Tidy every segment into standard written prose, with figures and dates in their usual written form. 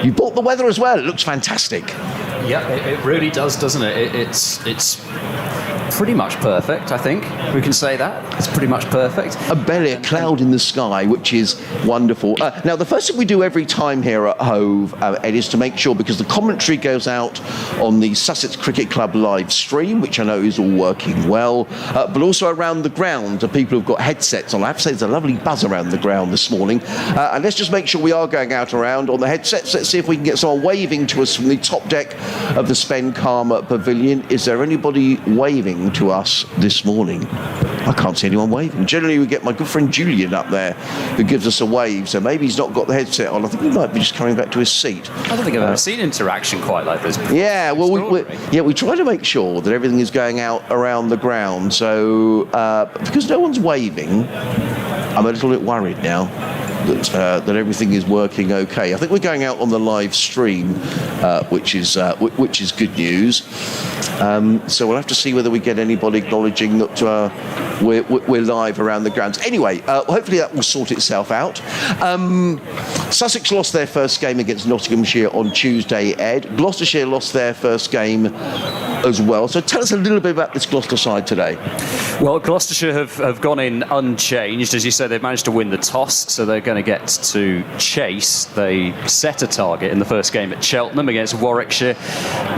You bought the weather as well. It looks fantastic. Yeah, it really does, doesn't it? It's pretty much perfect, I think. We can say that. It's pretty much perfect. Barely a cloud in the sky, which is wonderful. Now, the first thing we do every time here at Hove, Ed, is to make sure, because the commentary goes out on the Sussex Cricket Club live stream, which I know is all working well, but also around the ground to people who've got headsets on. I have to say there's a lovely buzz around the ground this morning. And let's just make sure we are going out around on the headsets. Let's see if we can get someone waving to us from the top deck of the Spen Karma Pavilion. Is there anybody waving to us this morning? I can't see anyone waving. Generally, we get my good friend Julian up there who gives us a wave, so maybe he's not got the headset on. I think he might be just coming back to his seat. I don't think I've ever seen interaction quite like this before. Yeah, well, we try to make sure that everything is going out around the ground, so because no one's waving, I'm a little bit worried now that everything is working okay. I think we're going out on the live stream, which is good news. So we'll have to see whether we get anybody acknowledging that we're live around the grounds. Anyway, hopefully that will sort itself out. Sussex lost their first game against Nottinghamshire on Tuesday, Ed. Gloucestershire lost their first game as well. So tell us a little bit about this Gloucester side today. Well, Gloucestershire have gone in unchanged. As you said, they've managed to win the toss, so they're going to get to chase. They set a target in the first game at Cheltenham against Warwickshire,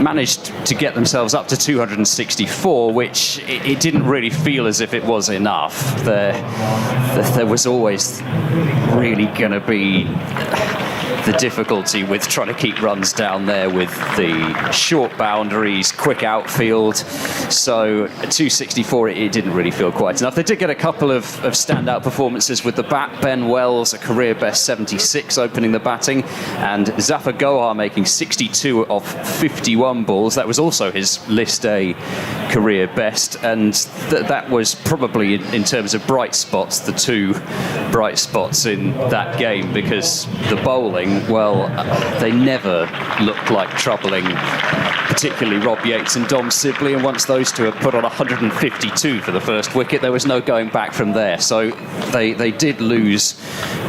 managed to get themselves up to 264, which it didn't really feel as if it was enough. There was always really going to be the difficulty with trying to keep runs down there with the short boundaries, quick outfield. So 264, it didn't really feel quite enough. They did get a couple of standout performances with the bat. Ben Wells, a career best 76 opening the batting, and Zafar Gohar making 62 off 51 balls. That was also his List A career best, and that was probably, in terms of bright spots, the two bright spots in that game, because the bowling, well, they never looked like troubling, particularly Rob Yates and Dom Sibley, and once those two had put on 152 for the first wicket, there was no going back from there. So they did lose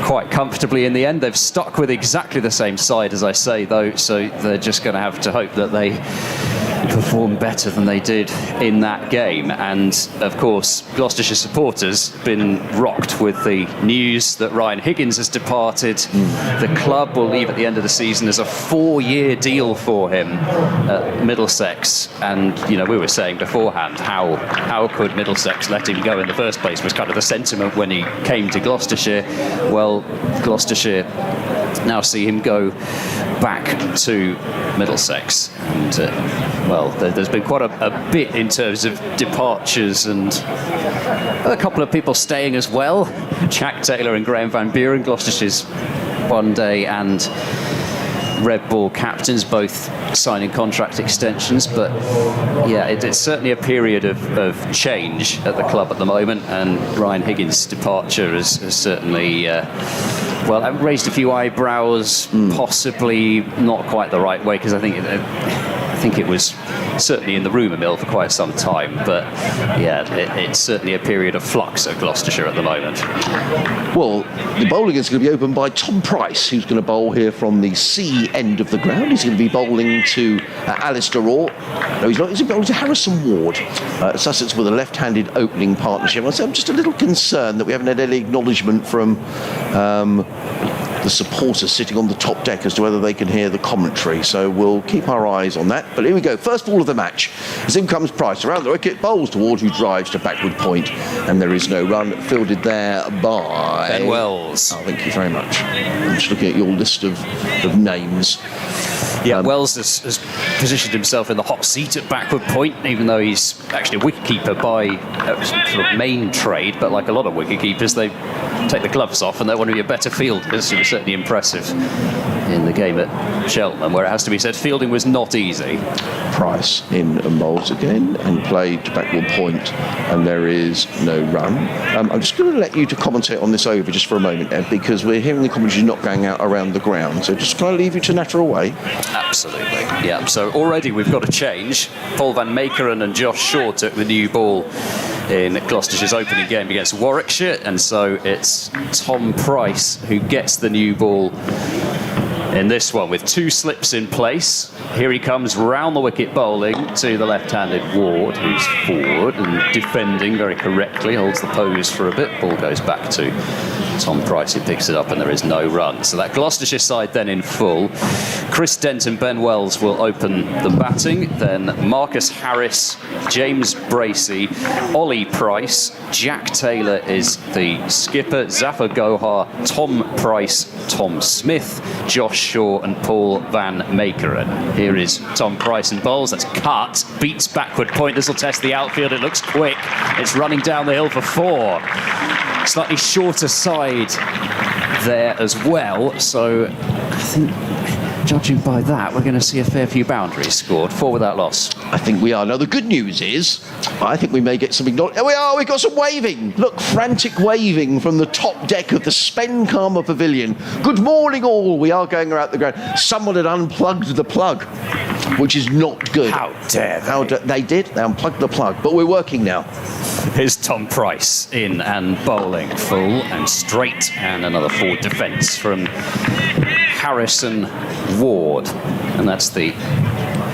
quite comfortably in the end. They've stuck with exactly the same side, as I say, though, so they're just going to have to hope that they perform better than they did in that game. And of course, Gloucestershire supporters been rocked with the news that Ryan Higgins has departed. The club will leave at the end of the season. There's a 4-year deal for him at Middlesex, and we were saying beforehand, how could Middlesex let him go in the first place, was kind of the sentiment when he came to Gloucestershire. Well, Gloucestershire now see him go back to Middlesex, and there's been quite a bit in terms of departures, and a couple of people staying as well. Jack Taylor and Graham Van Buren, Gloucestershire's one day and red ball captains, both signing contract extensions. But yeah, it's certainly a period of change at the club at the moment, and Ryan Higgins' departure has certainly raised a few eyebrows, possibly not quite the right way, because I think it was certainly in the rumour mill for quite some time. But yeah, it's certainly a period of flux at Gloucestershire at the moment. Well, the bowling is going to be opened by Tom Price, who's going to bowl here from the C end of the ground. He's going to be bowling to Alistair Orr. No, he's not. He's bowling to Harrison Ward. Sussex with a left-handed opening partnership. I'm just a little concerned that we haven't had any acknowledgement from the supporters sitting on the top deck as to whether they can hear the commentary, so we'll keep our eyes on that. But here we go, first ball of the match, as in comes Price around the wicket, bowls to Ward, who drives to backward point, and there is no run. Fielded there by Ben Wells. Oh, thank you very much. I'm just looking at your list of names. Yeah, Wells has positioned himself in the hot seat at backward point, even though he's actually a wicketkeeper by sort of main trade, but like a lot of wicketkeepers, they take the gloves off and they want to be a better fielder. He was certainly impressive in the game at Cheltenham, where it has to be said fielding was not easy. Price in and bowls again and played to backward point, and there is no run. I'm just going to let you to commentate on this over just for a moment, Ed, because we're hearing the commentary not going out around the ground, so just kind of leave you to natter away. Absolutely, yeah. So already we've got a change. Paul Van Makeren and Josh Shaw took the new ball in Gloucestershire's opening game against Warwickshire, and so it's Tom Price who gets the new ball in this one with 2 slips in place. Here he comes round the wicket bowling to the left-handed Ward, who's forward and defending very correctly, holds the pose for a bit. Ball goes back to Tom Price, who picks it up, and there is no run. So that Gloucestershire side then in full. Chris Dent and Ben Wells will open the batting. Then Marcus Harris, James Bracey, Ollie Price, Jack Taylor is the skipper, Zafar Gohar, Tom Price, Tom Smith, Josh Shaw and Paul Van Makeren. Here is Tom Price and bowls. That's cut, beats backward point. This will test the outfield. It looks quick. It's running down the hill for 4. Slightly shorter side there as well. So I think, judging by that, we're going to see a fair few boundaries scored. 4 without loss. I think we are. Now, the good news is, I think we may get something. We've got some waving. Look, frantic waving from the top deck of the Spen Karma Pavilion. Good morning, all. We are going around the ground. Someone had unplugged the plug, which is not good. How dare they? They did. They unplugged the plug. But we're working now. Here's Tom Price in and bowling full and straight, and another forward defence from Harrison Ward, and that's the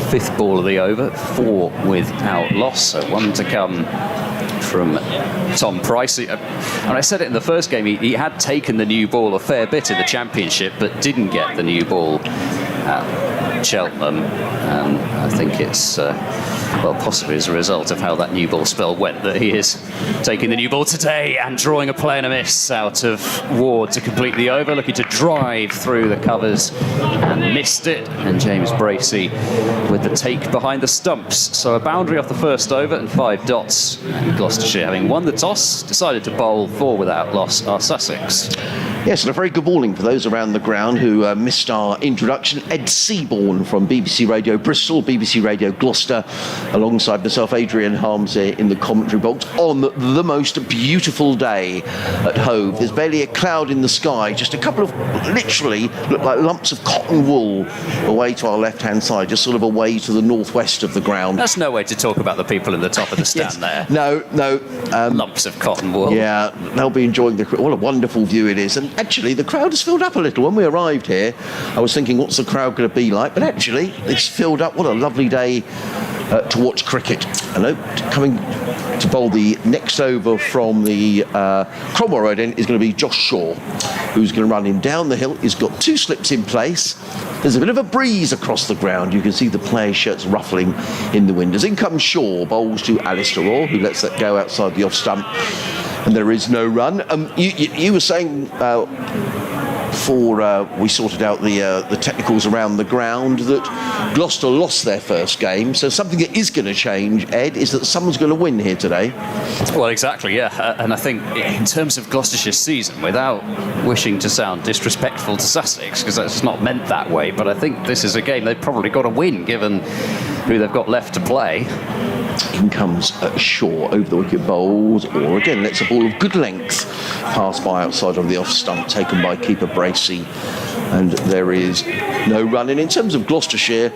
5th ball of the over. 4 without loss, so 1 to come from Tom Price. And I said it in the first game, he had taken the new ball a fair bit in the Championship, but didn't get the new ball at Cheltenham, and I think it's possibly as a result of how that new ball spell went, that he is taking the new ball today and drawing a play and a miss out of Ward to complete the over, looking to drive through the covers and missed it, and James Bracey with the take behind the stumps. So a boundary off the first over and 5 dots, and Gloucestershire, having won the toss, decided to bowl 4 without loss, are Sussex. Yes, and a very good morning for those around the ground who missed our introduction. Ed Seaborn from BBC Radio Bristol, BBC Radio Gloucester, alongside myself, Adrian Harms, here in the commentary box on the most beautiful day at Hove. There's barely a cloud in the sky, just a couple of literally look like lumps of cotton wool away to our left-hand side, just sort of away to the northwest of the ground. That's no way to talk about the people in the top of the stand. Yes. there. No. Lumps of cotton wool. Yeah, they'll be enjoying what a wonderful view it is. And actually, the crowd has filled up a little. When we arrived here, I was thinking, what's the crowd going to be like? But actually, it's filled up. What a lovely day to watch cricket. Hello, coming to bowl the next over from the Cromwell Road end is going to be Josh Shaw, who's going to run him down the hill. He's got 2 slips in place. There's a bit of a breeze across the ground. You can see the players' shirts ruffling in the wind. As in comes Shaw, bowls to Alistair Orr, who lets that go outside the off stump, and there is no run. You were saying before we sorted out the technicals around the ground that Gloucester lost their first game, so something that is going to change, Ed, is that someone's going to win here today. Well, exactly, yeah. And I think in terms of Gloucestershire's season, without wishing to sound disrespectful to Sussex, because that's not meant that way, but I think this is a game they've probably got to win, given who they've got left to play. In comes Shaw over the wicket, bowls, or again lets a ball of good length pass by outside on the off stump, taken by keeper Bracey, and there is no run. And in terms of Gloucestershire,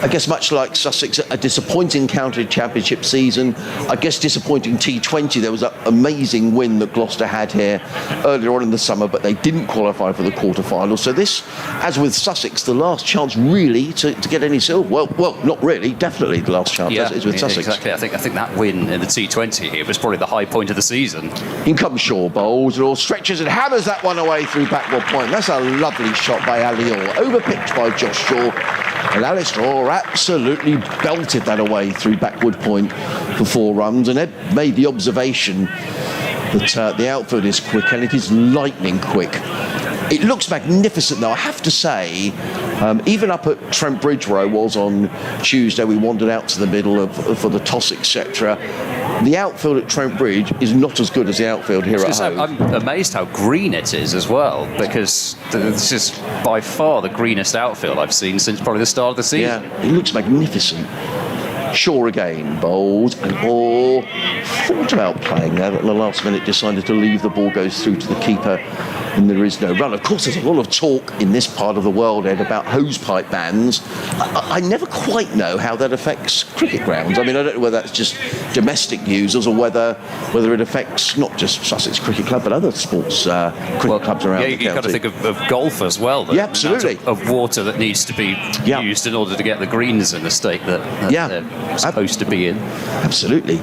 I guess much like Sussex, a disappointing county championship season. I guess disappointing T20. There was an amazing win that Gloucester had here earlier on in the summer, but they didn't qualify for the quarterfinals. So this, as with Sussex, the last chance really to get any silver. Well, not really. Definitely the last chance, as it is with Sussex. Exactly. I think that win in the T20 here was probably the high point of the season. In comes Shaw, bowls, or stretches and hammers that one away through backward point. That's a lovely shot by Ali Orr, overpitched by Josh Shaw. And Alistair Orr absolutely belted that away through backward point for 4 runs. And Ed made the observation that the outfield is quick, and it is lightning quick. It looks magnificent, though, I have to say. Even up at Trent Bridge, where I was on Tuesday, we wandered out to the middle for the toss, etc. The outfield at Trent Bridge is not as good as the outfield here at Hove. I'm amazed how green it is as well, because this is by far the greenest outfield I've seen since probably the start of the season. Yeah, it looks magnificent. Shaw again, bowls, and Orr thought about playing there, but at the last minute decided to leave. The ball goes through to the keeper and there is no run. Of course, there's a lot of talk in this part of the world, Ed, about hosepipe bans. I never quite know how that affects cricket grounds. I mean, I don't know whether that's just domestic users or whether it affects not just Sussex Cricket Club but other sports cricket clubs around the county. You've got to think of golf as well. Yeah, absolutely. Of water that needs to be used in order to get the greens in the state that they're supposed to be in. Absolutely.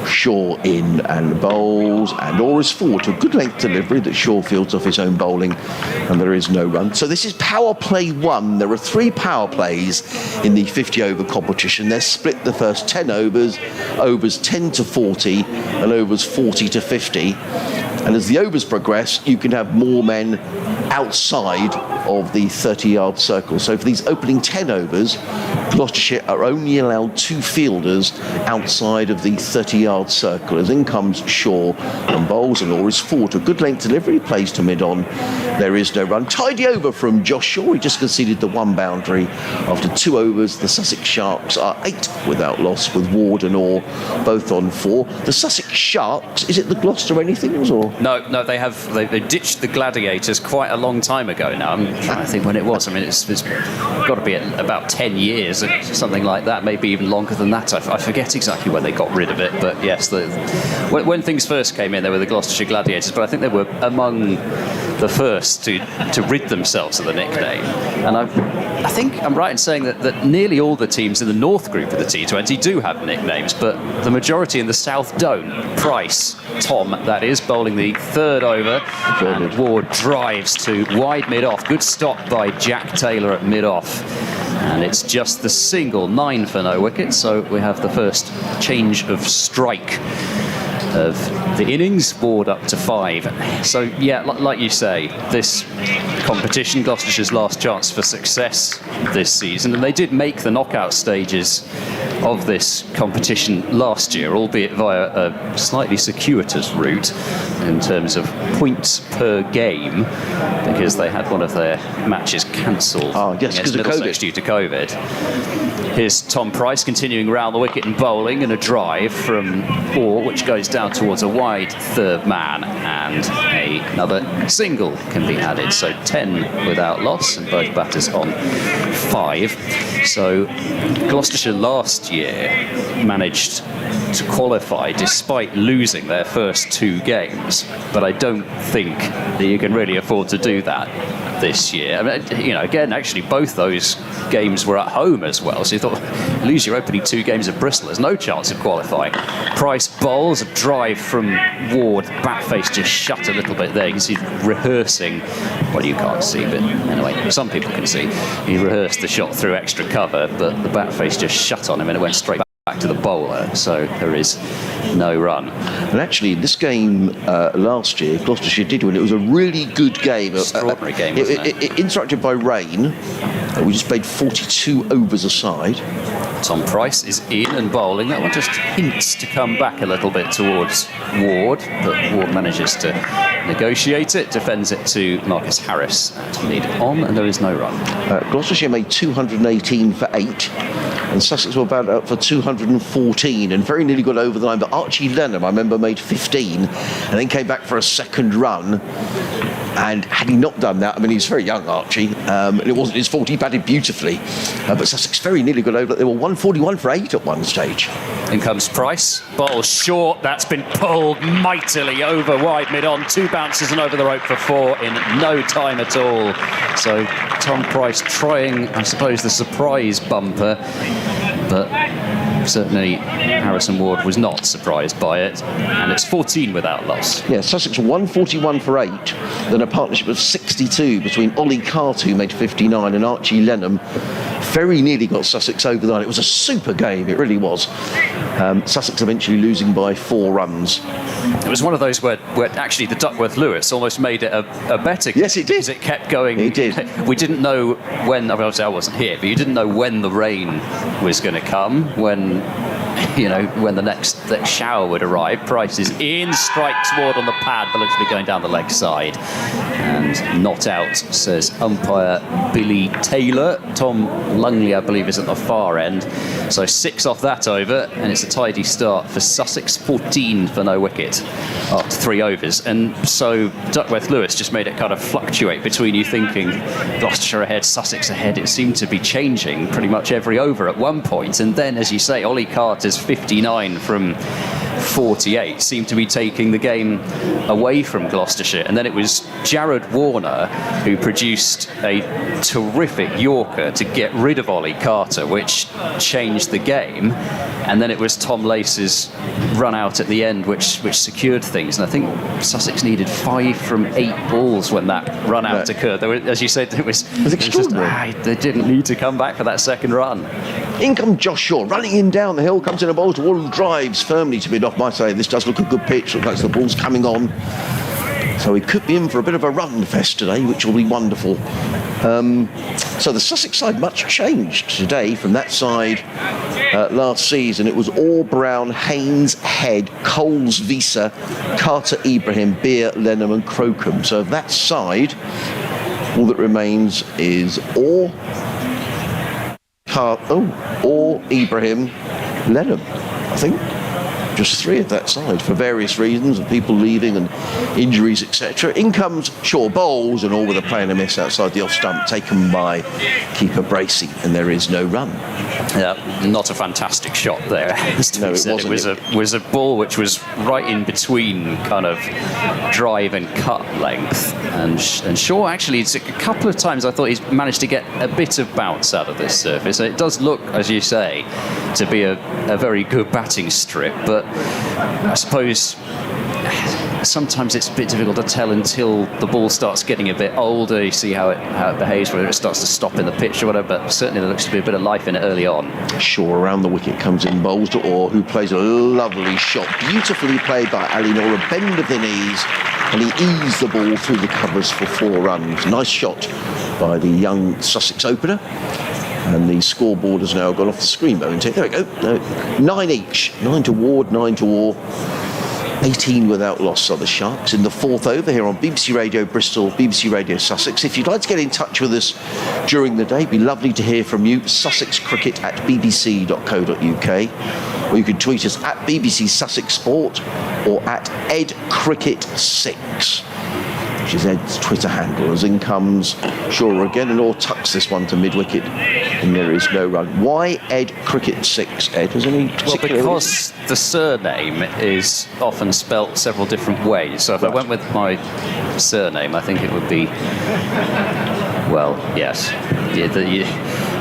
Shaw in and bowls, and Orr is forward to a good length delivery that Shaw fields off his own bowling, and there is no run. So this is power play 1. There are 3 power plays in the 50 over competition. They're split the first 10 overs 10 to 40 and overs 40 to 50. And as the overs progress, you can have more men outside of the 30-yard circle. So for these opening 10 overs, Gloucestershire are only allowed 2 fielders outside of the 30-yard circle. As in comes Shaw and bowls, and Orr is forward to a good length delivery, plays to mid-on. There is no run. Tidy over from Josh Shaw. He just conceded the 1 boundary after 2 overs. The Sussex Sharks are 8 without loss, with Ward and Orr both on 4. The Sussex Sharks, is it the Gloucester anything or? No, they ditched the Gladiators quite a long time ago now. I'm trying to think when it was. I mean, it's got to be about 10 years, something like that, maybe even longer than that. I forget exactly when they got rid of it, but yes, when things first came in, they were the Gloucestershire Gladiators, but I think they were among the first to rid themselves of the nickname. And I think I'm right in saying that nearly all the teams in the North group of the T20 do have nicknames, but the majority in the South don't. Price, Tom, that is, bowling the 3rd over, and Ward drives to wide mid-off. Good stop by Jack Taylor at mid-off. And it's just the single, 9 for no wicket, so we have the first change of strike of the innings. Ward up to 5. So yeah, like you say, this competition, Gloucestershire's last chance for success this season, and they did make the knockout stages of this competition last year, albeit via a slightly circuitous route in terms of points per game, because they had one of their matches cancelled against Middlesex due to COVID. Here's Tom Price continuing round the wicket and bowling, and a drive from Orr, which goes down towards a wide 3rd man, and another single can be added. So 10 without loss, and both batters on 5. So Gloucestershire last year managed to qualify despite losing their first 2 games, but I don't think that you can really afford to do that this year. I mean, again, actually, both those games were at home as well. So you thought, lose your opening 2 games at Bristol, there's no chance of qualifying. Price bowls, a drive from Ward, bat face just shut a little bit there. You can see rehearsing. Well, you can't see, but anyway, some people can see. He rehearsed the shot through extra cover, but the bat face just shut on him, and it went straight back to the bowler. So there is no run. And actually, this game last year, Gloucestershire did win. It was a really good game. Extraordinary game, wasn't it? Interrupted by rain. We just played 42 overs aside. Tom Price is in and bowling. That one just hints to come back a little bit towards Ward, but Ward manages to negotiate it, defends it to Marcus Harris at mid-on, and there is no run. Gloucestershire made 218 for 8, and Sussex were about up for 214, and very nearly got over the line. But Archie Lenham, I remember, made 15, and then came back for a second run. And had he not done that, I mean, he's very young, Archie, and it wasn't his fault. He batted beautifully, but Sussex very nearly got over. They were 141 for 8 at one stage. In comes Price, ball short. That's been pulled mightily over wide mid-on. 2 bounces and over the rope for 4 in no time at all. So Tom Price trying, I suppose, the surprise bumper, but certainly Harrison Ward was not surprised by it, and it's 14 without loss. Yeah, Sussex 141 for 8, then a partnership of 62 between Ollie Carter, who made 59, and Archie Lenham. Very nearly got Sussex over the line. It was a super game, it really was. Sussex eventually losing by 4 runs. It was one of those where actually the Duckworth-Lewis almost made it a better game. Yes, it did. Because it kept going. It did. We didn't know when, obviously I wasn't here, but you didn't know when the rain was going to come, when when the next shower would arrive. Price is in, strikes Ward on the pad, but looks to be going down the leg side. And not out, says umpire Billy Taylor. Tom Lungley, I believe, is at the far end. So 6 off that over, and it's a tidy start for Sussex, 14 for no wicket after 3 overs. And so Duckworth-Lewis just made it kind of fluctuate between you thinking Gloucestershire ahead, Sussex ahead. It seemed to be changing pretty much every over at one point. And then, as you say, Ollie Carter's 59 from 48 seemed to be taking the game away from Gloucestershire. And then it was Jared Warner who produced a terrific Yorker to get rid of Ollie Carter, which changed the game. And then it was Tom Lace's run out at the end which secured things. And I think Sussex needed 5 from 8 balls when that run out occurred. There were, as you said, it was extraordinary. They didn't need to come back for that second run. In comes Josh Shaw, running in down the hill, comes in a bowl to wall and drives firmly to mid off my side. This does look a good pitch, looks like the ball's coming on. So he could be in for a bit of a run fest today, which will be wonderful. So the Sussex side much changed today from that side last season. It was Orr, Brown, Haynes, Head, Coles, Visa, Carter, Ibrahim, Beer, Lenham and Crocombe. So that side, all that remains is Orr, Ibrahim, Lenham, I think. Just 3 of that side for various reasons of people leaving and injuries, etc. In comes Shaw, bowls and all with a play and a miss outside the off stump, taken by keeper Bracey, and there is no run. Yeah, not a fantastic shot there. No, it wasn't. It was a ball which was right in between kind of drive and cut length. And Shaw actually, it's a couple of times I thought he's managed to get a bit of bounce out of this surface. It does look, as you say, to be a very good batting strip, but I suppose sometimes it's a bit difficult to tell until the ball starts getting a bit older. You see how it behaves, whether it starts to stop in the pitch or whatever, but certainly there looks to be a bit of life in it early on. Shaw around the wicket comes in, bowls to Orr, who plays a lovely shot, beautifully played by Ali Noor, a bend of the knees, and he eased the ball through the covers for 4 runs. Nice shot by the young Sussex opener. And the scoreboard has now gone off the screen momentarily. There we go. No, 9 each. 9 to Ward, 9 to Orr. 18 without loss are the Sharks in the 4th over here on BBC Radio Bristol, BBC Radio Sussex. If you'd like to get in touch with us during the day, it'd be lovely to hear from you. sussexcricket@bbc.co.uk, or you can tweet us at BBC Sussex Sport or at EdCricket6, which is Ed's Twitter handle. As in comes Shaw again, and Orr tucks this one to mid-wicket, and there is no run. Why Ed Cricket 6, Ed? Was any particular because the surname is often spelt several different ways. So if I went with my surname, I think it would be, well, yes.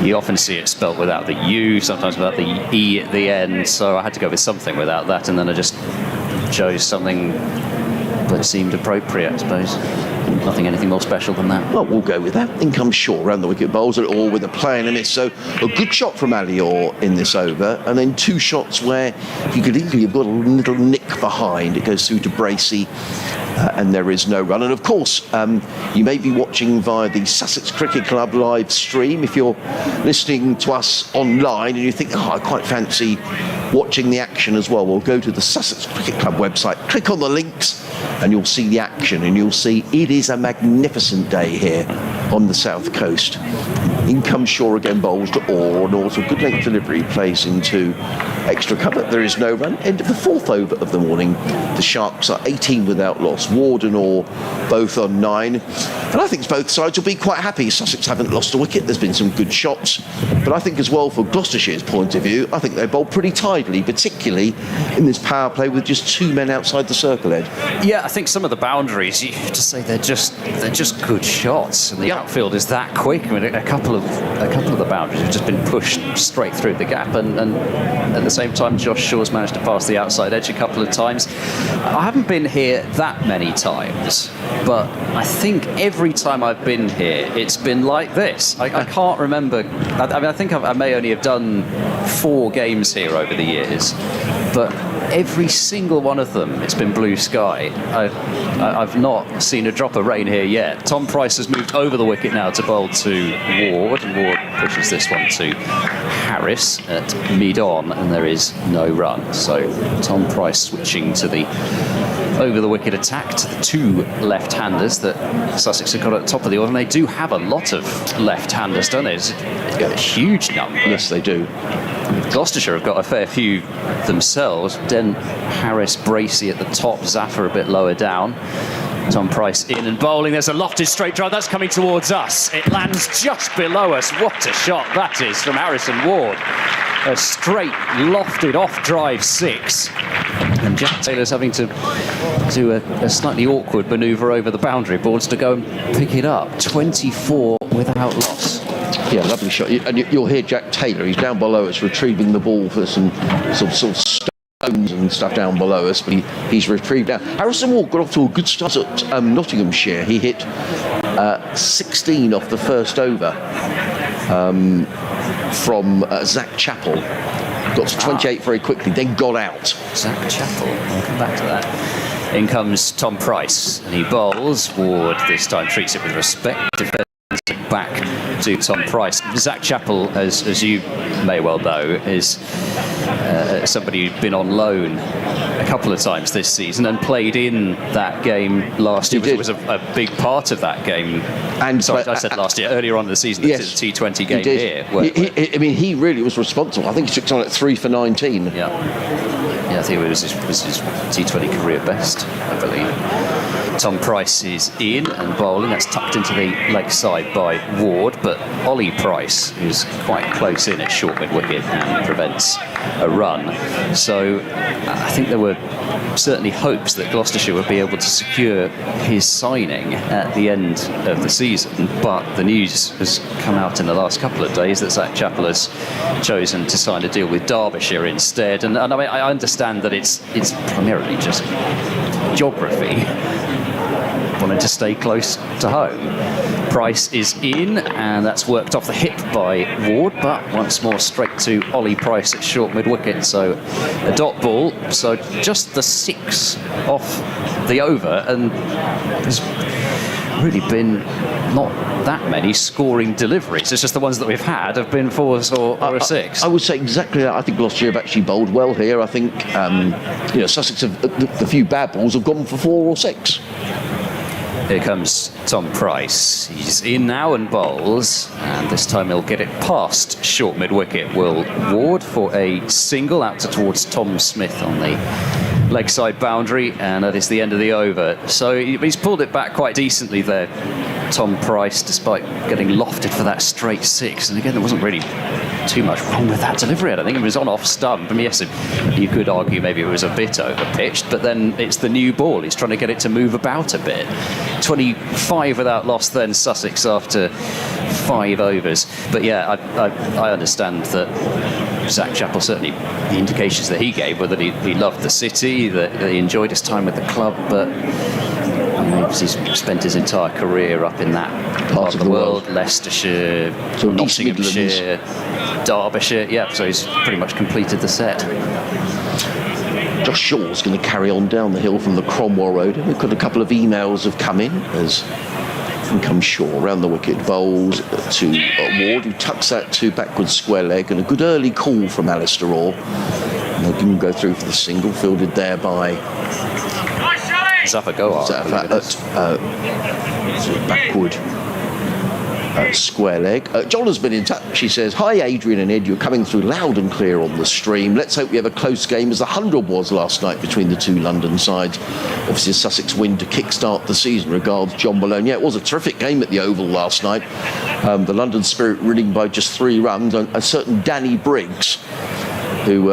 You often see it spelt without the U, sometimes without the E at the end, so I had to go with something without that, and then I just chose something that seemed appropriate, I suppose. Anything more special than that. Well, we'll go with that. In comes Shaw around the wicket, bowls it all with a play and a miss. So a good shot from Ali Orr in this over, and then 2 shots where he could easily have got a little nick behind. It goes through to Bracey, and there is no run. And of course, you may be watching via the Sussex Cricket Club live stream. If you're listening to us online and you think, I quite fancy watching the action as well, we'll go to the Sussex Cricket Club website, click on the links, and you'll see the action, and you'll see it is a magnificent day here on the south coast. In comes Shaw again, bowls to Orr, and also good length delivery plays into extra cover. There is no run. End of the 4th over of the morning. The Sharks are 18 without loss. Ward and Orr both on 9. And I think both sides will be quite happy. Sussex haven't lost a wicket. There's been some good shots. But I think as well, for Gloucestershire's point of view, I think they bowled pretty tidily, particularly in this power play with just 2 men outside the circle, Ed. Yeah, I think some of the boundaries, you have to say they're just good shots, and the outfield is that quick. I mean, a couple of the boundaries have just been pushed straight through the gap, and at the same time, Josh Shaw's managed to pass the outside edge a couple of times. I haven't been here that many times, but I think every time I've been here, it's been like this. I can't remember. I think I may only have done 4 games here over the years, but every single one of them, it's been blue sky. I've not seen a drop of rain here yet. Tom Price has moved over the wicket now to bowl to Ward, and Ward pushes this one to Harris at mid-on, and there is no run. So Tom Price switching to the over-the-wicket attack to the two left-handers that Sussex have got at the top of the order, and they do have a lot of left-handers, don't they? It's a huge number. Yes, they do. Gloucestershire have got a fair few themselves. Dent, Harris, Bracey at the top, Zaffer a bit lower down. Tom Price in and bowling. There's a lofted straight drive. That's coming towards us. It lands just below us. What a shot that is from Harrison Ward. A straight, lofted off-drive six. And Jack Taylor's having to do a slightly awkward manoeuvre over the boundary boards to go and pick it up. 24 without loss. Yeah, lovely shot. And you'll hear Jack Taylor. He's down below us, retrieving the ball for some sort of stones and stuff down below us, but he's retrieved now. Harrison Ward got off to a good start at Nottinghamshire. He hit 16 off the first over from Zach Chappell. Got to 28 very quickly, then got out. Zach Chappell, I'll come back to that. In comes Tom Price, and he bowls. Ward this time treats it with respect. Defends it back to Tom Price. Zach Chappell, as you may well know, is somebody who'd been on loan a couple of times this season and played in that game last year. It was a big part of that game. And sorry, I said last year, earlier on in the season, yes, the T20 game here. I mean, he really was responsible. I think he took on at 3 for 19. Yeah, I think it was his T20 career best, I believe. Tom Price is in and bowling. That's tucked into the leg side by Ward, but Ollie Price is quite close in at short mid-wicket and prevents a run. So I think there were certainly hopes that Gloucestershire would be able to secure his signing at the end of the season, but the news has come out in the last couple of days that Zach Chappell has chosen to sign a deal with Derbyshire instead. And I mean, I understand that it's primarily just geography, wanted to stay close to home. Price is in, and that's worked off the hip by Ward, but once more straight to Ollie Price at short mid-wicket, so a dot ball. So just the 6 off the over, and there's really been not that many scoring deliveries. It's just the ones that we've had have been 4s or a 6. I would say exactly that. I think Gloucestershire have actually bowled well here. I think Sussex have the few bad balls have gone for 4 or 6. Here comes Tom Price. He's in now and bowls, and this time he'll get it past short mid-wicket. Will Ward for a single out towards Tom Smith on the leg side boundary, and that is the end of the over. So he's pulled it back quite decently there, Tom Price, despite getting lofted for that straight 6. And again, there wasn't really too much wrong with that delivery. I don't think it was on off stump. I mean, yes, you could argue maybe it was a bit over-pitched, but then it's the new ball. He's trying to get it to move about a bit. 25 without loss then, Sussex, after 5 overs. But yeah, I understand that Zach Chappell, certainly the indications that he gave were that he loved the city, that he enjoyed his time with the club, but he's spent his entire career up in that part of the world, Leicestershire, Nottinghamshire, Derbyshire. Yeah, so he's pretty much completed the set. Josh Shaw's going to carry on down the hill from the Cromwell Road. We've got a couple of emails have come in as in comes Shaw around the wicket, bowls to Ward, who tucks that to backwards square leg, and a good early call from Alistair Orr. And they can go through for the single, fielded there by Zaffer Gohar. Backward square leg. John has been in touch. He says, "Hi Adrian and Ed, you're coming through loud and clear on the stream. Let's hope we have a close game as the 100 was last night between the two London sides. Obviously a Sussex win to kick-start the season. Regards, John Malone." Yeah, it was a terrific game at the Oval last night. The London Spirit winning by just 3 runs. A certain Danny Briggs, who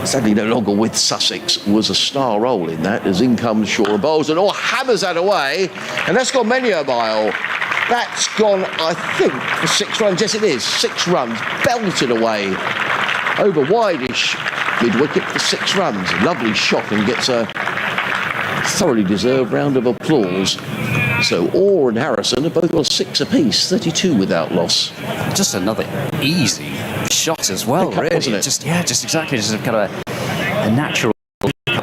sadly no longer with Sussex, was a star role in that, as in comes Shaw and bowls, and hammers that away, and that's gone many a mile. That's gone, I think, for 6 runs. Yes, it is. 6 runs, belted away over wide-ish mid-wicket for 6 runs. Lovely shot, and gets a thoroughly deserved round of applause. So Orr and Harrison have both got 6 apiece, 32 without loss. Just another easy shot as well, really. Wasn't it? Just exactly, just kind of a natural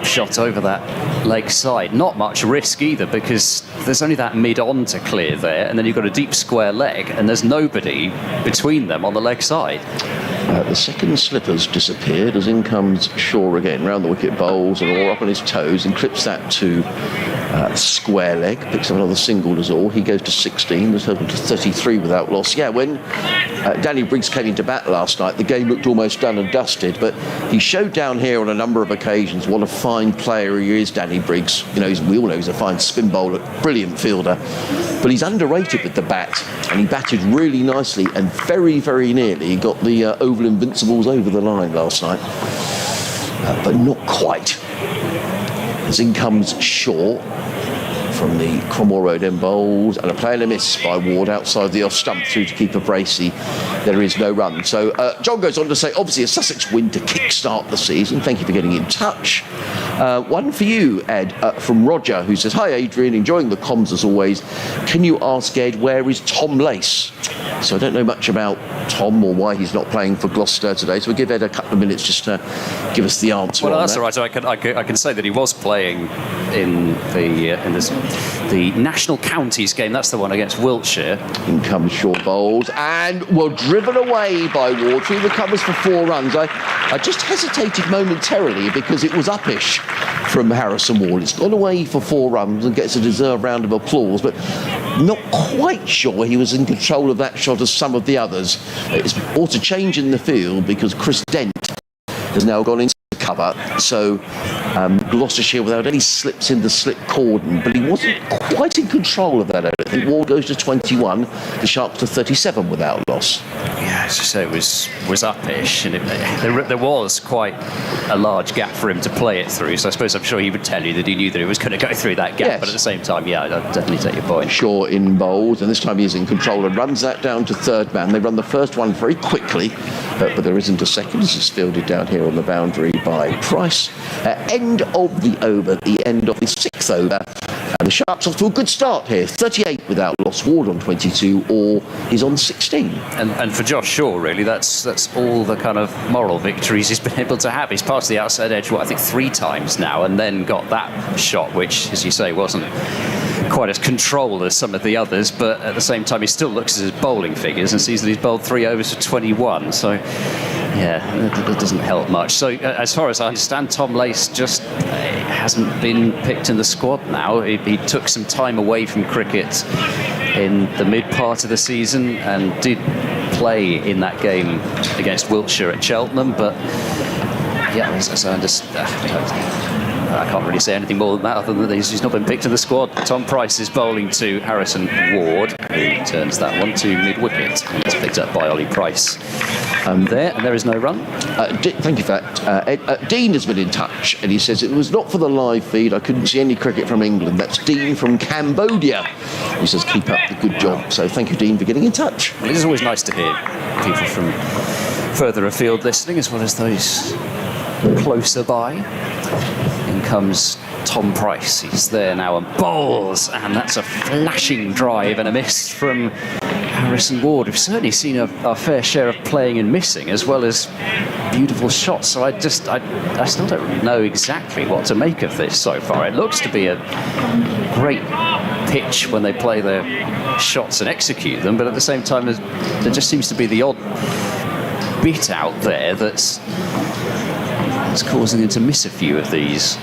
shot over that leg side. Not much risk either, because there's only that mid-on to clear there, and then you've got a deep square leg, and there's nobody between them on the leg side. The second slipper's disappeared as in comes Shaw again, round the wicket, bowls and all up on his toes and clips that to square leg, picks up another single as all. He goes to 16, there's total to 33 without loss. Yeah, when Danny Briggs came into bat last night, the game looked almost done and dusted, but he showed down here on a number of occasions what a fine player he is, Danny Briggs. You know, we all know he's a fine spin bowler, brilliant fielder, but he's underrated with the bat, and he batted really nicely and very, very nearly got the Oval Invincibles over the line last night, but not quite. As in comes Shaw from the Cromwell Road end bowls, and a play and a miss by Ward outside the off stump through to keeper Bracey. There is no run. So John goes on to say, obviously a Sussex win to kick-start the season. Thank you for getting in touch. One for you, Ed, from Roger, who says, hi Adrian, enjoying the comms as always. Can you ask Ed, where is Tom Lace? So I don't know much about Tom or why he's not playing for Gloucester today, so we'll give Ed a couple of minutes just to give us the answer. Well, that's all right. So I can say that he was playing in the National Counties game. That's the one against Wiltshire. In comes Shaw bowls and driven away by Ward. He recovers for 4 runs. I just hesitated momentarily because it was uppish from Harrison Ward. It's gone away for 4 runs and gets a deserved round of applause, but not quite sure he was in control of that shot as some of the others. It's ought to change in the field because Chris Dent has now gone into cover, so Gloucestershire without any slips in the slip cordon, but he wasn't quite in control of that. I think Ward goes to 21, the Sharks to 37 without loss. Yeah, as you say, it was uppish, and there was quite a large gap for him to play it through, so I suppose I'm sure he would tell you that he knew that it was going to go through that gap, yes. But at the same time, yeah, I'd definitely take your point. Shaw in bowls, and this time he's in control and runs that down to third man. They run the first one very quickly, but there isn't a second. It's fielded down here on the boundary by Price. End of the over, the end of the 6th over. And the Sharks off to a good start here. 38 without loss. Ward on 22, or he's on 16. And for Josh Shaw, really, that's all the kind of moral victories he's been able to have. He's passed the outside edge, I think 3 times now, and then got that shot, which, as you say, wasn't quite as controlled as some of the others, but at the same time he still looks at his bowling figures and sees that he's bowled 3 overs for 21, so yeah, that doesn't help much. So as far as I understand, Tom Lace just hasn't been picked in the squad now. He took some time away from cricket in the mid part of the season and did play in that game against Wiltshire at Cheltenham, but yeah, as I understand, I can't really say anything more than that other than he's not been picked in the squad. Tom Price is bowling to Harrison Ward, who turns that one to mid-wicket. And it's picked up by Ollie Price. There is no run. Thank you for that. Dean has been in touch, and he says it was not for the live feed. I couldn't see any cricket from England. That's Dean from Cambodia. He says keep up the good job. So thank you, Dean, for getting in touch. Well, it is always nice to hear people from further afield listening, as well as those closer by. In comes Tom Price. He's there now and bowls, and that's a flashing drive and a miss from Harrison Ward. We've certainly seen our fair share of playing and missing, as well as beautiful shots. So I still don't know exactly what to make of this so far. It looks to be a great pitch when they play their shots and execute them, but at the same time there just seems to be the odd bit out there that's causing him to miss a few of these.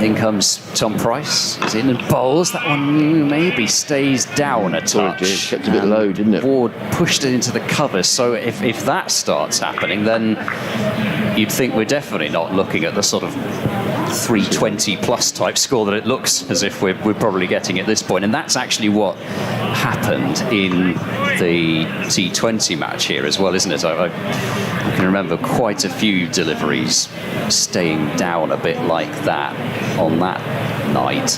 In comes Tom Price. He's in and bowls. That one maybe stays down a touch. It kept a bit low, didn't it? Ward pushed it into the cover. So if that starts happening, then you'd think we're definitely not looking at the sort of 320 plus type score that it looks as if we're probably getting at this point. And that's actually what happened in the T20 match here as well, isn't it? I can remember quite a few deliveries staying down a bit like that on that night.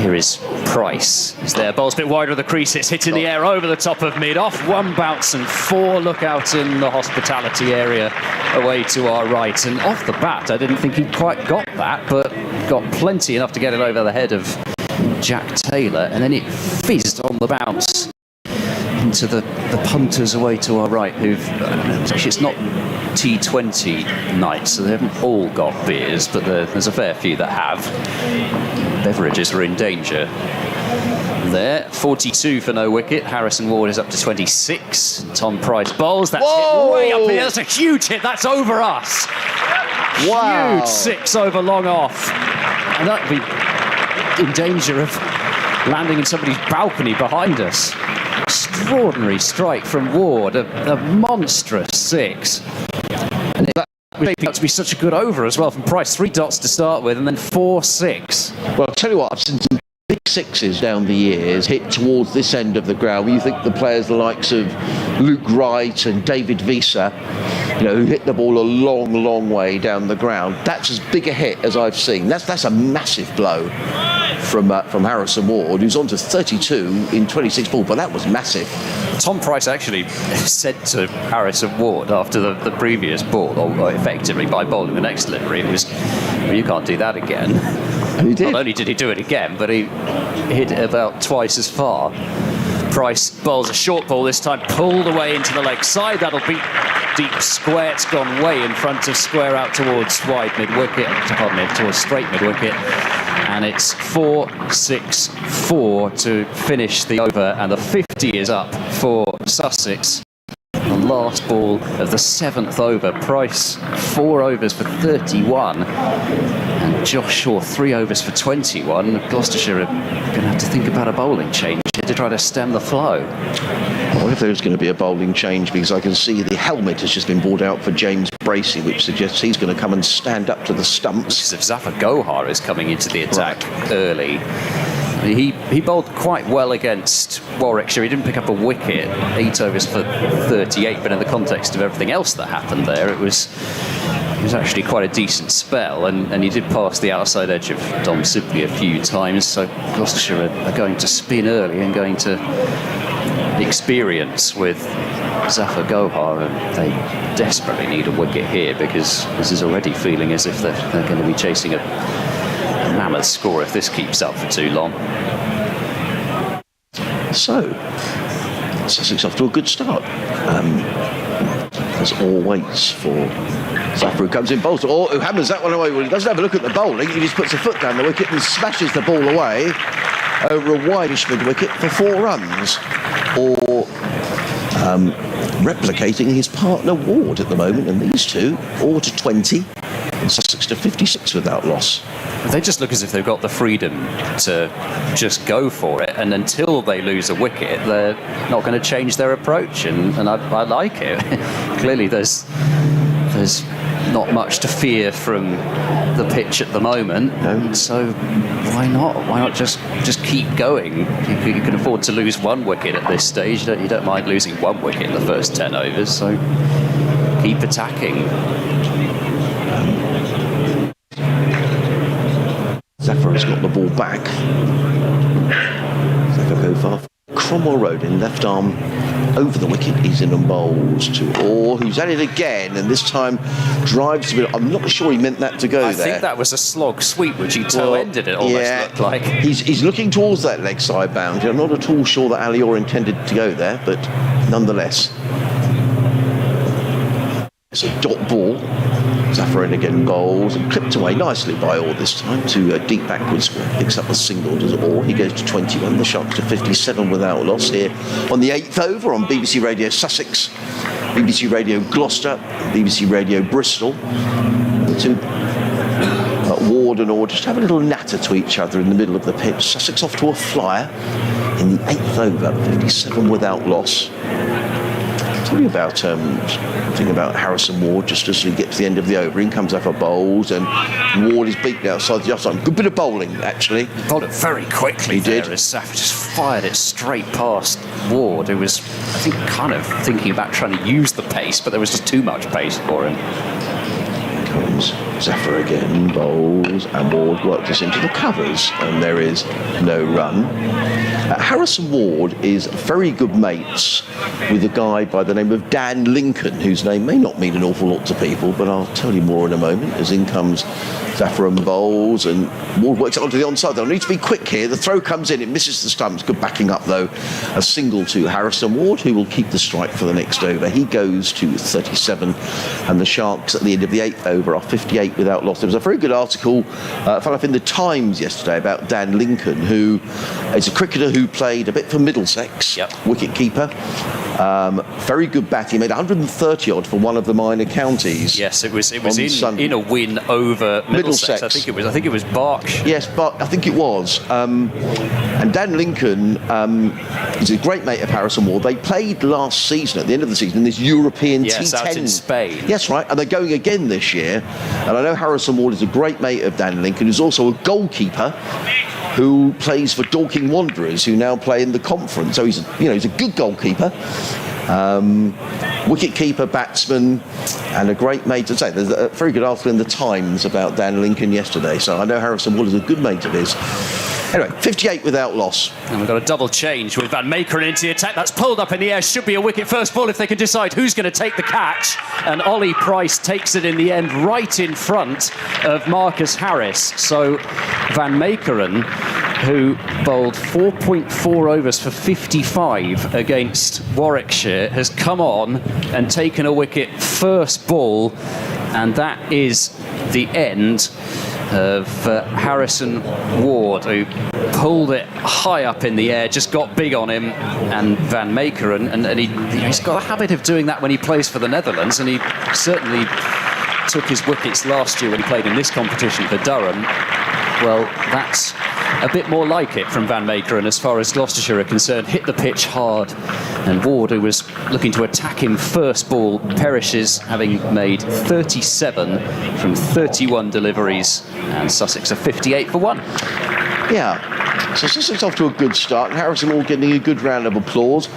Here is Price. He's there, bowls a bit wider of the crease. It's hit in the air over the top of mid. Off 1 bounce and 4. Look out in the hospitality area away to our right. And off the bat, I didn't think he quite got that, but got plenty enough to get it over the head of Jack Taylor. And then it fizzed on the bounce into the punters away to our right, who've actually it's not T20 night, so they haven't all got beers, but there's a fair few that have. Beverages are in danger. There, 42 for no wicket. Harrison Ward is up to 26. Tom Price bowls. That's hit way up here. That's a huge hit. That's over us. Wow. Huge 6 over long off. And that'd be in danger of landing in somebody's balcony behind us. Extraordinary strike from Ward. A monstrous 6. And that was shaping up to be such a good over as well from Price. 3 dots to start with and then 4-6. Well, I'll tell you what, I've seen some big 6s down the years hit towards this end of the ground. You think the players the likes of Luke Wright and David Visa, who hit the ball a long, long way down the ground. That's as big a hit as I've seen. That's a massive blow from Harrison Ward, who's on to 32 in 26 balls, but that was massive. Tom Price actually said to Harrison Ward after the previous ball, or effectively by bowling the next delivery, it was, well, you can't do that again. And he did. Not only did he do it again, but he hit it about twice as far. Price bowls a short ball this time, pulled away into the leg side. That'll be deep square. It's gone way in front of square out towards wide mid-wicket, towards straight mid-wicket. And it's 4-6-4 to finish the over, and the 50 is up for Sussex. The last ball of the 7th over. Price 4 overs for 31, and Josh Shaw 3 overs for 21. Gloucestershire are going to have to think about a bowling change here to try to stem the flow. I wonder if there's going to be a bowling change, because I can see the helmet has just been brought out for James Bracey, which suggests he's going to come and stand up to the stumps. If Zafar Gohar is coming into the attack early. He bowled quite well against Warwickshire. He didn't pick up a wicket, 8 overs for 38, but in the context of everything else that happened there, it was actually quite a decent spell, and he did pass the outside edge of Dom Sibley a few times, so Gloucestershire are going to spin early and going to experience with Zafar Gohar, and they desperately need a wicket here, because this is already feeling as if they're going to be chasing a mammoth score if this keeps up for too long. So, Sussex off to a good start. As always for Zafar, who comes in bowls, or who hammers that one away. Well, he doesn't have a look at the bowling, he just puts a foot down the wicket and smashes the ball away over a wideish mid-wicket for 4 runs. Or replicating his partner Ward at the moment, and these two all to 20 and Sussex to 56 without loss. They just look as if they've got the freedom to just go for it, and until they lose a wicket, they're not going to change their approach, and I like it. Clearly there's not much to fear from the pitch at the moment, so why not just keep going? You can afford to lose 1 wicket at this stage. You don't mind losing 1 wicket in the first 10 overs, so keep attacking. Zafar has got the ball back. Zafar Gohar, Cromwell Road in left arm over the wicket. He's in and bowls to Orr, who's at it again, and this time drives a bit. I'm not sure he meant that to go there. I think that was a slog sweep, which he toe-ended, it almost looked like. He's looking towards that leg side boundary. I'm not at all sure that Ali Orr intended to go there, but nonetheless. It's a dot ball. Zafar in again bowls and clipped away nicely by Orr this time to deep backwards. Picks up a single, does Orr. He goes to 21. The Sharks to 57 without loss here on the 8th over on BBC Radio Sussex, BBC Radio Gloucester, BBC Radio Bristol. The two Ward and Orr just have a little natter to each other in the middle of the pitch. Sussex off to a flyer in the 8th over, 57 without loss. Tell you about something about Harrison Ward just as we get to the end of the over. In comes Zafar bowls, and Ward is beaten outside the offside. Good bit of bowling, actually. He bowled it very quickly. He did. As Zafar just fired it straight past Ward, who was, I think, kind of thinking about trying to use the pace, but there was just too much pace for him. times. Zephyr again bowls, and Ward worked us into the covers, and there is no run. Harrison Ward is very good mates with a guy by the name of Dan Lincoln, whose name may not mean an awful lot to people, but I'll tell you more in a moment, as in comes Zephyr and bowls, and Ward works it onto the onside. They'll need to be quick here. The throw comes in, it misses the stumps. Good backing up, though. A single to Harrison Ward, who will keep the strike for the next over. He goes to 37, and the Sharks at the end of the 8th over are 58 without loss. There was a very good article, found up in the Times yesterday, about Dan Lincoln, who is a cricketer who played a bit for Middlesex, wicket keeper. Very good bat. He made 130 odd for one of the minor counties. Yes, it was in a win over Middlesex. I think it was Berkshire. Yes, but I think it was. And Dan Lincoln is a great mate of Harrison Ward. They played last season, at the end of the season, in this European T10. Out in Spain. Yes, right. And they're going again this year. And I know Harrison Ward is a great mate of Dan Lincoln, who's also a goalkeeper who plays for Dorking Wanderers, who now play in the conference. So he's a good goalkeeper, wicket keeper, batsman, and a great mate. To say, there's a very good article in the Times about Dan Lincoln yesterday. So I know Harrison Ward is a good mate of his. Anyway, 58 without loss. And we've got a double change with Van Meekeren into the attack. That's pulled up in the air. Should be a wicket first ball if they can decide who's going to take the catch. And Ollie Price takes it in the end right in front of Marcus Harris. So Van Meekeren, who bowled 4.4 overs for 55 against Warwickshire, has come on and taken a wicket first ball. And that is the end of Harrison Ward, who pulled it high up in the air, just got big on him, and Van Meekeren, and he's got a habit of doing that when he plays for the Netherlands, and he certainly took his wickets last year when he played in this competition for Durham. Well, that's a bit more like it from Van Meekeren as far as Gloucestershire are concerned. Hit the pitch hard, and Ward, who was looking to attack him first ball, perishes, having made 37 from 31 deliveries, and Sussex are 58 for 1. Yeah, so Sussex off to a good start, and Harrison Ward getting a good round of applause.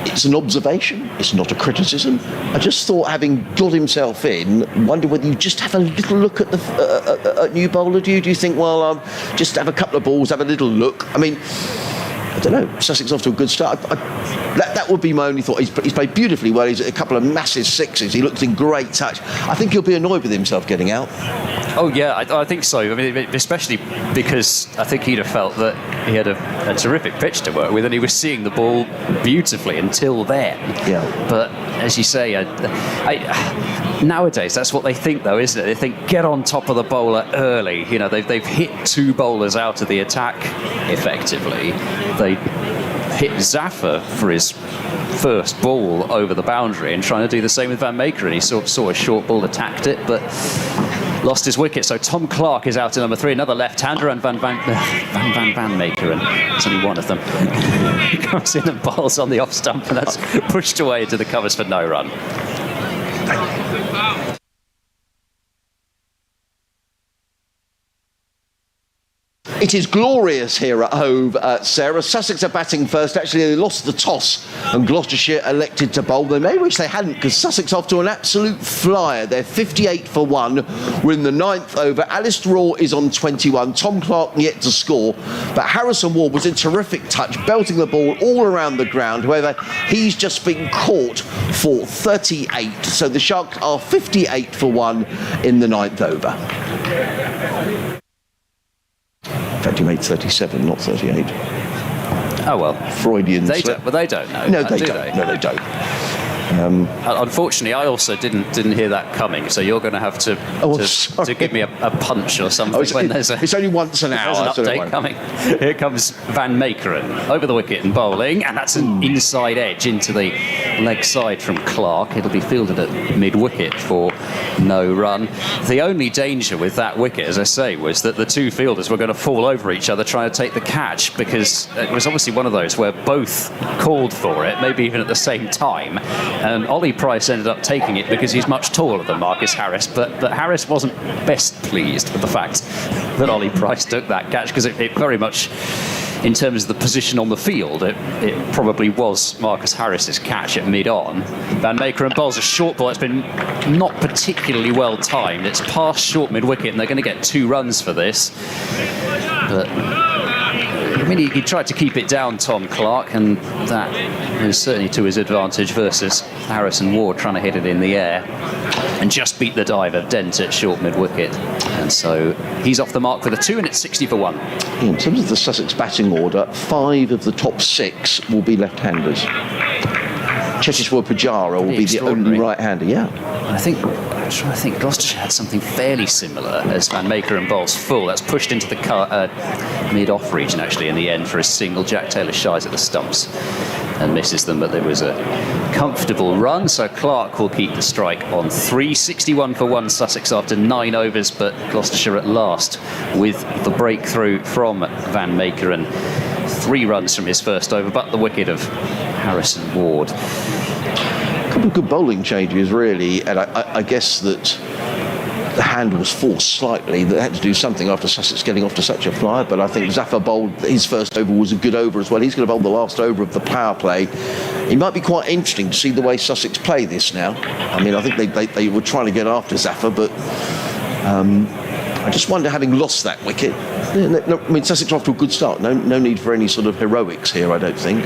It's an observation, it's not a criticism. I just thought, having got himself in, wonder whether you just have a little look at the new bowler. Do you think, well, just have a couple of balls, have a little look? I mean, I don't know. Sussex off to a good start. That would be my only thought. He's played beautifully well. He's a couple of massive sixes. He looks in great touch. I think he'll be annoyed with himself getting out. Oh yeah, I think so. I mean, especially because I think he'd have felt that he had a terrific pitch to work with, and he was seeing the ball beautifully until then. Yeah. But as you say, nowadays that's what they think, though, isn't it? They think get on top of the bowler early. You know, they've hit two bowlers out of the attack effectively. They hit Zephyr for his first ball over the boundary, and trying to do the same with Van Meekeren. He saw a short ball, attacked it, but lost his wicket. So Tom Clark is out at number 3, another left-hander, and Van Meekeren. It's only one of them. He comes in and bowls on the off stump, and that's pushed away into the covers for no run. It is glorious here at Hove, Sarah. Sussex are batting first. Actually, they lost the toss, and Gloucestershire elected to bowl. They may wish they hadn't, because Sussex off to an absolute flyer. They're 58 for 1. We're in the 9th over. Alistair Orr is on 21. Tom Clark yet to score, but Harrison Ward was in terrific touch, belting the ball all around the ground. However, he's just been caught for 38. So the Sharks are 58 for 1 in the 9th over. In fact, he made 37, not 38. Oh well, Freudian slip. They don't know. No, they don't. No, they don't. Unfortunately, I also didn't hear that coming. So you're going to have to give me a punch or something when there's a. It's only once an hour. There's an update coming. Here comes Van Meekeren over the wicket and bowling, and that's an inside edge into the leg side from Clark. It'll be fielded at mid-wicket for no run. The only danger with that wicket, as I say, was that the two fielders were going to fall over each other trying to take the catch, because it was obviously one of those where both called for it, maybe even at the same time. And Ollie Price ended up taking it because he's much taller than Marcus Harris, but Harris wasn't best pleased with the fact that Ollie Price took that catch, because it very much in terms of the position on the field, it probably was Marcus Harris's catch at mid-on. Van Meekeren bowls a short ball. It's been not particularly well timed. It's past short mid-wicket, and they're going to get 2 runs for this. But I mean, he tried to keep it down, Tom Clark, and that is certainly to his advantage versus Harrison Ward trying to hit it in the air and just beat the dive of Dent at short mid-wicket. And so he's off the mark for the 2, and it's 60 for 1. In terms of the Sussex batting order, 5 of the top 6 will be left-handers. Cheshire Pujara will be the only right-hander, yeah. I'm trying to think, Gloucestershire had something fairly similar as Van Meekeren bowls full. That's pushed into the mid-off region, actually, in the end for a single. Jack Taylor shies at the stumps and misses them, but there was a comfortable run, so Clark will keep the strike on 3. 61 for 1 Sussex after 9 overs, but Gloucestershire at last with the breakthrough from Van Meekeren. 3 runs from his first over, but the wicket of Harrison Ward. A couple of good bowling changes, really, and I guess that the hand was forced slightly. They had to do something after Sussex getting off to such a flyer, but I think Zafar bowled his first over was a good over as well. He's going to bowl the last over of the power play. It might be quite interesting to see the way Sussex play this now. I mean, I think they were trying to get after Zafar, but I just wonder, having lost that wicket, I mean, Sussex are off to a good start. No need for any sort of heroics here, I don't think.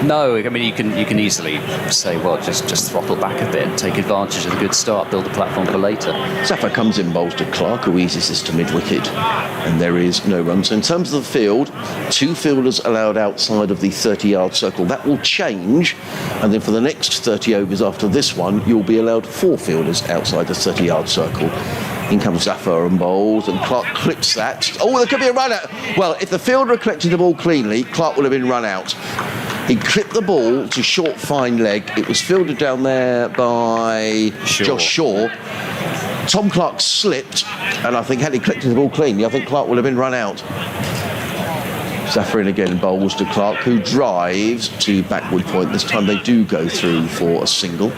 No, I mean, you can easily say, well, just throttle back a bit, take advantage of the good start, build a platform for later. Zafar comes in, bowls to Clark, who eases this to mid-wicket, and there is no run. So in terms of the field, 2 fielders allowed outside of the 30-yard circle. That will change, and then for the next 30 overs after this one, you'll be allowed 4 fielders outside the 30-yard circle. In comes Zafar and bowls, and Clark clips that. Oh, there could be a run out. Well, if the fielder had collected the ball cleanly, Clark would have been run out. He clipped the ball to short, fine leg. It was fielded down there by Josh Shaw. Tom Clark slipped, and I think had he collected the ball cleanly, I think Clark would have been run out. Zafar in again, bowls to Clark, who drives to backward point. This time they do go through for a single.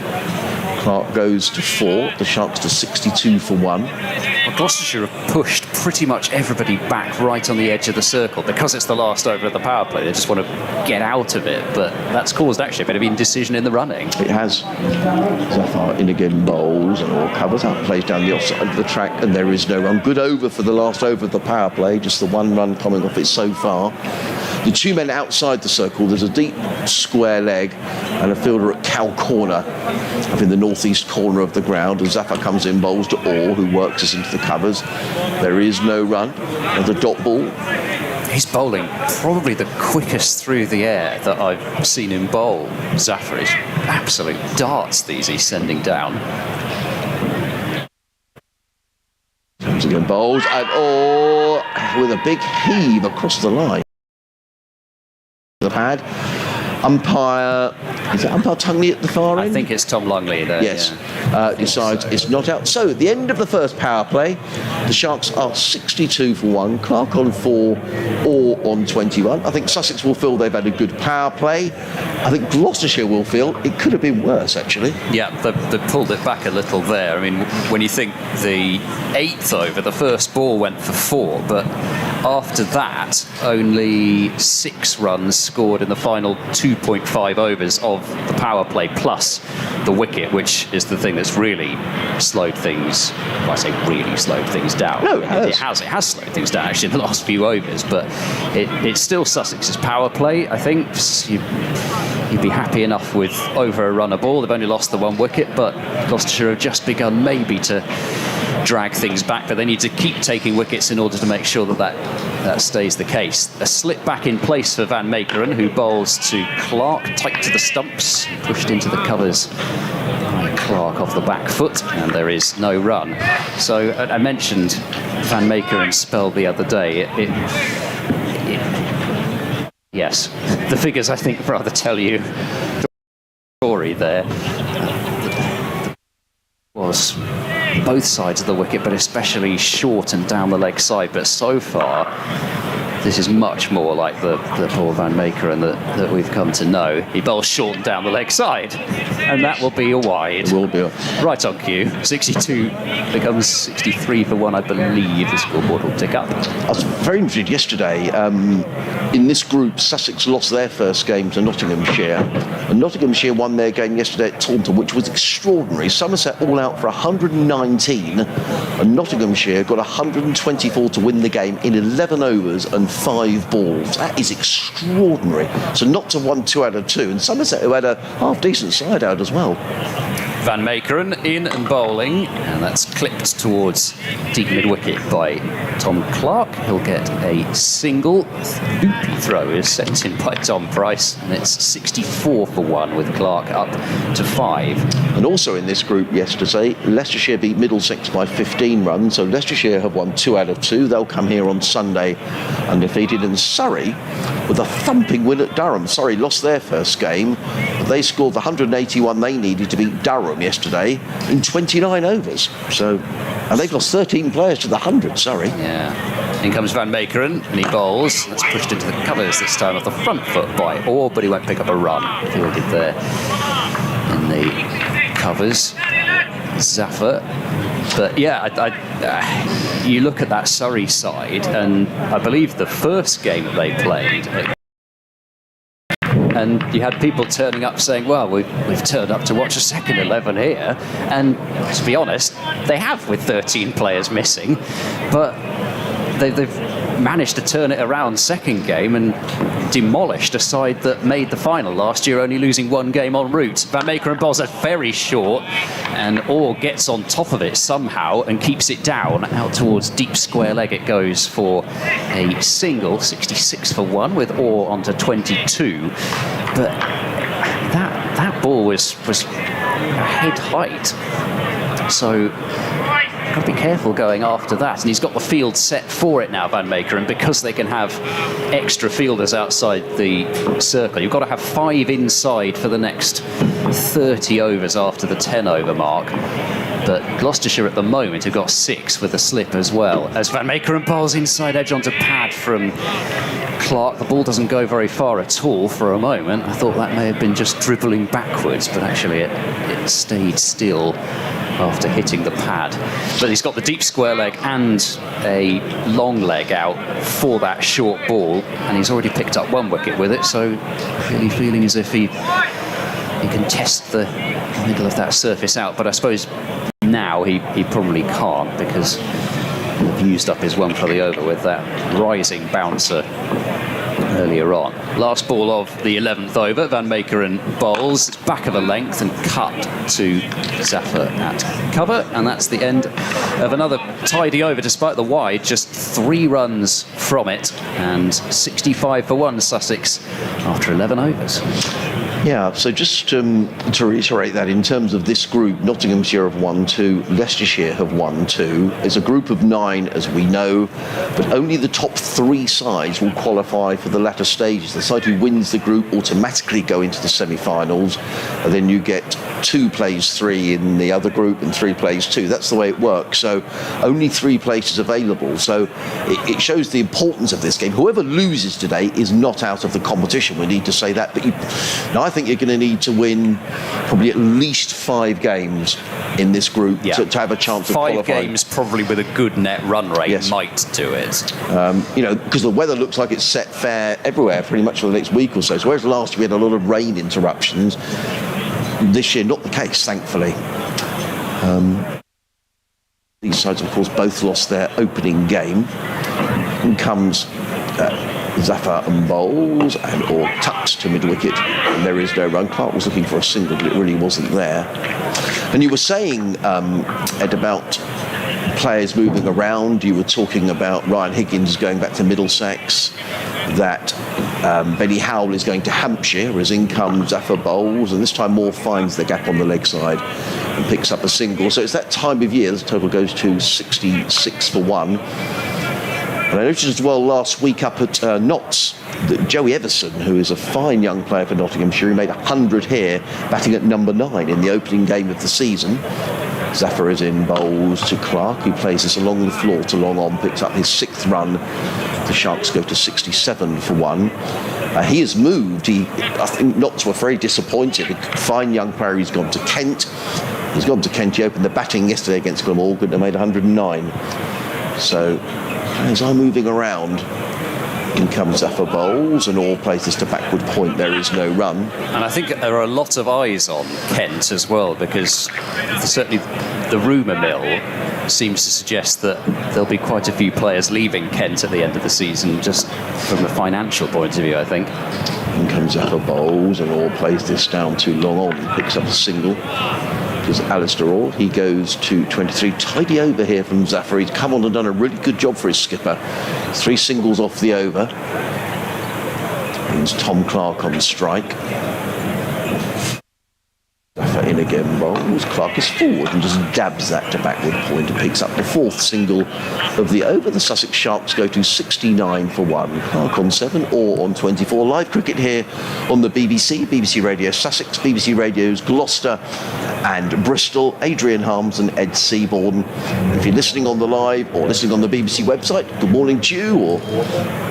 Clark goes to 4, the Sharks to 62 for 1. Well, Gloucestershire have pushed pretty much everybody back right on the edge of the circle because it's the last over of the power play. They just want to get out of it, but that's caused actually a bit of indecision in the running. It has. Zafar in again, bowls and all covers up, plays down the offside of the track, and there is no run. Good over for the last over of the power play, just the 1 run coming off it so far. The 2 men outside the circle, there's a deep square leg and a fielder at cow corner up in the northeast corner of the ground, and Zafar comes in, bowls to Orr, who works us into the covers. There is no run. And the dot ball. He's bowling probably the quickest through the air that I've seen him bowl. Zafar is absolute darts these he's sending down. Comes again, bowls, and Orr with a big heave across the line. The pad. Umpire, is it umpire Tungley at the far end? I think it's Tom Longley there. Yes. Yeah. Decides it's not out. So at the end of the first power play, the Sharks are 62 for 1, Clark on 4, Orr on 21. I think Sussex will feel they've had a good power play. I think Gloucestershire will feel it could have been worse, actually. Yeah, they pulled it back a little there. I mean, when you think the 8th over, the first ball went for 4, but after that, only 6 runs scored in the final 2.5 overs of the power play plus the wicket, which is the thing that's really slowed things. Well, I say really slowed things down. No, it has slowed things down actually in the last few overs, but it's still Sussex's power play. I think you'd be happy enough with over a run a ball. They've only lost the 1 wicket, but Gloucestershire have just begun maybe to drag things back, but they need to keep taking wickets in order to make sure that stays the case. A slip back in place for Van Meekeren, who bowls to Clark, tight to the stumps, pushed into the covers by Clark off the back foot, and there is no run. So I mentioned Van Meekeren's spell the other day. Yes, the figures I think rather tell you the story there. Was both sides of the wicket, but especially short and down the leg side. But so far, this is much more like the Paul Van Meekeren that we've come to know. He bowls short down the leg side, and that will be a wide. It will be. Right on cue. 62 becomes 63 for 1, I believe the scoreboard will tick up. I was very interested yesterday. In this group, Sussex lost their first game to Nottinghamshire, and Nottinghamshire won their game yesterday at Taunton, which was extraordinary. Somerset all out for 119, and Nottinghamshire got 124 to win the game in 11 overs and 5 balls. That is extraordinary. So not to 1-2 out of 2, and Somerset, who had a half-decent side out as well. Van Meekeren in and bowling, and that's clipped towards deep mid-wicket by Tom Clark. He'll get a single. Loopy throw is sent in by Tom Price, and it's 64 for 1 with Clark up to 5. And also in this group yesterday, Leicestershire beat Middlesex by 15 runs, so Leicestershire have won 2 out of 2. They'll come here on Sunday undefeated. And Surrey, with a thumping win at Durham. Surrey lost their first game, but they scored the 181 they needed to beat Durham yesterday in 29 overs. So, and they've lost 13 players to the 100, Surrey. Yeah. In comes Van Meekeren, and he bowls. That's pushed into the covers this time off the front foot by Orr, but he won't pick up a run. Fielded there in the covers. Zaffer. But yeah, you look at that Surrey side, and I believe the first game that they played, and you had people turning up saying, well, we've turned up to watch a second 11 here. And to be honest, they have, with 13 players missing. But they've managed to turn it around second game and demolished a side that made the final last year, only losing 1 game en route. Van Meekeren bowls it very short, and Orr gets on top of it somehow and keeps it down. Out towards deep square leg it goes for a single, 66 for 1, with Orr onto 22. But that ball was head height. So got to be careful going after that, and he's got the field set for it now, Van Meekeren, because they can have extra fielders outside the circle. You've got to have 5 inside for the next 30 overs after the 10 over mark. But Gloucestershire at the moment have got 6 with a slip as well, as Van Meekeren bowls inside edge onto pad from Clark. The ball doesn't go very far at all for a moment. I thought that may have been just dribbling backwards, but actually it stayed still after hitting the pad. But he's got the deep square leg and a long leg out for that short ball, and he's already picked up 1 wicket with it, so really feeling as if he can test the middle of that surface out. But I suppose now he probably can't, because he's used up his 1 for the over with that rising bouncer earlier on. Last ball of the 11th over, Van Meekeren bowls. It's back of a length and cut to Zaffer at cover, and that's the end of another tidy over despite the wide. Just 3 runs from it, and 65 for 1 Sussex after 11 overs. Yeah, so just to reiterate that, in terms of this group, Nottinghamshire have won 2, Leicestershire have won 2. It's a group of 9, as we know, but only the top 3 sides will qualify for the latter stages. The side who wins the group automatically go into the semi-finals, and then you get 2 plays 3 in the other group and 3 plays 2. That's the way it works. So only 3 places available. So it shows the importance of this game. Whoever loses today is not out of the competition. We need to say that. But now I think you're going to need to win probably at least 5 games in this group to have a chance of qualifying. 5 games probably with a good net run rate might do it. Because the weather looks like it's set fair everywhere pretty much for the next week or so. So whereas last year we had a lot of rain interruptions, this year not the case, thankfully. These sides, of course, both lost their opening game. In comes Zaffer and bowls, and Orr tucked to mid-wicket, and there is no run. Clark was looking for a single, but it really wasn't there. And you were saying, Ed, about players moving around. You were talking about Ryan Higgins going back to Middlesex, that Benny Howell is going to Hampshire, as in comes Zaffer bowls, and this time Moore finds the gap on the leg side and picks up a single. So it's that time of year. The total goes to 66 for 1. And I noticed as well last week up at Notts that Joey Everson, who is a fine young player for Nottinghamshire, he made 100 here, batting at number 9 in the opening game of the season. Zafar is in, bowls to Clark, who plays this along the floor to long on, picks up his 6th run. The Sharks go to 67 for 1. He has moved. I think Notts were very disappointed. A fine young player. He's gone to Kent. He's gone to Kent. He opened the batting yesterday against Glamorgan and made 109. So players are moving around. In comes Zafar bowls and all places to backward point. There is no run. And I think there are a lot of eyes on Kent as well, because certainly the rumour mill seems to suggest that there'll be quite a few players leaving Kent at the end of the season, just from a financial point of view, I think. In comes Zafar bowls and all plays this down too long on and picks up a single. Is Alistair Orr. He goes to 23. Tidy over here from Zafar. He's come on and done a really good job for his skipper. 3 singles off the over. Brings Tom Clark on strike. Zafar in again, bowls. Clark is forward and just dabs that to backward point and picks up the 4th single of the over. The Sussex Sharks go to 69 for 1. Clark on 7, Orr on 24. Live cricket here on the BBC. BBC Radio Sussex, BBC Radio's Gloucester and Bristol. Adrian Harms and Ed Seaborn. If you're listening on the live or listening on the BBC website, good morning to you, or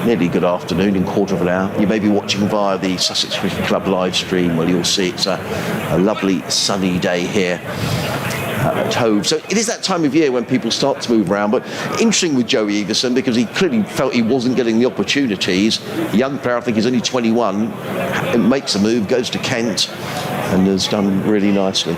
nearly good afternoon in quarter of an hour. You may be watching via the Sussex Cricket Club live stream. Well, you'll see it's a lovely sunny day here at Hove. So it is that time of year when people start to move around. But interesting with Joey Everson, because he clearly felt he wasn't getting the opportunities. A young player, I think he's only 21, makes a move, goes to Kent and has done really nicely.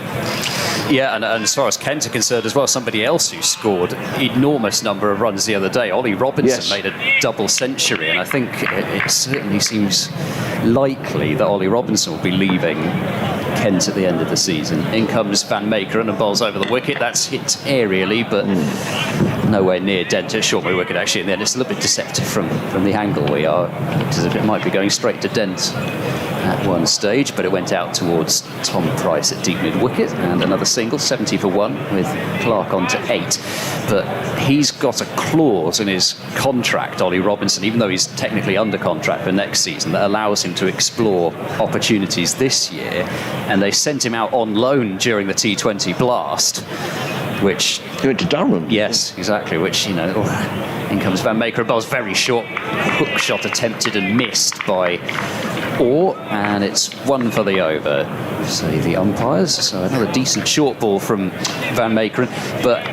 Yeah, and as far as Kent are concerned as well, somebody else who scored enormous number of runs the other day, Ollie Robinson, made a double century, and I think it certainly seems likely that Ollie Robinson will be leaving Kent at the end of the season. In comes Van Meekeren and bowls over the wicket. That's hit aerially, but nowhere near dent at short mid wicket actually. And then it's a little bit deceptive from the angle we are. Looks as if it might be going straight to dent at one stage, but it went out towards Tom Price at deep mid wicket, and another single, 70 for 1, with Clark on to 8. But he's got a clause in his contract, Ollie Robinson, even though he's technically under contract for next season, that allows him to explore opportunities this year. And they sent him out on loan during the T20 blast, which... He went to Durham. Yes, exactly, which, you know... In comes Van Meekeren, bowls very short hook shot attempted and missed by Orr, and it's 1 for the over, say the umpires. So another decent short ball from Van Meekeren, but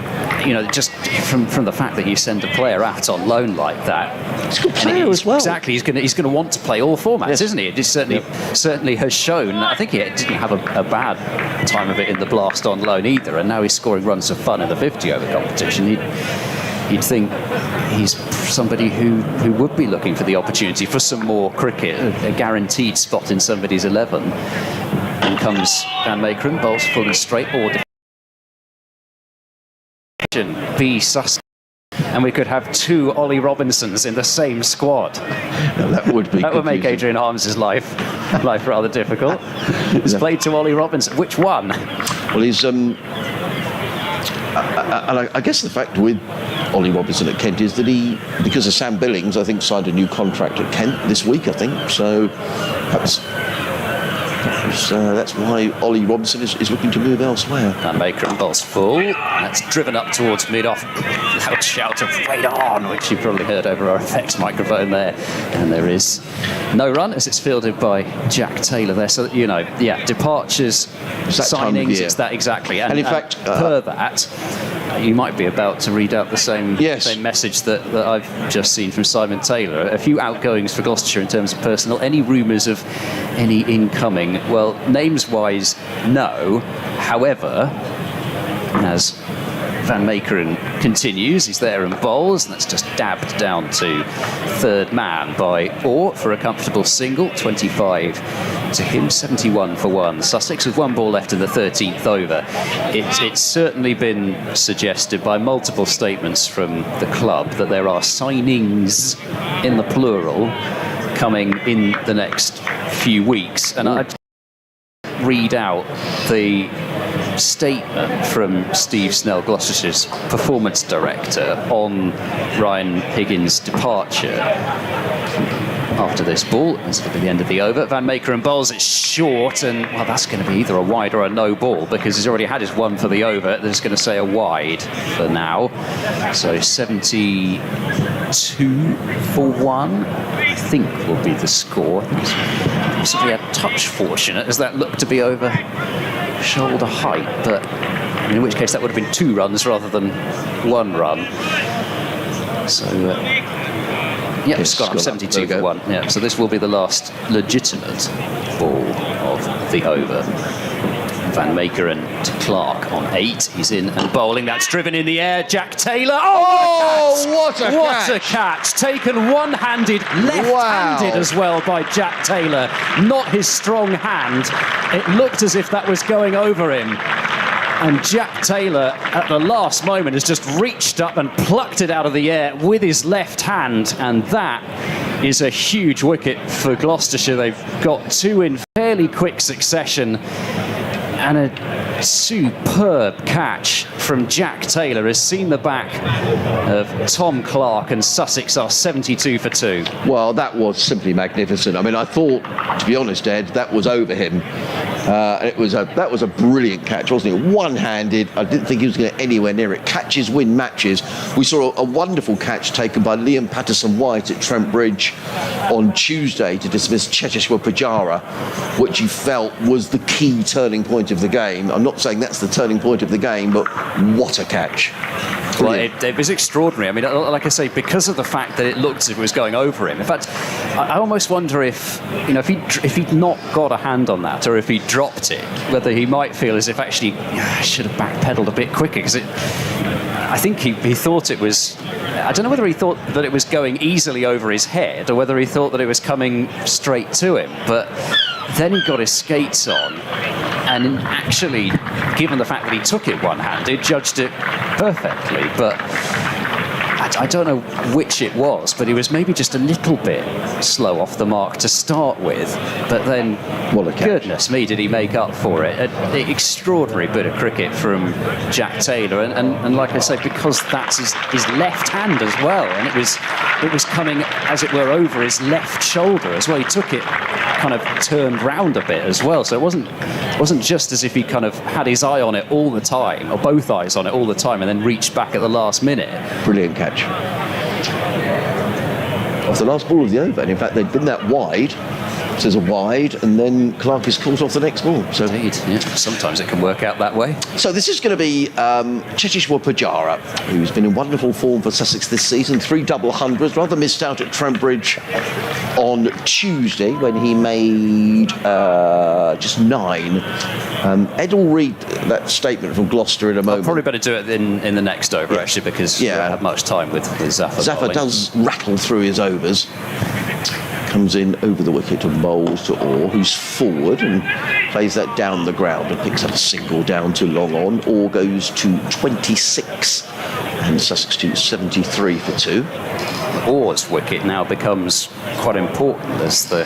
you know, just from the fact that you send a player out on loan like that, he's a good player as well. Exactly, he's going to want to play all formats, isn't he? It just certainly has shown. I think he didn't have a bad time of it in the blast on loan either, and now he's scoring runs of fun in the 50 over competition. You'd think he's somebody who would be looking for the opportunity for some more cricket, a guaranteed spot in somebody's 11. And comes Van Meekeren, bowls full and straight, or B Sussex. And we could have 2 Ollie Robinsons in the same squad. No, that would be. That would make Adrian Harms' life rather difficult. He's played to Ollie Robinson. Which one? Well, he's and I guess the fact with Ollie Robinson at Kent is that he, because of Sam Billings, I think signed a new contract at Kent this week, I think. So perhaps that's why Ollie Robinson is looking to move elsewhere. And Meekeren bowls full. That's driven up towards mid-off. Loud shout of "Wait on," which you probably heard over our effects microphone there. And there is no run as it's fielded by Jack Taylor there. So, you know, yeah, departures, signings, it's that exactly. And in fact, per that, you might be about to read out the same message that I've just seen from Simon Taylor. A few outgoings for Gloucestershire in terms of personnel. Any rumours of any incoming? Well, names-wise, no. However, as Van Meekeren continues, he's there and bowls, and that's just dabbed down to third man by Orr for a comfortable single, 25 to him, 71 for 1. Sussex with 1 ball left in the 13th over. It's certainly been suggested by multiple statements from the club that there are signings in the plural coming in the next few weeks, and I'd read out the statement from Steve Snell, Gloucestershire's performance director, on Ryan Higgins' departure. after this ball. This will be the end of the over. Van Meekeren bowls it short, and well, that's going to be either a wide or a no ball, because he's already had his one for the over. There's going to say a wide for now. So 72 for 1, I think, will be the score. It's possibly a touch fortunate, as that looked to be over shoulder height, but in which case that would have been 2 runs rather than 1 run. So yeah, it's gone up 72 for 1. Yeah, so this will be the last legitimate ball of the over. Van Meekeren to Clark on 8. He's in and bowling. That's driven in the air. Jack Taylor. Oh, what a catch! What a catch! Taken one-handed, left-handed as well by Jack Taylor. Not his strong hand. It looked as if that was going over him. And Jack Taylor, at the last moment, has just reached up and plucked it out of the air with his left hand. And that is a huge wicket for Gloucestershire. They've got 2 in fairly quick succession. And a superb catch from Jack Taylor has seen the back of Tom Clark, and Sussex are 72 for 2. Well, that was simply magnificent. I mean, I thought, to be honest, Ed, that was over him. That was a brilliant catch, wasn't it? One-handed. I didn't think he was going to get anywhere near it. Catches win matches. We saw a wonderful catch taken by Liam Patterson-White at Trent Bridge on Tuesday to dismiss Cheteshwar Pujara, which he felt was the key turning point of the game. I'm not saying that's the turning point of the game, but what a catch. Well, it was extraordinary. I mean, like I say, because of the fact that it looked as if it was going over him. In fact, I almost wonder if he'd not got a hand on that, or if he dropped it, whether he might feel as if actually I should have backpedaled a bit quicker, because I think he thought it was. I don't know whether he thought that it was going easily over his head, or whether he thought that it was coming straight to him. But then he got his skates on, and actually, given the fact that he took it one-handed, judged it perfectly. But I don't know which it was, but he was maybe just a little bit slow off the mark to start with. But then, goodness me, did he make up for it. An extraordinary bit of cricket from Jack Taylor. And like I say, because that's his left hand as well, and it was coming, as it were, over his left shoulder as well. He took it kind of turned round a bit as well, so it wasn't just as if he kind of had his eye on it all the time, or both eyes on it all the time, and then reached back at the last minute. Brilliant catch off the last ball of the over, and in fact they'd been that wide. So there's a wide, and then Clark is caught off the next ball. So indeed, yeah. Sometimes it can work out that way. So this is going to be Cheteshwar Pujara, who's been in wonderful form for Sussex this season. 3 double hundreds, rather missed out at Trent Bridge on Tuesday when he made just 9. Ed will read that statement from Gloucester in a moment. I'll probably better do it in the next over, actually, because we don't have much time with Zafar. Zafar does rattle through his overs. Comes in over the wicket and bowls to Orr, who's forward and plays that down the ground and picks up a single down to long on. Orr goes to 26 and Sussex to 73 for 2. Orr's wicket now becomes quite important as the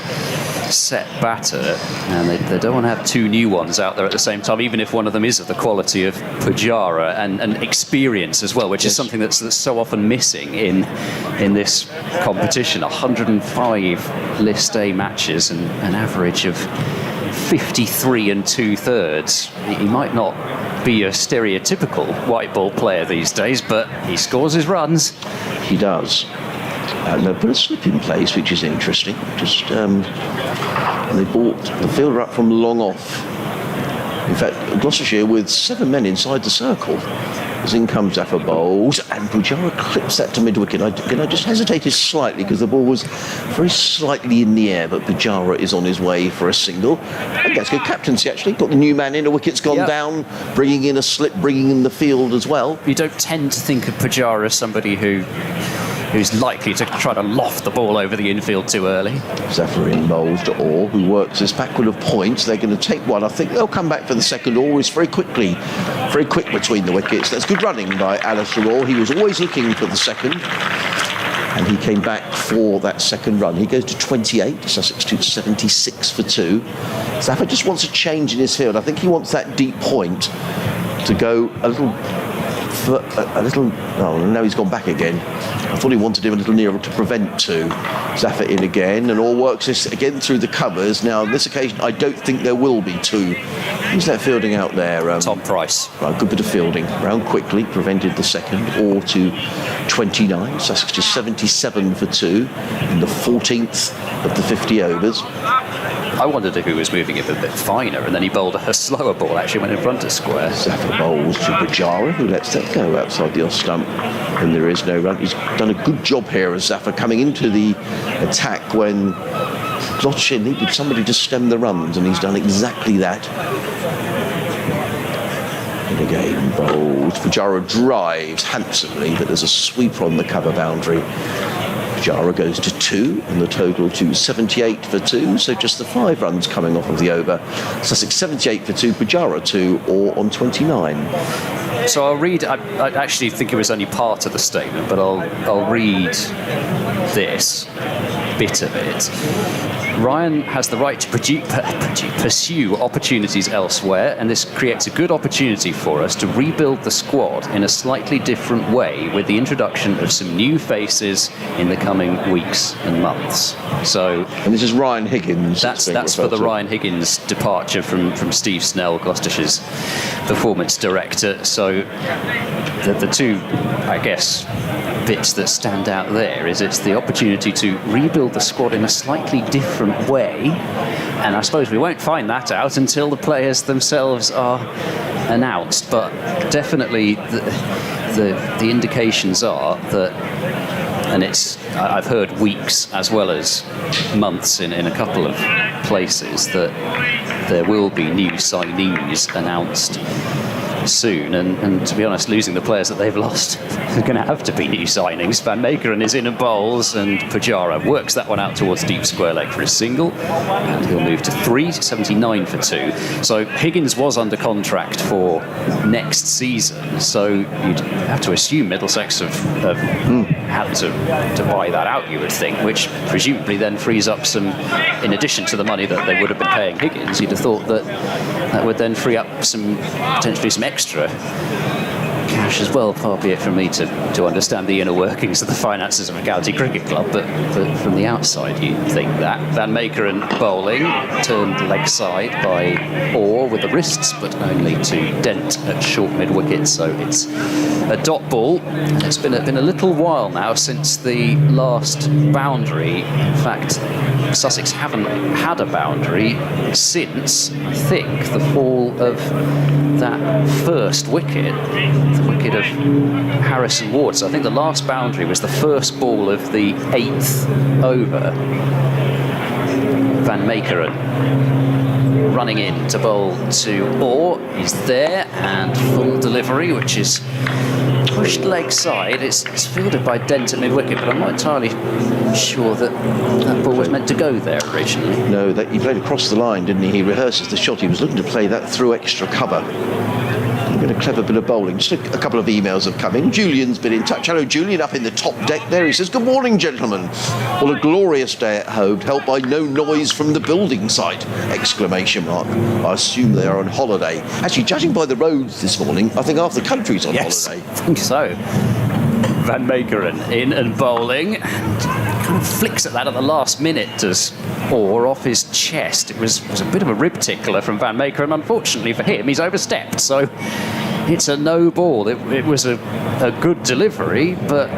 set batter, and they don't want to have 2 new ones out there at the same time, even if one of them is of the quality of Pujara and experience as well, which is something that's so often missing in this competition. 105 List A matches and an average of 53 2/3. He might not be a stereotypical white ball player these days, but he scores his runs. He does. And they put a slip in place, which is interesting. Just they brought the fielder up from long off. In fact, Gloucestershire with 7 men inside the circle. As in comes Zafar bowls, and Pujara clips that to mid-wicket. I just hesitated slightly because the ball was very slightly in the air, but Pujara is on his way for a single. And that's good captaincy, actually. Got the new man in, a wicket's gone down, bringing in a slip, bringing in the field as well. You don't tend to think of Pujara as somebody who's likely to try to loft the ball over the infield too early. Zafar in bowls to Orr, who works this backward of points. They're going to take one. I think they'll come back for the second. Orr is very quick between the wickets. That's good running by Alistair Orr. He was always looking for the second, and he came back for that second run. He goes to 28, Sussex to 76 for 2. Zafar just wants a change in his field. I think he wants that deep point to go a little a little. Oh, now he's gone back again. I thought he wanted him a little nearer to prevent two. Zaffa in again, and all works this again through the covers. Now, on this occasion, I don't think there will be two. Who's that fielding out there? Tom Price. Right, good bit of fielding. Round quickly, prevented the second, or to 29. Sussex to 77 for two in the 14th of the 50 overs. I wondered if he was moving it a bit finer, and then he bowled a slower ball, actually went in front of square. Zaffa bowls to Bajara, who lets that go outside the off stump, and there is no run. He's done a good job here as Zaffa coming into the attack when Gloucestershire needed somebody to stem the runs, and he's done exactly that. And again, bowls. Bajara drives handsomely, but there's a sweeper on the cover boundary. Bajara goes to two, and the total to 78 for two, so just the 5 runs coming off of the over. Sussex 78 for two, Bajara 2, or on 29. So I'll read, I actually think it was only part of the statement, but I'll read this bit of it. Ryan has the right to pursue opportunities elsewhere, and this creates a good opportunity for us to rebuild the squad in a slightly different way with the introduction of some new faces in the coming weeks and months. So, and this is Ryan Higgins. That's for the Ryan Higgins departure from Steve Snell, Gloucestershire's performance director. So the two, I guess, bits that stand out there is it's the opportunity to rebuild the squad in a slightly different way, and I suppose we won't find that out until the players themselves are announced, but definitely the indications are that, and I've heard weeks as well as months in a couple of places, that there will be new signees announced soon, and to be honest, losing the players that they've lost, there's going to have to be new signings. Van Meekeren is in and bowls, and Bajara works that one out towards deep square leg for a single, and he'll move to 3, 79 for 2. So Higgins was under contract for next season, so you'd have to assume Middlesex have had to buy that out, you would think, which presumably then frees up some, in addition to the money that they would have been paying Higgins, you'd have thought that would then free up potentially some extra cash as well. Far be it from me to understand the inner workings of the finances of a county cricket club, but from the outside you'd think that. Van Meekeren bowling, turned leg side by Orr with the wrists, but only to dent at short mid-wicket, so it's a dot ball. And it's been a little while now since the last boundary. In fact, Sussex haven't had a boundary since, I think, the fall of that first wicket, the wicket of Harrison Ward. So I think the last boundary was the first ball of the 8th over. Van Meekeren running in to bowl to Orr. He's there, and full delivery, which is pushed leg side. It's fielded by Dent at mid-wicket, but I'm not entirely sure that ball was meant to go there originally. No, he played across the line, didn't he? He rehearses the shot. He was looking to play that through extra cover. A clever bit of bowling. Just a couple of emails have come in. Julian's been in touch. Hello, Julian, up in the top deck there. He says, good morning, gentlemen. Well, a glorious day at Hove, helped by no noise from the building site! Exclamation mark. I assume they are on holiday. Actually, judging by the roads this morning, I think half the country's on holiday. I think so. Van Meekeren in and bowling. Kind of flicks at that at the last minute, does Orr, off his chest. It was a bit of a rib tickler from Van Meekeren. Unfortunately for him, he's overstepped, so it's a no ball. It was a good delivery, but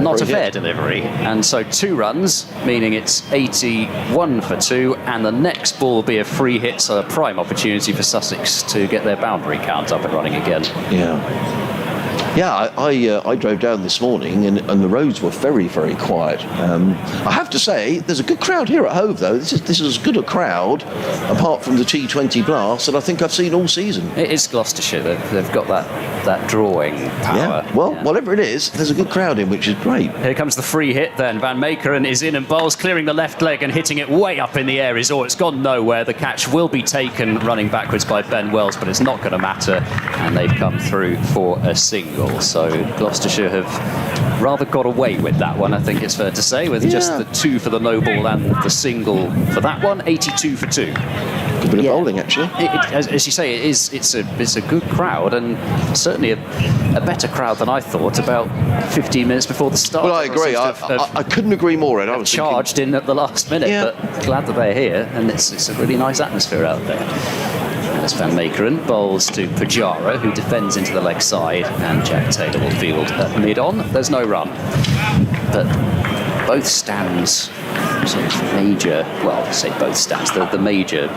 not a fair delivery. And so 2 runs, meaning it's 81 for 2, and the next ball will be a free hit, so a prime opportunity for Sussex to get their boundary count up and running again. Yeah, I drove down this morning and the roads were very, very quiet. I have to say, there's a good crowd here at Hove, though. This is as good a crowd, apart from the T20 blast, that I think I've seen all season. It is Gloucestershire. They've got that drawing power. Yeah. Well, whatever it is, there's a good crowd in, which is great. Here comes the free hit then. Van Meekeren is in and bowls, clearing the left leg and hitting it way up in the air. It's gone nowhere. The catch will be taken running backwards by Ben Wells, but it's not going to matter, and they've come through for a single. single. So Gloucestershire have rather got away with that one, I think it's fair to say, with just the 2 for the no ball and the single for that one. 82 for 2. Good bit of bowling, actually. As you say, it's a good crowd, and certainly a better crowd than I thought about 15 minutes before the start. Well, I agree. I couldn't agree more, Ed. I was charged in at the last minute, but glad that they're here, and it's a really nice atmosphere out there. As Van Meekeren bowls to Pujara, who defends into the leg side, and Jack Taylor will field at mid-on. There's no run, but both stands sort of major, well, I say both stands, the major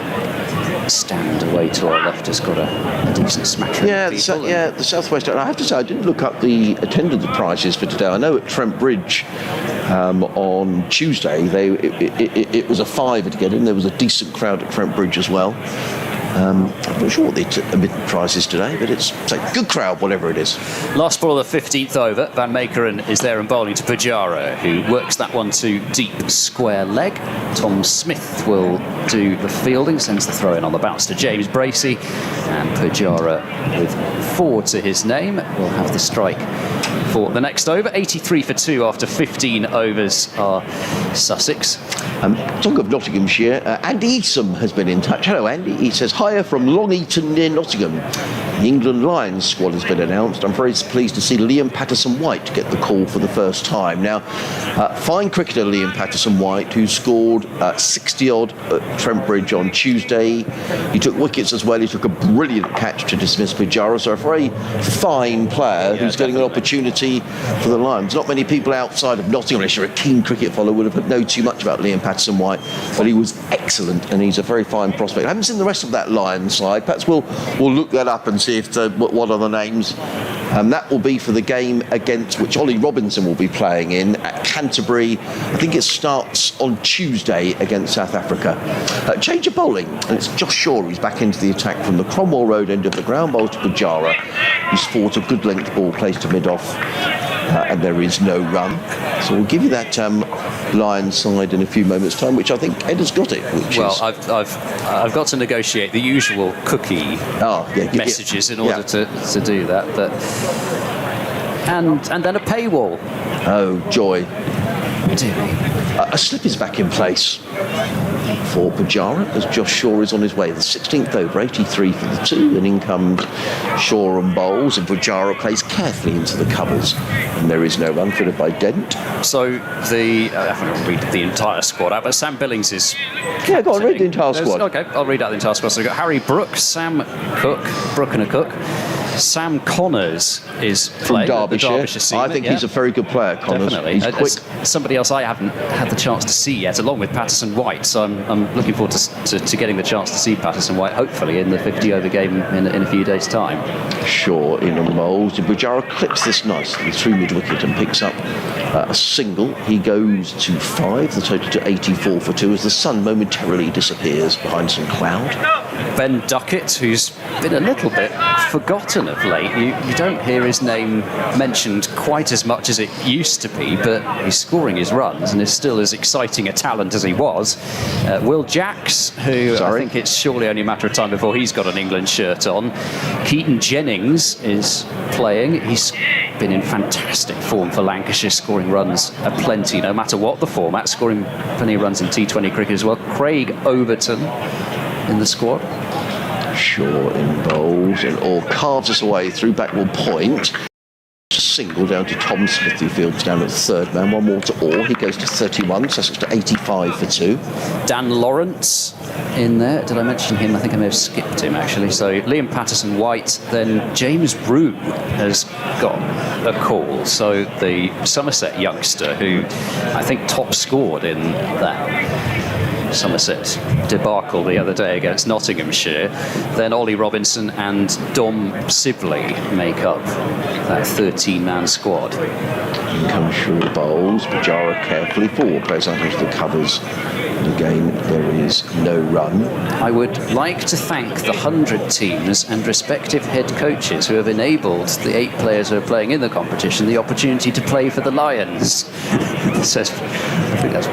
stand away to our left has got a decent smattering of people. The Southwest. I have to say, I didn't look up the attendance prices for today. I know at Trent Bridge on Tuesday, it was a fiver to get in. There was a decent crowd at Trent Bridge as well. I'm not sure what the admittance price is today, but it's a good crowd, whatever it is. Last ball of the 15th over. Van Meekeren is there and bowling to Pujara, who works that one to deep square leg. Tom Smith will do the fielding, sends the throw in on the bounce to James Bracey, and Pujara, with 4 to his name, will have the strike for the next over. 83 for 2 after 15 overs are Sussex. Talk of Nottinghamshire, Andy Easom has been in touch. Hello, Andy. He says, hiya from Long Eaton near Nottingham. The England Lions squad has been announced. I'm very pleased to see Liam Patterson-White get the call for the first time. Now, fine cricketer Liam Patterson-White, who scored 60-odd at Trent Bridge on Tuesday. He took wickets as well. He took a brilliant catch to dismiss Pujara. So a very fine player who's getting an opportunity for the Lions. Not many people outside of Nottingham, unless you're a keen cricket follower, would have known too much about Liam Patterson-White, but he was excellent and he's a very fine prospect. I haven't seen the rest of that Lions side. Perhaps we'll look that up and see if what are the names. That will be for the game against which Ollie Robinson will be playing in at Canterbury. I think it starts on Tuesday against South Africa. Change of bowling, and it's Josh Shaw who's back into the attack from the Cromwell Road end of the ground. Bowl to Pujara, who's fought a good length ball placed to mid-off, and there is no run. So we'll give you that Lions side in a few moments' time, which I think Ed has got it. I've got to negotiate the usual cookie messages in order to do that, but and then a paywall. Oh joy! Dear. A slip is back in place for Pujara as Josh Shaw is on his way. The 16th over, 83 for the 2, and in comes Shaw and bowls, and Pujara plays carefully into the covers, and there is no run, fitted by Dent. So I haven't read the entire squad out, but Sam Billings is... Yeah, go on, read the entire squad. Okay, I'll read out the entire squad. So we've got Harry Brooks, Sam Cook, Brook and a Cook. Sam Connors is playing from the Derbyshire team. I think he's a very good player, Connors. Definitely. He's quick. Somebody else I haven't had the chance to see yet, along with Patterson-White. So I'm looking forward to getting the chance to see Patterson-White, hopefully, in the 50-over game in a few days' time. Shaw in on the bowls. Pujara clips this nicely through mid-wicket and picks up a single. He goes to 5, the total to 84 for 2, as the sun momentarily disappears behind some cloud. Ben Duckett, who's been a little bit forgotten of late. You don't hear his name mentioned quite as much as it used to be, but he's scoring his runs and is still as exciting a talent as he was. Will Jacks, who I think it's surely only a matter of time before he's got an England shirt on. Keaton Jennings is playing. He's been in fantastic form for Lancashire, scoring runs aplenty, no matter what the format, scoring plenty of runs in T20 cricket as well. Craig Overton in the squad. Shaw in bowls, and Orr carves us away through backward point. Single down to Tom Smith, who fields down at the third man. One more to Orr. He goes to 31, Sussex to 85 for 2. Dan Lawrence in there. Did I mention him? I think I may have skipped him, actually. So Liam Patterson-White. Then James Rue has got a call. So the Somerset youngster, who I think top scored in that Somerset debacle the other day against Nottinghamshire. Then Ollie Robinson and Dom Sibley make up that 13-man squad. In comes Shaw bowls. Pujara carefully forward, plays out into the covers. And again, there is no run. I would like to thank the 100 teams and respective head coaches who have enabled the 8 players who are playing in the competition the opportunity to play for the Lions, says think that's...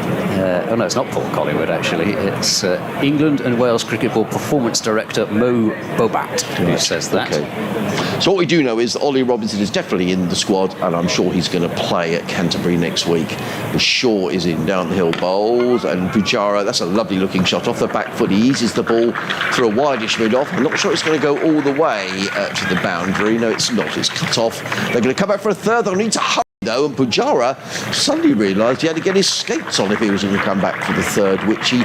oh no, it's not Paul Collingwood, actually. It's England and Wales Cricket Board Performance Director Mo Bobat who says that. Okay. So what we do know is that Ollie Robinson is definitely in the squad, and I'm sure he's going to play at Canterbury next week. The Shaw is in down the hill bowls, and Pujara, that's a lovely looking shot off the back foot. He eases the ball through a wideish mid-off. I'm not sure it's going to go all the way to the boundary. No, it's not. It's cut off. They're going to come back for a third. They'll need to hurry, though, and Pujara suddenly realised he had to get his skates on if he was going to come back for the third, which he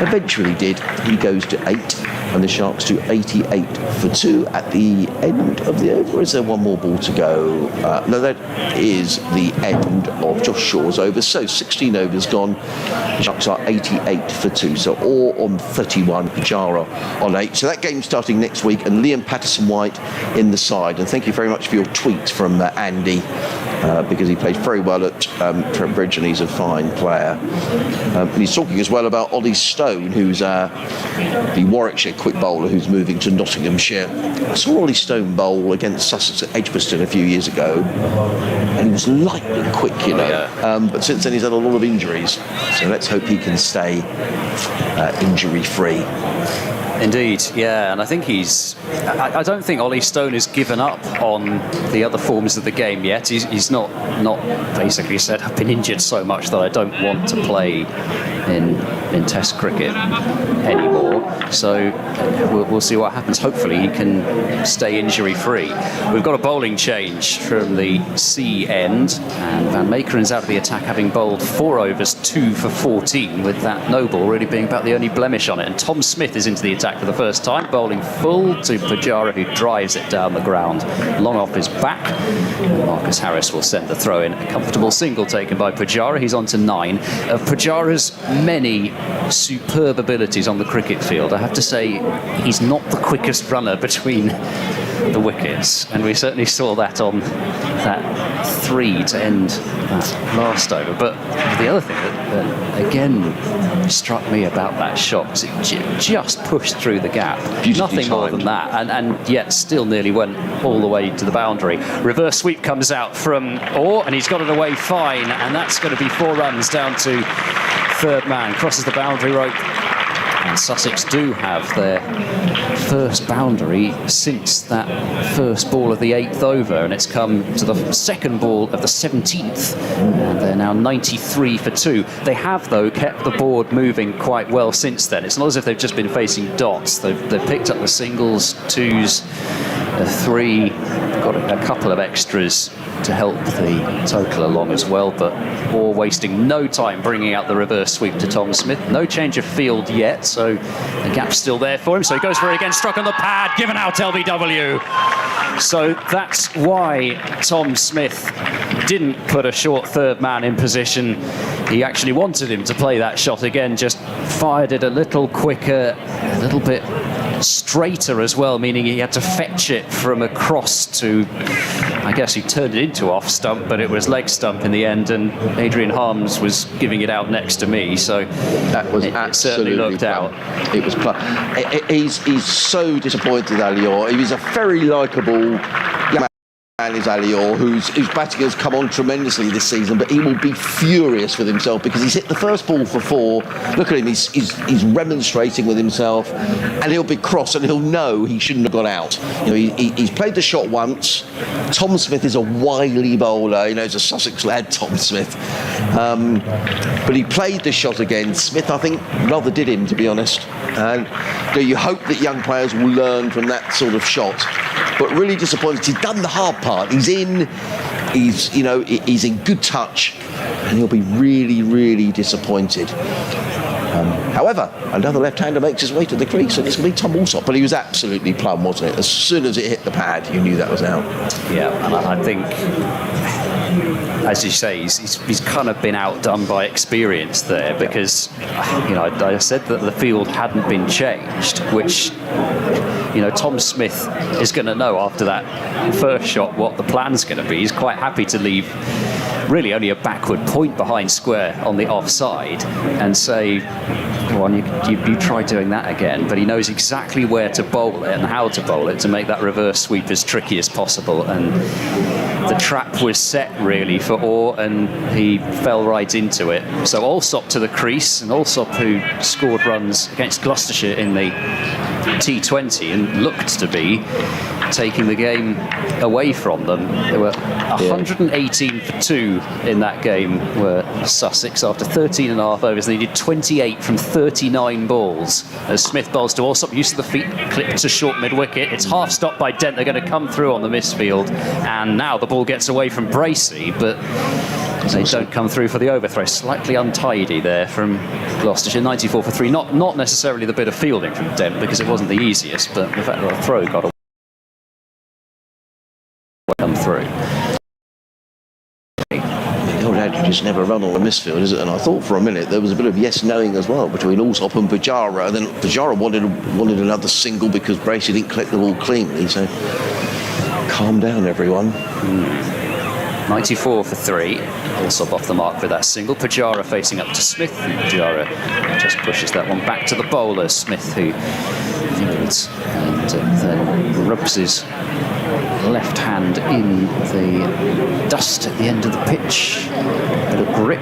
eventually did. He goes to 8, and the Sharks to 88 for 2 at the end of the over. Is there one more ball to go? No, that is the end of Josh Shaw's over. So 16 overs gone. The Sharks are 88 for 2. So Orr on 31, Pujara on 8. So that game's starting next week, and Liam Patterson-White in the side. And thank you very much for your tweet from Andy, because he played very well at Trent Bridge, and he's a fine player. And he's talking as well about Ollie Stone, who's the Warwickshire quick bowler who's moving to Nottinghamshire. I saw Ollie Stone bowl against Sussex at Edgbaston a few years ago, and he was lightning quick, you know. Yeah. But since then he's had a lot of injuries, so let's hope he can stay injury-free. Indeed, yeah, and I think I don't think Ollie Stone has given up on the other forms of the game yet. He's not basically said, I've been injured so much that I don't want to play in Test cricket anymore. So we'll see what happens. Hopefully he can stay injury-free. We've got a bowling change from the C end, and Van Meekeren's out of the attack, having bowled 4 overs, 2 for 14, with that no ball really being about the only blemish on it. And Tom Smith is into the attack for the first time, bowling full to Pujara, who drives it down the ground, long off his back. Marcus Harris will send the throw in. A comfortable single taken by Pujara. He's on to 9. Of Pujara's many superb abilities on the cricket field, I have to say he's not the quickest runner between the wickets, and we certainly saw that on that 3 to end that last over. But the other thing that again struck me about that shot was it just pushed through the gap. Nothing more than that, and yet still nearly went all the way to the boundary. Reverse sweep comes out from Orr, and he's got it away fine, and that's going to be 4 runs down to third man. Crosses the boundary rope, and Sussex do have their first boundary since that first ball of the 8th over, and it's come to the second ball of the 17th, and they're now 93 for 2. They have, though, kept the board moving quite well since then. It's not as if they've just been facing dots. They've picked up the singles, 2s, a 3, got a couple of extras to help the total along as well, but Orr wasting no time bringing out the reverse sweep to Tom Smith. No change of field yet, so the gap's still there for him, so he goes for it again, struck on the pad, given out LBW. So that's why Tom Smith didn't put a short third man in position. He actually wanted him to play that shot again, just fired it a little quicker, a little bit straighter as well, meaning he had to fetch it from across to, I guess he turned it into off stump, but it was leg stump in the end, and Adrian Harms was giving it out next to me, so that was it certainly looked out. It was he's so disappointed, Ali Orr. He was a very likeable young man, is Ali Orr, whose batting has come on tremendously this season, but he will be furious with himself because he's hit the first ball for 4. Look at him, he's remonstrating with himself, and he'll be cross, and he'll know he shouldn't have got out. You know, he's played the shot once. Tom Smith is a wily bowler, you know, he's a Sussex lad, Tom Smith, but he played the shot again. Smith, I think, rather did him, to be honest, and you hope that young players will learn from that sort of shot. But really disappointed. He's done the hard part. He's in good touch, and he'll be really, really disappointed. However, another left-hander makes his way to the crease, and it's going to be Tom Alsop. But he was absolutely plumb, wasn't it? As soon as it hit the pad, you knew that was out. Yeah, and I think, as you say, he's kind of been outdone by experience there, because, you know, I said that the field hadn't been changed, which, you know, Tom Smith is going to know after that first shot what the plan's going to be. He's quite happy to leave really only a backward point behind square on the offside and say, go on, you try doing that again. But he knows exactly where to bowl it and how to bowl it to make that reverse sweep as tricky as possible. And the trap was set really for Orr, and he fell right into it. So Alsop to the crease, and Alsop, who scored runs against Gloucestershire in the T20 and looked to be taking the game away from them. There were 118 for 2 in that game were Sussex after 13 and a half overs. They did 28 from 39 balls as Smith bowls to Alsop, used to the feet, clipped to short mid-wicket. It's half stopped by Dent. They're going to come through on the misfield, and now the ball gets away from Bracey, but they don't come through for the overthrow. Slightly untidy there from Gloucestershire. 94 for 3. Not necessarily the bit of fielding from Dent, because it wasn't the easiest, but the fact that the throw got away come through. The old adage is never run on a misfield, is it? And I thought for a minute there was a bit of yes-knowing as well between Alsop and Pujara, and then Pujara wanted another single because Bracey didn't collect the ball cleanly, so calm down, everyone. 94 for 3. Alsop off the mark for that single. Pujara facing up to Smith, and Pujara just pushes that one back to the bowler. Smith, who fields and then rubs his left hand in the dust at the end of the pitch. Bit of grip.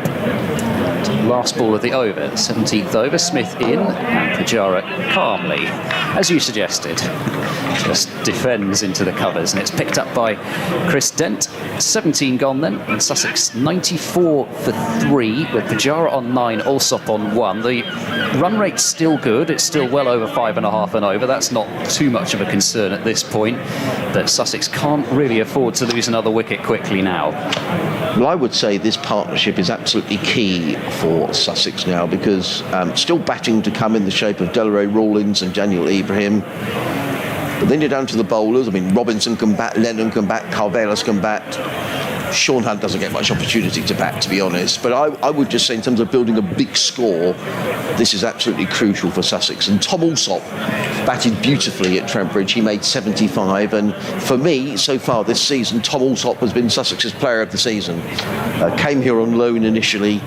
And last ball of the over, 17th over. Smith in, and Pujara calmly, as you suggested, just defends into the covers, and it's picked up by Chris Dent. 17 gone then, and Sussex 94 for 3 with Pujara on 9, Alsop on 1. The run rate's still good. It's still well over 5.5 and over. That's not too much of a concern at this point, but Sussex can't really afford to lose another wicket quickly now. Well, I would say this partnership is absolutely key for Sussex now, because still batting to come in the shape of Delray Rawlins and Daniel Ibrahim. But then you're down to the bowlers. I mean, Robinson can bat, Lennon can bat, Carvelis can bat. Sean Hunt doesn't get much opportunity to bat, to be honest. But I would just say, in terms of building a big score, this is absolutely crucial for Sussex. And Tom Alsop batted beautifully at Trent Bridge. He made 75. And for me, so far this season, Tom Alsop has been Sussex's player of the season. Came here on loan initially.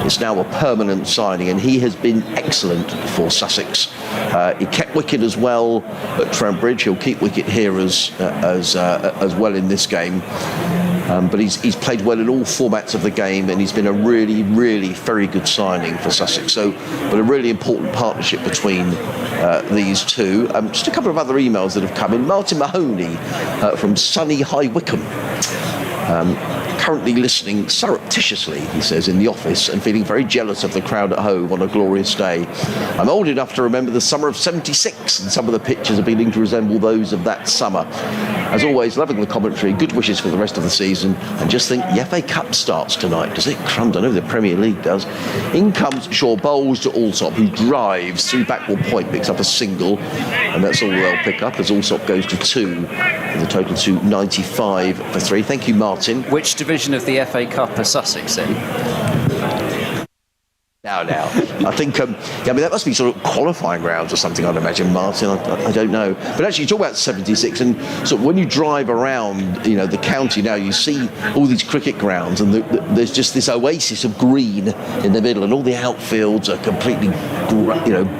It's now a permanent signing, and he has been excellent for Sussex. He kept wicket as well at Trent Bridge. He'll keep wicket here as well in this game. But he's played well in all formats of the game, and he's been a really, really very good signing for Sussex. So, but a really important partnership between these two. Just a couple of other emails that have come in. Martin Mahoney from sunny High Wycombe. Currently listening surreptitiously, he says, in the office, and feeling very jealous of the crowd at Hove on a glorious day. I'm old enough to remember the summer of '76, and some of the pictures are beginning to resemble those of that summer. As always, loving the commentary, good wishes for the rest of the season, and just think the FA Cup starts tonight. Does it? Crumbs, I know the Premier League does. In comes Shaw, bowls to Alsop, who drives through backward point, picks up a single, and that's all they'll pick up as Alsop goes to 2, with a total to 95 for 3. Thank you, Martin. Which division of the FA Cup are Sussex in? Now. I think, that must be sort of qualifying rounds or something, I'd imagine, Martin. I don't know. But actually, you talk about 76, and so when you drive around, the county now, you see all these cricket grounds, and there's just this oasis of green in the middle, and all the outfields are completely,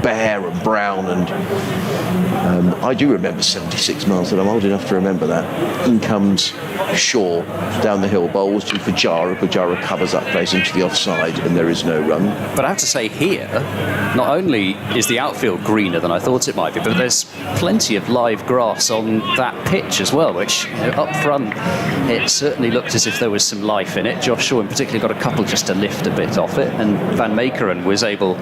bare and brown. And I do remember 76 miles, and I'm old enough to remember that. In comes Shaw down the hill, bowls to Pujara. Pujara covers up, plays into the offside, and there is no run. But I have to say, here, not only is the outfield greener than I thought it might be, but there's plenty of live grass on that pitch as well, which up front, it certainly looked as if there was some life in it. Josh Shaw in particular got a couple just to lift a bit off it, and Van Meekeren was able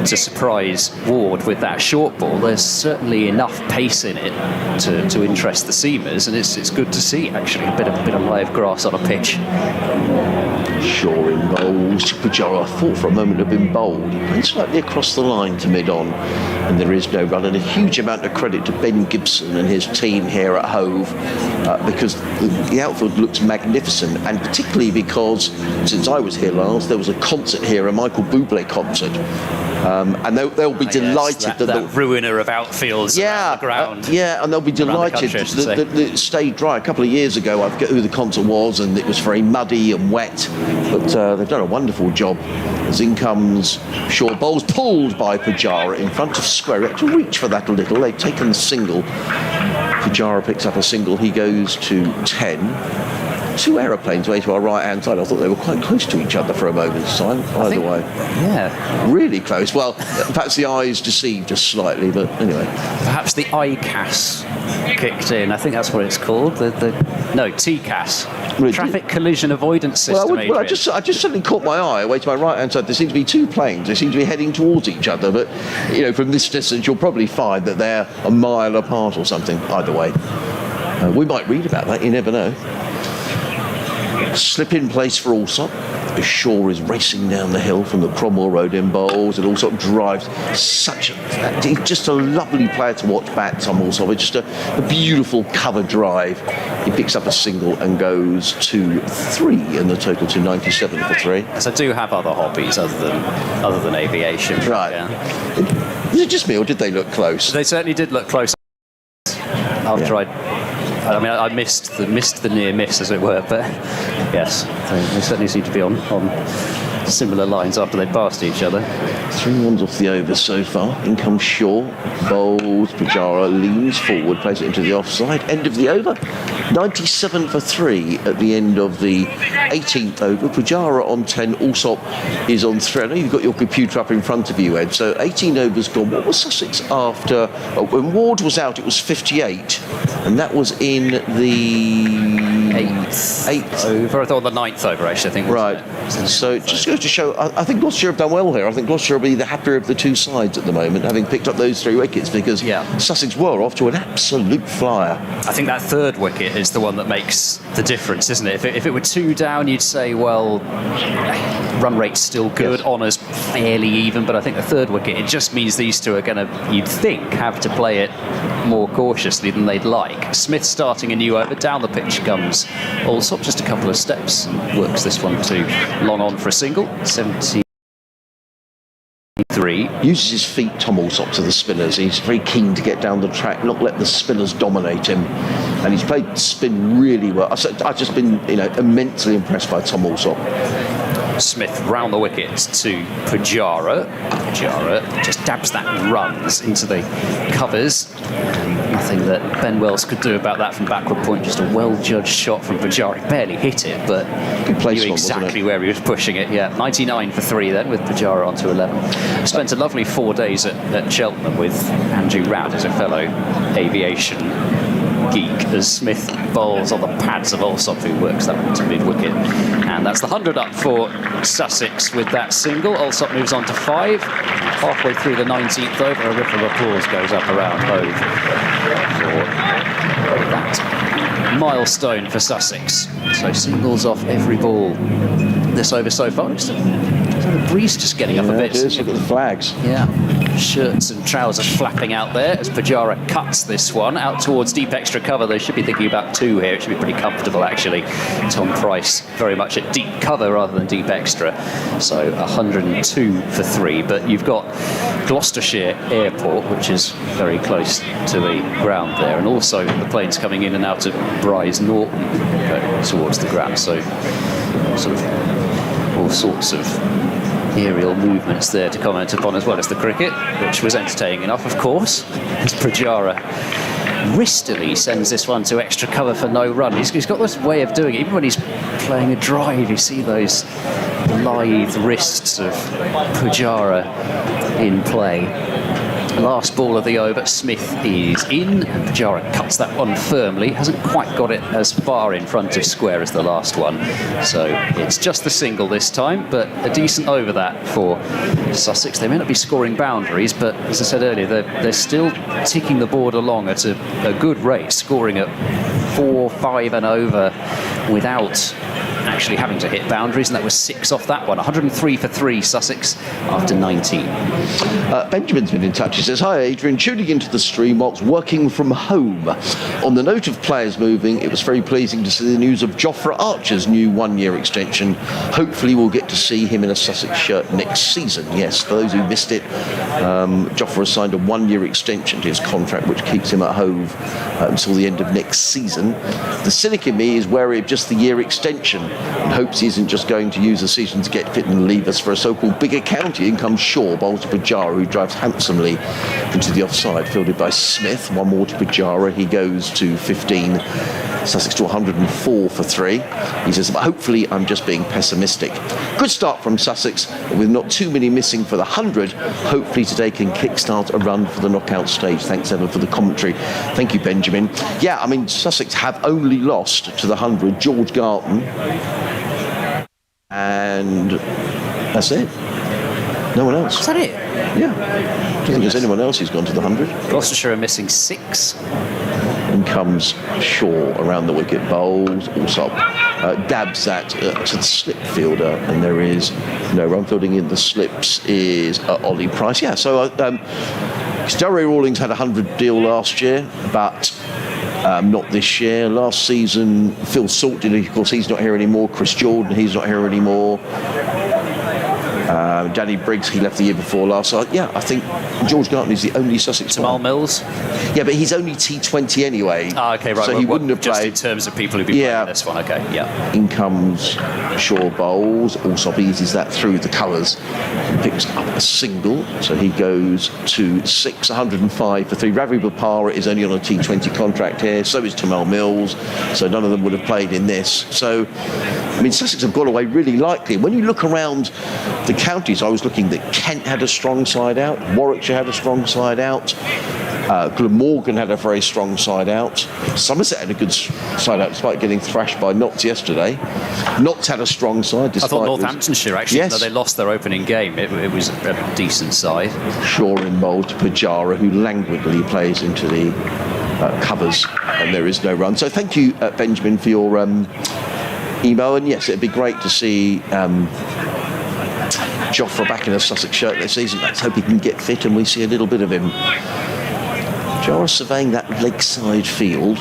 to surprise Ward with that short ball. There's certainly enough pace in it to interest the seamers, and it's good to see, actually, a bit of live grass on a pitch. Shaw in bowls. Pujara, I thought for a moment had been bowled. He went slightly across the line to mid-on, and there is no run. And a huge amount of credit to Ben Gibson and his team here at Hove, because the outfield looks magnificent, and particularly because since I was here last, there was a concert here, a Michael Bublé concert. And they'll be delighted that ruiner of outfields around the ground. And they'll be delighted that it stayed dry. A couple of years ago, I forget who the concert was, and it was very muddy and wet, but they've done a wonderful job. As in comes Shaw, bowls pulled by Pujara in front of square. He had to reach for that a little. They've taken the single. Pujara picks up a single. He goes to 10. two aeroplanes way to our right-hand side. I thought they were quite close to each other for a moment's time. Either way. Yeah. Really close. Well, perhaps the eyes deceived us slightly, but anyway. Perhaps the ICAS kicked in. I think that's what it's called. No, TCAS. Really? Traffic Collision Avoidance System. I just suddenly caught my eye away to my right-hand side. There seem to be two planes. They seem to be heading towards each other, but from this distance, you'll probably find that they're a mile apart or something. Either way, we might read about that. You never know. Slip in place for Allsop. Shaw is racing down the hill from the Cromwell Road in Bowls, and Allsop drives he's just a lovely player to watch back, Tom Allsop. It's just a beautiful cover drive. He picks up a single and goes to 3 in the total to 97 for 3. So I do have other hobbies other than aviation. Right. Yeah. Was it just me, or did they look close? They certainly did look close. After I missed the near miss, as it were, but yes, they certainly seem to be on similar lines after they passed each other. 3-1 off the over so far. In comes Shaw, bowls, Pujara leans forward, plays it into the offside. End of the over. 97 for 3 at the end of the 18th over. Pujara on 10, Allsop is on 3. I know you've got your computer up in front of you, Ed. So 18 overs gone. What was Sussex after? When Ward was out, it was 58, and that was in the eighth over. I thought the 9th over, actually. I think. Right. So it just goes to show. I think Gloucestershire have done well here. I think Gloucestershire will be the happier of the two sides at the moment, having picked up those 3 wickets, because Sussex were off to an absolute flyer. I think that 3rd wicket is the one that makes the difference, isn't it? If it were 2 down, you'd say, well, run rate's still good, honours fairly even, but I think the 3rd wicket, it just means these two are going to, you'd think, have to play it more cautiously than they'd like. Smith starting a new over, down the pitch comes Allsop, just a couple of steps, works this one to long on for a single, 73. Uses his feet, Tom Allsop, to the spinners. He's very keen to get down the track, not let the spinners dominate him, and he's played spin really well. I've just been immensely impressed by Tom Allsop. Smith round the wicket to Pujara. Pujara just dabs that and runs into the covers. Nothing that Ben Wells could do about that from backward point. Just a well-judged shot from Pujara. He barely hit it, but knew exactly where he was pushing it. Yeah, 99 for 3 then, with Pujara onto 11. Spent a lovely 4 days at Cheltenham with Andrew Rout as a fellow aviation geek, as Smith bowls on the pads of Allsop, who works that one to mid-wicket. And that's the 100 up for Sussex with that single. Allsop moves on to 5. Halfway through the 19th over, a ripple of applause goes up around Hove for that milestone for Sussex. So singles off every ball this over so far. The breeze just getting up a bit. Look at the flags. Yeah. Shirts and trousers flapping out there as Pujara cuts this one out towards deep extra cover. They should be thinking about 2 here. It should be pretty comfortable, actually. Tom Price very much at deep cover rather than deep extra. So 102 for 3. But you've got Gloucestershire Airport, which is very close to the ground there, and also the planes coming in and out of Bryce Norton towards the ground. So sort of all sorts of aerial movements there to comment upon, as well as the cricket, which was entertaining enough, of course, as Pujara wristily sends this one to extra cover for no run. He's got this way of doing it. Even when he's playing a drive, you see those lithe wrists of Pujara in play. Last ball of the over, Smith is in, and Pujara cuts that one firmly. Hasn't quite got it as far in front of square as the last one, so it's just the single this time, but a decent over that for Sussex. They may not be scoring boundaries, but as I said earlier, they're still ticking the board along at a good rate, scoring at 4, 5 and over without actually having to hit boundaries, and that was 6 off that one. 103 for 3 Sussex after 19. Benjamin's been in touch. He says, "Hi Adrian, tuning into the stream whilst working from home. On the note of players moving, it was very pleasing to see the news of Jofra Archer's new 1-year extension. Hopefully we'll get to see him in a Sussex shirt next season." Yes, for those who missed it, Jofra has signed a 1-year extension to his contract, which keeps him at Hove until the end of next season. The cynic in me is wary of just the year extension. and hopes he isn't just going to use the season to get fit and leave us for a so-called bigger county. In comes Shaw, bowls to Pujara, who drives handsomely into the offside, fielded by Smith. One more to Pujara. He goes to 15. Sussex to 104 for 3. He says, but hopefully I'm just being pessimistic. Good start from Sussex, with not too many missing for the 100. Hopefully today can kickstart a run for the knockout stage. Thanks, Evan, for the commentary. Thank you, Benjamin. Yeah, I mean, Sussex have only lost to the 100 George Garton. And that's it. No one else. Is that it? Yeah. I don't think there's anyone else who's gone to the 100. Gloucestershire are missing 6. In comes Shaw around the wicket, bowls, also dabs that to the slip fielder, and there is no run. Fielding in the slips is Ollie Price. Yeah, so Derry Rawlings had a 100 deal last year, but not this year. Last season, Phil Salt did, of course, he's not here anymore. Chris Jordan, he's not here anymore. Danny Briggs, he left the year before last. So, yeah, I think George Garton is the only Sussex Jamal Mills? Yeah, but he's only T20 anyway. Okay, right. So he wouldn't have just played. in terms of people who'd be playing this one, okay, yeah. In comes Shaw bowls, also eases that through the colours and picks up a single. So he goes to 6, 105 for 3. Ravi Bopara is only on a T20 contract here, so is Jamal Mills. So none of them would have played in this. So, I mean, Sussex have got away really lightly. When you look around the counties, I was looking that Kent had a strong side out, Warwickshire had a strong side out, Glamorgan had a very strong side out, Somerset had a good side out despite getting thrashed by Notts yesterday. Notts had a strong side despite... I thought Northamptonshire, actually, even though they lost their opening game, it was a decent side. Shaw in bowl to Pujara, who languidly plays into the covers, and there is no run. So thank you, Benjamin, for your email, and yes, it'd be great to see Joffre back in a Sussex shirt this season. Let's hope he can get fit and we see a little bit of him. Pujara surveying that lakeside field.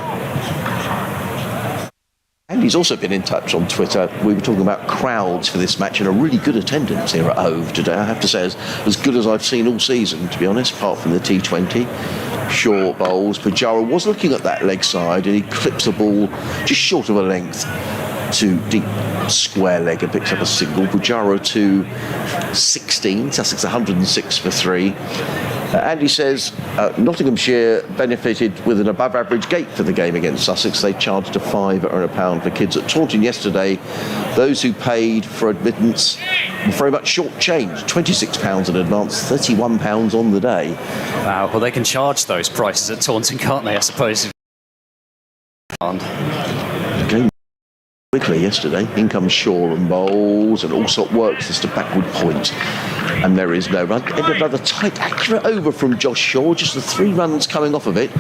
And he's also been in touch on Twitter. We were talking about crowds for this match and a really good attendance here at Hove today. I have to say, as good as I've seen all season, to be honest, apart from the T20. Shaw bowls. Pujara was looking at that leg side and he clips the ball just short of a length to deep square leg and picks up a single. Pujara to 16, Sussex 106 for 3. Andy says Nottinghamshire benefited with an above average gate for the game against Sussex. They charged a £5 or £1 for kids at Taunton yesterday. Those who paid for admittance were very much short change, £26 in advance, £31 on the day. Wow, well, they can charge those prices at Taunton, can't they, I suppose? Game quickly yesterday. In comes Shaw and bowls, and Allsop works this to backward point. And there is no run. And another tight, accurate over from Josh Shaw, just the 3 runs coming off of it.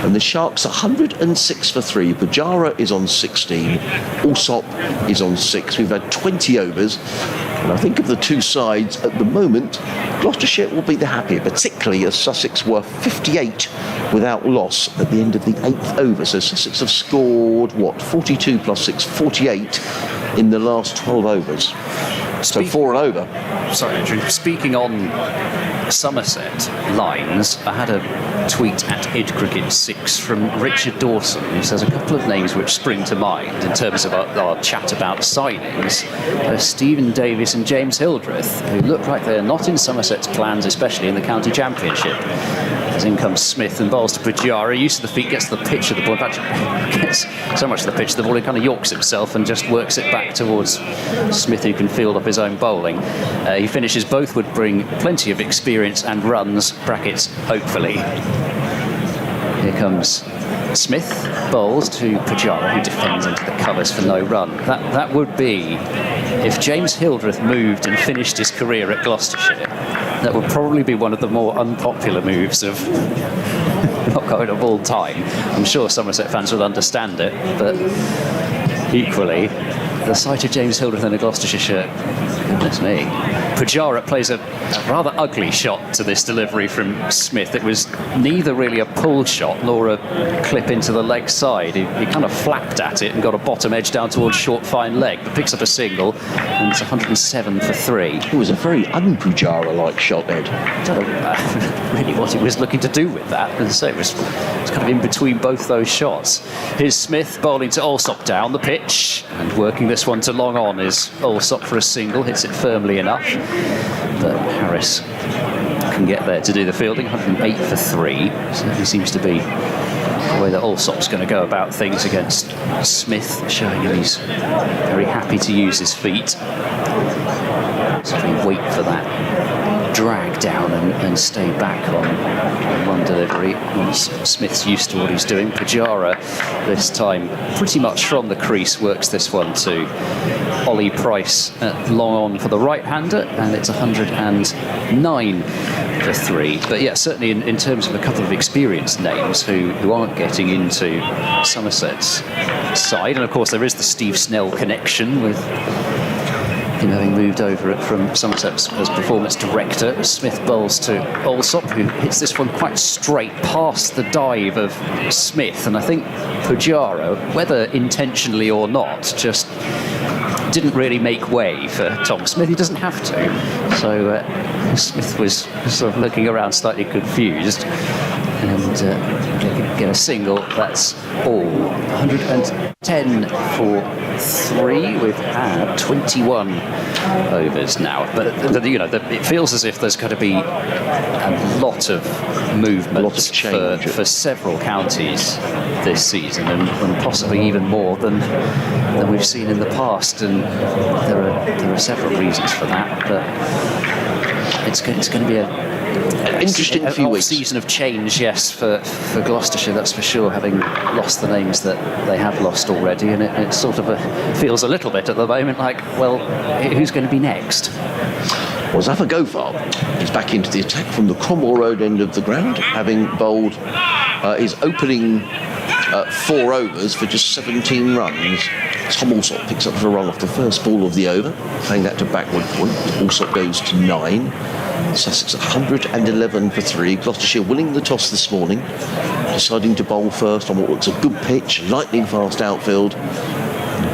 And the Sharks 106 for 3. Pujara is on 16. Allsop is on 6. We've had 20 overs. And I think of the two sides at the moment, Gloucestershire will be the happier, particularly as Sussex were 58 without loss at the end of the 8th over. So Sussex have scored, 42 plus 6, 48 in the last 12 overs. So 4 and over. Sorry, Andrew. Speaking on Somerset lines, I had a tweet at IdCricket6 from Richard Dawson, who says a couple of names which spring to mind in terms of our chat about signings. Stephen Davis and James Hildreth, who look like they're not in Somerset's plans, especially in the county championship. As in comes Smith and bowls to Pujara. Use of the feet, gets to the pitch of the ball. In fact, gets so much to the pitch of the ball, he kind of yorks himself and just works it back towards Smith, who can field up his own bowling. He finishes. Both would bring plenty of experience and runs, brackets, hopefully. Here comes Smith, bowls to Pujara, who defends into the covers for no run. That would be, if James Hildreth moved and finished his career at Gloucestershire, that would probably be one of the more unpopular moves of not going of all time. I'm sure Somerset fans will understand it, but equally, the sight of James Hildreth in a Gloucestershire shirt, goodness me. Pujara plays a rather ugly shot to this delivery from Smith. It was neither really a pull shot nor a clip into the leg side. He kind of flapped at it and got a bottom edge down towards short fine leg, but picks up a single, and it's 107 for 3. It was a very un-Pujara-like shot, Ed. I don't know really what he was looking to do with that. As I say, it was kind of in between both those shots. Here's Smith bowling to Allsop down the pitch and working the this one to long on is Allsop for a single, hits it firmly enough, but Harris can get there to do the fielding. 108 for 3. Certainly seems to be the way that Allsop's going to go about things against Smith, showing him he's very happy to use his feet. So we wait for that drag down and stay back on one delivery. Once Smith's used to what he's doing. Pujara this time pretty much from the crease works this one to Ollie Price at long on for the right-hander, and it's 109 for 3. But yeah, certainly in terms of a couple of experienced names who aren't getting into Somerset's side, and of course there is the Steve Snell connection with him having moved over from Somerset as performance director. Smith bowls to Allsop, who hits this one quite straight past the dive of Smith, and I think Pujara, whether intentionally or not, just didn't really make way for Tom Smith. He doesn't have to. So Smith was sort of looking around slightly confused, and they can get a single. That's all. 110 for 3. We've had 21 overs now, but it feels as if there's going to be a lot of movement for several counties this season, and possibly even more than we've seen in the past. And there are several reasons for that, but it's going to be an interesting few weeks. Season of change, yes, for Gloucestershire, that's for sure, having lost the names that they have lost already, and it sort of feels a little bit at the moment like, well, who's going to be next? Well, Zafar Gofar is back into the attack from the Cromwell Road end of the ground, having bowled his opening 4 overs for just 17 runs. Tom Allsop picks up for a run off the first ball of the over, playing that to backward point. Allsop goes to 9. Sussex 111 for 3. Gloucestershire winning the toss this morning, deciding to bowl first on what looks a good pitch, lightning fast outfield,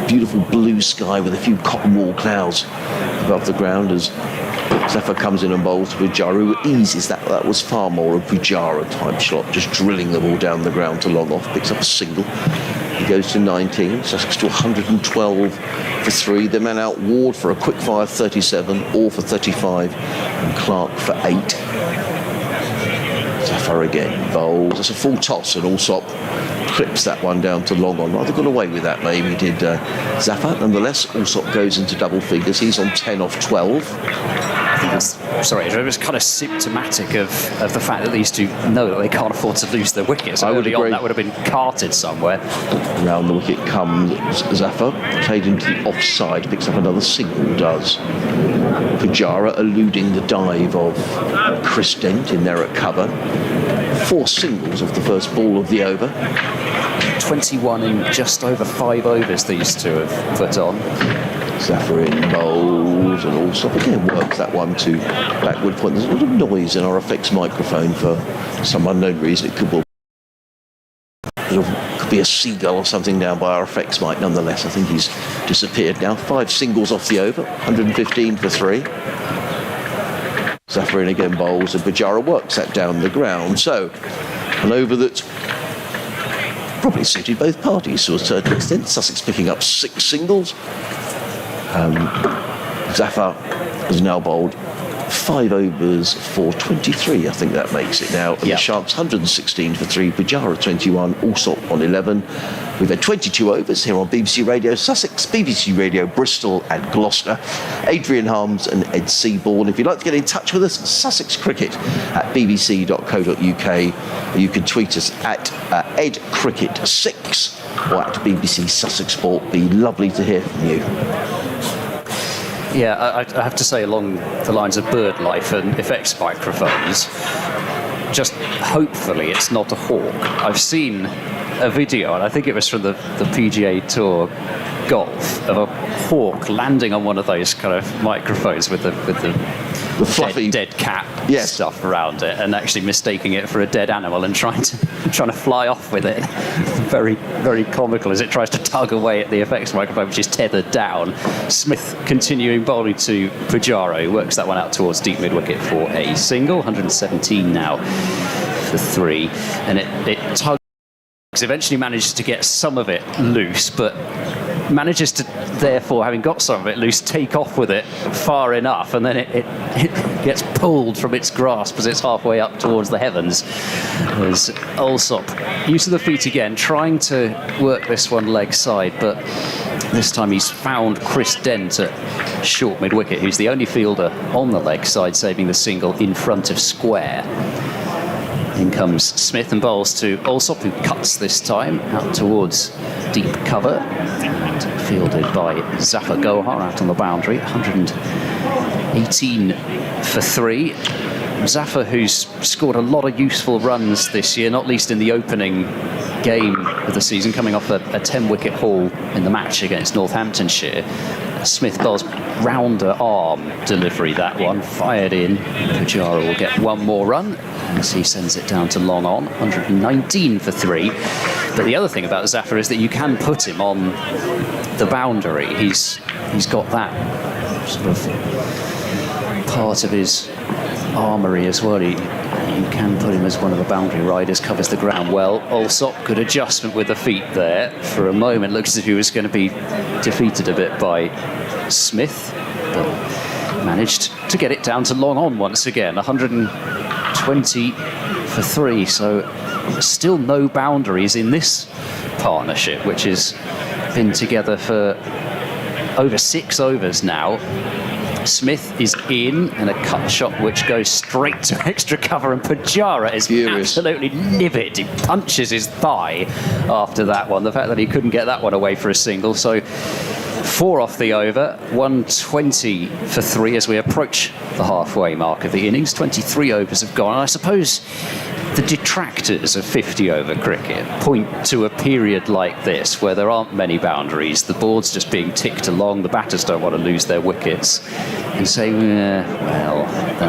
beautiful blue sky with a few cotton wool clouds above the ground as Zafar comes in and bowls to Pujara, who eases that. That was far more a Pujara type shot, just drilling the ball down the ground to long off, picks up a single. He goes to 19, Sussex to 112 for 3. The man out Ward for a quick fire 37, Orr for 35, and Clark for 8. Zafar again bowls. That's a full toss, and Allsop clips that one down to long on. Rather got away with that, maybe did Zafar. Nonetheless, Allsop goes into double figures. He's on 10 off 12. It was kind of symptomatic of the fact that these two know that they can't afford to lose their wickets. I would agree. On, that would have been carted somewhere. Round the wicket comes Zafar, played into the offside, picks up another single, does. Pujara eluding the dive of Chris Dent in there at cover. 4 singles off the first ball of the over. 21 in just over 5 overs these two have put on. Zafar in bowls, and Allsop again works that one to backward point. There's a lot of noise in our effects microphone for some unknown reason. It could be a seagull or something down by our effects mic. Nonetheless, I think he's disappeared now. 5 singles off the over, 115 for 3. Zafar in again bowls, and Pujara works that down the ground. So, an over that probably suited both parties to a certain extent. Sussex picking up 6 singles. Zafar has now bowled 5 overs for 23, I think that makes it now. And the Sharks 116 for 3, Pujara 21, Allsop on 11. We've had 22 overs here on BBC Radio Sussex, BBC Radio Bristol and Gloucester. Adrian Harms and Ed Seaborn. If you'd like to get in touch with us, Sussex Cricket at bbc.co.uk. You can tweet us at edcricket6 or at BBC Sussex Sport. Be lovely to hear from you. Yeah, I have to say, along the lines of bird life and effects microphones, just hopefully it's not a hawk. I've seen a video, and I think it was from the PGA Tour golf, of a hawk landing on one of those kind of microphones with the fluffy dead cap stuff around it, and actually mistaking it for a dead animal and trying to fly off with it. Very, very comical as it tries to tug away at the effects microphone, which is tethered down. Smith continuing bowling to Pujara, who works that one out towards deep mid-wicket for a single. 117 now for 3, and it tugs. Eventually manages to get some of it loose, but manages to, therefore, having got some of it loose, take off with it far enough, and then it gets pulled from its grasp as it's halfway up towards the heavens. There's Allsop, use of the feet again, trying to work this one leg side, but this time he's found Chris Dent at short mid-wicket, who's the only fielder on the leg side, saving the single in front of square. In comes Smith and bowls to Allsop, who cuts this time out towards deep cover. And fielded by Zafar Gohar out on the boundary, 118 for 3. Zafar, who's scored a lot of useful runs this year, not least in the opening game of the season, coming off a 10-wicket haul in the match against Northamptonshire. Smith bowls rounder arm delivery, that one, fired in. Pujara will get one more run as he sends it down to long on, 119 for 3. But the other thing about Zafar is that you can put him on the boundary. He's got that sort of part of his armoury as well. You can put him as one of the boundary riders, covers the ground well. Allsop, good adjustment with the feet there. For a moment, looks as if he was going to be defeated a bit by Smith, but managed to get it down to long on once again, 120 for 3. So still no boundaries in this partnership, which has been together for over 6 overs now. Smith is in, and a cut shot which goes straight to extra cover, and Pujara is absolutely livid. He punches his thigh after that one. The fact that he couldn't get that one away for a single. So 4 off the over, 120 for 3 as we approach the halfway mark of the innings. 23 overs have gone. And I suppose the detractors of 50-over cricket point to a period like this where there aren't many boundaries, the board's just being ticked along, the batters don't want to lose their wickets, and say, well,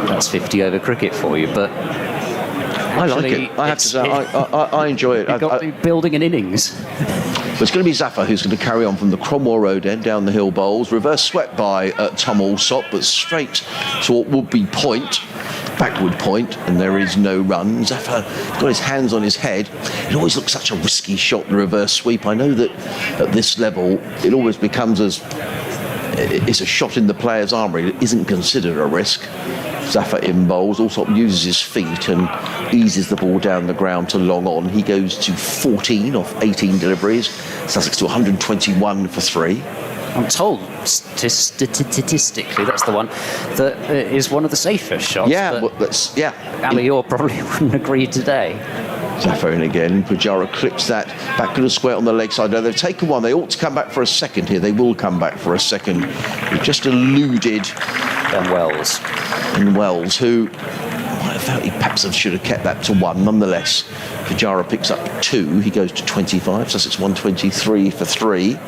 that's 50-over cricket for you. But I like it. I have to say, I enjoy it. You've got to be building an innings. But it's going to be Zafar who's going to carry on from the Cromwell Road end down the hill bowls. Reverse swept by Tom Allsop, but straight to what would be point. Backward point, and there is no run. Zafar got his hands on his head. It always looks such a risky shot, the reverse sweep. I know that at this level it always becomes as it's a shot in the player's armoury. It isn't considered a risk. Zafar in bowls, also uses his feet and eases the ball down the ground to long on. He goes to 14 off 18 deliveries. Sussex to 121 for 3. I'm told statistically that's the one that is one of the safest shots. Yeah, Ali, you probably wouldn't agree today. Zafar in again. Pujara clips that back to the square on the leg side. Now they've taken one. They ought to come back for a second here. They will come back for a second. We've just eluded Wells, who I felt he perhaps should have kept that to 1. Nonetheless, Pujara picks up 2. He goes to 25. Sussex 123 for 3.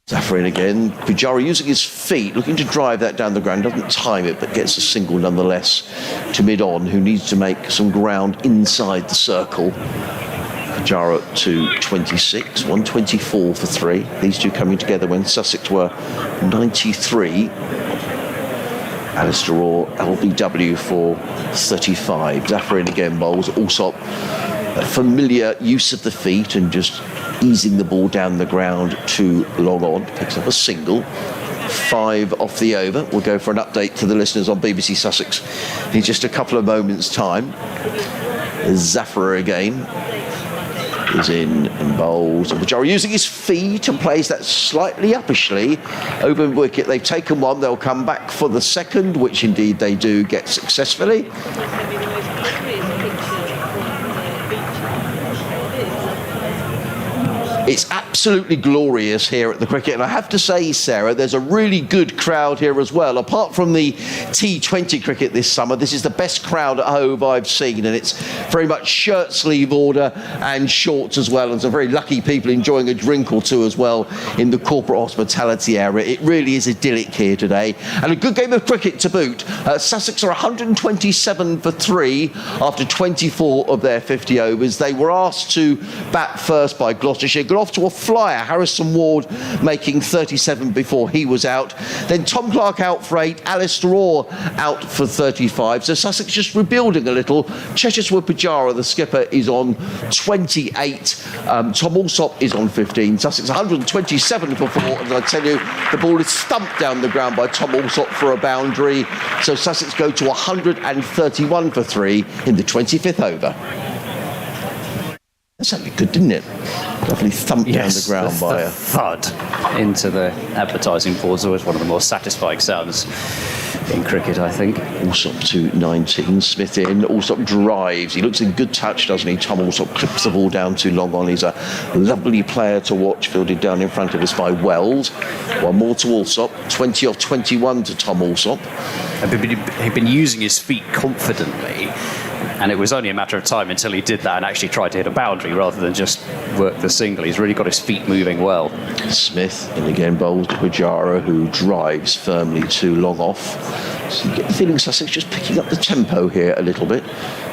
Zafar in again. Pujara using his feet, looking to drive that down the ground. Doesn't time it, but gets a single nonetheless to mid-on, who needs to make some ground inside the circle. Pujara to 26, 124 for 3. These two coming together when Sussex were 93. Alistair Orr, LBW for 35. Zafar in again bowls. Also a familiar use of the feet and just easing the ball down the ground to long on. Picks up a single. 5 off the over. We'll go for an update to the listeners on BBC Sussex in just a couple of moments' time. Zafar again is in and bowls. And Pujara using his feet and plays that slightly uppishly over wicket. They've taken one. They'll come back for the second, which indeed they do get successfully. It's absolutely glorious here at the cricket, and I have to say, Sarah, there's a really good crowd here as well. Apart from the T20 cricket this summer, this is the best crowd at Hove I've seen, and it's very much shirt sleeve order and shorts as well, and some very lucky people enjoying a drink or two as well in the corporate hospitality area. It really is idyllic here today, and a good game of cricket to boot. Sussex are 127 for 3 after 24 of their 50 overs. They were asked to bat first by Gloucestershire, got off to a flyer. Harrison Ward making 37 before he was out. Then Tom Clark out for 8, Alistair Orr out for 35. So Sussex just rebuilding a little. Cheshire Pujara, the skipper, is on 28. Tom Alsop is on 15. Sussex 127 for 4. And I tell you, the ball is stumped down the ground by Tom Alsop for a boundary. So Sussex go to 131 for 3 in the 25th over. That sounded good, didn't it? Lovely thump down the ground by a thud into the advertising boards. Always one of the more satisfying sounds in cricket, I think. Alsop to 19, Smith in. Alsop drives. He looks in good touch, doesn't he? Tom Alsop clips the ball down too long on. He's a lovely player to watch, fielded down in front of us by Wells. One more to Alsop. 20 off 21 to Tom Alsop. He'd been using his feet confidently, and it was only a matter of time until he did that and actually tried to hit a boundary rather than just work the single. He's really got his feet moving well. Smith in again bowls to Pujara, who drives firmly to long off. So you get the feeling Sussex just picking up the tempo here a little bit.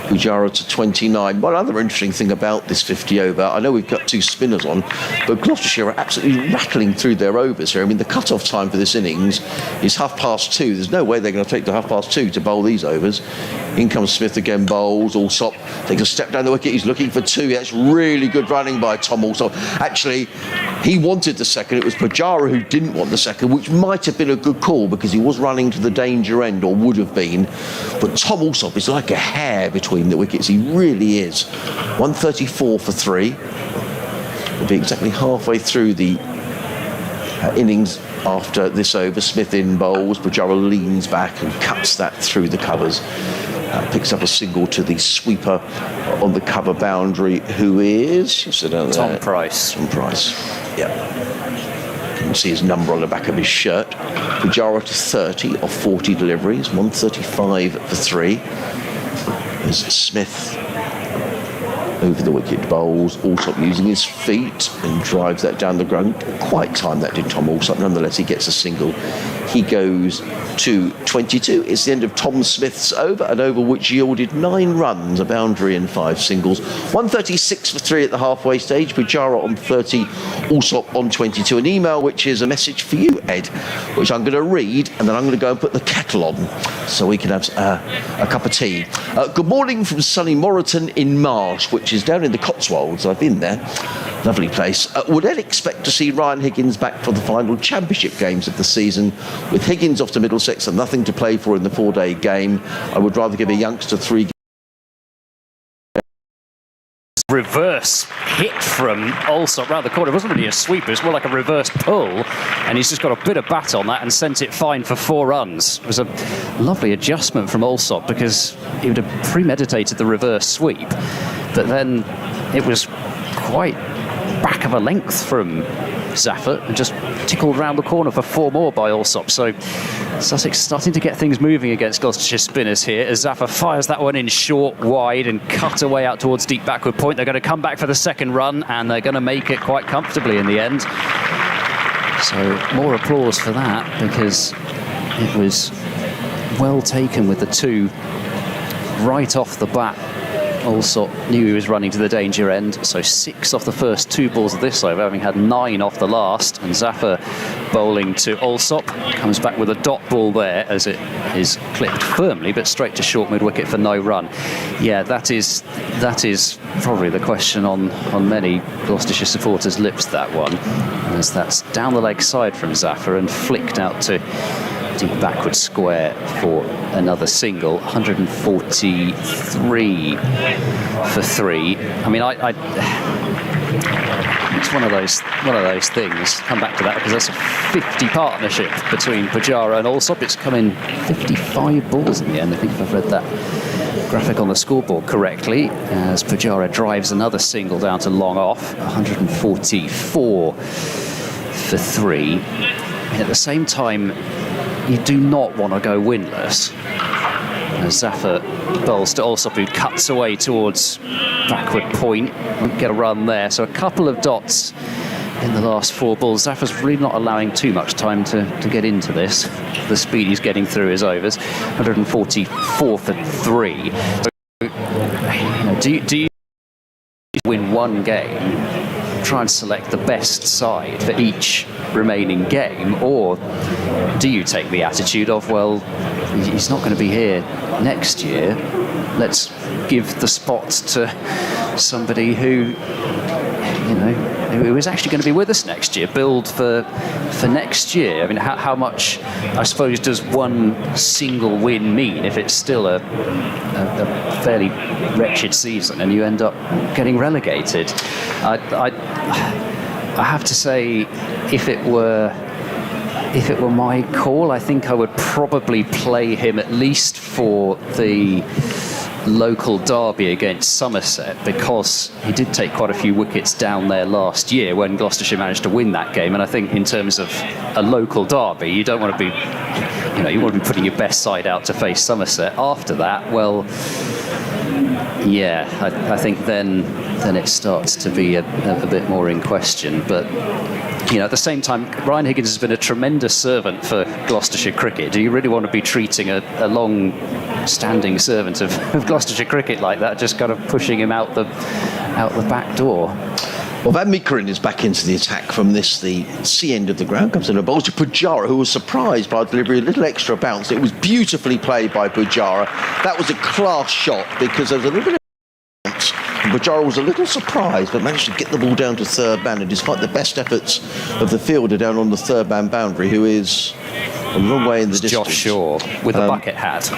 Pujara to 29. One other interesting thing about this 50 over, I know we've got 2 spinners on, but Gloucestershire are absolutely rattling through their overs here. I mean, the cut-off time for this innings is 2:30. There's no way they're going to take the 2:30 to bowl these overs. In comes Smith again, bowls. Alsop takes a step down the wicket. He's looking for 2. That's really good running by Tom Alsop. Actually, he wanted the second. It was Pujara who didn't want the second, which might have been a good call because he was running to the danger end, or would have been. But Tom Alsop is like a hair between the wickets. He really is. 134 for 3. We'll be exactly halfway through the innings after this over. Smith in bowls. Pujara leans back and cuts that through the covers. Picks up a single to the sweeper on the cover boundary, who is Tom Price. Tom Price, yeah. You can see his number on the back of his shirt. Pujara to 30 of 40 deliveries, 135 for 3. There's Smith over the wicket bowls. Alsop using his feet and drives that down the ground. Quite time that did Tom Alsop. Nonetheless, he gets a single. He goes to 22. It's the end of Tom Smith's over, an over which yielded 9 runs, a boundary and 5 singles. 136 for 3 at the halfway stage. Pujara on 30, Alsop on 22. An email which is a message for you, Ed, which I'm going to read, and then I'm going to go and put the kettle on so we can have a cup of tea. Good morning from sunny Moreton in Marsh, which is down in the Cotswolds. I've been there. Lovely place. Would Ed expect to see Ryan Higgins back for the final championship games of the season? With Higgins off to Middlesex and nothing to play for in the 4-day game, I would rather give a youngster 3 reverse hit from Alsop round the corner. It wasn't really a sweep, it was more like a reverse pull, and he's just got a bit of bat on that and sent it fine for 4 runs. It was a lovely adjustment from Alsop because he would have premeditated the reverse sweep, but then it was quite back of a length from Zaffer and just tickled round the corner for 4 more by Alsop. So Sussex starting to get things moving against Gloucestershire spinners here as Zaffer fires that one in short, wide and cut away out towards deep backward point. They're going to come back for the second run and they're going to make it quite comfortably in the end. So more applause for that because it was well taken with the 2 right off the bat. Alsop knew he was running to the danger end, so 6 off the first 2 balls of this over, having had 9 off the last. And Zaffer bowling to Alsop comes back with a dot ball there as it is clipped firmly, but straight to short mid wicket for no run. Yeah, that is probably the question on many Gloucestershire supporters' lips. That one, as that's down the leg side from Zaffer and flicked out to deep backward square for another single. 143 for 3. I mean, it's one of those things. Come back to that because that's a 50 partnership between Pujara and Alsop. It's come in 55 balls in the end. I think if I've read that graphic on the scoreboard correctly, as Pujara drives another single down to long off. 144 for 3. And at the same time, you do not want to go winless. As Zaffer bowls to Alsop, who cuts away towards backward point. Won't get a run there. So a couple of dots in the last 4 balls. Zaffer's really not allowing too much time to get into this. The speed he's getting through his overs. 144 for 3. So, do you win one game try and select the best side for each remaining game, or do you take the attitude of, well, he's not going to be here next year, let's give the spot to somebody who is actually going to be with us next year, build for next year. I mean, how much, I suppose, does one single win mean if it's still a fairly wretched season and you end up getting relegated? I have to say, if it were my call, I think I would probably play him at least for the local derby against Somerset, because he did take quite a few wickets down there last year when Gloucestershire managed to win that game. And I think in terms of a local derby, you don't want to be, you want to be putting your best side out to face Somerset. After that, well, yeah, I think then it starts to be a bit more in question. But at the same time, Ryan Higgins has been a tremendous servant for Gloucestershire cricket. Do you really want to be treating a long-standing servant of Gloucestershire cricket like that, just kind of pushing him out the back door? Well, Van Meekeren is back into the attack from the C end of the ground. Comes in a bowl to Pujara, who was surprised by the delivery, a little extra bounce. It was beautifully played by Pujara. That was a class shot, because there was a little bit of bounce. Pujara was a little surprised, but managed to get the ball down to third man, and despite the best efforts of the fielder down on the third man boundary, who is a long way in the distance. Josh Shaw with a bucket hat.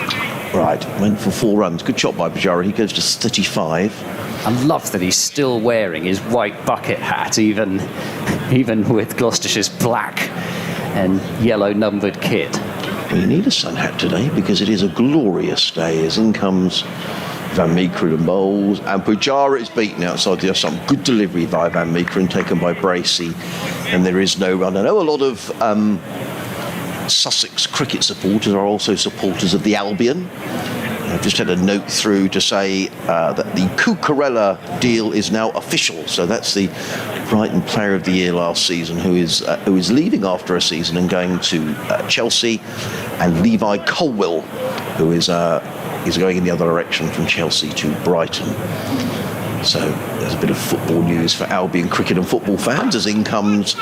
Right, went for 4 runs. Good shot by Pujara. He goes to 35. I love that he's still wearing his white bucket hat, even with Gloucestershire's black and yellow numbered kit. We need a sun hat today because it is a glorious day. As in comes Van Meekeren and bowls, and Pujara is beaten outside the some good delivery by Van Meekeren, taken by Bracey, and there is no run. I know a lot of Sussex cricket supporters are also supporters of the Albion. I've just had a note through to say that the Cucurella deal is now official. So that's the Brighton Player of the Year last season, who is leaving after a season and going to Chelsea, and Levi Colwill, who is going in the other direction from Chelsea to Brighton. So there's a bit of football news for Albion cricket and football fans, as in comes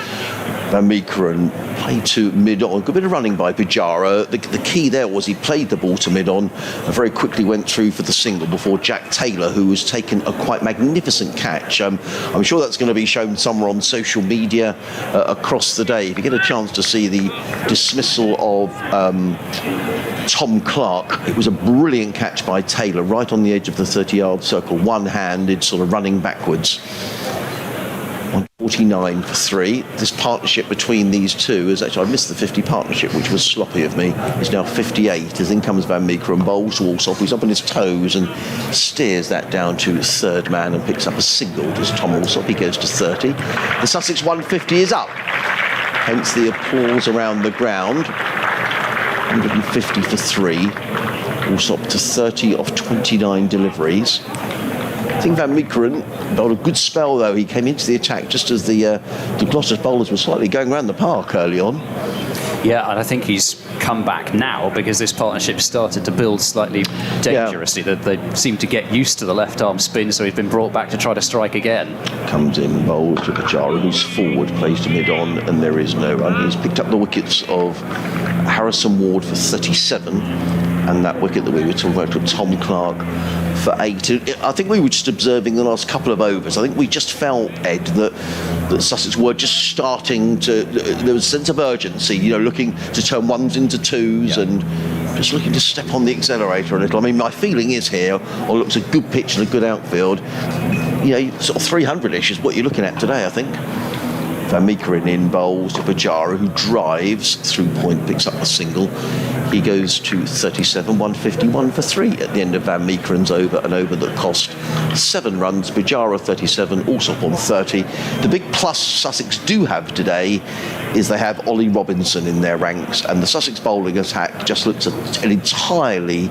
Van Meekeren, played to mid-on. Good bit of running by Pujara. The key there was he played the ball to mid-on and very quickly went through for the single before Jack Taylor, who has taken a quite magnificent catch. I'm sure that's going to be shown somewhere on social media across the day. If you get a chance to see the dismissal of Tom Clark, it was a brilliant catch by Taylor right on the edge of the 30-yard circle, one-handed, sort of running backwards. 149 for 3. This partnership between these two is actually, I missed the 50 partnership, which was sloppy of me. It's now 58. As in comes Van Meekeren, bowls to Walsall, who's up on his toes and steers that down to third man and picks up a single. As Tom Walsall, he goes to 30. The Sussex 150 is up. Hence the applause around the ground. 150 for 3. Walsall to 30 off 29 deliveries. I think Van Meekeren bowled a good spell, though. He came into the attack just as the Gloucester bowlers were slightly going around the park early on. Yeah, and I think he's come back now because this partnership started to build slightly dangerously. Yeah. They seem to get used to the left-arm spin, so he's been brought back to try to strike again. Comes in, bowls to Pujara, who's forward, plays to mid-on, and there is no run. He's picked up the wickets of Harrison Ward for 37, and that wicket that we were talking about, Tom Clark, for 8. I think we were just observing the last couple of overs. I think we just felt, Ed, that Sussex were just starting to... There was a sense of urgency, looking to turn ones into twos, and just looking to step on the accelerator a little. I mean, my feeling is here, or looks a good pitch and a good outfield, sort of 300-ish is what you're looking at today, I think. Van Meekeren in bowls to Pujara, who drives through point, picks up a single. He goes to 37, 151 for 3 at the end of Van Meekeren's over, an over that cost 7 runs. Pujara 37, also on 30. The big plus Sussex do have today is they have Ollie Robinson in their ranks, and the Sussex bowling attack just looks at an entirely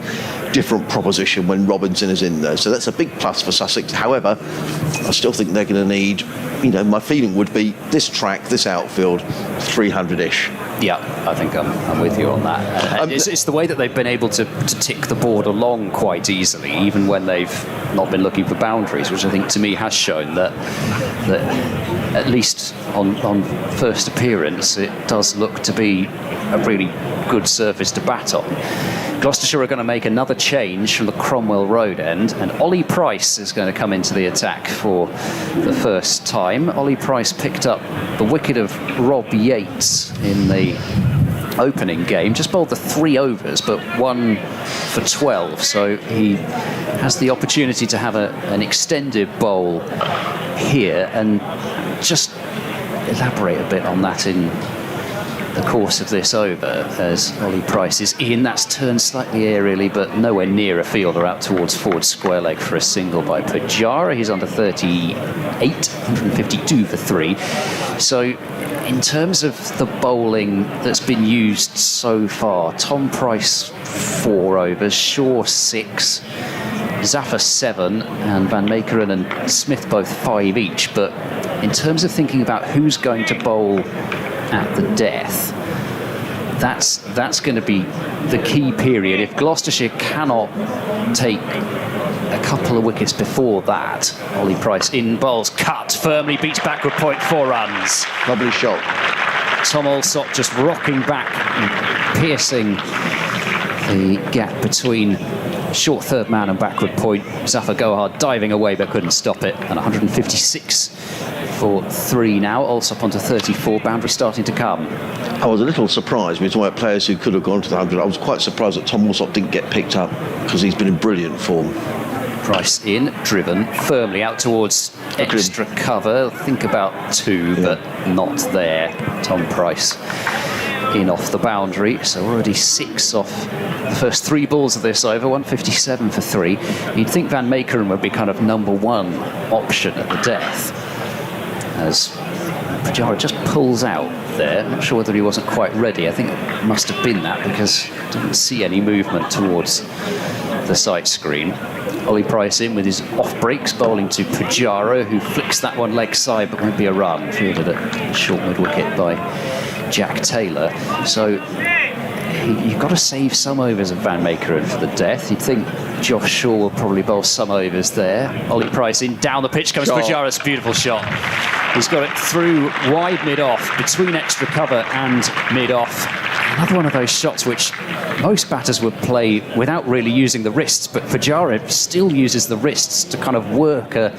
different proposition when Robinson is in there. So that's a big plus for Sussex. However, I still think they're going to need, my feeling would be this this track, this outfield, 300-ish. Yeah, I think I'm with you on that. And it's the way that they've been able to tick the board along quite easily, even when they've not been looking for boundaries, which I think to me has shown that at least on first appearance, it does look to be a really good surface to bat on. Gloucestershire are going to make another change from the Cromwell Road end, and Ollie Price is going to come into the attack for the first time. Ollie Price picked up the wicket of Rob Yates in the opening game, just bowled the 3 overs, but 1 for 12, so he has the opportunity to have an extended bowl here, and just elaborate a bit on that in the course of this over as Ollie Price is in. That's turned slightly aerially, but nowhere near a fielder, out towards forward square leg for a single by Pujara. He's under 38, 152 for 3. So in terms of the bowling that's been used so far, Tom Price 4 overs, Shaw 6, Zaffer 7, and Van Meekeren and Smith both 5 each. But in terms of thinking about who's going to bowl at the death, that's going to be the key period. If Gloucestershire cannot take a couple of wickets before that, Ollie Price in bowls, cut firmly, beats backward point, 4 runs. Lovely shot. Tom Alsop just rocking back and piercing the gap between short third man and backward point. Zafar Gohar diving away but couldn't stop it, and 156 for 3 now. Alsop onto 34, boundary starting to come. I was a little surprised. We're talking about players who could have gone to the 100. I was quite surprised that Tom Alsop didn't get picked up, because he's been in brilliant form. Price in, driven firmly out towards extra cover. Think about 2, but not there. Tom Price in off the boundary, so already 6 off the first 3 balls of this over, 157 for 3. You'd think Van Meekeren would be kind of number 1 option at the death, as Pujara just pulls out there. I'm not sure whether he wasn't quite ready. I think it must have been that, because I didn't see any movement towards the sight screen. Ollie Price in with his off breaks, bowling to Pujara, who flicks that one leg side but won't be a run. Fielded at short mid wicket by Jack Taylor. So you've got to save some overs of Van Meekeren for the death. You'd think Josh Shaw will probably bowl some overs there. Ollie Price in, down the pitch comes Pujara. It's a beautiful shot. He's got it through wide mid-off, between extra cover and mid-off. Another one of those shots which most batters would play without really using the wrists, but Pujara still uses the wrists to kind of work a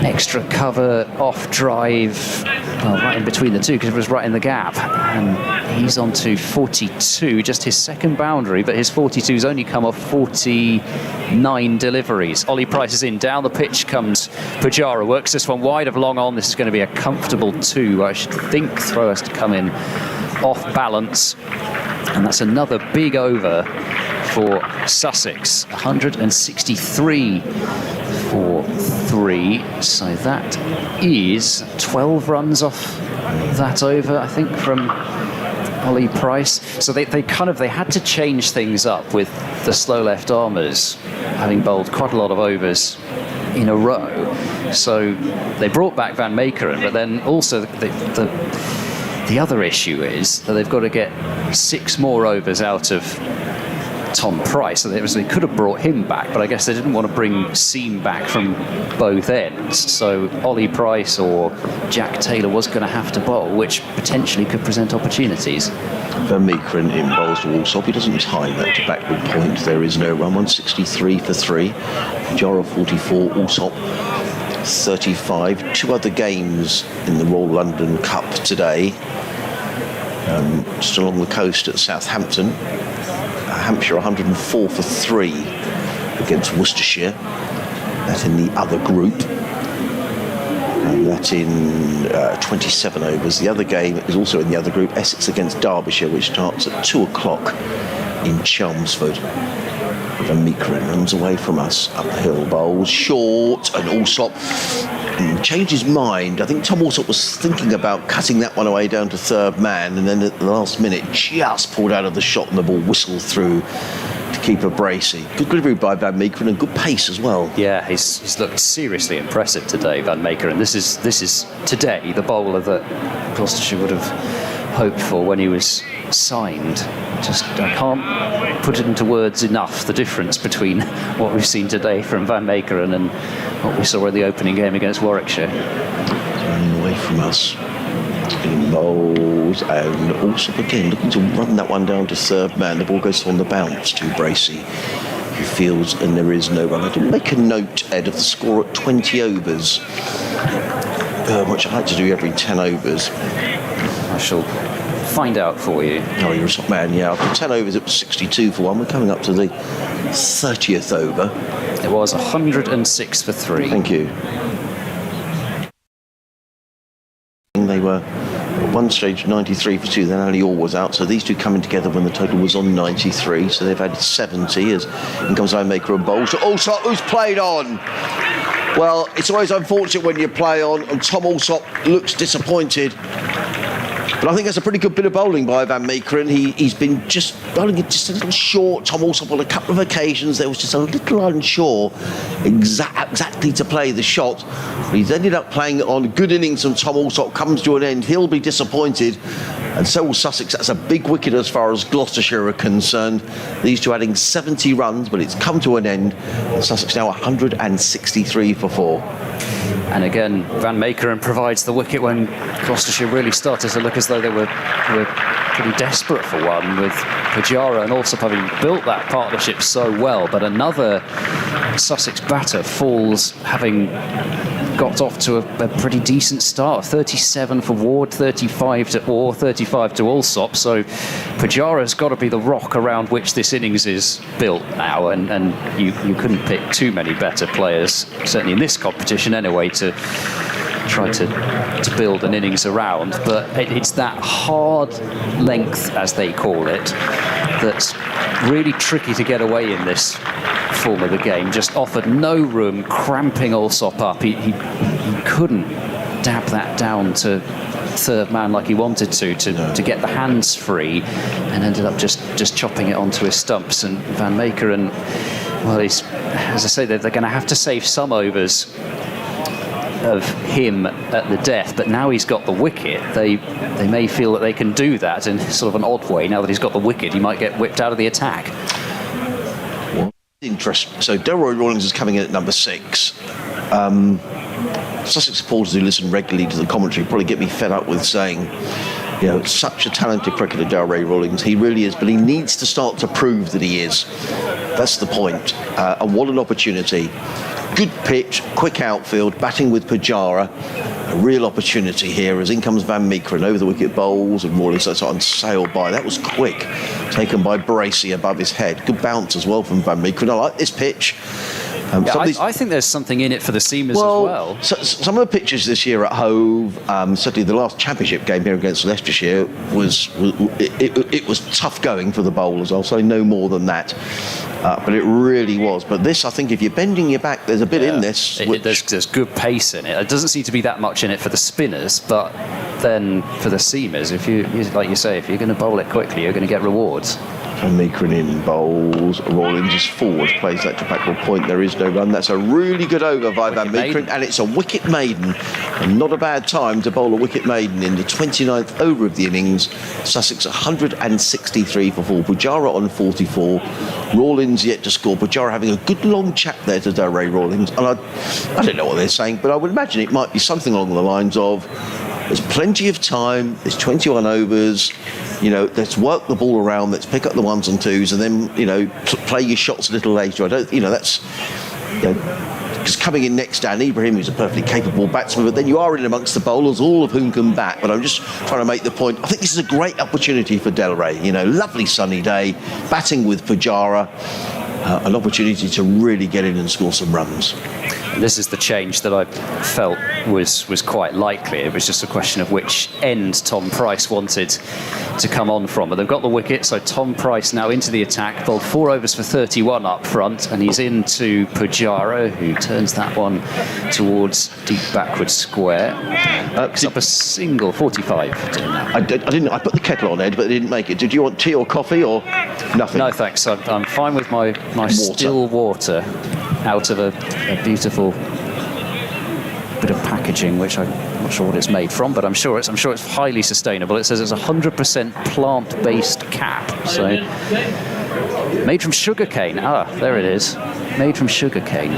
extra cover off drive, well, right in between the two, because it was right in the gap. And he's on to 42, just his second boundary, but his 42's only come off 49 deliveries. Ollie Price is in, down the pitch comes Pujara, works this one wide of long on. This is going to be a comfortable 2. I should think throw has to come in off balance, and that's another big over for Sussex. 163 for 3, so that is 12 runs off that over, I think, from Ollie Price. So they had to change things up with the slow left armers having bowled quite a lot of overs in a row. So they brought back Van Meekeren, but then also the other issue is that they've got to get 6 more overs out of Tom Price. So they could have brought him back, but I guess they didn't want to bring Seam back from both ends. So Ollie Price or Jack Taylor was going to have to bowl, which potentially could present opportunities. Van Meekeren in bowls to Alsop. He doesn't time that to backward point. There is no run. 163 for 3. Pujara 44, Alsop 35. 2 other games in the Royal London Cup today. Just along the coast at Southampton. Hampshire 104 for 3 against Worcestershire. That in the other group. And that in 27 overs. The other game is also in the other group, Essex against Derbyshire, which starts at 2 o'clock in Chelmsford. Van Meekeren runs away from us, uphill bowls, short, and Alsop changed his mind. I think Tom Alsop was thinking about cutting that one away down to third man, and then at the last minute just pulled out of the shot and the ball whistled through to keeper Bracey. Good delivery by Van Meekeren and good pace as well. Yeah, he's looked seriously impressive today, Van Meekeren. This is today the bowler that Gloucestershire would have hoped for when he was signed. Just I can't put it into words enough, the difference between what we've seen today from Van Meekeren and what we saw in the opening game against Warwickshire. Running away from us. Getting bowls, and also again looking to run that one down to third man. The ball goes on the bounce to Bracey, who fields, and there is no run. I didn't make a note, Ed, of the score at 20 overs, which I like to do every 10 overs. I shall find out for you. Oh, you're a top man, yeah. After 10 overs, it was 62 for 1. We're coming up to the 30th over. It was 106 for 3. Thank you. They were at one stage 93 for 2, then Ali Orr was out, so these two coming together when the total was on 93, so they've had 70 as in comes Maker and Bowles. Allsop, who's played on. Well, it's always unfortunate when you play on, and Tom Allsop looks disappointed. But I think that's a pretty good bit of bowling by Van Meekeren. He's been just bowling it just a little short. Tom Allsop on a couple of occasions there was just a little unsure exactly to play the shot. But he's ended up playing it on. Good innings from Tom Allsop comes to an end. He'll be disappointed. And so will Sussex. That's a big wicket as far as Gloucestershire are concerned. These two adding 70 runs, but it's come to an end. Sussex now 163 for 4. And again, Van Meekeren provides the wicket when Gloucestershire really started to look as though they were pretty desperate for one, with Pujara and Allsop having built that partnership so well. But another Sussex batter falls, having got off to a pretty decent start. 37 for Ward, 35 to Orr, 35 to Allsop. So Pujara's got to be the rock around which this innings is built now, and you couldn't pick too many better players, certainly in this competition anyway, to try to build an innings around. But it's that hard length, as they call it, that's really tricky to get away in this form of the game. Just offered no room, cramping Allsop up. He couldn't dab that down to third man like he wanted to get the hands free, and ended up just chopping it onto his stumps. And Van Meekeren, well, as I say, they're going to have to save some overs of him at the death, but now he's got the wicket, they may feel that they can do that in sort of an odd way. Now that he's got the wicket, he might get whipped out of the attack. Interesting. So Delroy Rawlings is coming in at number 6. Sussex supporters who listen regularly to the commentary probably get me fed up with saying, you know, such a talented cricketer, Delroy Rawlings. He really is, but he needs to start to prove that he is. That's the point. And what an opportunity. Good pitch, quick outfield, batting with Pujara. A real opportunity here as in comes Van Meekeren over the wicket bowls, and Rawlings that's on sail by. That was quick, taken by Bracey above his head. Good bounce as well from Van Meekeren. I like this pitch. I think there's something in it for the seamers as well. Some of the pitches this year at Hove, certainly the last championship game here against Leicestershire, was tough going for the bowlers. I'll say no more than that. But it really was. But this, I think, if you're bending your back, there's a bit in this. There's good pace in it. It doesn't seem to be that much in it for the spinners, but then for the seamers, if you like you say, if you're going to bowl it quickly, you're going to get rewards. Van Meekeren in bowls, Rawlings is forward, plays that to backward point. There is no run. That's a really good over by Van Meekeren, and it's a wicket maiden. And not a bad time to bowl a wicket maiden in the 29th over of the innings. Sussex 163 for 4. Pujara on 44. Rawlings yet to score. Pujara having a good long chat there to Delroy Rawlings. And I don't know what they're saying, but I would imagine it might be something along the lines of, there's plenty of time, there's 21 overs, you know, let's work the ball around, let's pick up the ones and twos, and then, you know, play your shots a little later. I don't, you know, that's, you know, because coming in next down, Ibrahim is a perfectly capable batsman, but then you are in amongst the bowlers, all of whom can bat. But I'm just trying to make the point, I think this is a great opportunity for Delroy. You know, lovely sunny day, batting with Pujara. an opportunity to really get in and score some runs. This is the change that I felt was quite likely. It was just a question of which end Tom Price wanted to come on from. But they've got the wicket, so Tom Price now into the attack, bowled 4 overs for 31 up front, and he's into Pujara, who turns that one towards deep backward square. Picks up a single, 45 doing that. I didn't. I put the kettle on, Ed, but it didn't make it. Did you want tea or coffee or nothing? No, thanks. I'm fine with my still water out of a beautiful bit of packaging, which I'm not sure what it's made from, but I'm sure it's highly sustainable. It says it's 100% plant-based cap, so made from sugarcane. Ah, there it is, made from sugarcane.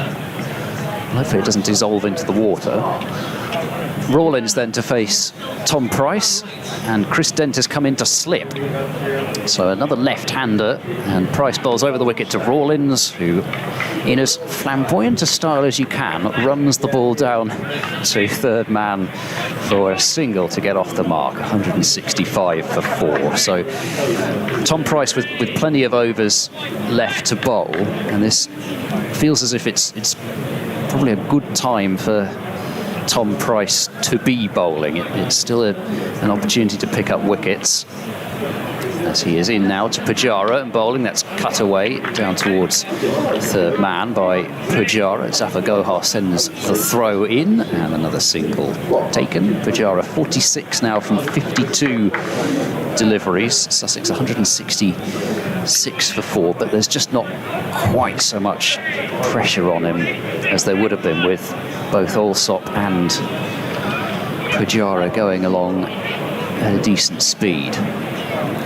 Hopefully it doesn't dissolve into the water. Rawlins then to face Tom Price, and Chris Dent has come in to slip. So another left-hander, and Price bowls over the wicket to Rawlins, who, in as flamboyant a style as you can, runs the ball down to third man for a single to get off the mark, 165 for 4. So Tom Price with plenty of overs left to bowl, and this feels as if it's probably a good time for Tom Price to be bowling. It's still an opportunity to pick up wickets, as he is in now to Pujara and bowling. That's cut away down towards third man by Pujara. Zafar Gohar sends the throw in, and another single taken. Pujara 46 now from 52 deliveries. Sussex 166 for 4, but there's just not quite so much pressure on him as there would have been with both Alsop and Pujara going along at a decent speed.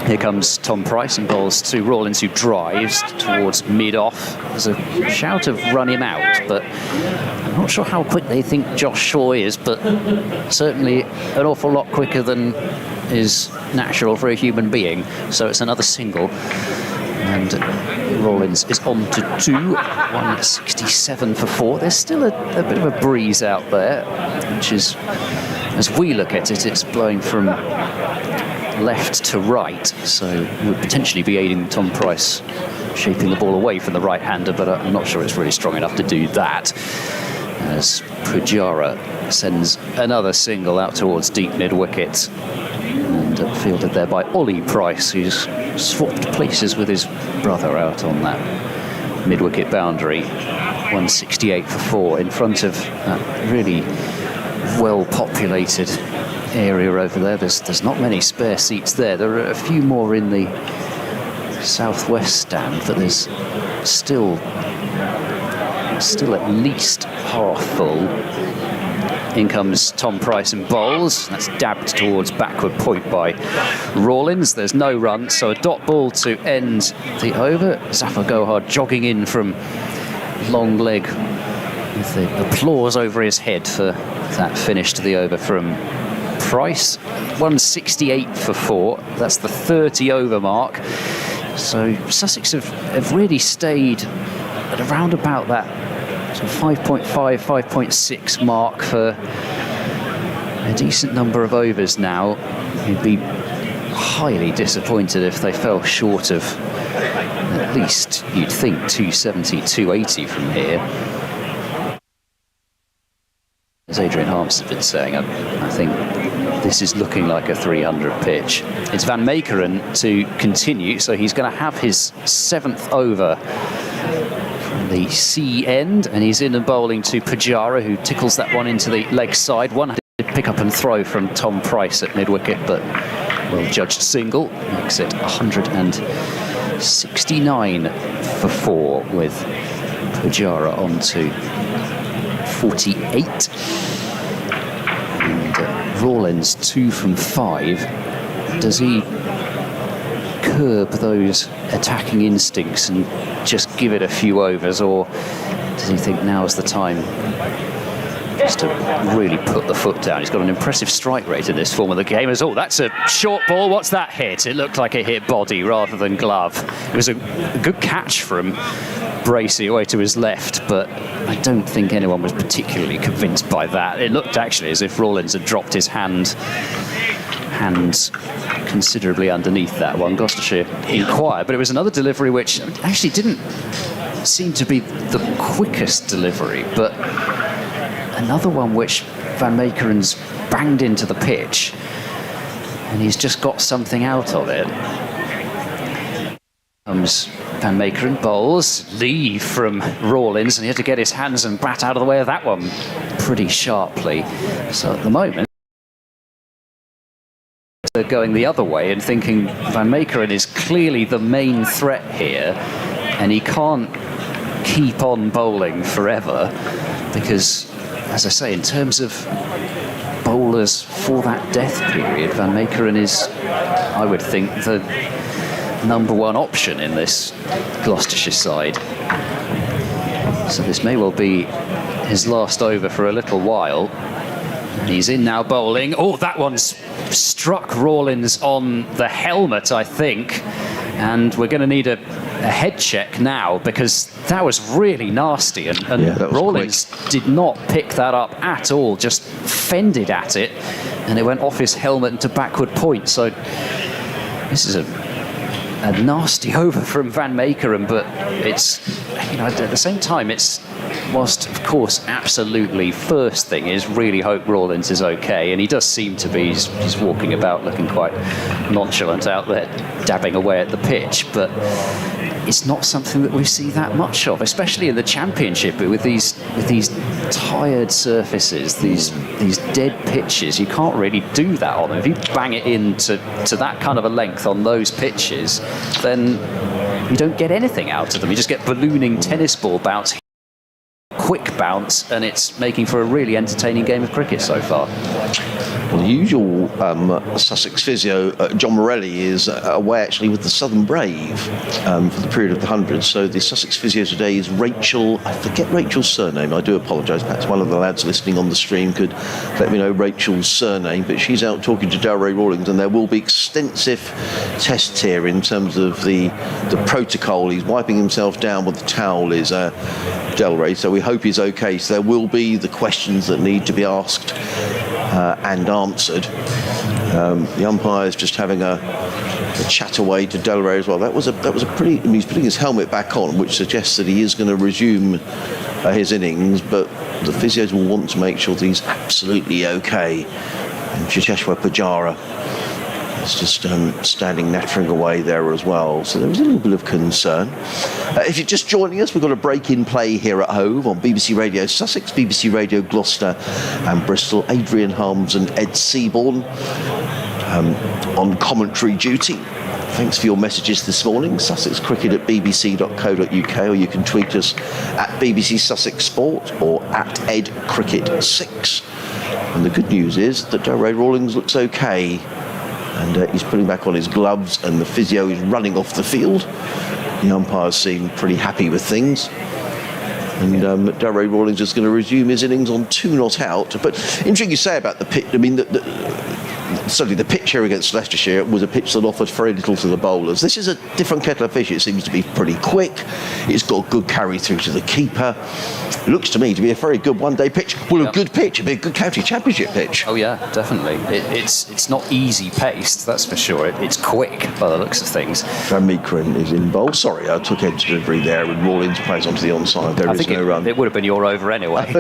Here comes Tom Price and bowls to Rawlins, who drives towards mid-off. There's a shout of run him out, but I'm not sure how quick they think Josh Shaw is, but certainly an awful lot quicker than is natural for a human being. So it's another single, and Rawlins is on to 2, 167 for 4. There's still a bit of a breeze out there, which is, as we look at it, it's blowing from left to right, so would potentially be aiding Tom Price shaping the ball away from the right-hander, but I'm not sure it's really strong enough to do that, as Pujara sends another single out towards deep mid-wicket, and fielded there by Ollie Price, who's swapped places with his brother out on that mid-wicket boundary. 168 for 4 in front of that really well-populated area over there. There's not many spare seats there. There are a few more in the southwest stand, but there's still at least half full. In comes Tom Price and bowls. That's dabbed towards backward point by Rawlins. There's no run, so a dot ball to end the over. Zafar Gohar jogging in from long leg with the applause over his head for that finish to the over from Price. 168 for 4. That's the 30 over mark. So Sussex have really stayed at around about that sort of 5.5, 5.6 mark for a decent number of overs now. You'd be highly disappointed if they fell short of at least, you'd think, 270, 280 from here. As Adrian Harms has been saying, I think this is looking like a 300 pitch. It's Van Meekeren to continue, so he's going to have his 7th over from the C end, and he's in and bowling to Pujara, who tickles that one into the leg side. One-handed pick up and throw from Tom Price at mid-wicket, but well-judged single. Makes it 169 for 4 with Pujara on to 48. And Rawlins 2 from 5. Does he curb those attacking instincts and just give it a few overs, or does he think now's the time just to really put the foot down? He's got an impressive strike rate in this form of the game. Oh, that's a short ball. What's that hit? It looked like it hit body rather than glove. It was a good catch from Bracey away to his left, but I don't think anyone was particularly convinced by that. It looked actually as if Rawlins had dropped his hands considerably underneath that one. Gloucestershire inquired, but it was another delivery which actually didn't seemed to be the quickest delivery, but another one which Van Meekeren's banged into the pitch, and he's just got something out of it. Comes Van Meekeren, bowls, leave from Rawlins, and he had to get his hands and bat out of the way of that one pretty sharply. So at the moment, they're going the other way and thinking Van Meekeren is clearly the main threat here, and he can't keep on bowling forever because, as I say, in terms of bowlers for that death period, Van Meekeren is, I would think, the number one option in this Gloucestershire side. So this may well be his last over for a little while. He's in now bowling. Oh, that one's struck Rawlins on the helmet, I think. And we're going to need a head check now because that was really nasty. And Rawlins did not pick that up at all, just fended at it. And it went off his helmet into backward point. So this is a nasty over from Van Meekeren, but it's, at the same time, it's, whilst of course absolutely first thing is really hope Rawlins is okay, and he does seem to be. He's walking about looking quite nonchalant out there, dabbing away at the pitch, but it's not something that we see that much of, especially in the Championship with these tired surfaces, these dead pitches. You can't really do that on them. If you bang it into that kind of a length on those pitches, then you don't get anything out of them. You just get ballooning tennis ball bounce, quick bounce, and it's making for a really entertaining game of cricket so far. Well, the usual Sussex physio, John Morelli, is away actually with the Southern Brave for the period of the 100. So the Sussex physio today is Rachel. I forget Rachel's surname. I do apologise. Perhaps one of the lads listening on the stream could let me know Rachel's surname. But she's out talking to Delray Rawlings, and there will be extensive tests here in terms of the protocol. He's wiping himself down with the towel, is Delray. So we hope he's okay. So there will be the questions that need to be asked and answered. The umpire's just having a chat away to Delray as well. That was a pretty. He's putting his helmet back on, which suggests that he is going to resume his innings. But the physios will want to make sure that he's absolutely okay. And Chiteshwar Pujara is just standing nattering away there as well. So there was a little bit of concern. If you're just joining us, we've got a break in play here at Hove on BBC Radio Sussex, BBC Radio Gloucester and Bristol. Adrian Harms and Ed Seaborn on commentary duty. Thanks for your messages this morning. sussexcricket@bbc.co.uk, or you can tweet us at BBC Sussex Sport or at EdCricket6. And the good news is that Delray Rawlings looks okay. And he's putting back on his gloves, and the physio is running off the field. The umpires seem pretty happy with things. And Delray Rawlings is going to resume his innings on 2 not out. But interesting you say about the pitch. I mean, certainly the pitch here against Leicestershire was a pitch that offered very little to the bowlers. This is a different kettle of fish. It seems to be pretty quick. It's got good carry through to the keeper. It looks to me to be a very good one-day pitch. Well, a good pitch. It'd be a good county championship pitch. Oh yeah, definitely. It's not easy paced, that's for sure. It's quick by the looks of things. Van Meekeren is in bowl. Sorry, I took Ed's delivery there, and Rawlins plays onto the onside. There is no run. It would have been your over anyway.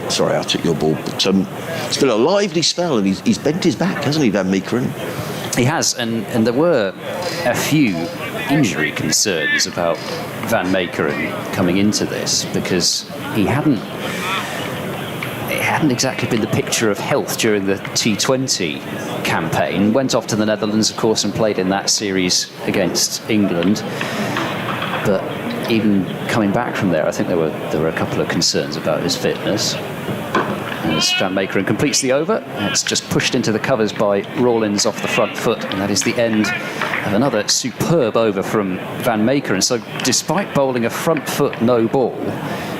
Sorry, I took your ball. But it's been a lively spell, and he's bent his back, hasn't he, Van Meekeren? He has, and there were a few injury concerns about Van Meekeren coming into this, because it hadn't exactly been the picture of health during the T20 campaign. Went off to the Netherlands, of course, and played in that series against England. But even coming back from there, I think there were a couple of concerns about his fitness. As Van Meekeren completes the over, it's just pushed into the covers by Rawlins off the front foot, and that is the end of another superb over from Van Meekeren. So despite bowling a front foot no ball,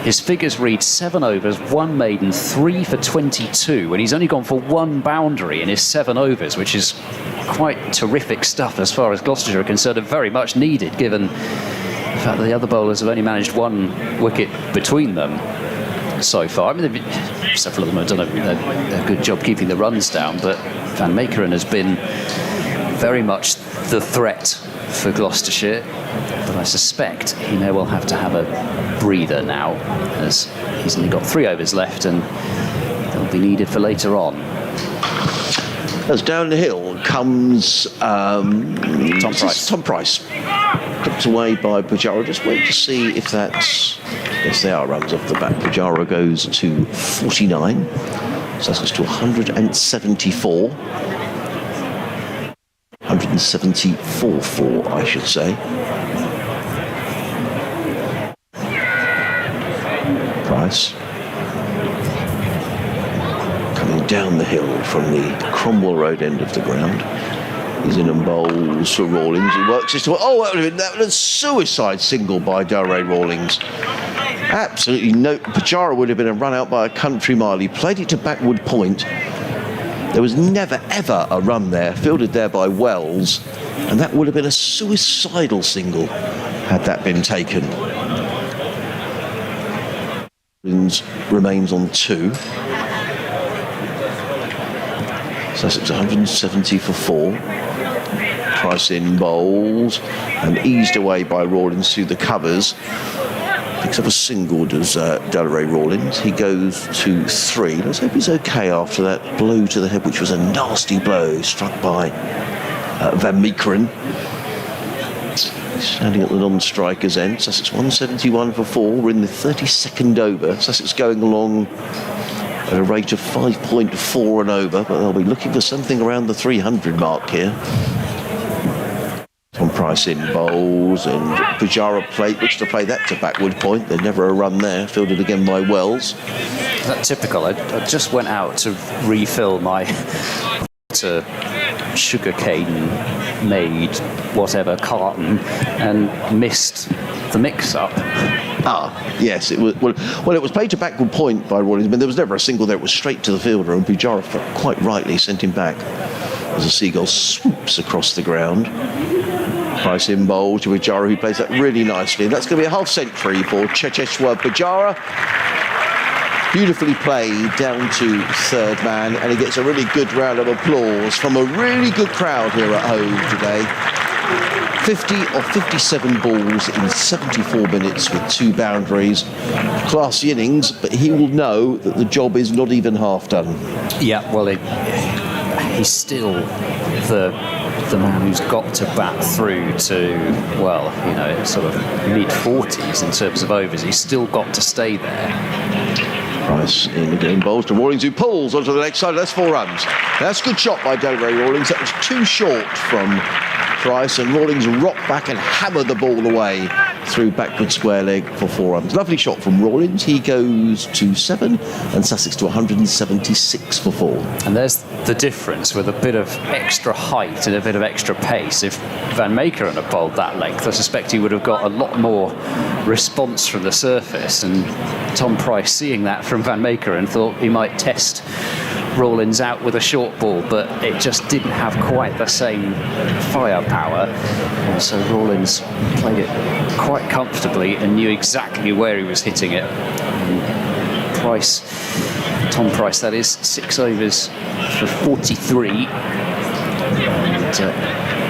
his figures read 7 overs, 1 maiden, 3 for 22, and he's only gone for 1 boundary in his 7 overs, which is quite terrific stuff as far as Gloucestershire are concerned, and very much needed given the fact that the other bowlers have only managed 1 wicket between them so far. I mean, several of them have done a good job keeping the runs down, but Van Meekeren has been very much the threat for Gloucestershire, but I suspect he may well have to have a breather now, as he's only got 3 overs left and they'll be needed for later on. As down the hill comes Tom Price. Clipped away by Pujara. Just wait to see if that's... Yes, they are runs off the bat. Pujara goes to 49. Sussex to 174. 174 I should say. Price. Coming down the hill from the Cromwell Road end of the ground. He's in and bowls for Rawlings. He works his way. Oh, that was a suicide single by Delray Rawlings. Absolutely no. Pujara would have been a run out by a country mile. He played it to backward point. There was never ever a run there, fielded there by Wells, and that would have been a suicidal single had that been taken. Remains on 2. Sussex 170 for 4. Price in bowls and eased away by Rawlings through the covers. Picks up a single, does Delray Rawlings. He goes to 3. Let's hope he's okay after that blow to the head, which was a nasty blow struck by Van Meekeren. Standing at the non-striker's end. Sussex 171 for 4. We're in the 32nd over. Sussex going along at a rate of 5.4 and over, but they'll be looking for something around the 300 mark here. Tom Price in bowls, and Pujara looks to play that to backward point. There's never a run there. Fielded again by Wells. Is that typical? I just went out to refill my sugarcane made whatever carton and missed the mix-up. Ah, yes, it was. Well, it was played to backward point by Rawlings. I mean, there was never a single there. It was straight to the fielder, and Pujara quite rightly sent him back as the seagull swoops across the ground. Price in bowl to Pujara, who plays that really nicely. That's going to be a half century for Checheshwar Pujara. Beautifully played down to third man, and he gets a really good round of applause from a really good crowd here at Hove today. 50 or 57 balls in 74 minutes with 2 boundaries. Classy innings, but he will know that the job is not even half done. Yeah, well, he's still the man who's got to bat through to, well, you know, sort of mid-40s in terms of overs. He's still got to stay there. Price in again, bowls to Rawlings, who pulls onto the next side. That's 4 runs. That's a good shot by Delray Rawlings. That was too short from Price, and Rawlings rocked back and hammered the ball away through backward square leg for 4 runs. Lovely shot from Rawlings. He goes to 7, and Sussex to 176 for 4. And there's the difference with a bit of extra height and a bit of extra pace. If Van Meekeren had bowled that length, I suspect he would have got a lot more response from the surface. And Tom Price, seeing that from Van Meekeren, thought he might test Rawlings out with a short ball, but it just didn't have quite the same firepower. And so Rawlings played it quite comfortably and knew exactly where he was hitting it. And Tom Price, that is, 6 overs for 43. And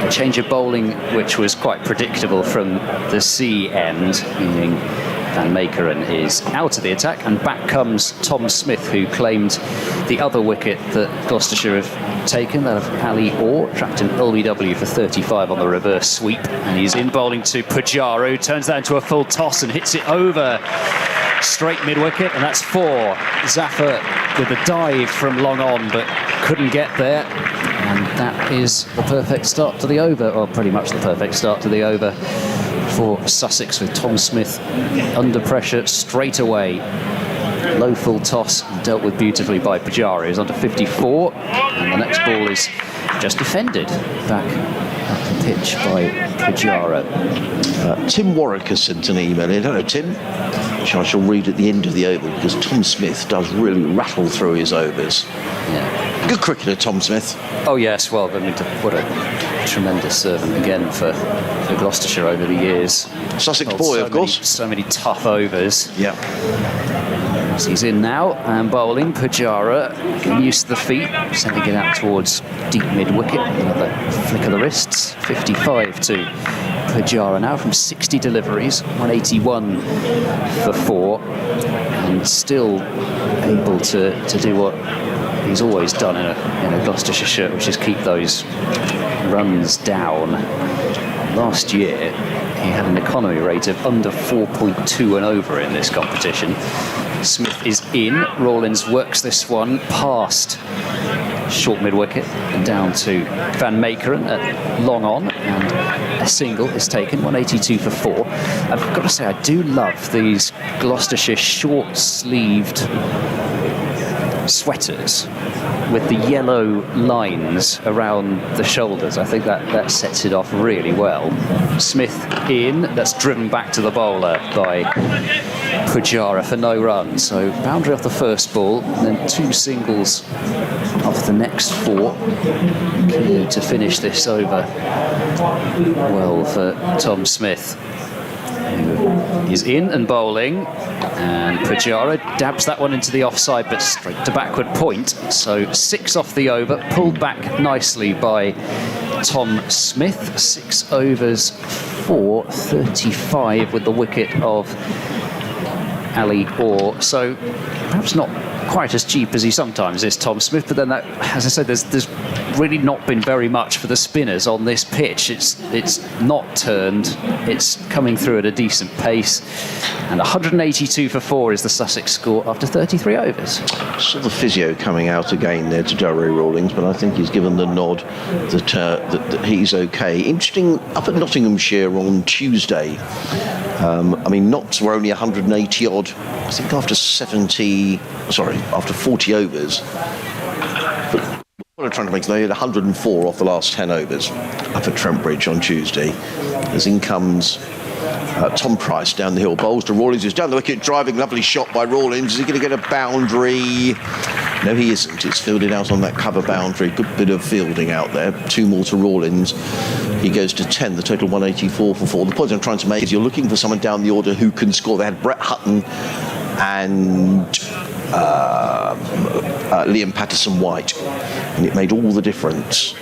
a change of bowling which was quite predictable from the C end, meaning Van Meekeren is out of the attack, and back comes Tom Smith, who claimed the other wicket that Gloucestershire have taken, that of Ali Orr, trapped in LBW for 35 on the reverse sweep, and he's in bowling to Pujara, who turns that into a full toss and hits it over straight mid-wicket, and that's 4. Zafar with a dive from long on, but couldn't get there, and that is the perfect start to the over, or pretty much the perfect start to the over for Sussex, with Tom Smith under pressure straight away. Low full toss dealt with beautifully by Pujara. He's on to 54, and the next ball is just defended back at the pitch by Pujara. Tim Warwick has sent an email in. Hello, Tim, which I shall read at the end of the over, because Tom Smith does really rattle through his overs. Yeah. Good cricketer, Tom Smith. Oh yes, well, I mean, what a tremendous servant again for Gloucestershire over the years. Sussex boy, of course. So many tough overs. Yeah. As he's in now and bowling, Pujara getting used to the feet, sending it out towards deep mid-wicket. Another flick of the wrists, 55 to Pujara now from 60 deliveries, 181 for 4, and still able to do what he's always done in a Gloucestershire shirt, which is keep those runs down. Last year, he had an economy rate of under 4.2 and over in this competition. Smith is in. Rawlins works this one past short mid-wicket and down to Van Meekeren at long on, and a single is taken, 182 for 4. I've got to say, I do love these Gloucestershire short-sleeved sweaters with the yellow lines around the shoulders. I think that sets it off really well. Smith in, that's driven back to the bowler by Pujara for no run. So boundary off the first ball, and then 2 singles off the next 4. Key to finish this over well for Tom Smith, who is in and bowling, and Pujara dabs that one into the offside but straight to backward point. So 6 off the over, pulled back nicely by Tom Smith. 6 overs for 35 with the wicket of Ali Orr. So perhaps not quite as cheap as he sometimes is, Tom Smith, but then that, as I said, there's really not been very much for the spinners on this pitch. It's not turned, it's coming through at a decent pace, and 182 for 4 is the Sussex score after 33 overs. Saw the physio coming out again there to Durry Rawlings, but I think he's given the nod that he's okay. Interesting, up at Nottinghamshire on Tuesday, I mean, Notts were only 180 odd, I think after 40 overs. But what I'm trying to make is they had 104 off the last 10 overs up at Trent Bridge on Tuesday. As in comes Tom Price down the hill, bowls to Rawlings, who's down the wicket, driving, lovely shot by Rawlings. Is he going to get a boundary? No, he isn't. It's fielded out on that cover boundary. Good bit of fielding out there. 2 more to Rawlings. He goes to 10, the total 184 for 4. The point I'm trying to make is you're looking for someone down the order who can score. They had Brett Hutton and Liam Patterson-White, and it made all the difference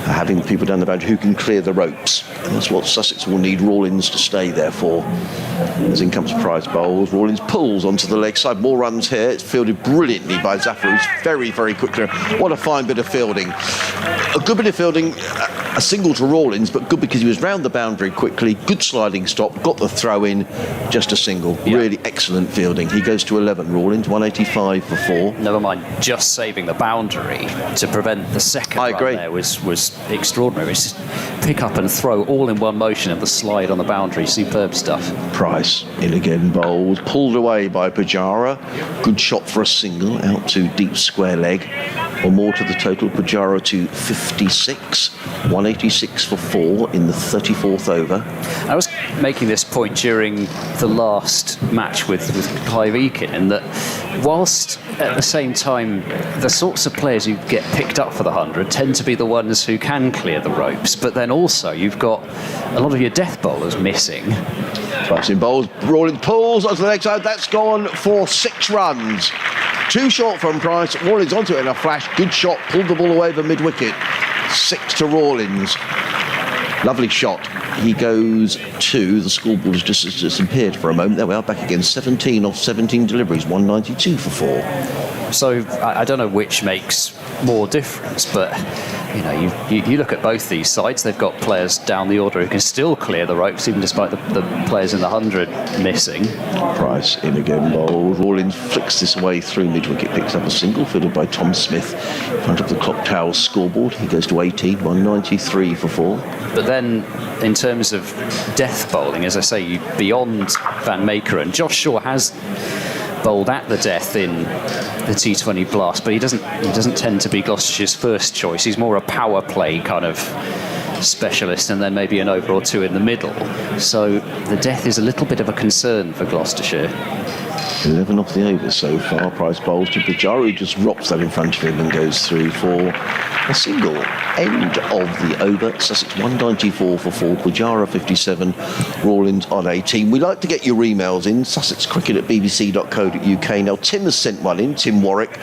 having people down the boundary who can clear the ropes. And that's what Sussex will need Rawlins to stay there for. As in comes Price bowls, Rawlins pulls onto the leg side. More runs here. It's fielded brilliantly by Zafar, who's very, very quickly. What a fine bit of fielding. A good bit of fielding, a single to Rawlins, but good because he was round the boundary quickly. Good sliding stop, got the throw in, just a single. Yeah. Really excellent fielding. He goes to 11, Rawlins, 185 for 4. Never mind just saving the boundary to prevent the second run there was extraordinary. It's just pick up and throw all in one motion and the slide on the boundary. Superb stuff. Price in again, bowled, pulled away by Pujara. Good shot for a single out to deep square leg. Or more to the total. Pujara to 56, 186 for 4 in the 34th over. I was making this point during the last match with Clive Eakin, in that whilst at the same time the sorts of players who get picked up for the 100 tend to be the ones who can clear the ropes, but then also you've got a lot of your death bowlers missing. Price in bowls, Rawlins pulls onto the leg side. That's gone for 6 runs. 2 short from Price. Rawlins onto it in a flash. Good shot. Pulled the ball away over mid-wicket. 6 to Rawlins. Lovely shot. He goes to, the scoreboard has just disappeared for a moment. There we are, back again. 17 off 17 deliveries. 192 for 4. So I don't know which makes more difference, but you know, you look at both these sides. They've got players down the order who can still clear the ropes, even despite the players in the 100 missing. Price in again, bowled. Rawlins flicks this away through mid-wicket, picks up a single, fielded by Tom Smith in front of the Clock Tower scoreboard. He goes to 18, 193 for 4. But then, in terms of death bowling, as I say, beyond Van Meekeren, Josh Shaw has bowled at the death in the T20 Blast, but he doesn't tend to be Gloucestershire's first choice. He's more a power play kind of specialist, and then maybe an over or 2 in the middle. So the death is a little bit of a concern for Gloucestershire. 11 off the over so far. Price bowls to Pajaro, who just drops that in front of him and goes through for a single. End of the over. Sussex 194 for 4. Pajaro 57. Rawlins on 18. We like to get your emails in. sussexcricket@bbc.co.uk. Now, Tim has sent one in. Tim Warwick.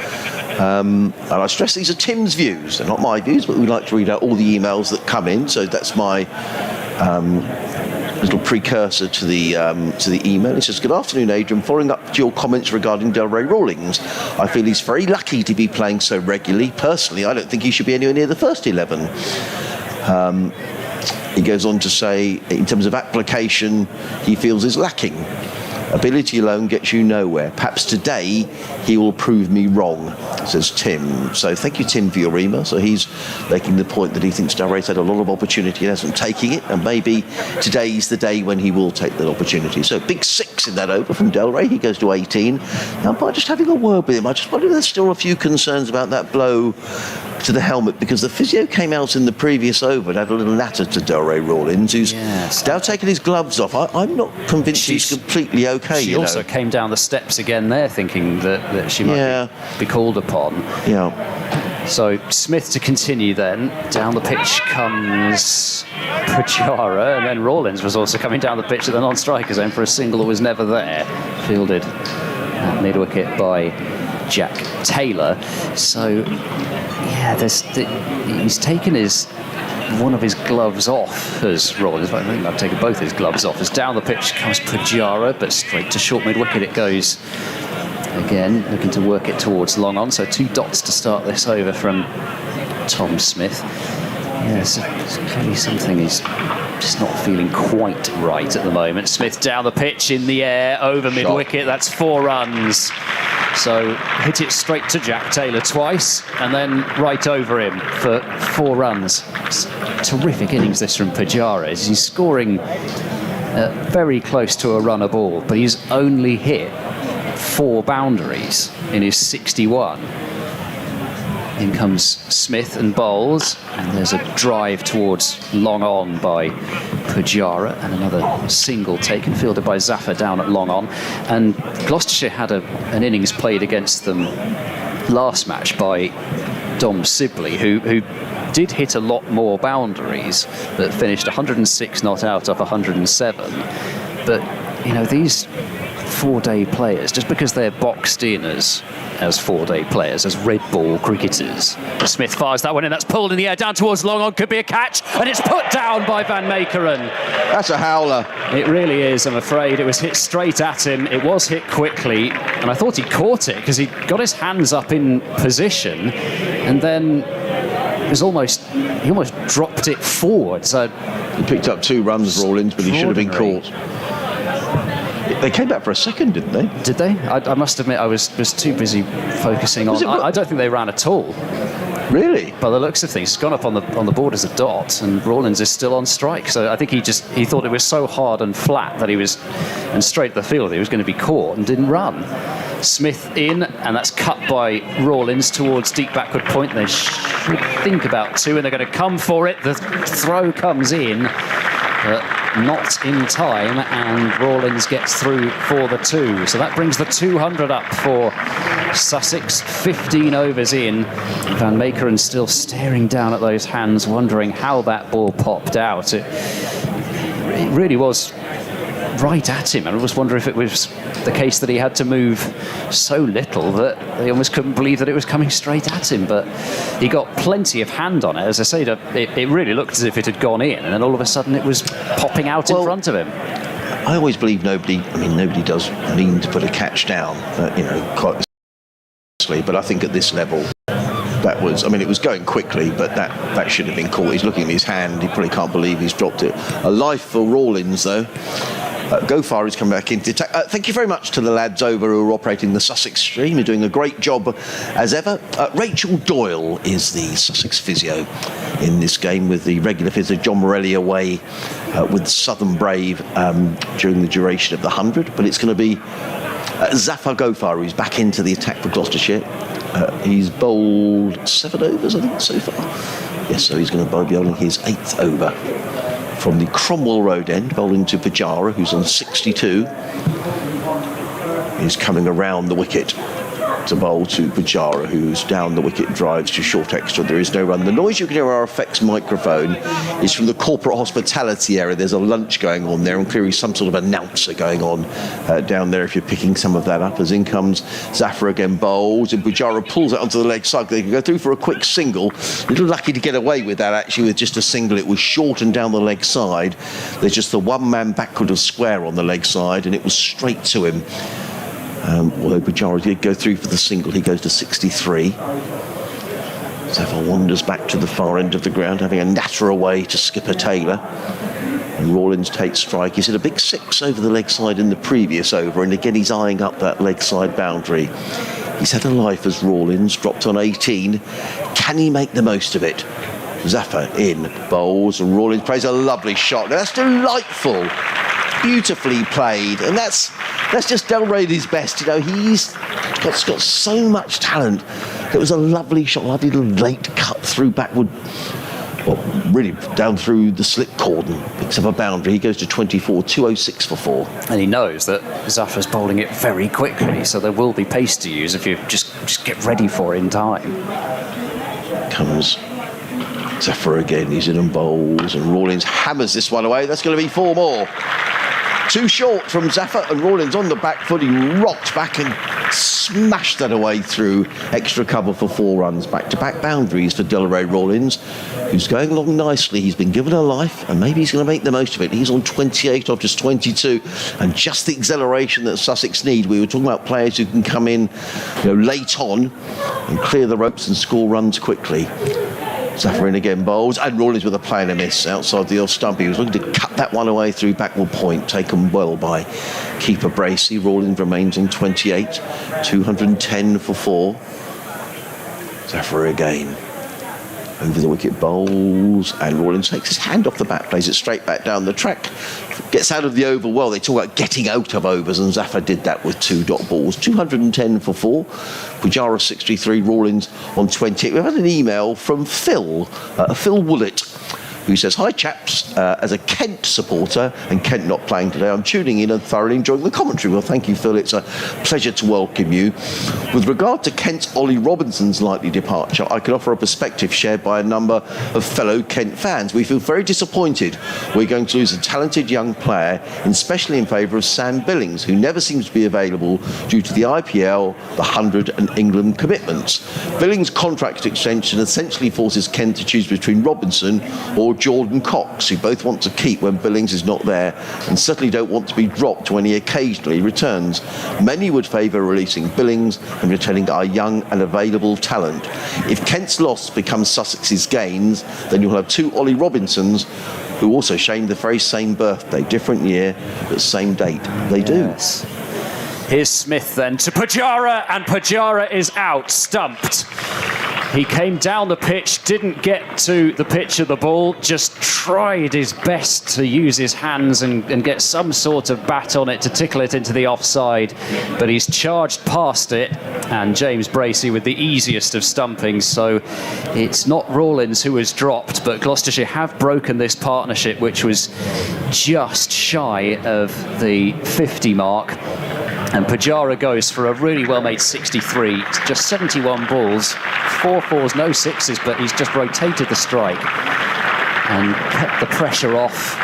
And I stress these are Tim's views. They're not my views, but we like to read out all the emails that come in. So that's my little precursor to the email. It says, "Good afternoon, Adrian. Following up to your comments regarding Delray Rawlings, I feel he's very lucky to be playing so regularly. Personally, I don't think he should be anywhere near the first 11. He goes on to say, in terms of application, he feels is lacking. Ability alone gets you nowhere. Perhaps today he will prove me wrong," says Tim. So thank you, Tim, for your email. So he's making the point that he thinks Delray's had a lot of opportunity and hasn't taken it, and maybe today's the day when he will take that opportunity. So big 6 in that over from Delray. He goes to 18. Now, by just having a word with him, I just wonder if there's still a few concerns about that blow to the helmet, because the physio came out in the previous over and had a little natter to Delray Rawlins, who's now taken his gloves off. I'm not convinced he's completely okay. She also came down the steps again there, thinking that she might be called upon. Yeah. So Smith to continue then. Down the pitch comes Pajara, and then Rawlins was also coming down the pitch at the non-striker zone for a single that was never there. Fielded at mid-wicket by Jack Taylor. So, yeah, he's taken one of his gloves off as Rawlins. I think I've taken both his gloves off. As down the pitch comes Pajara, but straight to short mid-wicket it goes. Again, looking to work it towards long on. So 2 dots to start this over from Tom Smith. Yes, it's clearly something he's just not feeling quite right at the moment. Smith down the pitch, in the air, over mid-wicket. That's 4 runs. So hit it straight to Jack Taylor twice, and then right over him for 4 runs. It's terrific innings this from Pajara. He's scoring very close to a run a ball, but he's only hit 4 boundaries in his 61. In comes Smith and bowls, and there's a drive towards long on by Pajara, and another single taken, fielded by Zafar down at long on. And Gloucestershire had an innings played against them last match by Dom Sibley, who did hit a lot more boundaries, but finished 106 not out off 107. But, you know, these 4-day players, just because they're boxed in as 4-day players, as red ball cricketers. Smith fires that one in, that's pulled in the air down towards long on, could be a catch, and it's put down by Van Meekeren. That's a howler. It really is, I'm afraid. It was hit straight at him, it was hit quickly, and I thought he caught it because he got his hands up in position, and then he almost dropped it forward. So he picked up 2 runs, Rawlins, but he should have been caught. They came back for a second, didn't they? Did they? I must admit, I was too busy focusing on. I don't think they ran at all. Really? By the looks of things, it's gone up on the board as a dot, and Rawlins is still on strike. So I think he thought it was so hard and flat that and straight at the field, he was going to be caught and didn't run. Smith in, and that's cut by Rawlins towards deep backward point. They should think about 2, and they're going to come for it. The throw comes in, but not in time, and Rawlins gets through for the 2. So that brings the 200 up for Sussex. 15 overs in. Van Meekeren still staring down at those hands, wondering how that ball popped out. It really was right at him, and I was wondering if it was the case that he had to move so little that they almost couldn't believe that it was coming straight at him. But he got plenty of hand on it. As I say, it really looked as if it had gone in, and then all of a sudden it was popping out in front of him. I always believe nobody does mean to put a catch down, quite honestly, but I think at this level, that was, it was going quickly, but that should have been caught. He's looking at his hand, he probably can't believe he's dropped it. A life for Rawlins, though. Gofar is coming back into attack. Thank you very much to the lads over who are operating the Sussex stream. They're doing a great job as ever. Rachel Doyle is the Sussex physio in this game, with the regular physio John Morelli away with Southern Brave during the duration of the 100. But it's going to be Zafar Gofar who's back into the attack for Gloucestershire. He's bowled 7 overs, I think, so far. Yes, so he's going to be bowling his 8th over from the Cromwell Road end, bowling to Pajara, who's on 62. is coming around the wicket to bowl to Pujara, who's down the wicket, drives to short extra. There is no run. The noise you can hear on our effects microphone is from the corporate hospitality area. There's a lunch going on there, and clearly some sort of announcer going on down there, if you're picking some of that up. As in comes Zafar again, bowls, and Pujara pulls it onto the leg side. They can go through for a quick single. A little lucky to get away with that, actually, with just a single. It was short and down the leg side. There's just the one man backward of square on the leg side, and it was straight to him. Although Pujara did go through for the single, he goes to 63. Zafar wanders back to the far end of the ground, having a natter away to skipper Taylor. And Rawlins takes strike. He's hit a big 6 over the leg side in the previous over, and again he's eyeing up that leg side boundary. He's had a life as Rawlins, dropped on 18. Can he make the most of it? Zafar in, bowls, and Rawlins plays a lovely shot. Now, that's delightful. Beautifully played, and that's just Delrady's best. You know, he's got so much talent. It was a lovely shot, lovely little late cut through backward, well, really down through the slip cordon, picks up a boundary. He goes to 24, 206 for 4. And he knows that Zafar's bowling it very quickly, so there will be pace to use if you just get ready for it in time. Comes Zafar again, he's in and bowls, and Rawlins hammers this one away. That's going to be 4 more. Too short from Zafar, and Rawlins on the back foot. He rocked back and smashed that away through extra cover for 4 runs. Back-to-back boundaries for Delray Rawlins, who's going along nicely. He's been given a life, and maybe he's going to make the most of it. He's on 28 off just 22, and just the acceleration that Sussex need. We were talking about players who can come in, late on and clear the ropes and score runs quickly. Zafar in again, bowls, and Rawlins with a play and a miss outside the off stump. He was looking to cut that one away through backward point, taken well by keeper Bracey. Rawlins remains on 28, 210 for 4. Zafar again. Over the wicket, bowls, and Rawlins takes his hand off the bat, plays it straight back down the track, gets out of the over well. They talk about getting out of overs, and Zafar did that with 2 dot balls. 210 for 4. Pujara 63, Rawlins on 28. We've had an email from Phil Woolett, who says, "Hi chaps, as a Kent supporter, and Kent not playing today, I'm tuning in and thoroughly enjoying the commentary." Well, thank you, Phil. It's a pleasure to welcome you. With regard to Kent's Ollie Robinson's likely departure, I can offer a perspective shared by a number of fellow Kent fans. We feel very disappointed we're going to lose a talented young player, especially in favour of Sam Billings, who never seems to be available due to the IPL, the 100 and England commitments. Billings' contract extension essentially forces Kent to choose between Robinson or Jordan Cox, who both want to keep when Billings is not there, and certainly don't want to be dropped when he occasionally returns. Many would favour releasing Billings and retaining our young and available talent. If Kent's loss becomes Sussex's gains, then you'll have 2 Ollie Robinsons, who also share the very same birthday, different year, but same date. They do. Yes. Here's Smith then to Pujara, and Pujara is out, stumped. He came down the pitch, didn't get to the pitch of the ball, just tried his best to use his hands and get some sort of bat on it to tickle it into the offside. But he's charged past it, and James Bracey with the easiest of stumpings. So it's not Rawlins who has dropped, but Gloucestershire have broken this partnership, which was just shy of the 50 mark. And Pujara goes for a really well-made 63. It's just 71 balls, 4 fours, no sixes, but he's just rotated the strike and kept the pressure off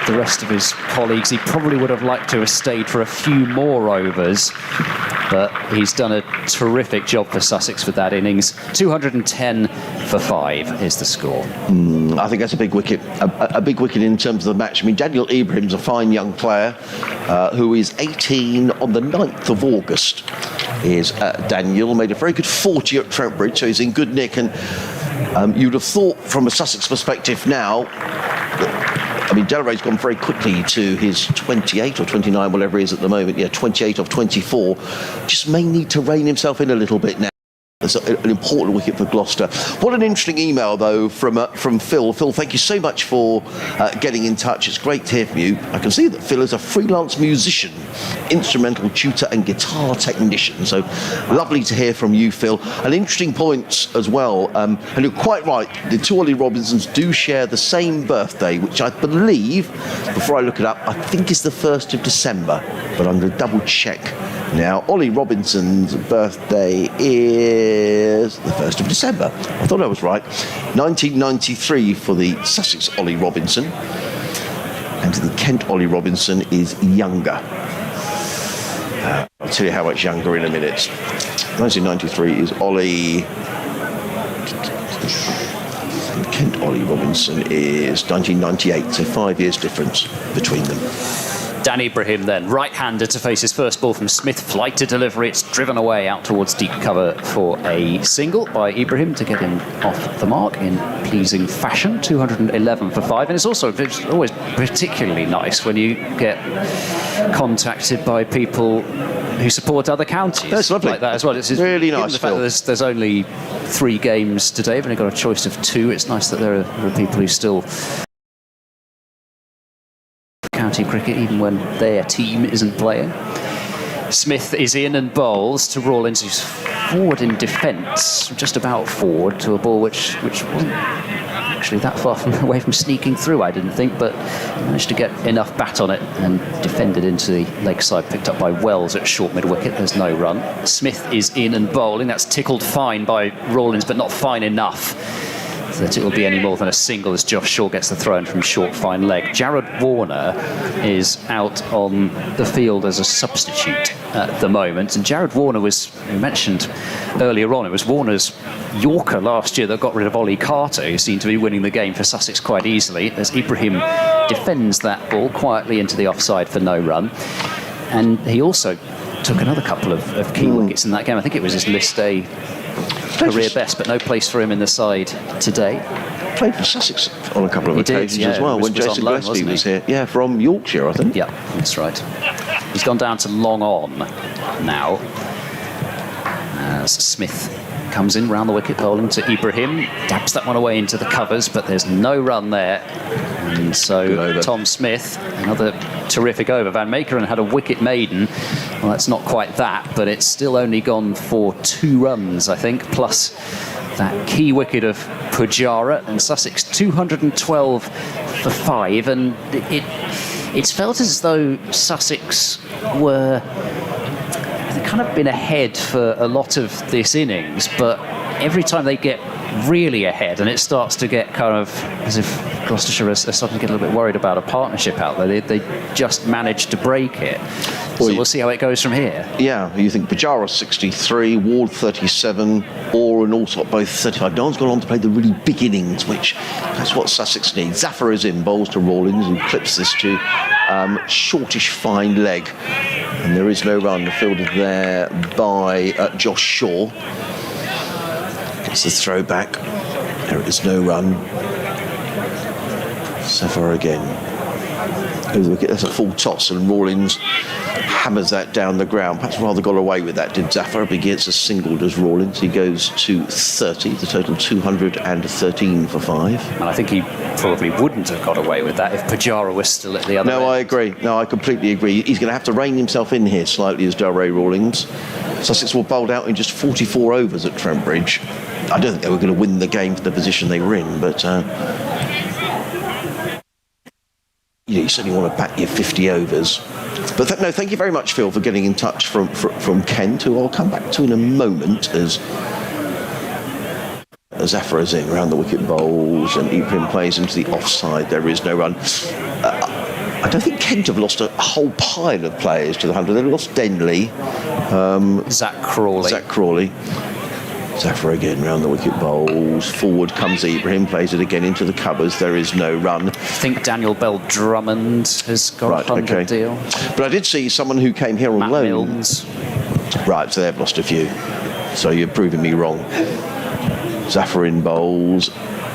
the rest of his colleagues. He probably would have liked to have stayed for a few more overs, but he's done a terrific job for Sussex with that innings. 210 for 5 is the score. I think that's a big wicket. A big wicket in terms of the match. I mean, Daniel Ibrahim's a fine young player who is 18 on the 9th of August. Is Daniel made a very good 40 at Trent Bridge, so he's in good nick. And you'd have thought, from a Sussex perspective now, I mean, Delray's gone very quickly to his 28 or 29, whatever he is at the moment. Yeah, 28 of 24. Just may need to rein himself in a little bit now. It's an important wicket for Gloucester. What an interesting email, though, from Phil. Phil, thank you so much for getting in touch. It's great to hear from you. I can see that Phil is a freelance musician, instrumental tutor and guitar technician. So lovely to hear from you, Phil. An interesting point as well. And you're quite right. The 2 Ollie Robinsons do share the same birthday, which I believe, before I look it up, I think is the 1st of December. But I'm going to double check Now, Ollie Robinson's birthday is the 1st of December. I thought I was right. 1993 for the Sussex Ollie Robinson. And the Kent Ollie Robinson is younger. I'll tell you how much younger in a minute. 1993 is Ollie... Kent Ollie Robinson is 1998, so 5 years difference between them. Dan Ibrahim then, right-hander to face his first ball from Smith. Flight to delivery. It's driven away out towards deep cover for a single by Ibrahim to get him off the mark in pleasing fashion. 211 for 5. And it's always particularly nice when you get contacted by people who support other counties. That's lovely. Like that as well. It's really nice. The fact that there's only 3 games today. We've only got a choice of 2. It's nice that there are people who still... county cricket even when their team isn't playing. Smith is in and bowls to Rawlins, who's forward in defence, just about forward to a ball which wasn't actually that far away from sneaking through, I didn't think, but managed to get enough bat on it and defended into the leg side, picked up by Wells at short mid-wicket. There's no run. Smith is in and bowling. That's tickled fine by Rawlins, but not fine enough that it will be any more than a single as Josh Shaw gets the throw in from short fine leg. Jared Warner is out on the field as a substitute at the moment, and Jared Warner was, we mentioned earlier on, it was Warner's Yorker last year that got rid of Ollie Carter, who seemed to be winning the game for Sussex quite easily, as Ibrahim defends that ball quietly into the offside for no run. And he also took another couple of key wickets in that game. I think it was his list A career best, but no place for him in the side today. Played for Sussex on a couple of occasions as well, when Jason Gillespie was here. Yeah, from Yorkshire, I think. Yeah, that's right. He's gone down to long on now, as Smith comes in round the wicket, bowling to Ibrahim, dabs that one away into the covers, but there's no run there. And so Tom Smith, another terrific over. Van Meekeren had a wicket maiden. Well, that's not quite that, but it's still only gone for 2 runs, I think, plus that key wicket of Pujara, and Sussex 212 for 5. And it's felt as though Sussex were... they've kind of been ahead for a lot of this innings, but every time they get really ahead and it starts to get kind of as if Gloucestershire are starting to get a little bit worried about a partnership out there, they just managed to break it. So we'll see how it goes from here. Yeah, you think Pujara 63, Ward 37, Orr and Allsop both 35. No one's gone on to play the really big innings, which that's what Sussex needs. Zafar is in, bowls to Rawlins, who clips this to shortish fine leg. And there is no run fielded there by Josh Shaw. Gets the throw back. There is no run. Zafar again. Over the wicket, that's a full toss, and Rawlins hammers that down the ground. Perhaps rather got away with that, did Zafar. But he gets a single, does Rawlins. He goes to 30, the total 213 for 5. And I think he probably wouldn't have got away with that if Pujara was still at the other end. I agree. No, I completely agree. He's going to have to rein himself in here slightly as Delray Rawlins. Sussex were bowled out in just 44 overs at Trent Bridge. I don't think they were going to win the game for the position they were in, but you certainly want to back your 50 overs. But thank you very much, Phil, for getting in touch from Kent, who I'll come back to in a moment as Zafar is in around the wicket bowls and Ibrahim plays into the offside. There is no run. I don't think Kent have lost a whole pile of players to the 100. They've lost Denley. Zach Crawley. Zafar again round the wicket bowls. Forward comes Ibrahim, plays it again into the covers. There is no run. I think Daniel Bell-Drummond has got a 100 deal. But I did see someone who came here on Matt loan. Milnes. Right, so they've lost a few. So you're proving me wrong. Zafar in bowls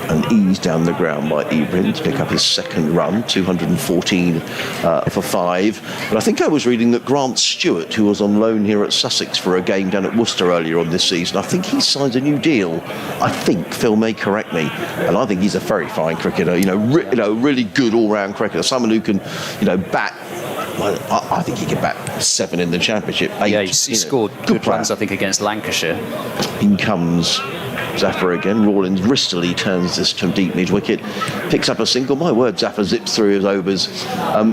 and eased down the ground by Ibrahim to pick up his second run, 214 for 5. But I think I was reading that Grant Stewart, who was on loan here at Sussex for a game down at Worcester earlier on this season, I think he signed a new deal. I think Phil may correct me, and I think he's a very fine cricketer. Really good all-round cricketer, someone who can, bat. Well, I think he could bat 7 in the Championship. 8, he scored good runs, I think, against Lancashire. In comes Zaffa again. Rawlins wristily turns this to deep mid-wicket. Picks up a single. My word, Zaffa zips through his overs.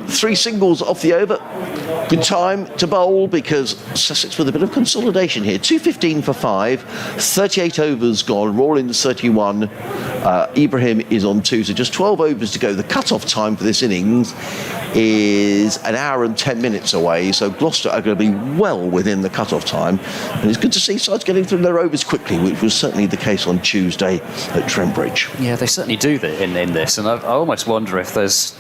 3 singles off the over. Good time to bowl because Sussex with a bit of consolidation here. 2:15 for 5. 38 overs gone. Rawlins 31. Ibrahim is on 2. So just 12 overs to go. The cut-off time for this innings is an hour and 10 minutes away, so Gloucester are going to be well within the cut-off time, and it's good to see sides getting through their overs quickly, which was certainly the case on Tuesday at Trent Bridge. Yeah, they certainly do that in this, and I almost wonder if there's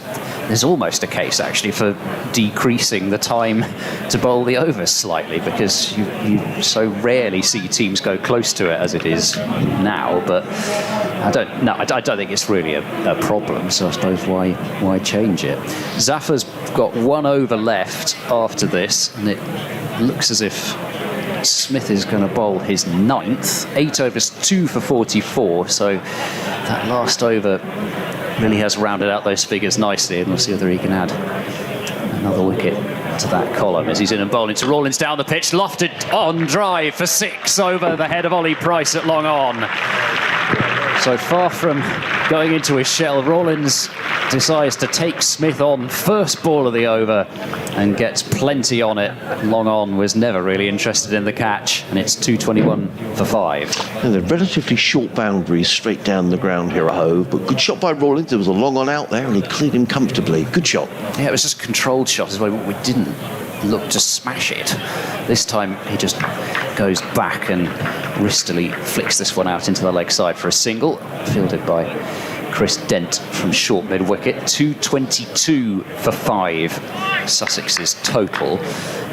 almost a case actually for decreasing the time to bowl the overs slightly, because you so rarely see teams go close to it as it is now. But I don't think it's really a problem, so I suppose why change it? Zaffa's got 1 over left after this, and it looks as if Smith is going to bowl his 9th. 8 overs, 2 for 44, so that last over really has rounded out those figures nicely, and we'll see whether he can add another wicket to that column as he's in and bowling to Rawlins down the pitch, lofted on drive for 6 over the head of Ollie Price at long on. So far from going into his shell, Rawlins decides to take Smith on first ball of the over and gets plenty on it. Long on was never really interested in the catch, and it's 2:21 for 5. And they're relatively short boundaries straight down the ground here at Hove, but good shot by Rawlins. There was a long on out there and he cleared him comfortably. Good shot. Yeah, it was just a controlled shot as well. We didn't look to smash it. This time he just goes back and wristily flicks this one out into the leg side for a single, fielded by Chris Dent from short mid-wicket. 2:22 for 5, Sussex's total.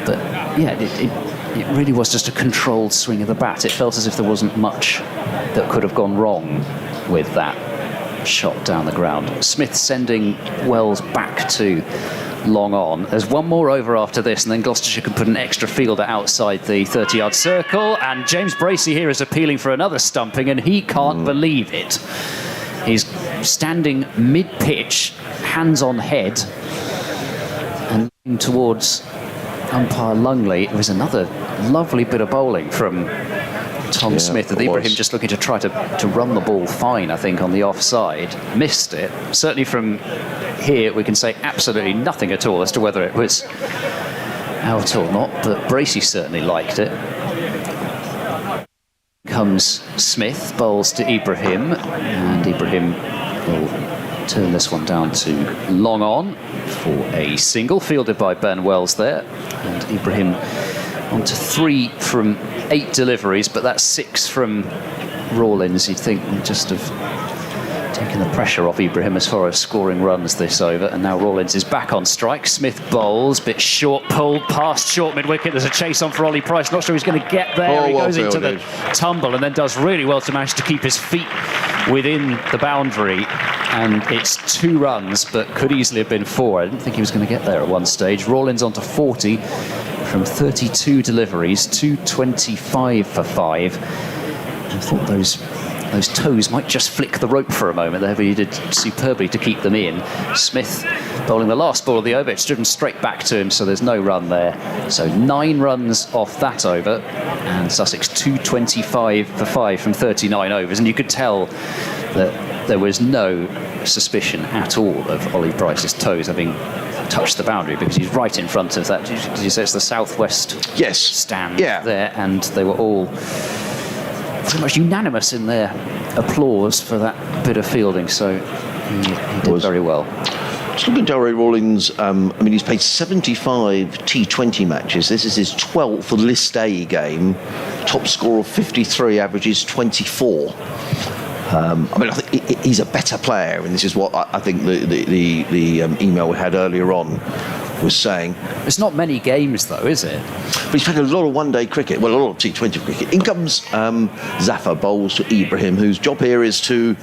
But yeah, it really was just a controlled swing of the bat. It felt as if there wasn't much that could have gone wrong with that shot down the ground. Smith sending Wells back to long on. There's 1 more over after this, and then Gloucestershire can put an extra fielder outside the 30-yard circle, and James Bracey here is appealing for another stumping, and he can't believe it. He's standing mid-pitch, hands on head, and looking towards umpire Lungley. It was another lovely bit of bowling from Tom Smith, with Ibrahim just looking to try to run the ball fine, I think, on the offside. Missed it. Certainly from here, we can say absolutely nothing at all as to whether it was out or not, but Bracey certainly liked it. Comes Smith, bowls to Ibrahim, and Ibrahim will turn this one down to long on for a single, fielded by Ben Wells there, and Ibrahim on to 3 from 8 deliveries, but that's 6 from Rawlins. You'd think we'd just have taken the pressure off Ibrahim as far as scoring runs this over, and now Rawlins is back on strike. Smith bowls, bit short, pulled past short mid-wicket. There's a chase on for Ollie Price. Not sure he's going to get there. He goes into the tumble and then does really well to manage to keep his feet within the boundary, and it's 2 runs, but could easily have been 4. I didn't think he was going to get there at one stage. Rawlins on to 40 from 32 deliveries, 2:25 for 5. I thought those toes might just flick the rope for a moment there, but he did superbly to keep them in. Smith bowling the last ball of the over. It's driven straight back to him, so there's no run there. So 9 runs off that over, and Sussex 2:25 for 5 from 39 overs. And you could tell that there was no suspicion at all of Ollie Price's toes having touched the boundary, because he's right in front of that. Did you say it's the southwest stand there? And they were all pretty much unanimous in their applause for that bit of fielding, so he did very well. Just looking at Delray Rawlins, he's played 75 T20 matches. This is his 12th List A game. Top score of 53, averages 24. I think he's a better player, and this is what I think the email we had earlier on was saying. It's not many games, though, is it? But he's played a lot of one-day cricket, well, a lot of T20 cricket. In comes Zaffa, bowls to Ibrahim, whose job here is to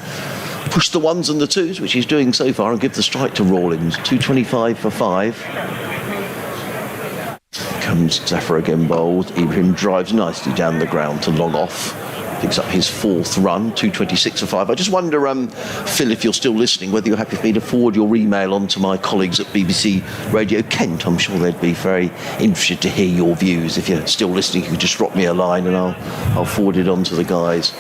push the 1s and the 2s, which he's doing so far, and give the strike to Rawlins. 2:25 for 5. Comes Zaffa again, bowled. Ibrahim drives nicely down the ground to long off. Picks up his 4th run, 2:26 for 5. I just wonder, Phil, if you're still listening, whether you're happy for me to forward your email on to my colleagues at BBC Radio Kent. I'm sure they'd be very interested to hear your views. If you're still listening, you can just drop me a line and I'll forward it on to the guys.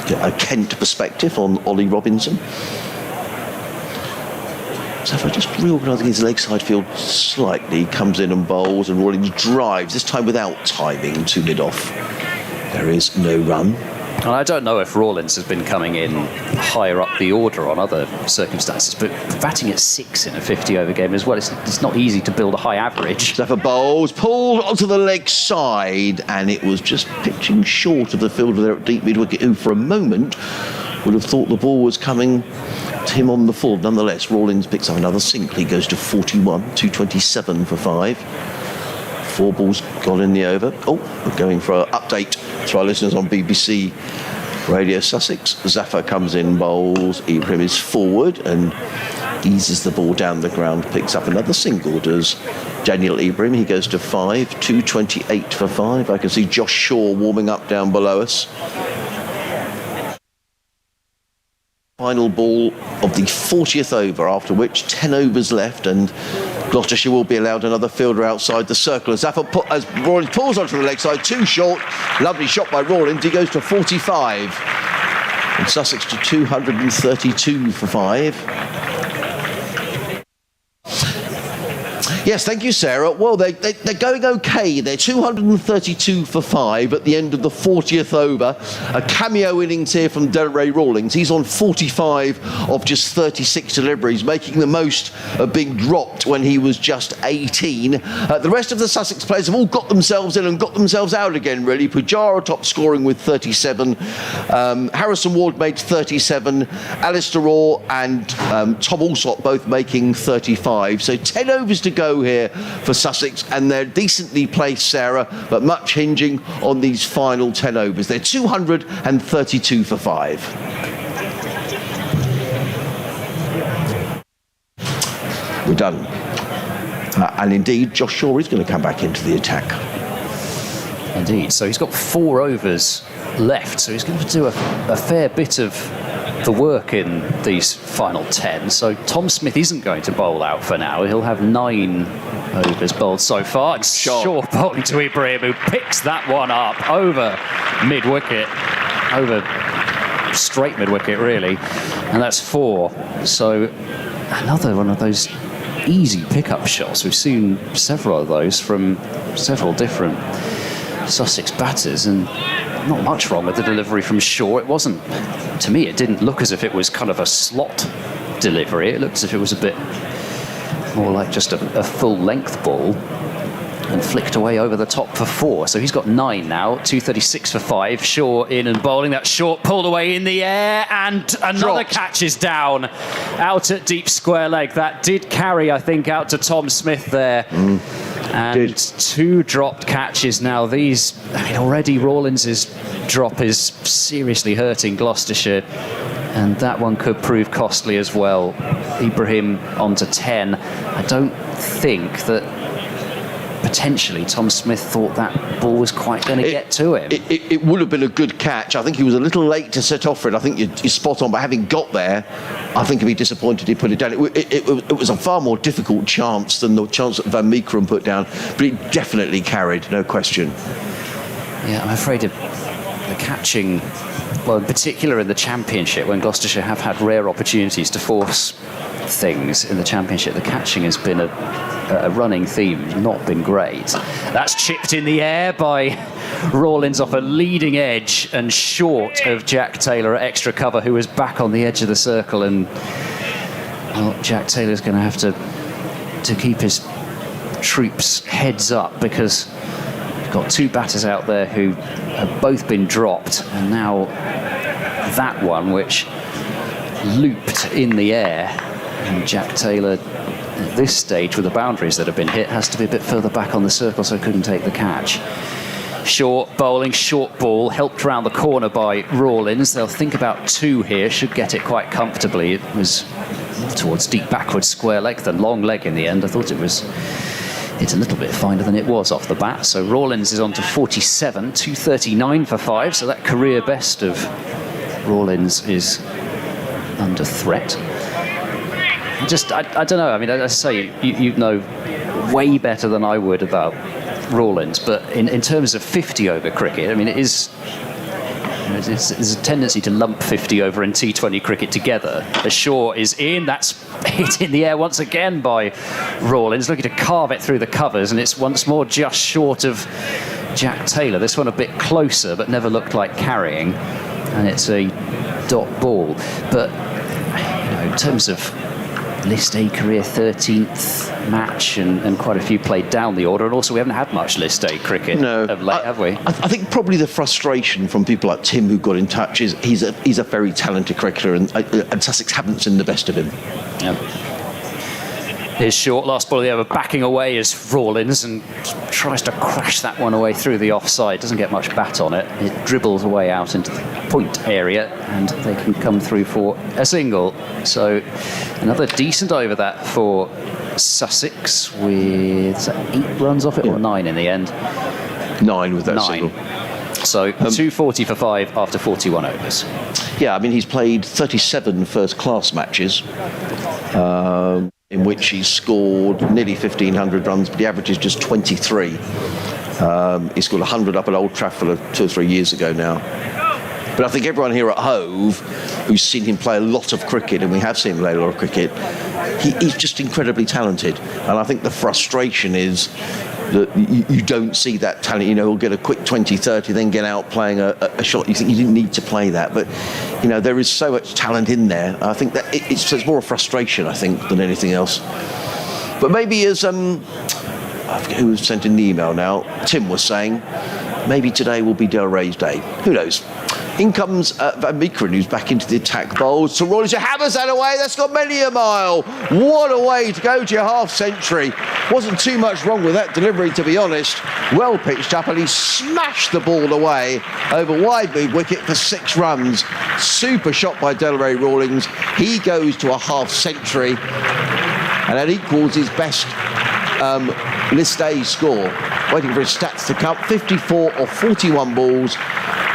get a Kent perspective on Ollie Robinson. Zaffa just reorganising his leg side field slightly, comes in and bowls, and Rawlins drives, this time without timing, to mid-off. There is no run. And I don't know if Rawlins has been coming in higher up the order on other circumstances, but batting at 6 in a 50-over game as well, it's not easy to build a high average. Zaffa bowls, pulled onto the leg side, and it was just pitching short of the fielder there at deep mid-wicket, who for a moment would have thought the ball was coming to him on the full. Nonetheless, Rawlins picks up another single. He goes to 41, 227 for 5. 4 balls gone in the over. Oh, we're going for an update to our listeners on BBC Radio Sussex. Zaffa comes in, bowls. Ibrahim is forward and eases the ball down the ground. Picks up another single, does Daniel Ibrahim. He goes to 5, 228 for 5. I can see Josh Shaw warming up down below us. Final ball of the 40th over, after which 10 overs left, and Gloucestershire will be allowed another fielder outside the circle. As Rawlins pulls onto the leg side, too short. Lovely shot by Rawlins. He goes to 45. And Sussex to 232 for 5. Yes, thank you, Sarah. Well, they're going okay. They're 232 for 5 at the end of the 40th over. A cameo innings here from Delray Rawlins. He's on 45 of just 36 deliveries, making the most of being dropped when he was just 18. The rest of the Sussex players have all got themselves in and got themselves out again, really. Pujara top scoring with 37. Harrison Ward made 37. Alistair Orr and Tom Alsop both making 35. So 10 overs to go here for Sussex, and they're decently placed, Sarah, but much hinging on these final 10 overs. They're 232 for 5. We're done. And indeed, Josh Shaw is going to come back into the attack. Indeed. So he's got 4 overs left, so he's going to do a fair bit of the work in these final 10. So Tom Smith isn't going to bowl out for now. He'll have 9 overs bowled so far. It's Shaw bowling to Ibrahim, who picks that one up over mid-wicket, over straight mid-wicket really, and that's 4. So another one of those easy pickup shots. We've seen several of those from several different Sussex batters, and not much wrong with the delivery from Shaw. It wasn't, to me, it didn't look as if it was kind of a slot delivery. It looked as if it was a bit more like just a full length ball, and flicked away over the top for 4. So he's got 9 now, 236 for 5. Shaw in and bowling. That short pulled away in the air, and another catch is down out at deep square leg. That did carry, I think, out to Tom Smith there. And 2 dropped catches now. These, I mean, already Rawlins' drop is seriously hurting Gloucestershire, and that one could prove costly as well. Ibrahim onto 10. I don't think that potentially Tom Smith thought that ball was quite going to get to him. It would have been a good catch. I think he was a little late to set off for it. I think you're spot on, but having got there, I think he'd be disappointed he put it down. It was a far more difficult chance than the chance that Van Meekeren put down, but it definitely carried, no question. Yeah, I'm afraid of the catching, well, in particular in the Championship, when Gloucestershire have had rare opportunities to force things in the Championship, the catching has been a running theme, not been great. That's chipped in the air by Rawlins off a leading edge and short of Jack Taylor at extra cover, who was back on the edge of the circle, and well, Jack Taylor's going to have to keep his troops heads up, because we've got 2 batters out there who have both been dropped, and now that one which looped in the air, and Jack Taylor at this stage, with the boundaries that have been hit, has to be a bit further back on the circle, so couldn't take the catch. Short bowling, short ball, helped round the corner by Rawlins. They'll think about 2 here, should get it quite comfortably. It was more towards deep backward square leg than long leg in the end. I thought it was hit a little bit finer than it was off the bat. So Rawlins is on to 47, 239 for 5, so that career best of Rawlins is under threat. I don't know. I mean, as I say, you know way better than I would about Rawlins, but in terms of 50-over cricket, I mean, it is there's a tendency to lump 50 over and T20 cricket together. A Shaw is in. That's hit in the air once again by Rawlins, looking to carve it through the covers, and it's once more just short of Jack Taylor. This one a bit closer, but never looked like carrying, and it's a dot ball. But in terms of List A career 13th match, and quite a few played down the order, and also we haven't had much List A cricket of late, have we? I think probably the frustration from people like Tim who got in touch is he's a very talented cricketer, and Sussex haven't seen the best of him. Yeah. Here's short, last ball of the over, backing away is Rawlins and tries to crash that one away through the offside. Doesn't get much bat on it. It dribbles away out into the point area, and they can come through for a single. So another decent over that for Sussex, with 8 runs off it, or 9 in the end? 9 with that single. So 240 for 5 after 41 overs. Yeah, I mean, he's played 37 first-class matches, in which he's scored nearly 1,500 runs, but the average is just 23. He scored 100 up at Old Trafford 2 or 3 years ago now. But I think everyone here at Hove who's seen him play a lot of cricket, and we have seen him play a lot of cricket, he's just incredibly talented. And I think the frustration is that you don't see that talent. He'll get a quick 20, 30, then get out playing a shot. You think you didn't need to play that. But, there is so much talent in there. I think that it's more a frustration, I think, than anything else. But maybe as, I forget who was sent in the email now, Tim was saying, maybe today will be Del Rey's day. Who knows? In comes Van Meekeren, who's back into the attack bowls. So Rawlins hammers that away. That's got many a mile. What a way to go to your half-century. Wasn't too much wrong with that delivery, to be honest. Well pitched up, and he smashed the ball away over wide mid-wicket for 6 runs. Super shot by Del Rey Rawlins. He goes to a half-century, and that equals his best List A score. Waiting for his stats to come. 54 or 41 balls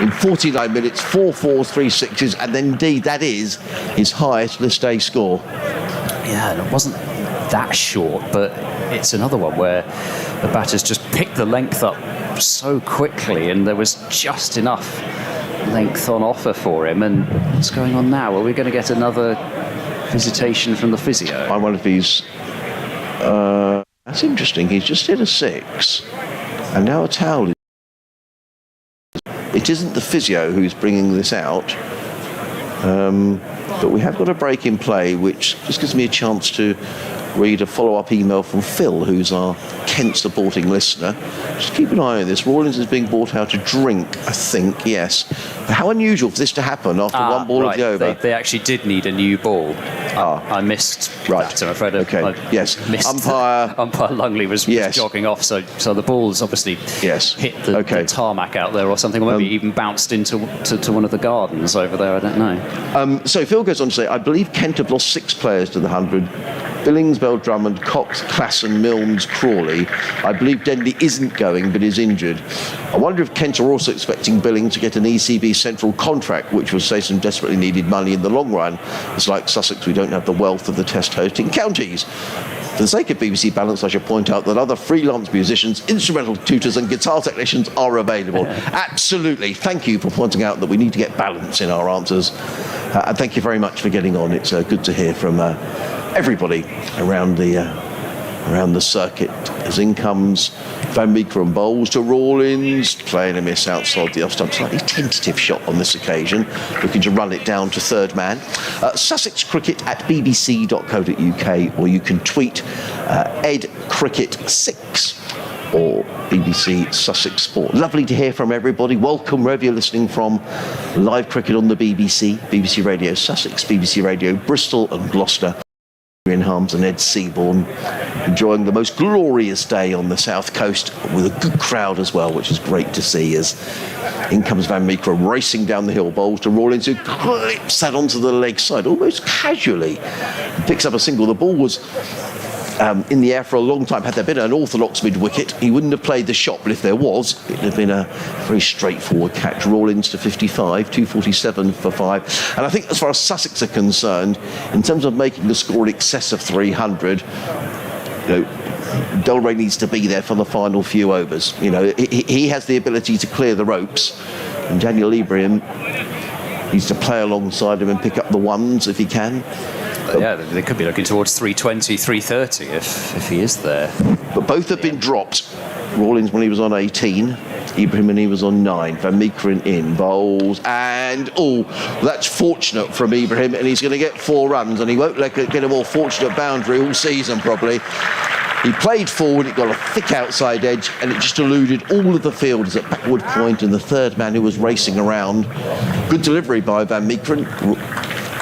in 49 minutes, 4 fours, 3 sixes, and then indeed that is his highest List A score. Yeah, and it wasn't that short, but it's another one where the batters just picked the length up so quickly, and there was just enough length on offer for him. And what's going on now? Are we going to get another visitation from the physio? I wonder if he's... that's interesting. He's just hit a 6, and now a towel. It isn't the physio who's bringing this out, but we have got a break in play, which just gives me a chance to read a follow-up email from Phil, who's our Kent supporting listener. Just keep an eye on this. Rawlins is being brought out to drink, I think, yes. But how unusual for this to happen after one ball of the over. They actually did need a new ball. I missed that, I'm afraid. Okay, yes. Umpire Lungley was jogging off, so the ball's obviously hit the tarmac out there or something, or maybe even bounced into one of the gardens over there, I don't know. So Phil goes on to say, I believe Kent have lost 6 players to the 100. Billings, Bell, Drummond, Cox, Klassen, Milnes, Crawley. I believe Denley isn't going, but is injured. I wonder if Kent are also expecting Billings to get an ECB central contract, which will save some desperately needed money in the long run. It's like Sussex, we don't have the wealth of the test hosting counties. For the sake of BBC balance, I should point out that other freelance musicians, instrumental tutors and guitar technicians are available. Absolutely. Thank you for pointing out that we need to get balance in our answers. And thank you very much for getting on. It's good to hear from everybody around the circuit. As in comes Van Meekeren, bowls to Rawlins, playing a miss outside the off stump. Slightly tentative shot on this occasion, looking to run it down to third man. Sussex Cricket at bbc.co.uk, or you can tweet edcricket6 or BBC Sussex Sport. Lovely to hear from everybody. Welcome wherever you're listening from. Live cricket on the BBC, BBC Radio Sussex, BBC Radio Bristol and Gloucester. In Harms and Ed Seaborn, enjoying the most glorious day on the south coast with a good crowd as well, which is great to see. As in comes Van Meekeren racing down the hill, bowls to Rawlins, who clips that onto the leg side almost casually, picks up a single. The ball was in the air for a long time. Had there been an orthodox mid-wicket, he wouldn't have played the shot, but if there was, it would have been a very straightforward catch. Rawlins to 55, 247 for 5. And I think as far as Sussex are concerned, in terms of making the score in excess of 300, Del Rey needs to be there for the final few overs. He has the ability to clear the ropes. And Daniel Ibrahim needs to play alongside him and pick up the ones if he can. Yeah, they could be looking towards 320, 330 if he is there. But both have been dropped. Rawlins when he was on 18, Ibrahim when he was on 9. Van Meekeren in, bowls, and that's fortunate from Ibrahim, and he's going to get 4 runs, and he won't get a more fortunate boundary all season probably. He played forward, it got a thick outside edge, and it just eluded all of the fielders at backward point and the third man who was racing around. Good delivery by Van Meekeren.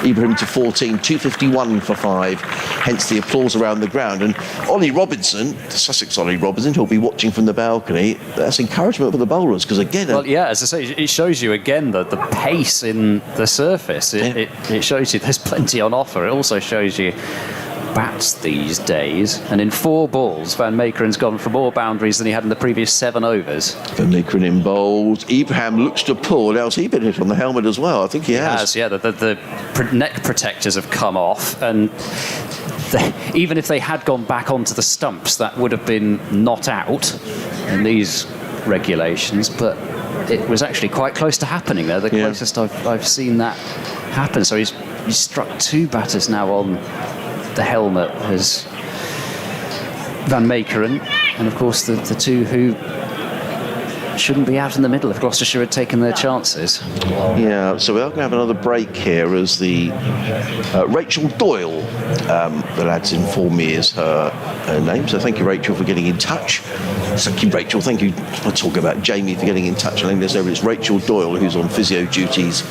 Ibrahim to 14, 251 for 5, hence the applause around the ground. And Ollie Robinson, the Sussex Ollie Robinson, who'll be watching from the balcony, that's encouragement for the bowlers, because again... Well, yeah, as I say, it shows you again the pace in the surface. It shows you there's plenty on offer. It also shows you bats these days, and in 4 balls Van Meekeren's gone for more boundaries than he had in the previous 7 overs. Van Meekeren in bowls. Ibrahim looks to pull. Now, has he been hit on the helmet as well? I think he has. Yeah, the neck protectors have come off, and even if they had gone back onto the stumps, that would have been not out in these regulations, but it was actually quite close to happening there. The closest I've seen that happen. So he's struck 2 batters now on the helmet as Van Meekeren, and of course the 2 who shouldn't be out in the middle if Gloucestershire had taken their chances. Yeah, so we're going to have another break here as the Rachel Doyle, the lads inform me is her name. So thank you, Rachel, for getting in touch. Thank you, Rachel. Thank you. I'll talk about Jamie for getting in touch. I think it's Rachel Doyle who's on physio duties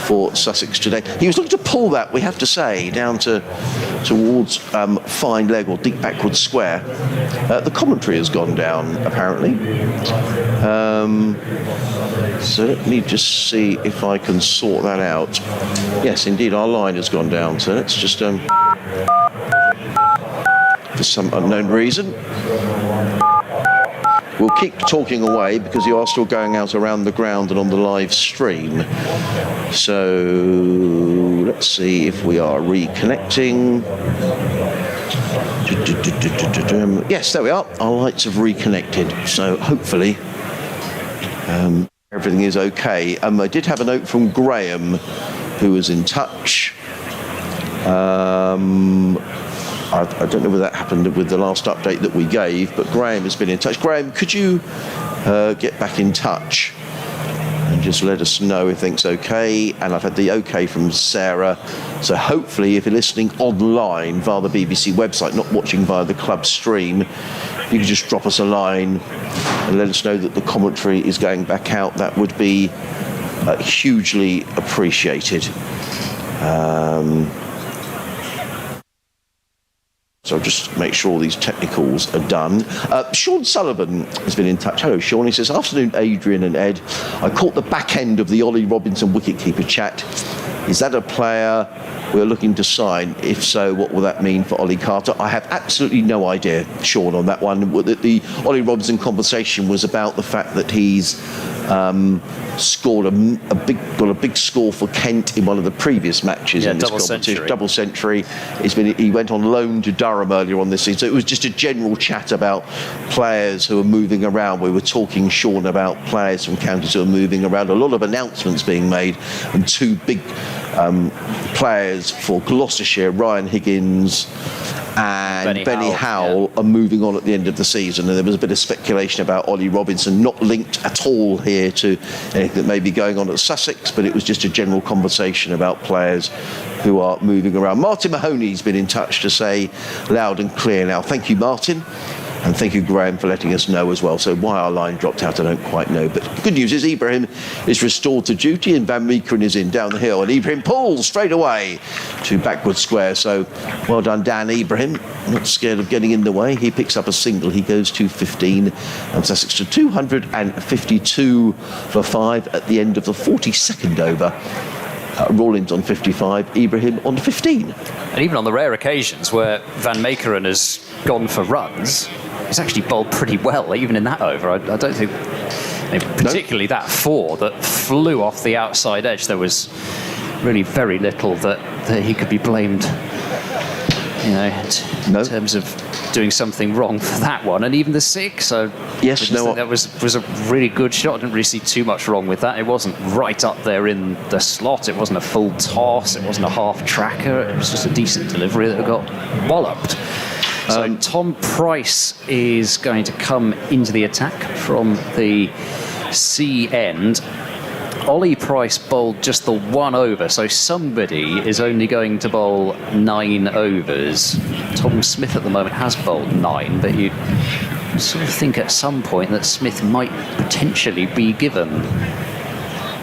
for Sussex today. He was looking to pull that, we have to say, down towards fine leg or deep backward square. The commentary has gone down, apparently. So let me just see if I can sort that out. Yes, indeed, our line has gone down. So let's just, for some unknown reason, we'll keep talking away because you are still going out around the ground and on the live stream. So let's see if we are reconnecting. Yes, there we are. Our lights have reconnected. So hopefully everything is okay. I did have a note from Graham, who was in touch. I don't know whether that happened with the last update that we gave, but Graham has been in touch. Graham, could you get back in touch and just let us know if things okay? And I've had the okay from Sarah. So hopefully, if you're listening online via the BBC website, not watching via the club stream, you can just drop us a line and let us know that the commentary is going back out. That would be hugely appreciated. So I'll just make sure all these technicals are done. Sean Sullivan has been in touch. Hello, Sean. He says, afternoon, Adrian and Ed. I caught the back end of the Ollie Robinson wicketkeeper chat. Is that a player we're looking to sign? If so, what will that mean for Ollie Carter? I have absolutely no idea, Sean, on that one. The Ollie Robinson conversation was about the fact that he's scored got a big score for Kent in one of the previous matches in this competition. Double century. He went on loan to Durham earlier on this season. So it was just a general chat about players who are moving around. We were talking, Sean, about players from counties who are moving around. A lot of announcements being made, and 2 big players for Gloucestershire, Ryan Higgins and Benny Howell, are moving on at the end of the season, and there was a bit of speculation about Ollie Robinson, not linked at all here to anything that may be going on at Sussex, but it was just a general conversation about players who are moving around. Martin Mahoney's been in touch to say loud and clear now. Thank you, Martin. And thank you, Graham, for letting us know as well. So why our line dropped out, I don't quite know. But the good news is Ibrahim is restored to duty and Van Meekeren is in down the hill. And Ibrahim pulls straight away to backward square. So well done, Dan Ibrahim. Not scared of getting in the way. He picks up a single. He goes to 15. And Sussex to 252 for 5 at the end of the 42nd over. Rawlins on 55, Ibrahim on 15. And even on the rare occasions where Van Meekeren has gone for runs, he's actually bowled pretty well, even in that over. I don't think, particularly that 4 that flew off the outside edge, there was really very little that he could be blamed in terms of doing something wrong for that one, and even the 6. So that was a really good shot. I didn't really see too much wrong with that. It wasn't right up there in the slot. It wasn't a full toss. It wasn't a half tracker. It was just a decent delivery that got walloped. So Tom Price is going to come into the attack from the C end. Ollie Price bowled just the 1 over, so somebody is only going to bowl 9 overs. Tom Smith at the moment has bowled 9, but you sort of think at some point that Smith might potentially be given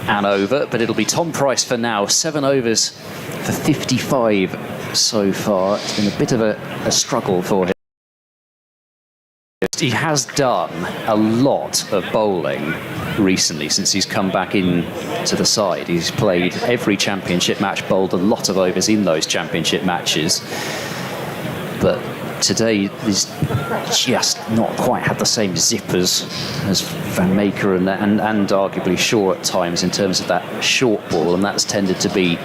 an over, but it'll be Tom Price for now. 7 overs for 55 so far. It's been a bit of a struggle for him. He has done a lot of bowling recently since he's come back in to the side. He's played every championship match, bowled a lot of overs in those championship matches, but today he's just not quite had the same zip as Van Meeker and arguably Shaw at times in terms of that short ball, and that's tended to be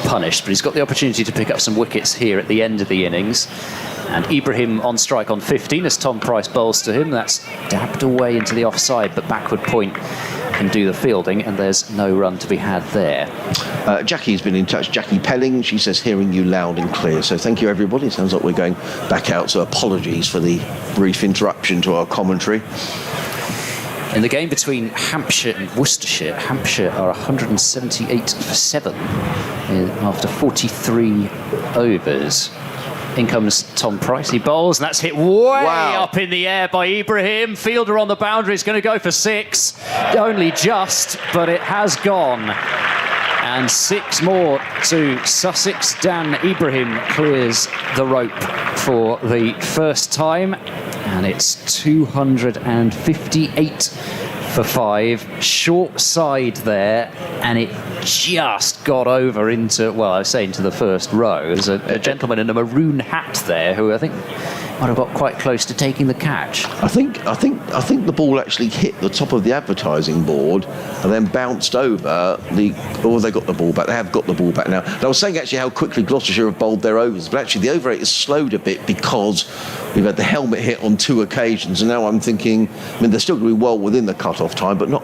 punished. But he's got the opportunity to pick up some wickets here at the end of the innings. And Ibrahim on strike on 15 as Tom Price bowls to him. That's dabbed away into the offside, but backward point can do the fielding, and there's no run to be had there. Jackie's been in touch, Jackie Pelling. She says, hearing you loud and clear. So thank you, everybody. It sounds like we're going back out, so apologies for the brief interruption to our commentary. In the game between Hampshire and Worcestershire, Hampshire are 178 for 7 after 43 overs. In comes Tom Price. He bowls, and that's hit way up in the air by Ibrahim. Fielder on the boundary is going to go for 6. Only just, but it has gone. And 6 more to Sussex. Dan Ibrahim clears the rope for the first time. And it's 258 for 5. Short side there, and it just got over into, well, I say into the first row. There's a gentleman in a maroon hat there who I think might have got quite close to taking the catch. I think the ball actually hit the top of the advertising board and then bounced over they got the ball back. They have got the ball back now. And I was saying actually how quickly Gloucestershire have bowled their overs, but actually the over rate has slowed a bit because we've had the helmet hit on 2 occasions, and now I'm thinking, I mean, they're still going to be well within the cut-off time, but not.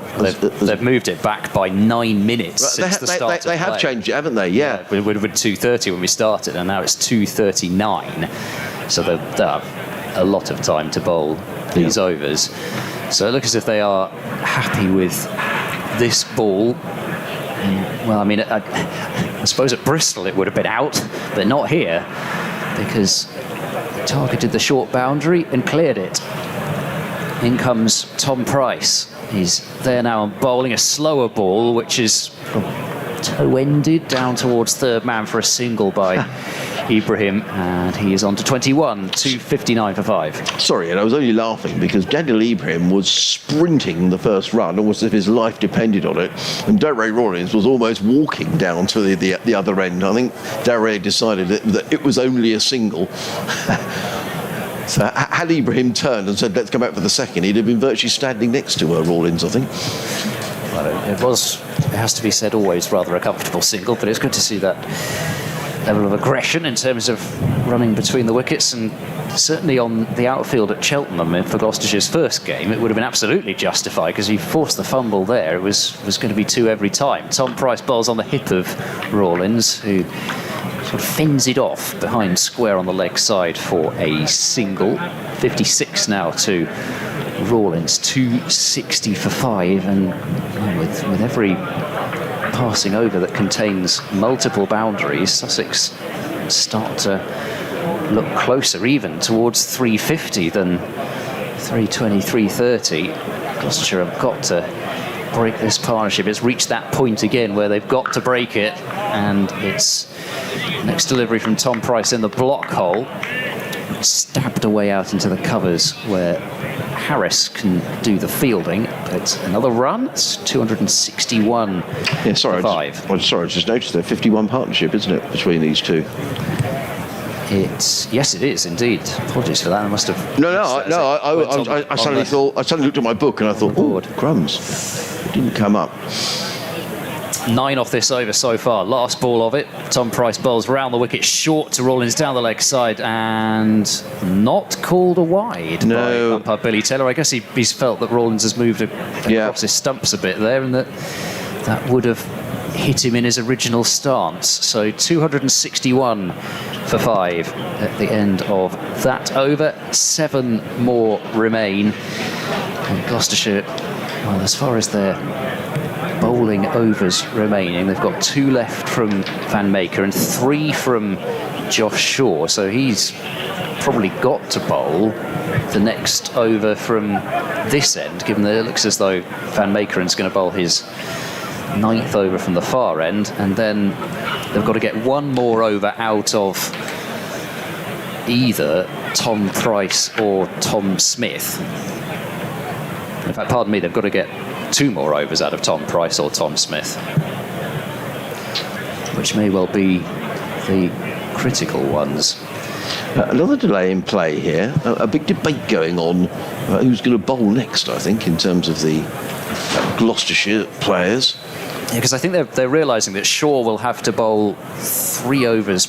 They've moved it back by 9 minutes since the start. They have changed it, haven't they? Yeah. We would have been 2:30 when we started, and now it's 2:39. So they have a lot of time to bowl these overs. So it looks as if they are happy with this ball. Well, I mean, I suppose at Bristol it would have been out, but not here, because targeted the short boundary and cleared it. In comes Tom Price. He's there now and bowling a slower ball, which is toe-ended down towards third man for a single by Ibrahim, and he is on to 21, 259 for 5. Sorry, and I was only laughing because Daniel Ibrahim was sprinting the first run, almost as if his life depended on it, and Darragh Rawlins was almost walking down to the other end. I think Darragh decided that it was only a single. So had Ibrahim turned and said, let's come back for the second, he'd have been virtually standing next to Rawlins, I think. Well, it has to be said, always rather a comfortable single, but it's good to see that level of aggression in terms of running between the wickets, and certainly on the outfield at Cheltenham for Gloucestershire's first game, it would have been absolutely justified because he forced the fumble there. It was going to be 2 every time. Tom Price bowls on the hip of Rawlins, who sort of fends it off behind square on the leg side for a single. 56 now to Rawlins, 260 for 5, and with every passing over that contains multiple boundaries, Sussex start to look closer even towards 350 than 320, 330. Gloucestershire have got to break this partnership. It's reached that point again where they've got to break it, and it's next delivery from Tom Price in the block hole, stabbed away out into the covers where Harris can do the fielding, but another run. It's 261 for 5. I just noticed there, 51 partnership, isn't it, between these two? Yes, it is indeed. Apologies for that. I must have. I suddenly looked at my book and I thought, oh, crumbs, it didn't come up. 9 off this over so far. Last ball of it. Tom Price bowls round the wicket, short to Rawlins down the leg side, and not called a wide by umpire Billy Taylor. I guess he's felt that Rawlins has moved across his stumps a bit there, and that would have hit him in his original stance. So 261 for 5 at the end of that over. 7 more remain. And Gloucestershire, well, as far as their bowling overs remaining, they've got 2 left from Van Maker and 3 from Josh Shaw, so he's probably got to bowl the next over from this end, given that it looks as though Van Makeren's going to bowl his 9th over from the far end, and then they've got to get 1 more over out of either Tom Price or Tom Smith. In fact, pardon me, they've got to get 2 more overs out of Tom Price or Tom Smith, which may well be the critical ones. Another delay in play here. A big debate going on who's going to bowl next, I think, in terms of the Gloucestershire players. Yeah, because I think they're realising that Shaw will have to bowl 3 overs,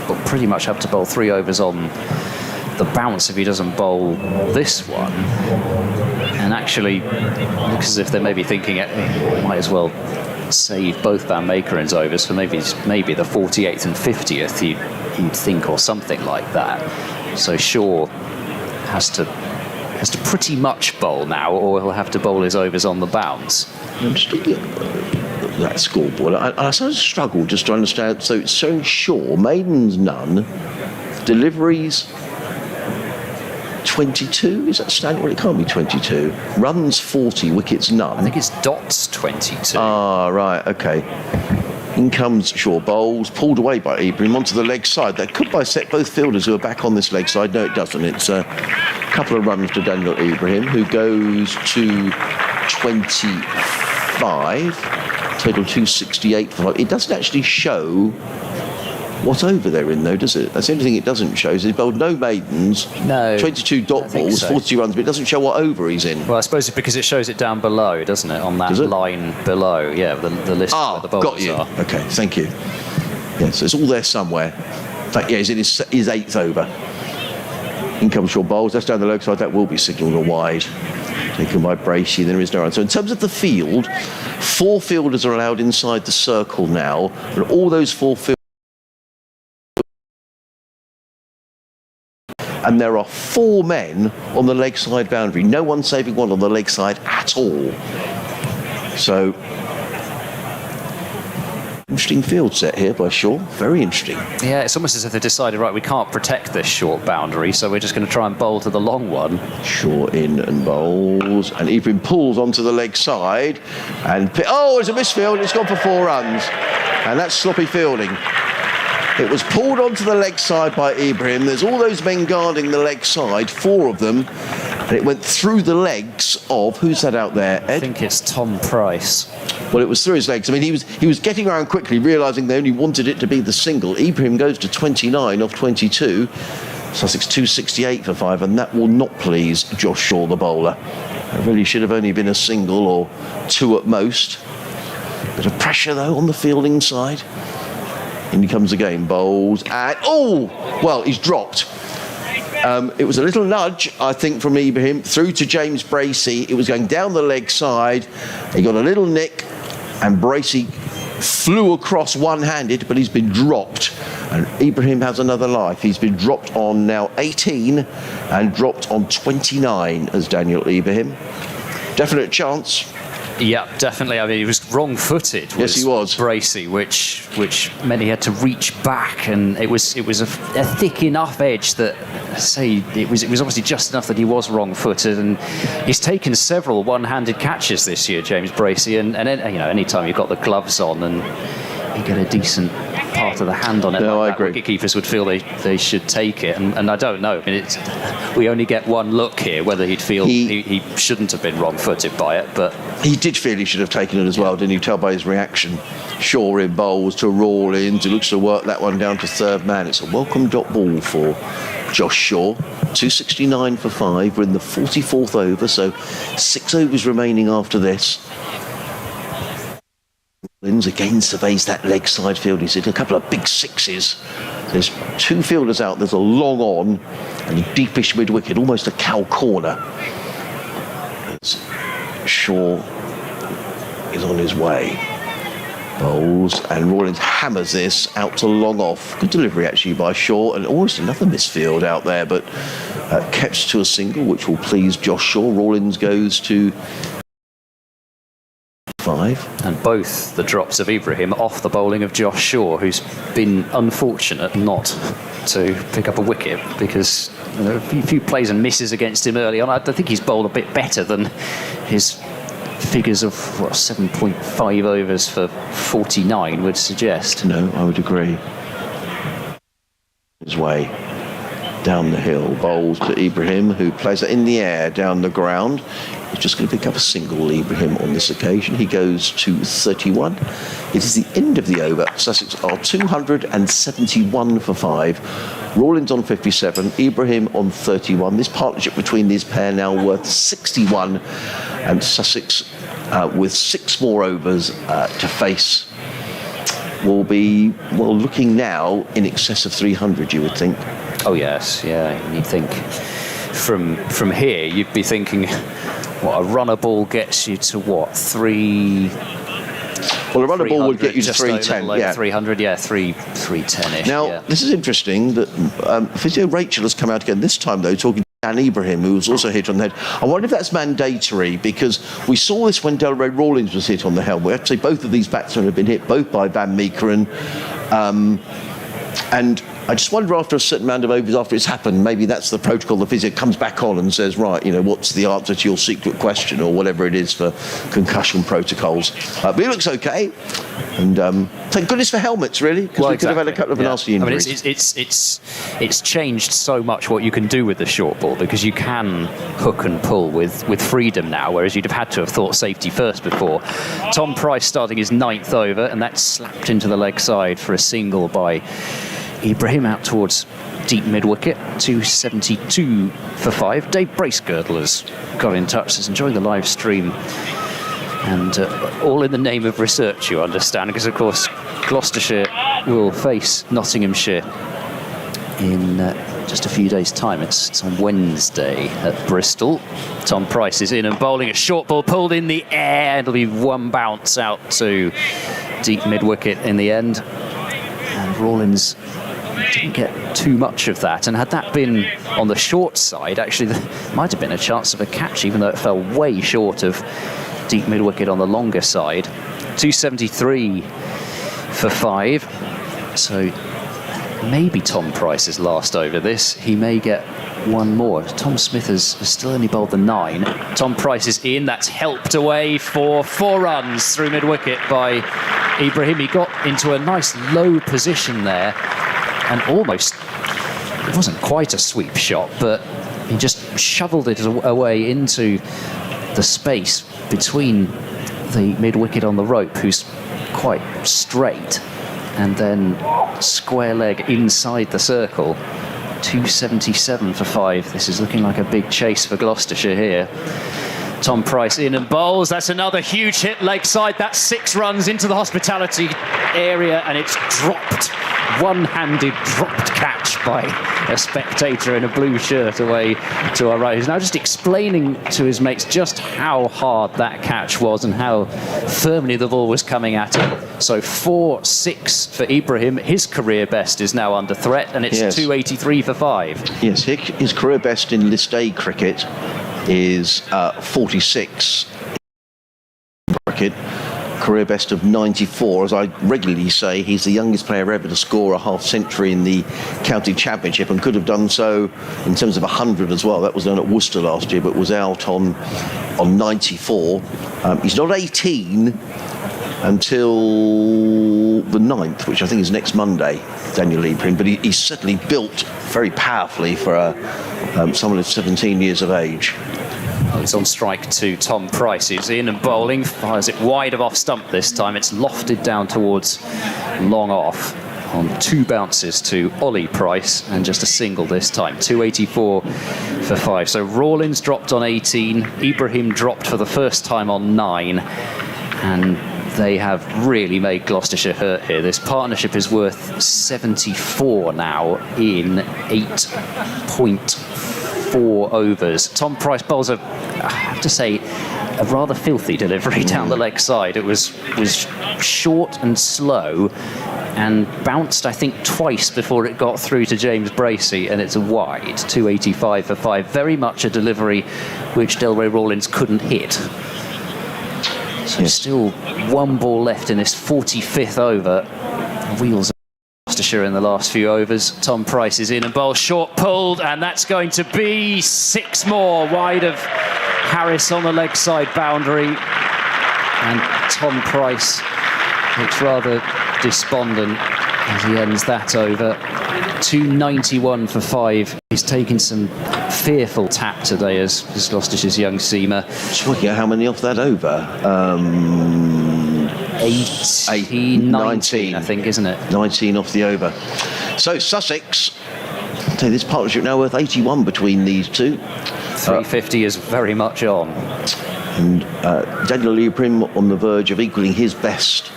but pretty much have to bowl 3 overs on the bounce if he doesn't bowl this one. And actually, it looks as if they're maybe thinking might as well save both Van Makeren's overs for maybe the 48th and 50th, you'd think, or something like that. So Shaw has to pretty much bowl now, or he'll have to bowl his overs on the bounce. I'm just looking at that scoreboard. I sort of struggle just to understand. So it's showing Shaw, maidens none, deliveries 22, is that standard? Well, it can't be 22. Runs 40, wickets none. I think it's dots 22. Ah, right, okay. In comes Shaw, bowls, pulled away by Ibrahim onto the leg side. That could bisect both fielders who are back on this leg side. No, it doesn't. It's a couple of runs to Daniel Ibrahim, who goes to 25. Total 268 for 5. It doesn't actually show what over they're in, though, does it? That's the only thing it doesn't show. Is he's bowled no maidens, no, 22 dot balls, so. 42 runs, but it doesn't show what over he's in. Well, I suppose it's because it shows it down below, doesn't it? On that line below, yeah, the list where the bowlers got you. are. Okay, thank you. Yeah, so it's all there somewhere. In fact, yeah, he's in his 8th over. In comes Shaw, bowls. That's down the low side. That will be signalled a wide. Taken by Bracey, there is no run. So in terms of the field, 4 fielders are allowed inside the circle now, and all those 4 fielders. And there are 4 men on the leg side boundary. No one saving one on the leg side at all. So, interesting field set here by Shaw. Very interesting. Yeah, it's almost as if they decided, right, we can't protect this short boundary, so we're just going to try and bowl to the long one. Shaw in and bowls. And Ibrahim pulls onto the leg side. And it's a misfield. It's gone for 4 runs. And that's sloppy fielding. It was pulled onto the leg side by Ibrahim. There's all those men guarding the leg side, 4 of them, and it went through the legs of, who's that out there, Ed? I think it's Tom Price. Well, it was through his legs. I mean, he was getting around quickly, realising they only wanted it to be the single. Ibrahim goes to 29 off 22. Sussex 268 for 5, and that will not please Josh Shaw, the bowler. It really should have only been a single or 2 at most. Bit of pressure, though, on the fielding side. In comes again, bowls, and he's dropped. It was a little nudge, I think, from Ibrahim through to James Bracey. It was going down the leg side. He got a little nick, and Bracey flew across one-handed, but he's been dropped. And Ibrahim has another life. He's been dropped on now 18 and dropped on 29 as Daniel Ibrahim. Definite chance. Yeah, definitely. I mean, he was wrong-footed. Yes, he was. Bracey, which meant he had to reach back, and it was a thick enough edge that, it was obviously just enough that he was wrong-footed, and he's taken several one-handed catches this year, James Bracey, and any time you've got the gloves on and you get a decent part of the hand on it, no, like I agree. Wicket-keepers would feel they should take it, and I don't know. I mean, we only get one look here whether he'd feel he shouldn't have been wrong-footed by it, but he did feel he should have taken it as well, didn't you? Tell by his reaction. Shaw in bowls to Rawlins, who looks to work that one down to 3rd man. It's a welcome dot ball for Josh Shaw. 269 for 5. We're in the 44th over, so 6 overs remaining after this. Rawlins again surveys that leg side field. He's hit a couple of big sixes. There's two fielders out. There's a long on and a deepish mid wicket, almost a cow corner. Shaw is on his way. Bowls, and Rawlins hammers this out to long off. Good delivery actually by Shaw, and almost another misfield out there, but kept to a single, which will please Josh Shaw. Rawlins goes to 5. And both the drops of Ibrahim off the bowling of Josh Shaw, who's been unfortunate not to pick up a wicket, because a few plays and misses against him early on. I think he's bowled a bit better than his figures of 7.5 overs for 49 would suggest. No, I would agree. His way down the hill, bowls to Ibrahim, who plays it in the air down the ground. He's just going to pick up a single, Ibrahim, on this occasion. He goes to 31. It is the end of the over. Sussex are 271 for 5. Rawlins on 57, Ibrahim on 31. This partnership between these pair now worth 61, and Sussex, with 6 more overs to face, will be, well, looking now in excess of 300, you would think. Oh yes, yeah. And you think from here, you'd be thinking, what, a runner ball gets you to what, 3? Well, a runner ball would get you to just 310. over Yeah, 300. Yeah, 310ish. Now, yeah. This is interesting that Physio Rachel has come out again this time, though, talking to Dan Ibrahim, who was also hit on the head. I wonder if that's mandatory, because we saw this when Delray Rawlins was hit on the helmet. We have to say both of these batsmen have been hit, both by Van Meekeren. And I just wonder, after a certain amount of overs after it's happened, maybe that's the protocol. The physio comes back on and says, right, you know, what's the answer to your secret question, or whatever it is for concussion protocols. But he looks okay. And thank goodness for helmets, really, because we could have had a couple of nasty injuries. I mean, it's changed so much what you can do with the short ball, because you can hook and pull with freedom now, whereas you'd have had to have thought safety first before. Tom Price starting his 9th over, and that's slapped into the leg side for a single by Ibrahim out towards deep mid-wicket. 272 for 5. Dave Bracegirdle has got in touch, says enjoy the live stream, and all in the name of research, you understand, because of course Gloucestershire will face Nottinghamshire in just a few days' time. It's on Wednesday at Bristol. Tom Price is in and bowling a short ball pulled in the air. It'll be one bounce out to deep mid-wicket in the end, and Rawlins didn't get too much of that, and had that been on the short side, actually there might have been a chance of a catch, even though it fell way short of deep mid-wicket on the longer side. 273 for 5, so maybe Tom Price's last over this. He may get one more. Tom Smith has still only bowled the 9. Tom Price is in. That's helped away for 4 runs through mid-wicket by Ibrahim. He got into a nice low position there, and almost, it wasn't quite a sweep shot, but he just shoveled it away into the space between the mid-wicket on the rope, who's quite straight, and then square leg inside the circle. 277 for 5. This is looking like a big chase for Gloucestershire here. Tom Price in and bowls. That's another huge hit leg side. That's 6 runs into the hospitality area, and it's dropped. One-handed dropped catch by a spectator in a blue shirt away to our right, who's now just explaining to his mates just how hard that catch was and how firmly the ball was coming at him. So 4-6 for Ibrahim. His career best is now under threat, and it's 283 for 5. Yes, his career best in List A cricket is 46 cricket. Career best of 94. As I regularly say, he's the youngest player ever to score a half-century in the county championship, and could have done so in terms of 100 as well. That was done at Worcester last year, but was out on 94. He's not 18 until the 9th, which I think is next Monday, Daniel Ibrahim, but he's certainly built very powerfully for someone of 17 years of age. He's on strike to Tom Price, who's in and bowling, fires it wide of off stump this time. It's lofted down towards long off on 2 bounces to Ollie Price, and just a single this time. 284 for 5. So Rawlins dropped on 18, Ibrahim dropped for the first time on 9, and they have really made Gloucestershire hurt here. This partnership is worth 74 now in 8.4 overs. Tom Price bowls I have to say, a rather filthy delivery down the leg side. It was short and slow and bounced, I think, twice before it got through to James Bracey, and it's a wide, 285 for 5. Very much a delivery which Delray Rawlings couldn't hit. So still one ball left in this 45th over. Wheels of Gloucestershire in the last few overs. Tom Price is in and bowls short pulled, and that's going to be 6 more wide of Harris on the leg side boundary. And Tom Price looks rather despondent as he ends that over. 291 for 5. He's taken some fearful tap today as Gloucestershire's young seamer. Just working out how many off that over. 19, I think, isn't it? 19 off the over. So Sussex, I'll tell you, this partnership now worth 81 between these two. 350 is very much on. And Daniel Leoprim on the verge of equaling his best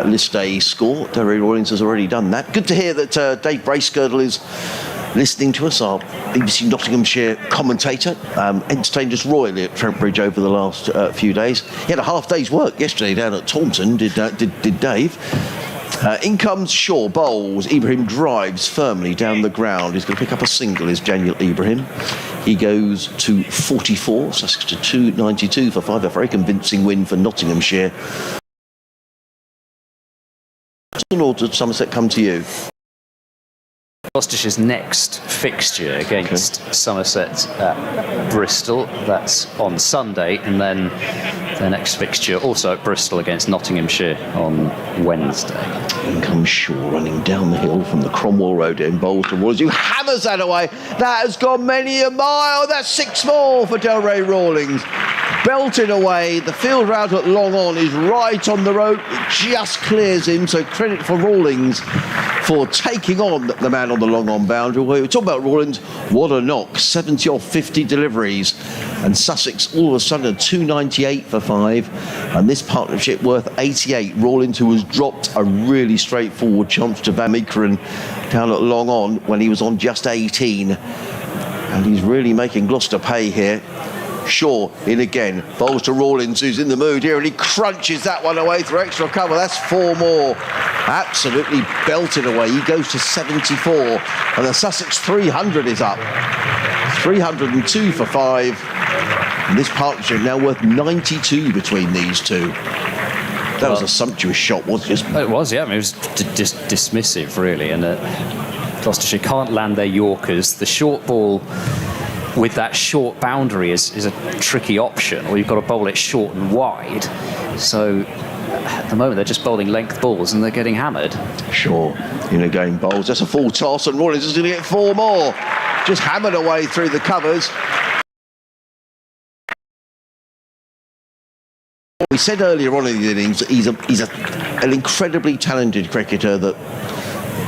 list day score. Derby Rawlings has already done that. Good to hear that Dave Bracegirdle is listening to us, our BBC Nottinghamshire commentator. Entertained us royally at Trent Bridge over the last few days. He had a half day's work yesterday down at Taunton, did Dave. In comes Shaw, bowls. Ibrahim drives firmly down the ground. He's going to pick up a single, is Daniel Ibrahim. He goes to 44, Sussex to 292 for 5. A very convincing win for Nottinghamshire. Or did Somerset come to you? Gloucestershire's next fixture against Somerset at Bristol. That's on Sunday, and then their next fixture also at Bristol against Nottinghamshire on Wednesday. In comes Shaw running down the hill from the Cromwell Road in bowls towards you. Hammers that away. That has gone many a mile. That's 6 more for Delray Rawlings. Belting away. The field route at long on is right on the road. It just clears him. So credit for Rawlings for taking on the man on the long on boundary. We talk about Rawlings. What a knock. 70 off 50 deliveries. And Sussex all of a sudden 298 for 5. And this partnership worth 88. Rawlings, who has dropped a really straightforward chance to Van Meekeren down at long on when he was on just 18. And he's really making Gloucester pay here. Shaw in again, bowls to Rawlings, who's in the mood here, and he crunches that one away through extra cover. That's 4 more. Absolutely belted away. He goes to 74, and the Sussex 300 is up. 302 for 5. And this partnership now worth 92 between these two. That was a sumptuous shot, wasn't it? It was, yeah. I mean, it was just dismissive, really. And Gloucestershire can't land their Yorkers. The short ball with that short boundary is a tricky option, or you've got to bowl it short and wide. So at the moment they're just bowling length balls and they're getting hammered. Sure, in again bowls. That's a full toss, and Rawlings is going to get 4 more. Just hammered away through the covers. We said earlier on in the innings that he's an incredibly talented cricketer that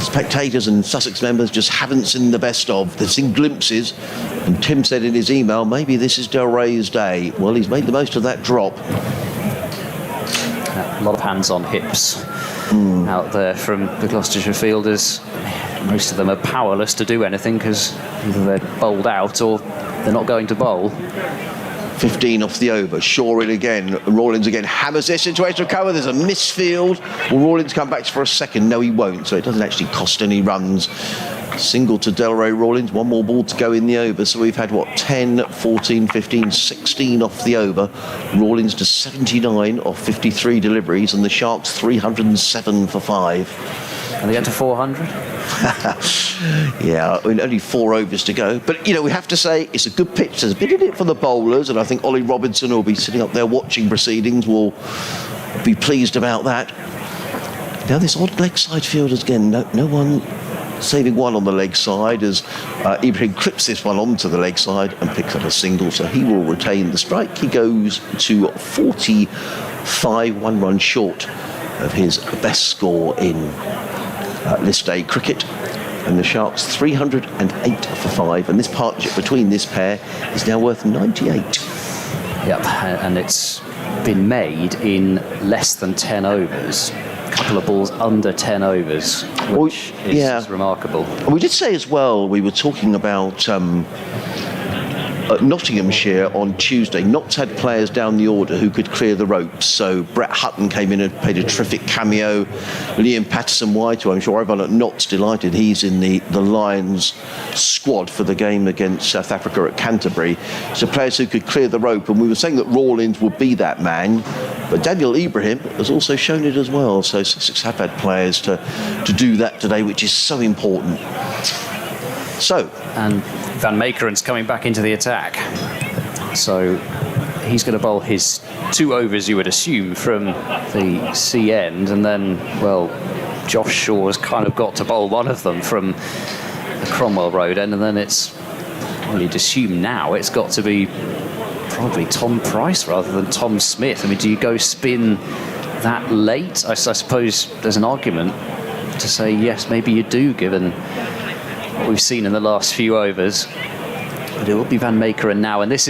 spectators and Sussex members just haven't seen the best of. They've seen glimpses, and Tim said in his email, maybe this is Delray's day. Well, he's made the most of that drop. A lot of hands on hips out there from the Gloucestershire fielders. Most of them are powerless to do anything because either they're bowled out or they're not going to bowl. 15 off the over. Shaw in again. Rawlings again hammers this into extra cover. There's a misfield. Will Rawlings come back for a second? No, he won't. So it doesn't actually cost any runs. Single to Delray Rawlings. 1 more ball to go in the over. So we've had, 10, 14, 15, 16 off the over. Rawlings to 79 off 53 deliveries. And the Sharks 307 for 5. And they get to 400? Yeah, only 4 overs to go. But, we have to say it's a good pitch. There's a bit in it for the bowlers, and I think Ollie Robinson, who will be sitting up there watching proceedings, will be pleased about that. Now, this odd leg side fielders again. No one saving one on the leg side as Ibrahim clips this one onto the leg side and picks up a single, so he will retain the strike. He goes to 45, 1 run short of his best score in list day cricket. And the Sharks 308 for 5, and this partnership between this pair is now worth 98. Yep, and it's been made in less than 10 overs. A couple of balls under 10 overs, which is remarkable. We did say as well, we were talking about Nottinghamshire on Tuesday. Notts had players down the order who could clear the ropes. So Brett Hutton came in and paid a terrific cameo. Liam Patterson-White, who I'm sure everyone at Notts delighted, he's in the Lions squad for the game against South Africa at Canterbury. So players who could clear the rope, and we were saying that Rawlins would be that man, but Daniel Ibrahim has also shown it as well. So Sussex have had players to do that today, which is so important. And Van Meekeren's coming back into the attack. So he's going to bowl his 2 overs, you would assume, from the C end. And then, well, Josh Shaw's kind of got to bowl one of them from the Cromwell Road end. And then you'd assume now it's got to be probably Tom Price rather than Tom Smith. I mean, do you go spin that late? I suppose there's an argument to say, yes, maybe you do, given what we've seen in the last few overs. But it will be Van Meekeren now, and this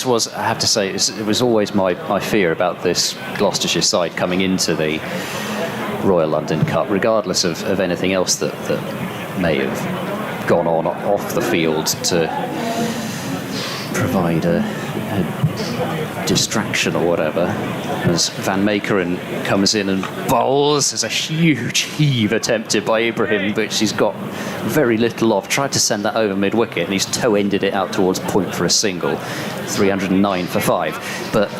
was, I have to say, it was always my fear about this Gloucestershire side coming into the Royal London Cup, regardless of anything else that may have gone on off the field to provide a distraction or whatever, as Van Meekeren comes in and bowls. There's a huge heave attempted by Ibrahim, which he's got very little of. Tried to send that over mid-wicket, and he's toe-ended it out towards point for a single. 309 for 5. But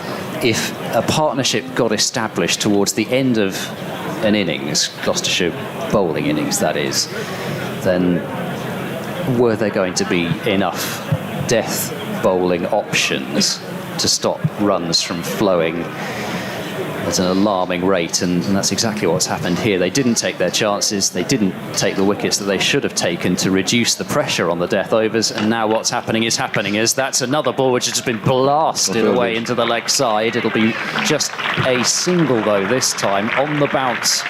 if a partnership got established towards the end of an innings, Gloucestershire bowling innings that is, then were there going to be enough death bowling options to stop runs from flowing at an alarming rate? And that's exactly what's happened here. They didn't take their chances, they didn't take the wickets that they should have taken to reduce the pressure on the death overs, and now what's happening is that's another ball which has been blasted away into the leg side. It'll be just a single though this time, on the bounce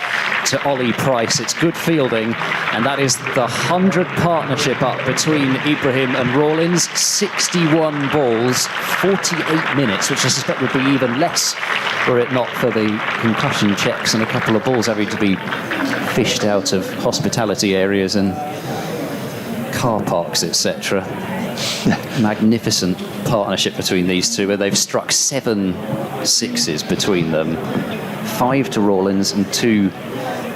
to Ollie Price. It's good fielding, and that is the 100 partnership up between Ibrahim and Rawlins. 61 balls, 48 minutes, which I suspect would be even less were it not for the concussion checks and a couple of balls having to be fished out of hospitality areas and car parks, etc. Magnificent partnership between these two, where they've struck 7 sixes between them. 5 to Rawlins and 2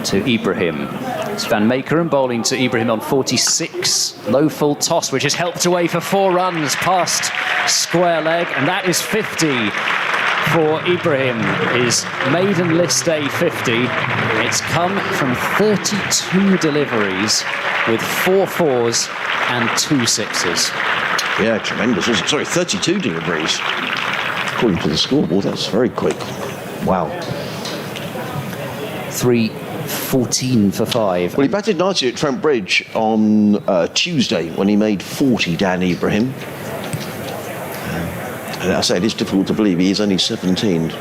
to Ibrahim. It's Van Meekeren bowling to Ibrahim on 46. Low full toss, which is helped away for 4 runs past square leg, and that is 50 for Ibrahim. His maiden list day 50. It's come from 32 deliveries with 4 4s and 2 6s. Yeah, tremendous. 32 deliveries. According to the scoreboard, that's very quick. Wow. 3-14 for 5. Well, he batted nicely at Trent Bridge on Tuesday when he made 40, Dan Ibrahim. And I say it is difficult to believe he is only 17.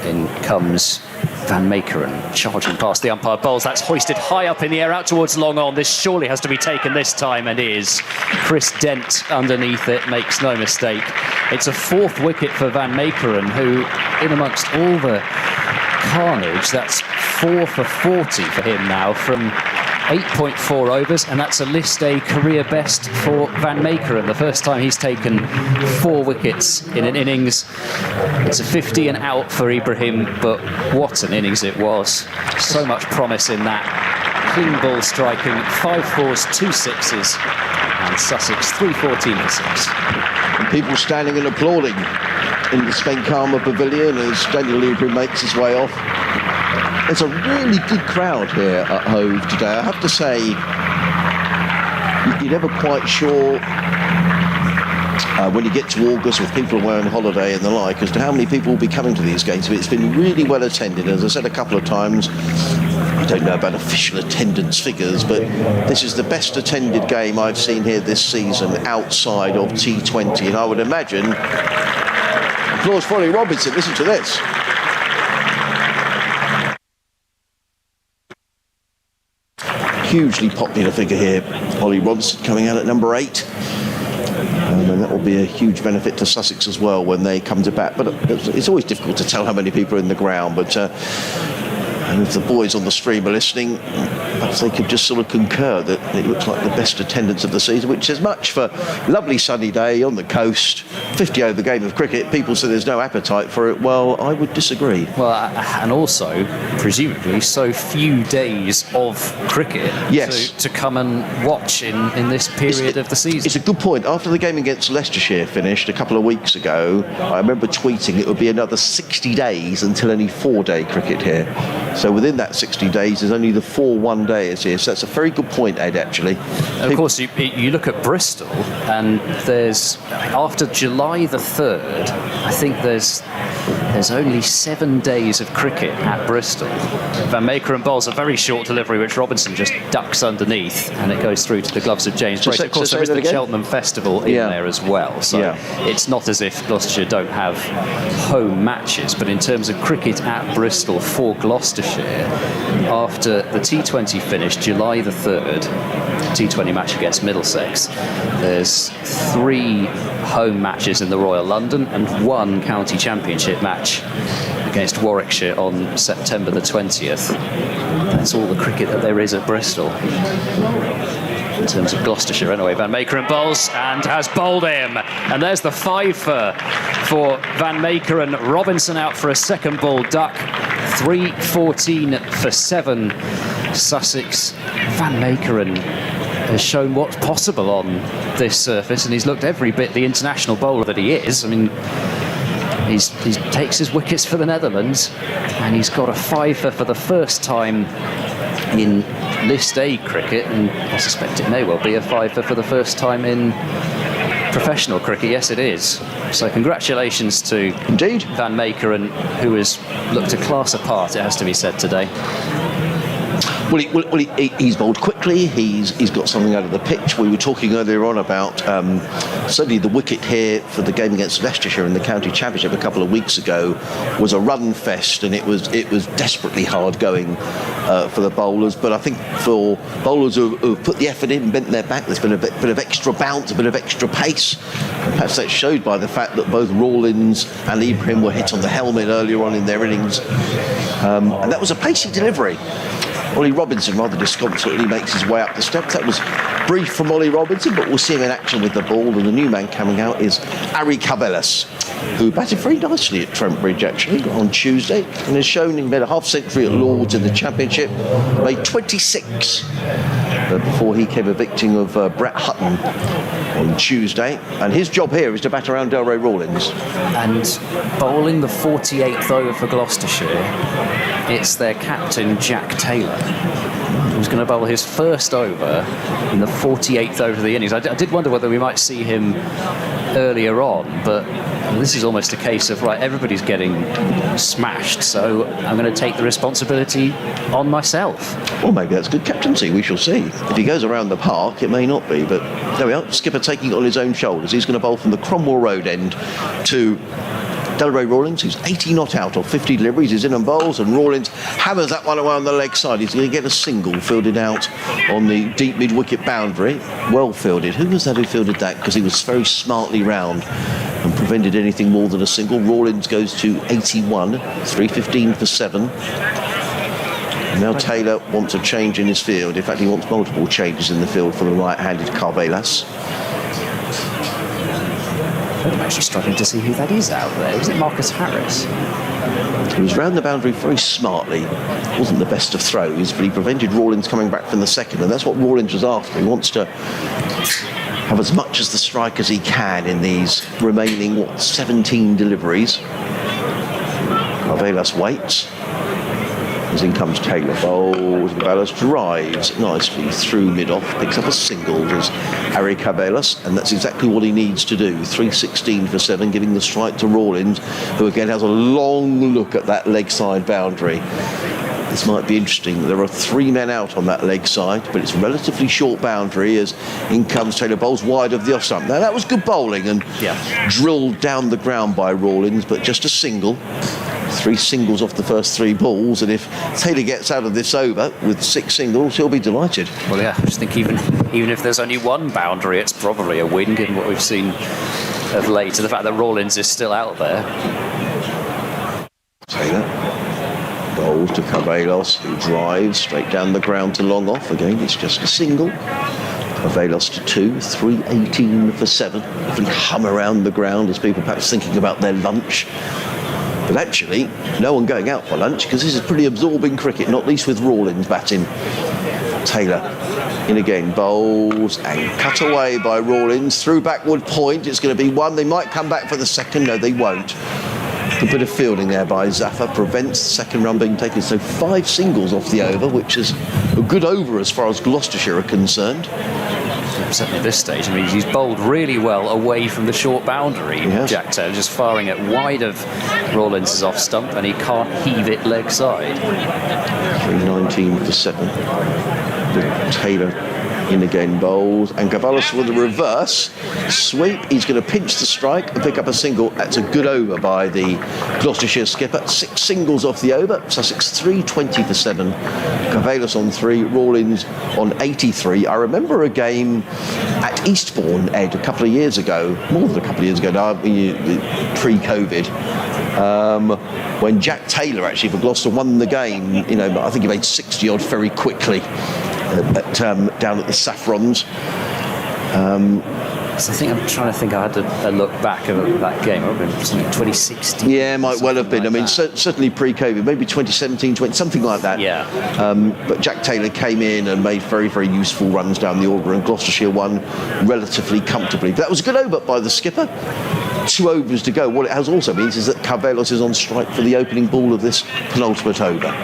In comes Van Meekeren, charging past the umpire bowls. That's hoisted high up in the air out towards long on. This surely has to be taken this time, and is. Chris Dent underneath it, makes no mistake. It's a 4th wicket for Van Meekeren, who, in amongst all the carnage, that's 4 for 40 for him now from 8.4 overs, and that's a list day career best for Van Meekeren. The first time he's taken 4 wickets in an innings. It's a 50 and out for Ibrahim, but what an innings it was. So much promise in that. Clean ball striking, 5 4s, 2 6s, and Sussex 3-14 for 6. And people standing and applauding in the Spain Karma Pavilion as Daniel Ibrahim makes his way off. There's a really good crowd here at Hove today. I have to say, you're never quite sure when you get to August with people away on holiday and the like as to how many people will be coming to these games. But it's been really well attended. As I said a couple of times, I don't know about official attendance figures, but this is the best attended game I've seen here this season outside of T20. And I would imagine, applause for Ollie Robinson, listen to this. Hugely popular figure here, Ollie Robinson, coming out at number 8. And that will be a huge benefit to Sussex as well when they come to bat. But it's always difficult to tell how many people are in the ground. But and if the boys on the stream are listening, perhaps they could just sort of concur that it looks like the best attendance of the season, which is much for a lovely sunny day on the coast, 50 over game of cricket. People say there's no appetite for it. Well, I would disagree. Well, and also, presumably, so few days of cricket to come and watch in this period of the season. It's a good point. After the game against Leicestershire finished a couple of weeks ago, I remember tweeting it would be another 60 days until any 4-day cricket here. So within that 60 days, there's only the 4 one-dayers here. So that's a very good point, Ed, actually. Of course, you look at Bristol, and there's, after July the 3rd, I think there's only 7 days of cricket at Bristol. Van Meekeren bowls a very short delivery, which Robinson just ducks underneath, and it goes through to the gloves of James Brace. Of course, there is the Cheltenham Festival in there as well. So it's not as if Gloucestershire don't have home matches, but in terms of cricket at Bristol for Gloucestershire, after the T20 finished July the 3rd, T20 match against Middlesex, there's 3 home matches in the Royal London and 1 county championship match against Warwickshire on September the 20th. That's all the cricket that there is at Bristol. In terms of Gloucestershire, anyway, Van Meekeren bowls and has bowled him. And there's the 5 for Van Meekeren. Robinson out for a second ball duck. 3-14 for 7. Sussex. Van Meekeren has shown what's possible on this surface, and he's looked every bit the international bowler that he is. I mean, he takes his wickets for the Netherlands, and he's got a 5 for the first time in List A cricket, and I suspect it may well be a 5 for the first time in professional cricket. Yes, it is. So congratulations to Van Meekeren, who has looked a class apart, it has to be said, today. Well, he's bowled quickly. He's got something out of the pitch. We were talking earlier on about certainly the wicket here for the game against Leicestershire in the county championship a couple of weeks ago was a run fest, and it was desperately hard going for the bowlers. But I think for bowlers who've put the effort in, bent their back, there's been a bit of extra bounce, a bit of extra pace. And perhaps that's showed by the fact that both Rawlins and Ibrahim were hit on the helmet earlier on in their innings, and that was a pacey delivery. Ollie Robinson rather disconsolately makes his way up the steps. That was brief from Ollie Robinson, but we'll see him in action with the ball. And the new man coming out is Ari Cabellas, who batted very nicely at Trent Bridge actually on Tuesday, and has shown he made a half century at Lords in the Championship, made 26 before he came a victim of Brett Hutton on Tuesday. And his job here is to bat around Delray Rawlins. And bowling the 48th over for Gloucestershire, it's their captain, Jack Taylor, who's going to bowl his first over in the 48th over of the innings. I did wonder whether we might see him earlier on, but this is almost a case of, right, everybody's getting smashed, so I'm going to take the responsibility on myself. Well, maybe that's good captaincy. We shall see. If he goes around the park, it may not be, but there we are. Skipper taking it on his own shoulders. He's going to bowl from the Cromwell Road end to Delray Rawlins, who's 80 not out of 50 deliveries, is in and bowls, and Rawlins hammers that one away on the leg side. He's going to get a single fielded out on the deep mid-wicket boundary. Well fielded. Who was that who fielded that? Because he was very smartly round and prevented anything more than a single. Rawlins goes to 81, 3-15 for 7. And now Taylor wants a change in his field. In fact, he wants multiple changes in the field for the right-handed Carvelas. I'm actually struggling to see who that is out there. Is it Marcus Harris? He was round the boundary very smartly. Wasn't the best of throws, but he prevented Rawlins coming back from the second, and that's what Rawlins was after. He wants to have as much as the strike as he can in these remaining 17 deliveries. Carvelas waits. As in comes Taylor, bowls, Cabellas drives nicely through mid-off, picks up a single as Ari Cabellas, and that's exactly what he needs to do. 3-16 for 7, giving the strike to Rawlins, who again has a long look at that leg side boundary. This might be interesting. There are 3 men out on that leg side, but it's a relatively short boundary as in comes Taylor, bowls wide of the off stump. Now that was good bowling and drilled down the ground by Rawlins, but just a single. 3 singles off the first 3 balls, and if Taylor gets out of this over with 6 singles, he'll be delighted. Well, yeah, I just think even if there's only 1 boundary, it's probably a win, given what we've seen of late, and the fact that Rawlins is still out there. Taylor bowls to Carvelos, who drives straight down the ground to long off. Again, it's just a single. Carvelos to 2, 318 for 7. If we hum around the ground as people perhaps thinking about their lunch. But actually, no one going out for lunch, because this is pretty absorbing cricket, not least with Rawlins batting. Taylor in again, bowls and cut away by Rawlins. Through backward point, it's going to be 1. They might come back for the second. No, they won't. A bit of fielding there by Zafar prevents the second run being taken. So 5 singles off the over, which is a good over as far as Gloucestershire are concerned. Certainly at this stage, I mean, he's bowled really well away from the short boundary. Yes. Jack Taylor just firing it wide of Rawlins' off stump, and he can't heave it leg side. 319 for 7. Taylor in again, bowls, and Carvelos with a reverse sweep. He's going to pinch the strike and pick up a single. That's a good over by the Gloucestershire skipper. 6 singles off the over. Sussex 320 for 7. Carvelos on 3, Rawlins on 83. I remember a game at Eastbourne, Ed, a couple of years ago, more than a couple of years ago now, pre-COVID, when Jack Taylor actually for Gloucester won the game. You know, I think he made 60 odd very quickly down at the Saffrons. So I think I'm trying to think. I had a look back at that game. It was 2016. Yeah, might well have been. Like I mean, certainly pre-COVID, maybe 2017, something like that. Yeah. But Jack Taylor came in and made very, very useful runs down the order, and Gloucestershire won relatively comfortably. But that was a good over by the skipper. 2 overs to go. What it has also means is that Carvelos is on strike for the opening ball of this penultimate over.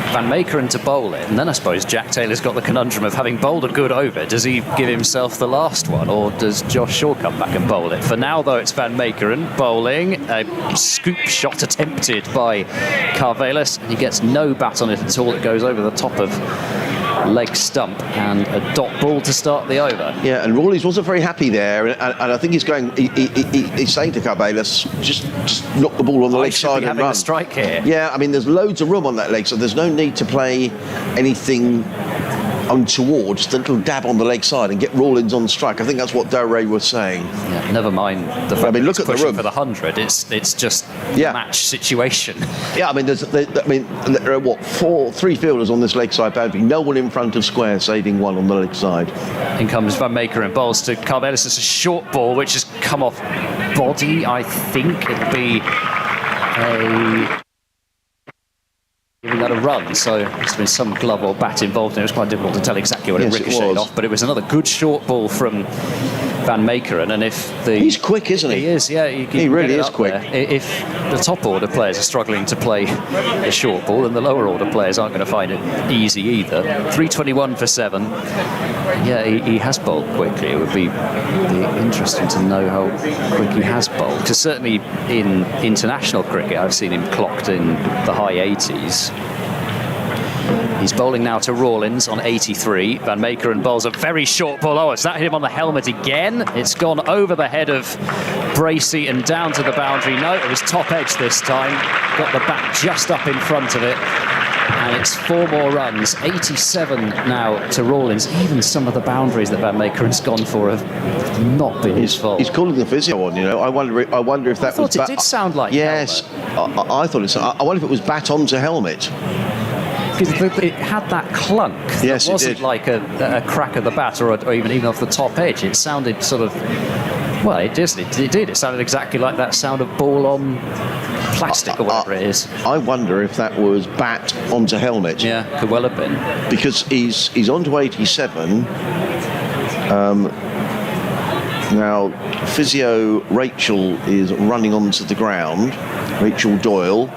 Van Meekeren to bowl it, and then I suppose Jack Taylor's got the conundrum of having bowled a good over. Does he give himself the last one, or does Josh Shaw come back and bowl it? For now, though, it's Van Meekeren bowling. A scoop shot attempted by Carvelos, and he gets no bat on it at all. It goes over the top of leg stump, and a dot ball to start the over. Yeah, and Rawlins wasn't very happy there, and I think he's going. He's saying to Carvelos, just knock the ball on the leg side and run. A strike here. Yeah, I mean, there's loads of room on that leg, so there's no need to play anything untoward. Just a little dab on the leg side and get Rawlins on strike. I think that's what Ray was saying. Yeah, never mind the fact that look he's at the pushing room for the 100. It's just a match situation. Yeah, I mean, there are 3 fielders on this leg side boundary. No one in front of square, saving 1 on the leg side. In comes Van Meekeren, bowls to Carvelos. It's a short ball which has come off body. I think it'd be giving that a run, so there's been some glove or bat involved, and it was quite difficult to tell exactly what it ricocheted off, but it was another good short ball from Van Meekeren, and he's quick, isn't he? He is, yeah. He really is quick. There. If the top order players are struggling to play the short ball, then the lower order players aren't going to find it easy either. 321 for 7. Yeah, he has bowled quickly. It would be interesting to know how quick he has bowled, because certainly in international cricket I've seen him clocked in the high 80s. He's bowling now to Rawlins on 83. Van Meekeren bowls a very short ball. Oh, has that hit him on the helmet again? It's gone over the head of Bracey and down to the boundary. No, it was top edge this time. Got the bat just up in front of it. And it's 4 more runs. 87 now to Rawlins. Even some of the boundaries that Van Meekeren's gone for have not been his fault. He's calling the physio on, you know. I wonder if that was... I thought it did sound like yes, I thought it sounded... I wonder if it was bat onto helmet. Because it had that clunk. Yes, it wasn't like a crack of the bat or even off the top edge. It sounded sort of... Well, it did. It sounded exactly like that sound of ball on plastic or whatever it is. I wonder if that was bat onto helmet. Yeah, could well have been. Because he's on to 87. Now, physio Rachel is running onto the ground. Rachel Doyle.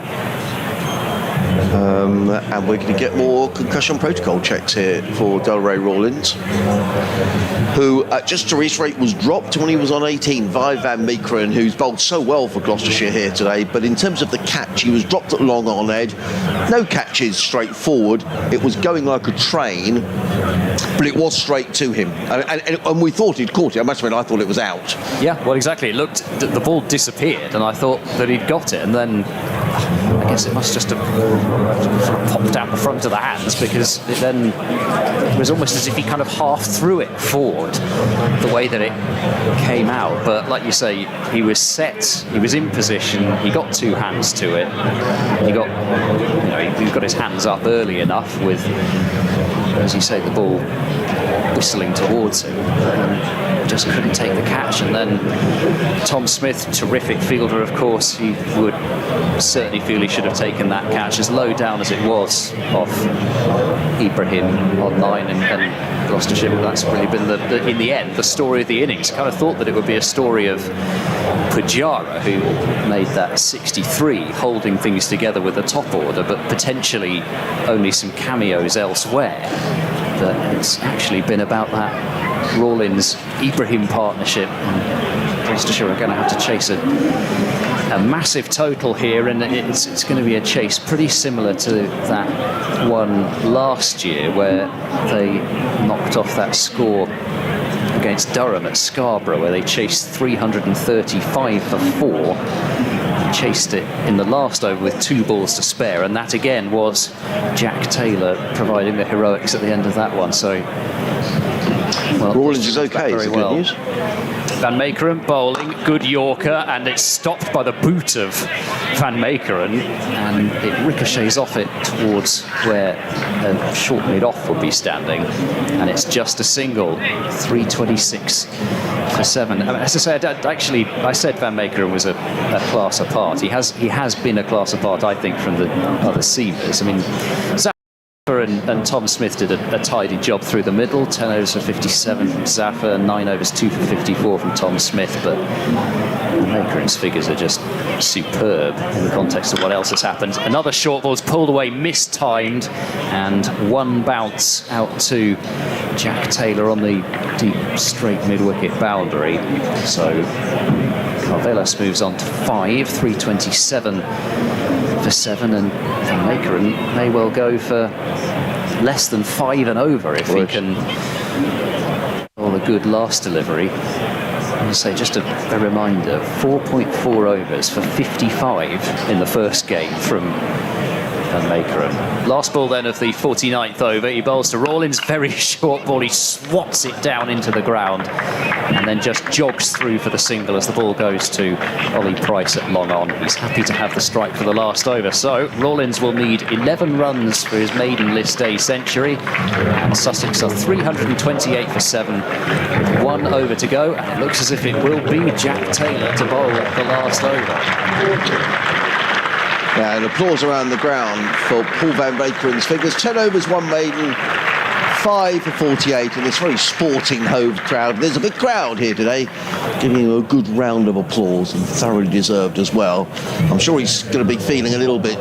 And we're going to get more concussion protocol checks here for Delray Rawlins, who, just to reiterate, was dropped when he was on 18 by Van Meekeren, who's bowled so well for Gloucestershire here today. But in terms of the catch, he was dropped at long on Ed. No catches straight forward. It was going like a train, but it was straight to him. And we thought he'd caught it. I must admit, I thought it was out. Yeah, well, exactly. It looked, the ball disappeared, and I thought that he'd got it, and then I guess it must just have sort of popped out the front of the hands, because it was almost as if he kind of half threw it forward the way that it came out. But like you say, he was set, he was in position, he got two hands to it, he got his hands up early enough with, as you say, the ball whistling towards him, and just couldn't take the catch. And then Tom Smith, terrific fielder, of course, he would certainly feel he should have taken that catch, as low down as it was off Ibrahim on line, and Gloucestershire. That's really been in the end, the story of the innings. Kind of thought that it would be a story of Pujara, who made that 63, holding things together with the top order, but potentially only some cameos elsewhere. But it's actually been about that Rawlins-Ibrahim partnership, and Gloucestershire are going to have to chase a massive total here, and it's going to be a chase pretty similar to that one last year, where they knocked off that score against Durham at Scarborough, where they chased 335 for 4. Chased it in the last over with 2 balls to spare, and that again was Jack Taylor providing the heroics at the end of that one. So, well, Rawlins is okay, it's good news. Van Meekeren bowling, good Yorker, and it's stopped by the boot of Van Meekeren, and it ricochets off it towards where a short mid-off would be standing, and it's just a single. 326 for 7. As I said, I said Van Meekeren was a class apart. He has been a class apart, I think, from the other seamers. I mean, and Tom Smith did a tidy job through the middle. 10 overs for 57 from Zafar, 9 overs, 2 for 54 from Tom Smith. But Makeren's figures are just superb in the context of what else has happened. Another short ball's pulled away, mistimed, and one bounce out to Jack Taylor on the deep straight mid-wicket boundary. So Carvelas moves on to 5, 327 for 7, and Van Meekeren may well go for less than 5 and over if he can all a good last delivery. And say, just a reminder, 4.4 overs for 55 in the first game from Van Meekeren. Last ball then of the 49th over, he bowls to Rawlins, very short ball, he swats it down into the ground and then just jogs through for the single as the ball goes to Ollie Price at long on. He's happy to have the strike for the last over. So Rawlins will need 11 runs for his maiden list day century, and Sussex are 328 for 7 with 1 over to go, and it looks as if it will be Jack Taylor to bowl the last over. Yeah, and applause around the ground for Paul Van Meekeren's figures. 10 overs, 1 maiden, 5 for 48 in this very sporting Hove crowd. There's a big crowd here today, giving him a good round of applause, and thoroughly deserved as well. I'm sure he's going to be feeling a little bit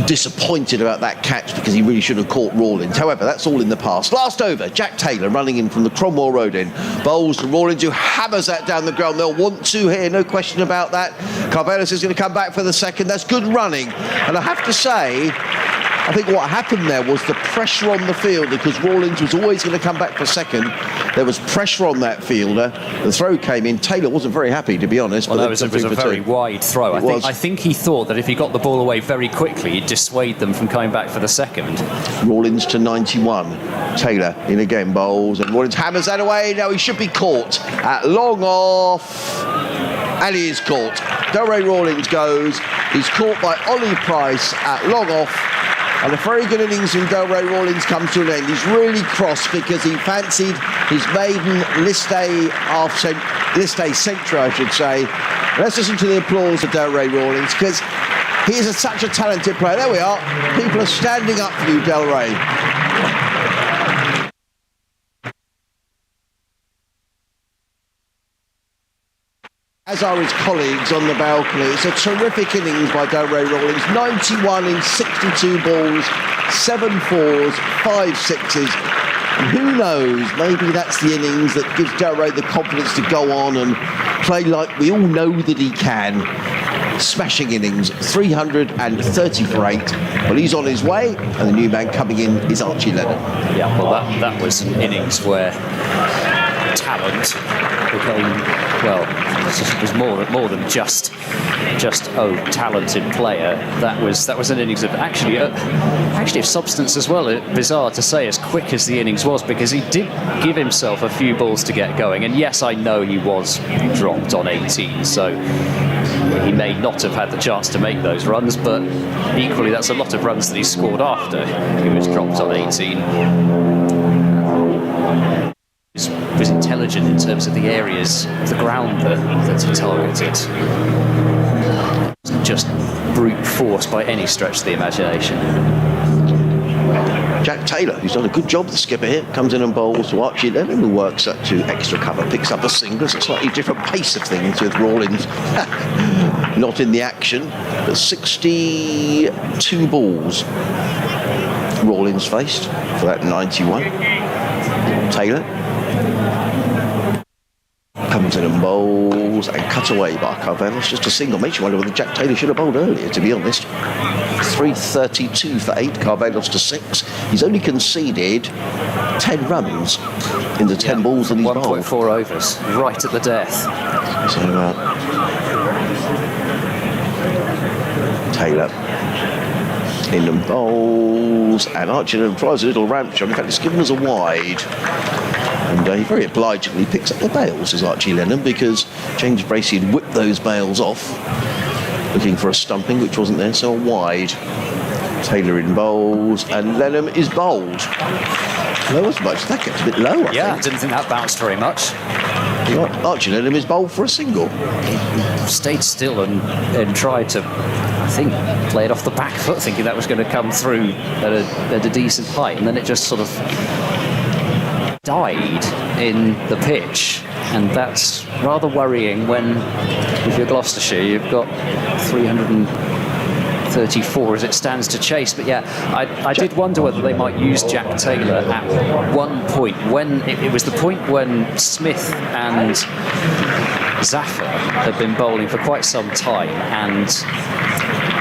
disappointed about that catch, because he really should have caught Rawlins. However, that's all in the past. Last over, Jack Taylor running in from the Cromwell Road end. Bowls to Rawlins, who hammers that down the ground. They'll want to here, no question about that. Carvelas is going to come back for the second. That's good running. And I have to say, I think what happened there was the pressure on the field, because Rawlins was always going to come back for second. There was pressure on that fielder. The throw came in. Taylor wasn't very happy, to be honest. Well, that was a very wide throw. I think he thought that if he got the ball away very quickly, he'd dissuade them from coming back for the second. Rawlins to 91. Taylor in again, bowls, and Rawlins hammers that away. Now he should be caught at long off. And he is caught. Delray Rawlins goes. He's caught by Ollie Price at long off. And a very good innings from Delray Rawlins comes to an end. He's really cross because he fancied his maiden list day century, I should say. Let's listen to the applause of Delray Rawlins, because he is such a talented player. There we are. People are standing up for you, Delray. As are his colleagues on the balcony. It's a terrific innings by Delray Rawlins. 91 in 62 balls, 7 fours, 5 sixes. And who knows, maybe that's the innings that gives Delray the confidence to go on and play like we all know that he can. Smashing innings, 330 for 8. Well, he's on his way, and the new man coming in is Archie Lennon. Yeah, well, that was an innings where talent became, well, it was more than just talented player. That was an innings of actually of substance as well. Bizarre to say, as quick as the innings was, because he did give himself a few balls to get going. And yes, I know he was dropped on 18, so he may not have had the chance to make those runs, but equally that's a lot of runs that he scored after he was dropped on 18. Was intelligent in terms of the areas of the ground that he targeted. It wasn't just brute force by any stretch of the imagination. Jack Taylor, who's done a good job, the skipper here, comes in and bowls to Archie Lennon, who works up to extra cover, picks up a single. It's a slightly different pace of things with Rawlins not in the action, but 62 balls Rawlins faced for that 91. Taylor comes in and bowls and cut away by Carvelos. Just a single. Makes you wonder whether Jack Taylor should have bowled earlier, to be honest. 332 for 8, Carvelos to 6. He's only conceded 10 runs in the 10 balls that he's bowled. 1.4 overs, right at the death. So, Taylor in and bowls, and Archie tries a little ramp shot. In fact, it's given us a wide. And he very obligingly picks up the bails, as Archie Lennon, because James Bracey had whipped those bails off, looking for a stumping, which wasn't there, so a wide. Taylor in bowls, and Lennon is bowled. Low as much. That gets a bit low, I think. Didn't think that bounced very much. Archie Lennon is bowled for a single. He stayed still and tried to, I think, play it off the back foot, thinking that was going to come through at a decent height, and then it just sort of died in the pitch, and that's rather worrying when, if you're Gloucestershire, you've got 334 as it stands to chase. But yeah, I did wonder whether they might use Jack Taylor at one point, when it was the point when Smith and Zaffer had been bowling for quite some time, and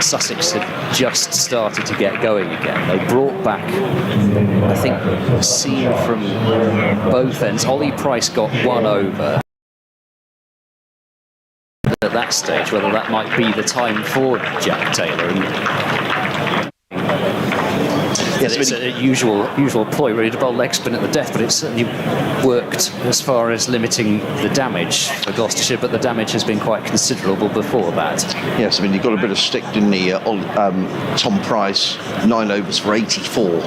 Sussex had just started to get going again. They brought back, I think, a seam from both ends. Ollie Price got 1 over at that stage, whether that might be the time for Jack Taylor. It's a usual ploy, really, to bowl leg spin at the death, but it certainly worked as far as limiting the damage for Gloucestershire, but the damage has been quite considerable before that. Yes, I mean, he got a bit of stick, didn't he? Tom Price, 9 overs for 84.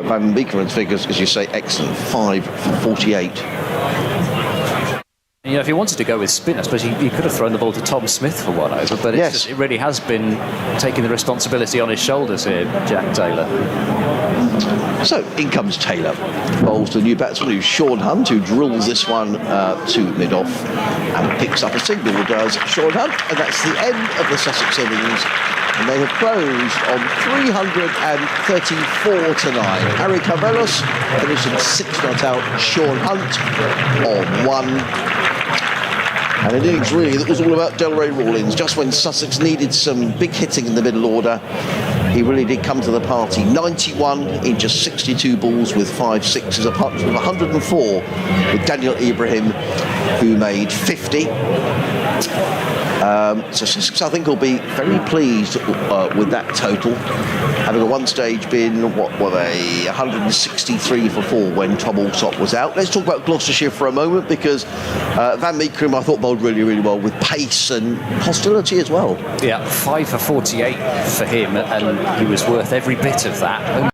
Van Beekeren's figures, as you say, excellent, 5 for 48. You know, if he wanted to go with spin, I suppose he could have thrown the ball to Tom Smith for 1 over, but yes, it really has been taking the responsibility on his shoulders here, Jack Taylor. So in comes Taylor, bowls the new batsman, who's Sean Hunt, who drills this one to mid-off and picks up a single, does Sean Hunt, and that's the end of the Sussex innings. And they have closed on 334 to 9. Harry Carvelos finishing 6 not out. Sean Hunt on 1. And an innings really that was all about Delray Rawlins. Just when Sussex needed some big hitting in the middle order, he really did come to the party. 91 in just 62 balls with 5 sixes, apart from 104 with Daniel Ibrahim, who made 50. So Sussex, I think, will be very pleased with that total, having at one stage been, what were they, 163 for 4 when Tom Alsop was out. Let's talk about Gloucestershire for a moment, because Van Meekeren, I thought, bowled really, really well with pace and hostility as well. Yeah, 5 for 48 for him, and he was worth every bit of that.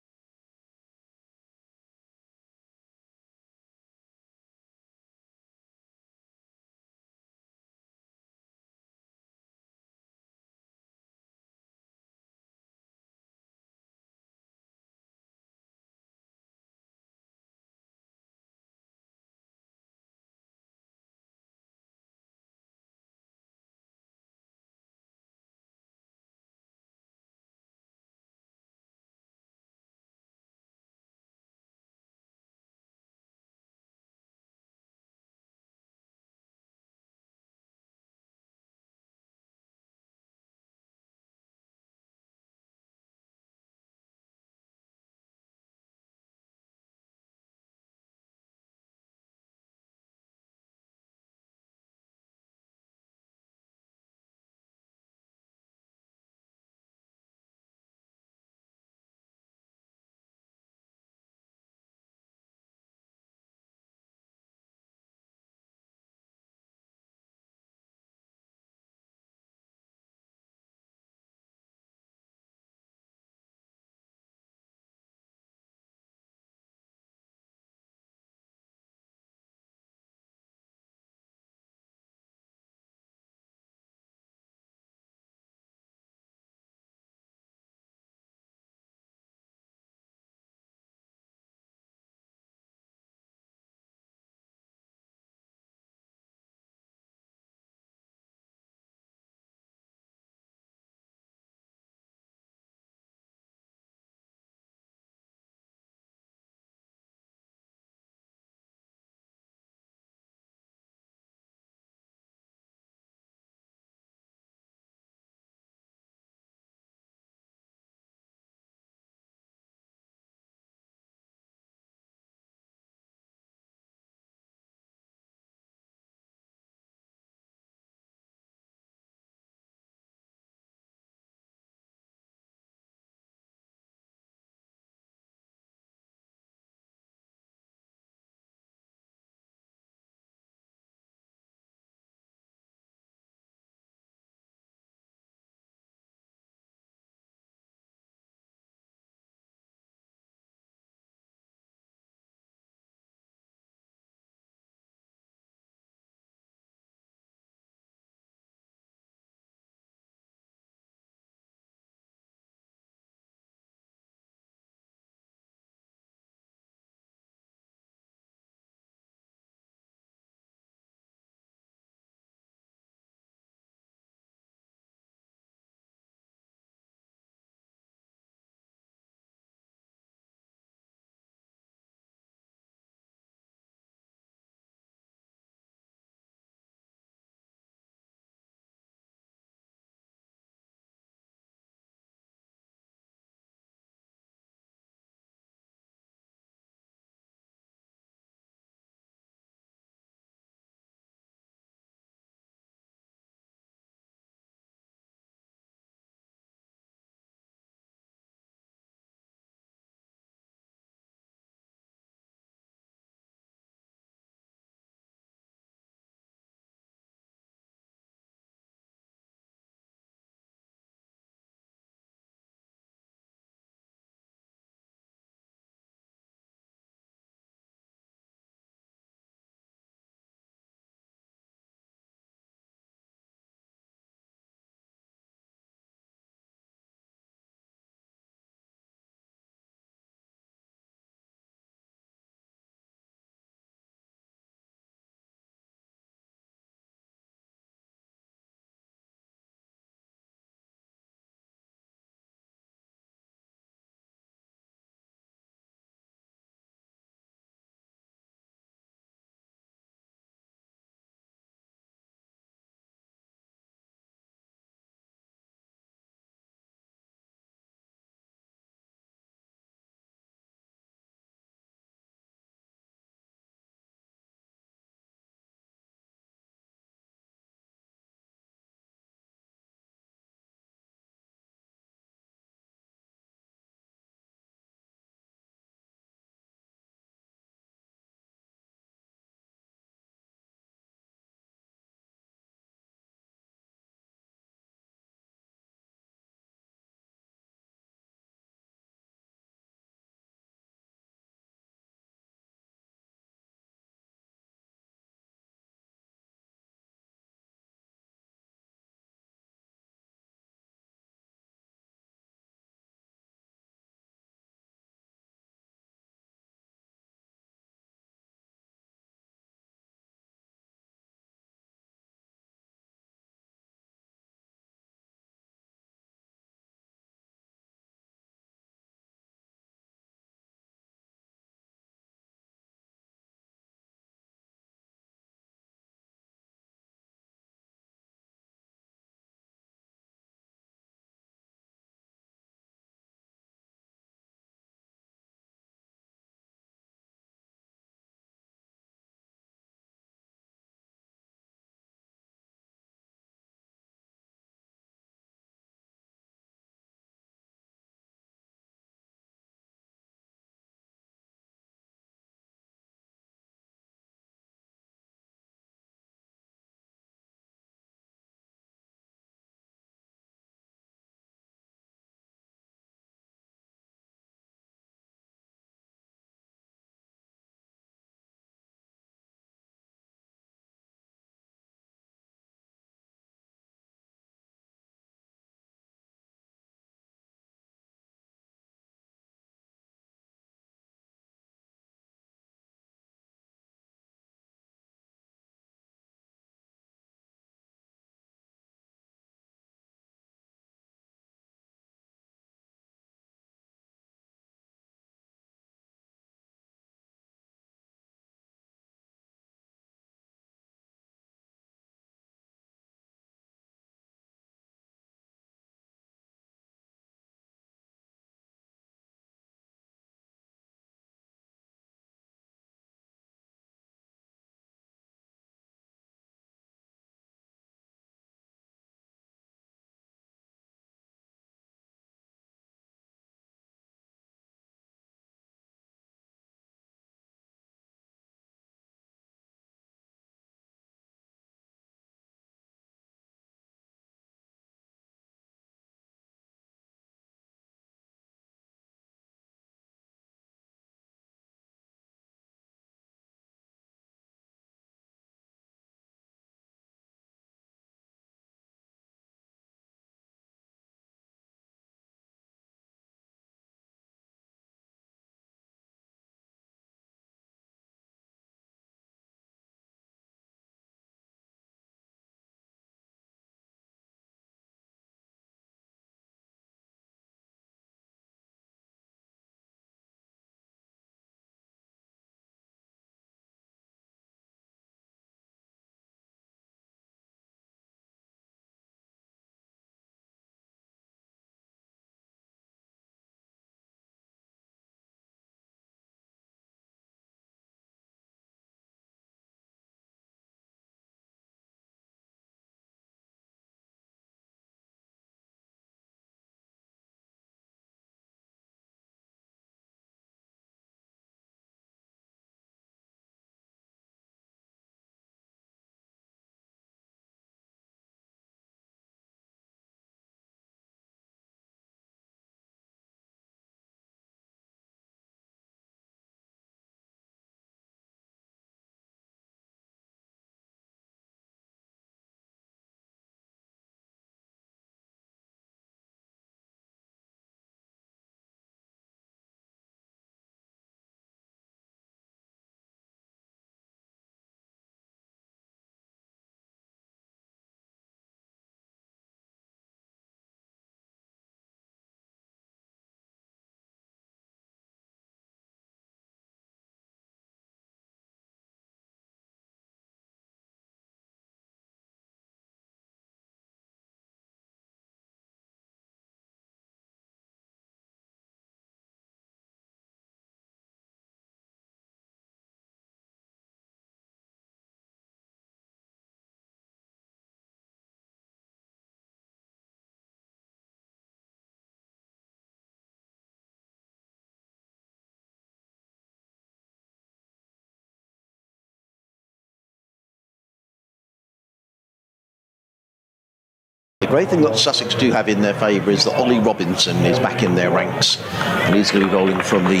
The great thing that Sussex do have in their favour is that Ollie Robinson is back in their ranks, and he's going to be rolling from the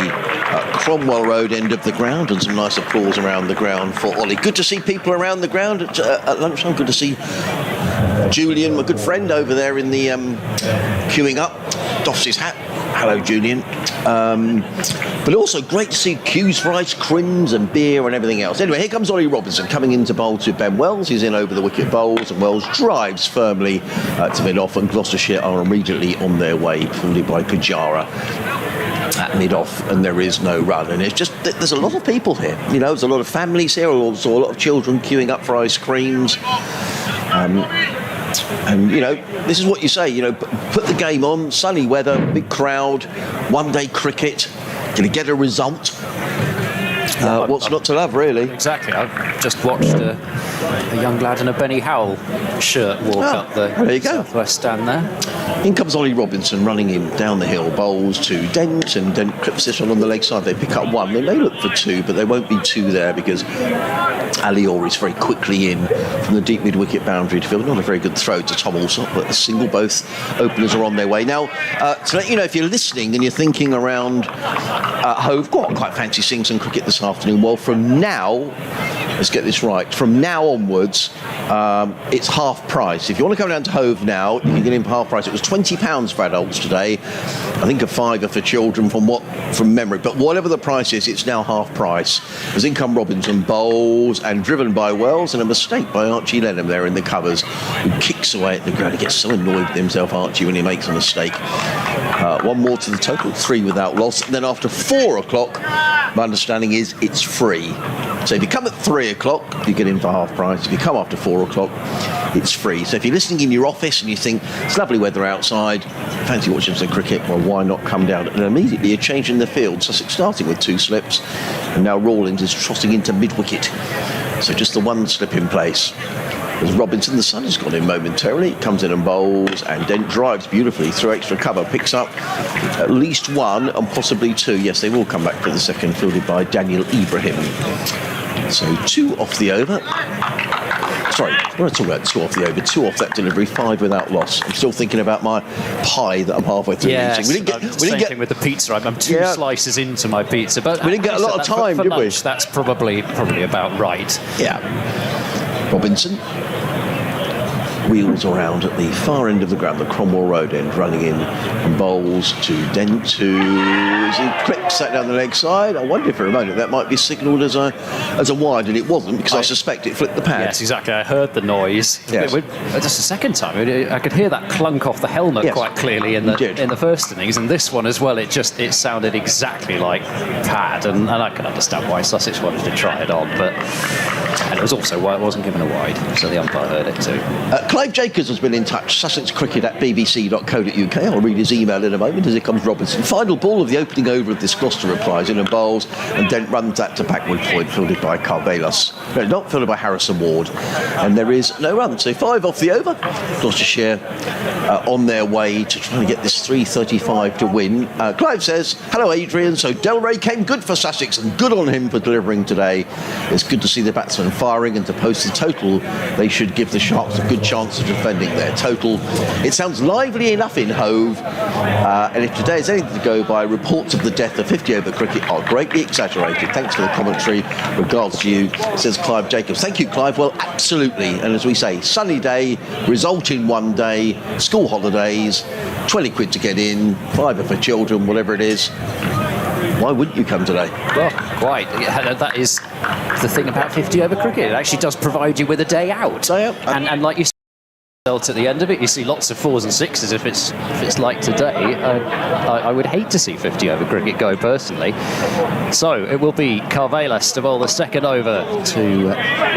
Cromwell Road end of the ground, and some nice applause around the ground for Ollie. Good to see people around the ground at lunchtime. Good to see Julian, my good friend, over there in the queuing up, doffs his hat. Hello, Julian. But also great to see queues for ice creams and beer and everything else. Anyway, here comes Ollie Robinson coming into bowl to Ben Wells. He's in over the wicket bowls, and Wells drives firmly to mid-off, and Gloucestershire are immediately on their way, pulled by Kajara at mid-off, and there is no run. And it's just, there's a lot of people here. You know, there's a lot of families here, also a lot of children queuing up for ice creams. And, you know, this is what you say, you know, put the game on, sunny weather, big crowd, one-day cricket, going to get a result. What's not to love, really? Exactly. I've just watched a young lad in a Benny Howell shirt walk up the southwest stand there. In comes Ollie Robinson running in down the hill, bowls to Dent, and Dent clips this one on the leg side. They pick up one. They may look for two, but there won't be two there because Alior is very quickly in from the deep mid-wicket boundary to field. Not a very good throw to Tom Alsop, but a single. Both openers are on their way. Now, to let you know, if you're listening and you're thinking around Hove, quite fancy seeing some cricket this afternoon. Well, from now, let's get this right, from now onwards, it's half price. If you want to come down to Hove now, you can get in for half price. It was £20 for adults today. I think a £5 for children from memory. But whatever the price is, it's now half price. As in come Robinson bowls and driven by Wells, and a mistake by Archie Lenham there in the covers, who kicks away at the ground. He gets so annoyed with himself, Archie, when he makes a mistake. One more to the total, 3 without loss. And then after 4 o'clock, my understanding is it's free. So if you come at 3 o'clock, you get in for half price. If you come after 4 o'clock, it's free. So if you're listening in your office and you think it's lovely weather outside, fancy watching some cricket, well, why not come down? And immediately a change in the field. Sussex starting with 2 slips, and now Rawlins is trotting into mid-wicket. So just the 1 slip in place. As Robinson, the sun has gone in momentarily, comes in and bowls, and Dent drives beautifully through extra cover, picks up at least 1 and possibly 2. Yes, they will come back for the second, fielded by Daniel Ibrahim. So 2 off the over. Sorry, when I talk about 2 off the over, 2 off that delivery, 5 without loss. I'm still thinking about my pie that I'm halfway through eating. We didn't get thing with the pizza. I'm 2 slices into my pizza, but we didn't get a lot of time, for did lunch, we? That's probably about right. Yeah. Robinson wheels around at the far end of the ground, the Cromwell Road end, running in and bowls to Dent, who he clips that down the leg side. I wonder if for a moment that might be signalled as a wide, and it wasn't, because I suspect it flipped the pad. Yes, exactly. I heard the noise. Yes. Just a second time, I could hear that clunk off the helmet quite clearly in the first innings, and this one as well. It sounded exactly like pad, and I can understand why Sussex wanted to try it on, and it was also why it wasn't given a wide, so the umpire heard it too. Clive Jacobs has been in touch, sussexcricket@bbc.co.uk. I'll read his email in a moment as it comes Robinson. Final ball of the opening over of this Gloucester replies in and bowls, and Dent runs that to backward point, fielded by Carvelos. No, not fielded by Harrison Ward. And there is no run. So 5 off the over. Gloucestershire on their way to trying to get this 335 to win. Clive says, hello Adrian, so Delray came good for Sussex, and good on him for delivering today. It's good to see the batsmen firing, and to post the total, they should give the Sharks a good chance of defending their total. It sounds lively enough in Hove, and if today is anything to go by, reports of the death of 50 over cricket are greatly exaggerated. Thanks for the commentary. Regards to you, says Clive Jacobs. Thank you, Clive. Well, absolutely. And as we say, sunny day, result in one day, school holidays, 20 quid to get in, £5 for children, whatever it is. Why wouldn't you come today? Well, quite. Yeah, that is the thing about 50 over cricket. It actually does provide you with a day out. And like you said, at the end of it, you see lots of 4s and 6s. If it's like today, I would hate to see 50 over cricket go personally. So it will be Carvelos to bowl the second over to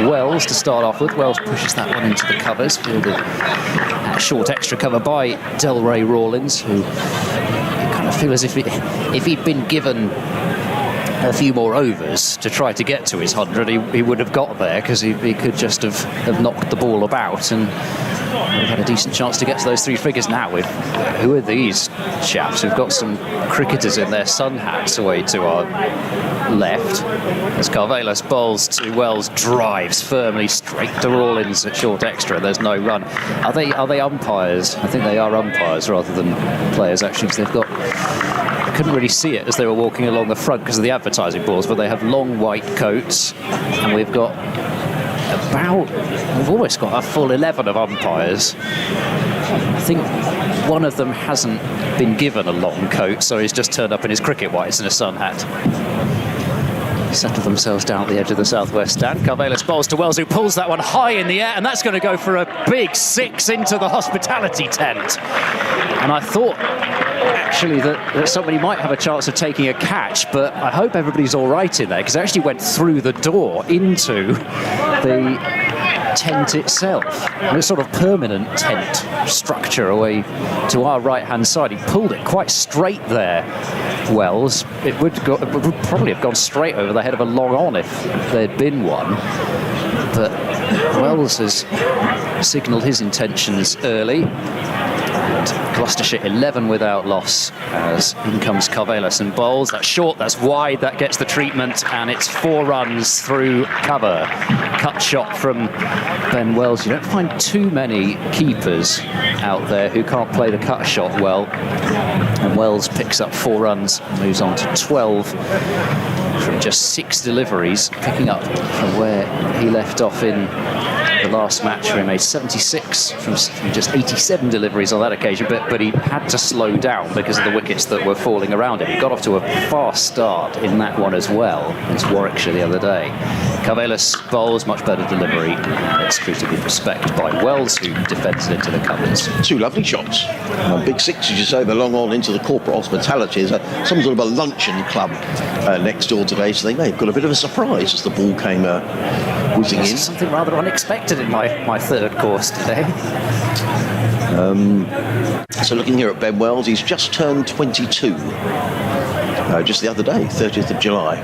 Wells to start off with. Wells pushes that one into the covers, fielded at short extra cover by Delray Rawlins, who you kind of feel as if he'd been given a few more overs to try to get to his 100, he would have got there, because he could just have knocked the ball about, and We've had a decent chance to get to those three figures now. Who are these chaps? We've got some cricketers in their sun hats away to our left. As Carvelos bowls to Wells, drives firmly straight to Rawlins at short extra. There's no run. Are they umpires? I think they are umpires rather than players, actually, because they've got... I couldn't really see it as they were walking along the front because of the advertising boards, but they have long white coats, and we've almost got a full 11 of umpires. I think one of them hasn't been given a long coat, so he's just turned up in his cricket whites and a sun hat. Settle themselves down at the edge of the southwest stand. Carvelos bowls to Wells, who pulls that one high in the air, and that's going to go for a big 6 into the hospitality tent. And I thought actually that somebody might have a chance of taking a catch, but I hope everybody's all right in there, because it actually went through the door into the tent itself, and a sort of permanent tent structure away to our right hand side. He pulled it quite straight there, Wells. It would probably have gone straight over the head of a long on if there'd been one, but Wells has signalled his intentions early. Gloucestershire 11 without loss, as in comes Carvelos and bowls. That's short, that's wide, that gets the treatment, and it's 4 runs through cover. Cut shot from Ben Wells. You don't find too many keepers out there who can't play the cut shot well, and Wells picks up 4 runs and moves on to 12 from just 6 deliveries, picking up from where he left off in the last match, where he made 76 from just 87 deliveries on that occasion, but he had to slow down because of the wickets that were falling around him. He got off to a fast start in that one as well against Warwickshire the other day. Carvelos bowls, much better delivery, and it's treated with respect by Wells, who defends it into the covers. 2 lovely shots. Big 6 just over long on into the corporate hospitality. There's some sort of a luncheon club next door today, so they may have got a bit of a surprise as the ball came whizzing in. Something rather unexpected in my third course today. So looking here at Ben Wells, he's just turned 22. Just the other day, 30th of July.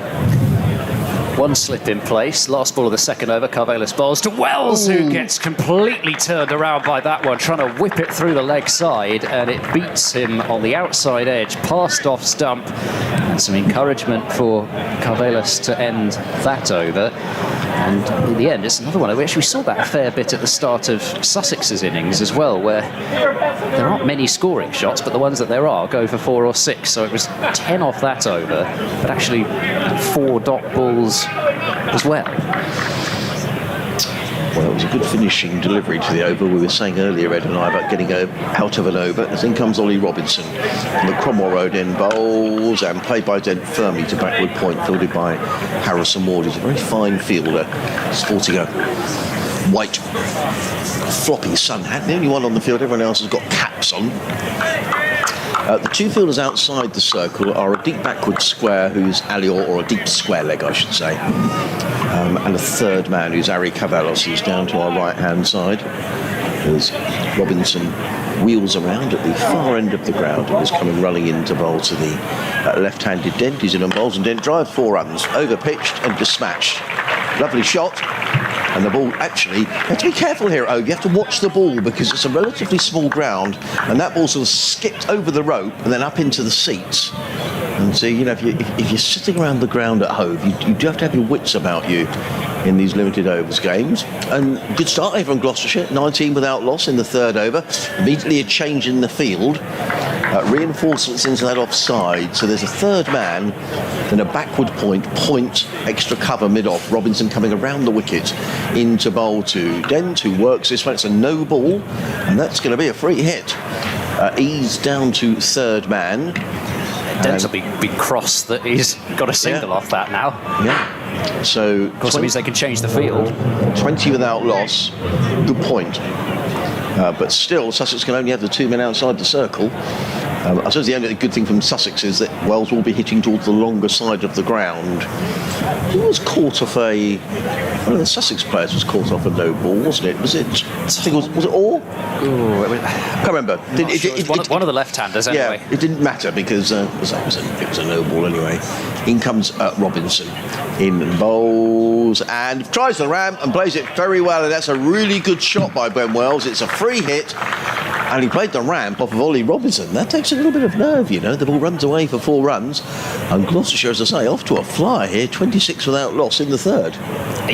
One slip in place. Last ball of the second over. Carvelos bowls to Wells, who gets completely turned around by that one, trying to whip it through the leg side, and it beats him on the outside edge, past off stump, and some encouragement for Carvelos to end that over. And in the end, it's another one. We actually saw that a fair bit at the start of Sussex's innings as well, where there aren't many scoring shots, but the ones that there are go for 4 or 6. So it was 10 off that over, but actually 4 dot balls as well. Well, it was a good finishing delivery to the over. We were saying earlier, Ed and I, about getting out of an over. As in comes Ollie Robinson from the Cromwell Road end, bowls and played by Dent firmly to backward point, fielded by Harrison Ward. He's a very fine fielder, sporting a white floppy sun hat. The only one on the field, everyone else has got caps on. The 2 fielders outside the circle are a deep backward square, who's Alior, or a deep square leg, I should say, and a third man, who's Ari Carvelos, who's down to our right-hand side, as Robinson wheels around at the far end of the ground and is coming running in to bowl to the left-handed Dent. He's in on bowls, and Dent drives 4 runs, over-pitched and dispatched. Lovely shot. And the ball, actually, you have to be careful here at Hove. You have to watch the ball because it's a relatively small ground, and that ball sort of skipped over the rope and then up into the seats. And so, you know, if you're sitting around the ground at Hove, you do have to have your wits about you in these limited overs games. And good start here from Gloucestershire, 19 without loss in the third over. Immediately a change in the field. Reinforcements into that offside, so there's a third man, then a backward point, extra cover mid-off. Robinson coming around the wicket into bowl to Dent, who works this one. It's a no ball, and that's going to be a free hit. Ease down to third man. Dent will be cross that he's got a single off that now. Yeah. So of course, that means they can change the field. 20 without loss. Good point. But still, Sussex can only have the 2 men outside the circle. I suppose the only good thing from Sussex is that Wells will be hitting towards the longer side of the ground. He was caught off one of the Sussex players was caught off a no ball, wasn't it? Was it Orr? Can't remember. One of the left-handers anyway. Yeah, it didn't matter because it was a no ball anyway. In comes Robinson. In bowls and tries the ramp and plays it very well, and that's a really good shot by Ben Wells. It's a free hit. And he played the ramp off of Ollie Robinson. That takes a little bit of nerve, you know. The ball runs away for 4 runs. And Gloucestershire, as I say, off to a fly here. 26 without loss in the third.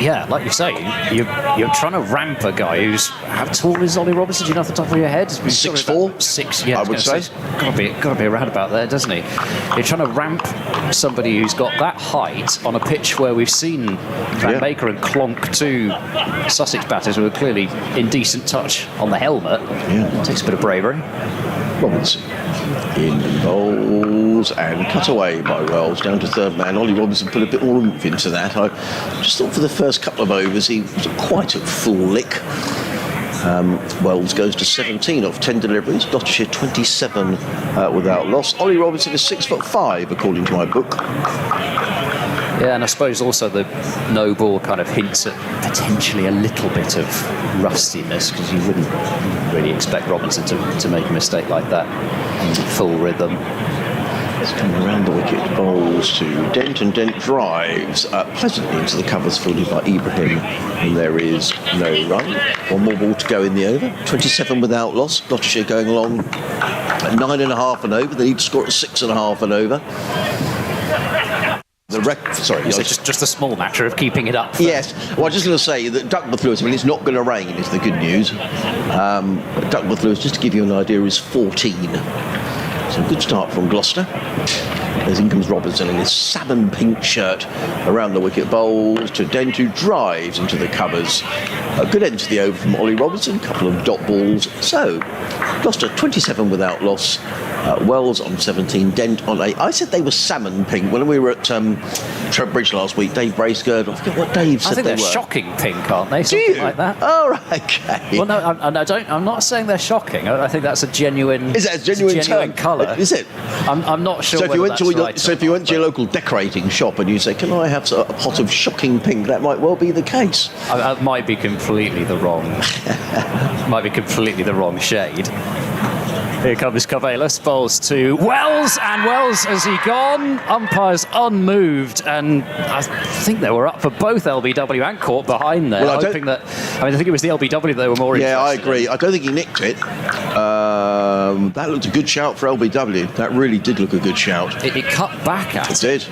Yeah, like you say, you're trying to ramp a guy who's... How tall is Ollie Robinson? Do you know off the top of your head? 6'4". 6, yeah. I would say. Got to be around about there, doesn't he? You're trying to ramp somebody who's got that height on a pitch where we've seen Van Baker and Clonk, 2 Sussex batters who are clearly in decent touch on the helmet. Yeah. Takes a bit of bravery. Robinson in bowls and cut away by Wells down to third man. Ollie Robinson put a bit more oomph into that. I just thought for the first couple of overs he was quite at full lick. Wells goes to 17 off 10 deliveries. Gloucestershire 27 without loss. Ollie Robinson is 6'5" according to my book. Yeah, and I suppose also the no ball kind of hints at potentially a little bit of rustiness, because you wouldn't really expect Robinson to make a mistake like that in full rhythm. It's coming around the wicket, bowls to Dent, and Dent drives pleasantly into the covers, fielded by Ibrahim, and there is no run. 1 more ball to go in the over. 27 without loss. Gloucestershire going along at 9.5 and over. They need to score at 6.5 and over. It's just a small matter of keeping it up. Yes. Well, I was just going to say that Duckworth Lewis, I mean, it's not going to rain, is the good news. Duckworth Lewis, just to give you an idea, is 14. So a good start from Gloucester. As in comes Robinson in his salmon pink shirt around the wicket, bowls to Dent, who drives into the covers. A good end to the over from Ollie Robinson, a couple of dot balls. So Gloucester 27 without loss. Wells on 17, Dent on 8. I said they were salmon pink when we were at Trent Bridge last week. Dave Bracegirdle, I forget what Dave said. I think they're were shocking pink, aren't they? Do you? Like that. Oh, right, okay. Well, no, I'm not saying they're shocking. I think that's a genuine. Is that a genuine colour? Is it? I'm not sure. So if you went to your local decorating shop and you say, "Can I have a pot of shocking pink?" That might well be the case. That might be completely the wrong. Shade. Here comes Cavelas, bowls to Wells, and Wells, has he gone? Umpires unmoved, and I think they were up for both LBW and caught behind there, I think it was the LBW they were more interested. Yeah, I agree. I don't think he nicked it. That looked a good shout for LBW. That really did look a good shout. It cut back at it. It did.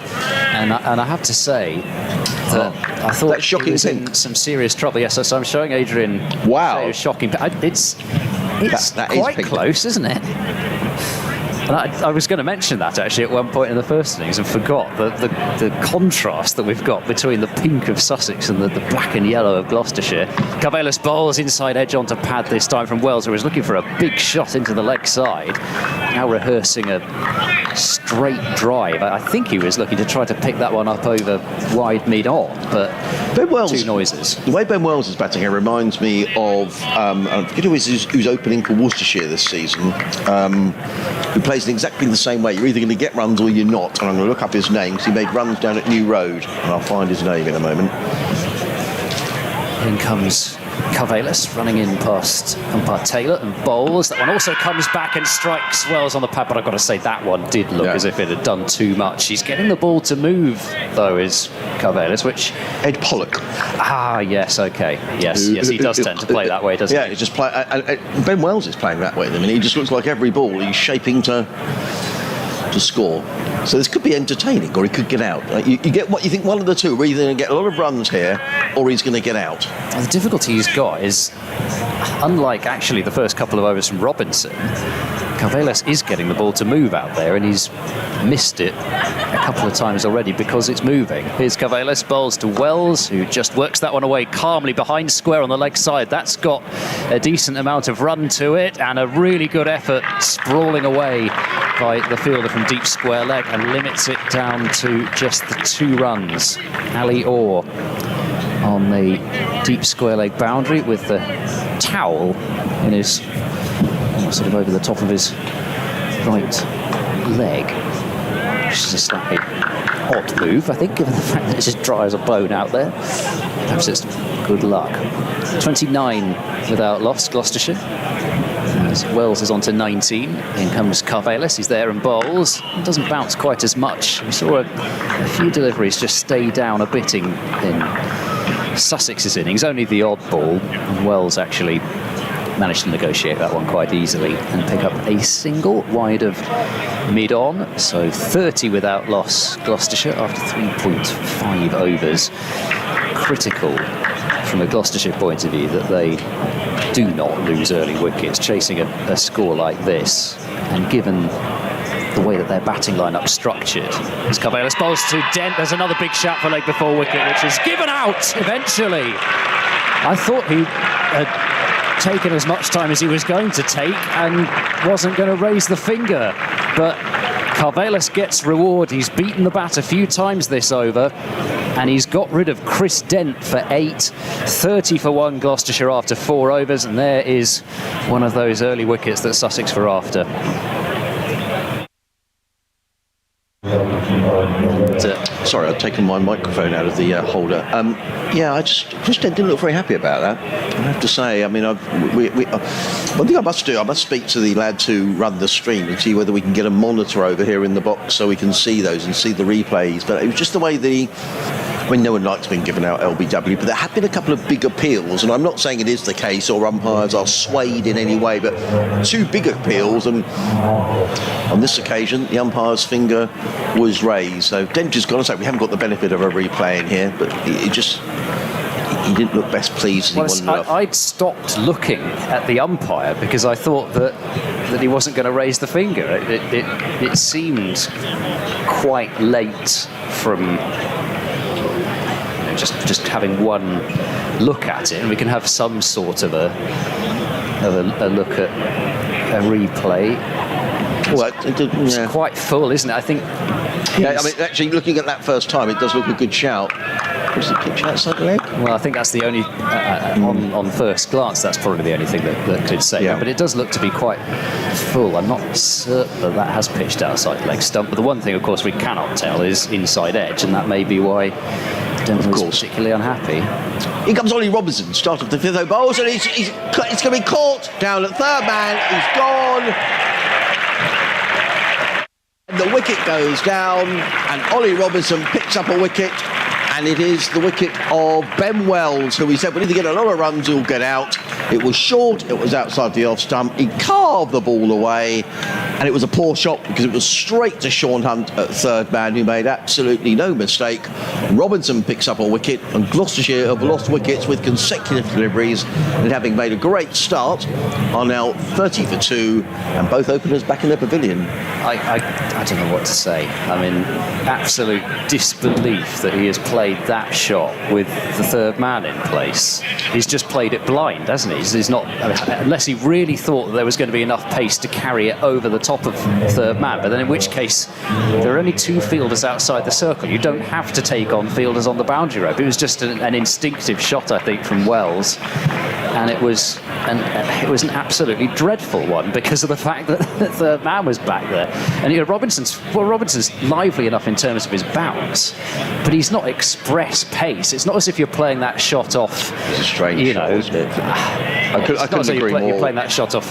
And I have to say that I thought that shocking he was pink. in some serious trouble. Yes, so I'm showing Adrian. Wow. Shocking. It's quite close, isn't it? And I was going to mention that actually at one point in the first innings and forgot the contrast that we've got between the pink of Sussex and the black and yellow of Gloucestershire. Cavelas bowls inside edge onto pad this time from Wells, who was looking for a big shot into the leg side. Now rehearsing a straight drive. I think he was looking to try to pick that one up over wide mid-on, but Ben Wells, 2 noises. The way Ben Wells is batting here reminds me of, I forget who's opening for Worcestershire this season, who plays in exactly the same way. You're either going to get runs or you're not. And I'm going to look up his name because he made runs down at New Road, and I'll find his name in a moment. In comes Cavelas running in past umpire Taylor and bowls. That one also comes back and strikes Wells on the pad, but I've got to say that one did look as if it had done too much. He's getting the ball to move, though, is Cavelas, which... Ed Pollock. Ah, yes, okay. Yes, he does tend to play that way, doesn't he? Yeah, he just play. Ben Wells is playing that way. I mean, he just looks like every ball he's shaping to score. So this could be entertaining, or he could get out. You get what you think. One of the two. We're either going to get a lot of runs here, or he's going to get out. The difficulty he's got is, unlike actually the first couple of overs from Robinson, Cavelas is getting the ball to move out there, and he's missed it a couple of times already because it's moving. Here's Cavelas, bowls to Wells, who just works that one away calmly behind square on the leg side. That's got a decent amount of run to it, and a really good effort sprawling away by the fielder from deep square leg, and limits it down to just the 2 runs. Ali Orr on the deep square leg boundary with the towel in his, sort of over the top of his right leg, which is a slightly odd move, I think, given the fact that it's as dry as a bone out there. Perhaps it's good luck. 29 without loss, Gloucestershire. As Wells is on to 19. In comes Carvelis. He's there and bowls. It doesn't bounce quite as much. We saw a few deliveries just stay down a bit in Sussex's innings. Only the odd ball. And Wells actually managed to negotiate that one quite easily and pick up a single wide of mid-on. So 30 without loss, Gloucestershire, after 3.5 overs. Critical from a Gloucestershire point of view that they do not lose early wickets, chasing a score like this, and given the way that their batting line-up structured. As Carvelis bowls to Dent, there's another big shot for leg before wicket, which is given out eventually. I thought he had taken as much time as he was going to take and wasn't going to raise the finger, but Carvelis gets reward. He's beaten the bat a few times this over, and he's got rid of Chris Dent for 8. 30 for 1 Gloucestershire after 4 overs, and there is one of those early wickets that Sussex were after. Sorry, I've taken my microphone out of the holder. Chris Dent didn't look very happy about that, I have to say. I mean, one thing I must speak to the lads who run the stream and see whether we can get a monitor over here in the box so we can see those and see the replays. But it was just the way no one likes being given out LBW, but there have been a couple of big appeals, and I'm not saying it is the case or umpires are swayed in any way, but 2 big appeals, and on this occasion the umpire's finger was raised. So Dent has gone and said we haven't got the benefit of a replay in here, but he didn't look best pleased. I'd stopped looking at the umpire because I thought that he wasn't going to raise the finger. It seemed quite late from just having one look at it, and we can have some sort of a look at a replay. It's quite full, isn't it? I think. Yeah, I mean, actually, looking at that first time, it does look a good shout. Was the pitch outside the leg? Well, I think that's the only, on first glance, that's probably the only thing that could say that. But it does look to be quite full. I'm not certain that has pitched outside the leg stump. But the one thing, of course, we cannot tell is inside edge, and that may be why Denver was particularly unhappy. Here comes Ollie Robinson, start of the 5th over bowls, and it's going to be caught down at third man. He's gone. The wicket goes down, and Ollie Robinson picks up a wicket, and it is the wicket of Ben Wells, who he said, well, if you get a lot of runs, he'll get out. It was short, it was outside the off stump, he carved the ball away, and it was a poor shot because it was straight to Sean Hunt at third man, who made absolutely no mistake. Robinson picks up a wicket, and Gloucestershire have lost wickets with consecutive deliveries, and having made a great start, are now 30 for 2, and both openers back in their pavilion. I don't know what to say. I mean, absolute disbelief that he has played that shot with the third man in place. He's just played it blind, hasn't he? He's not, unless he really thought that there was going to be enough pace to carry it over the top of third man, but then in which case there are only 2 fielders outside the circle. You don't have to take on fielders on the boundary rope. It was just an instinctive shot, I think, from Wells, and it was an absolutely dreadful one because of the fact that the third man was back there. And Robinson's lively enough in terms of his bounce, but he's not express pace. It's not as if you're playing that shot off. It's a strange shot, isn't it? I couldn't agree more. You're playing that shot off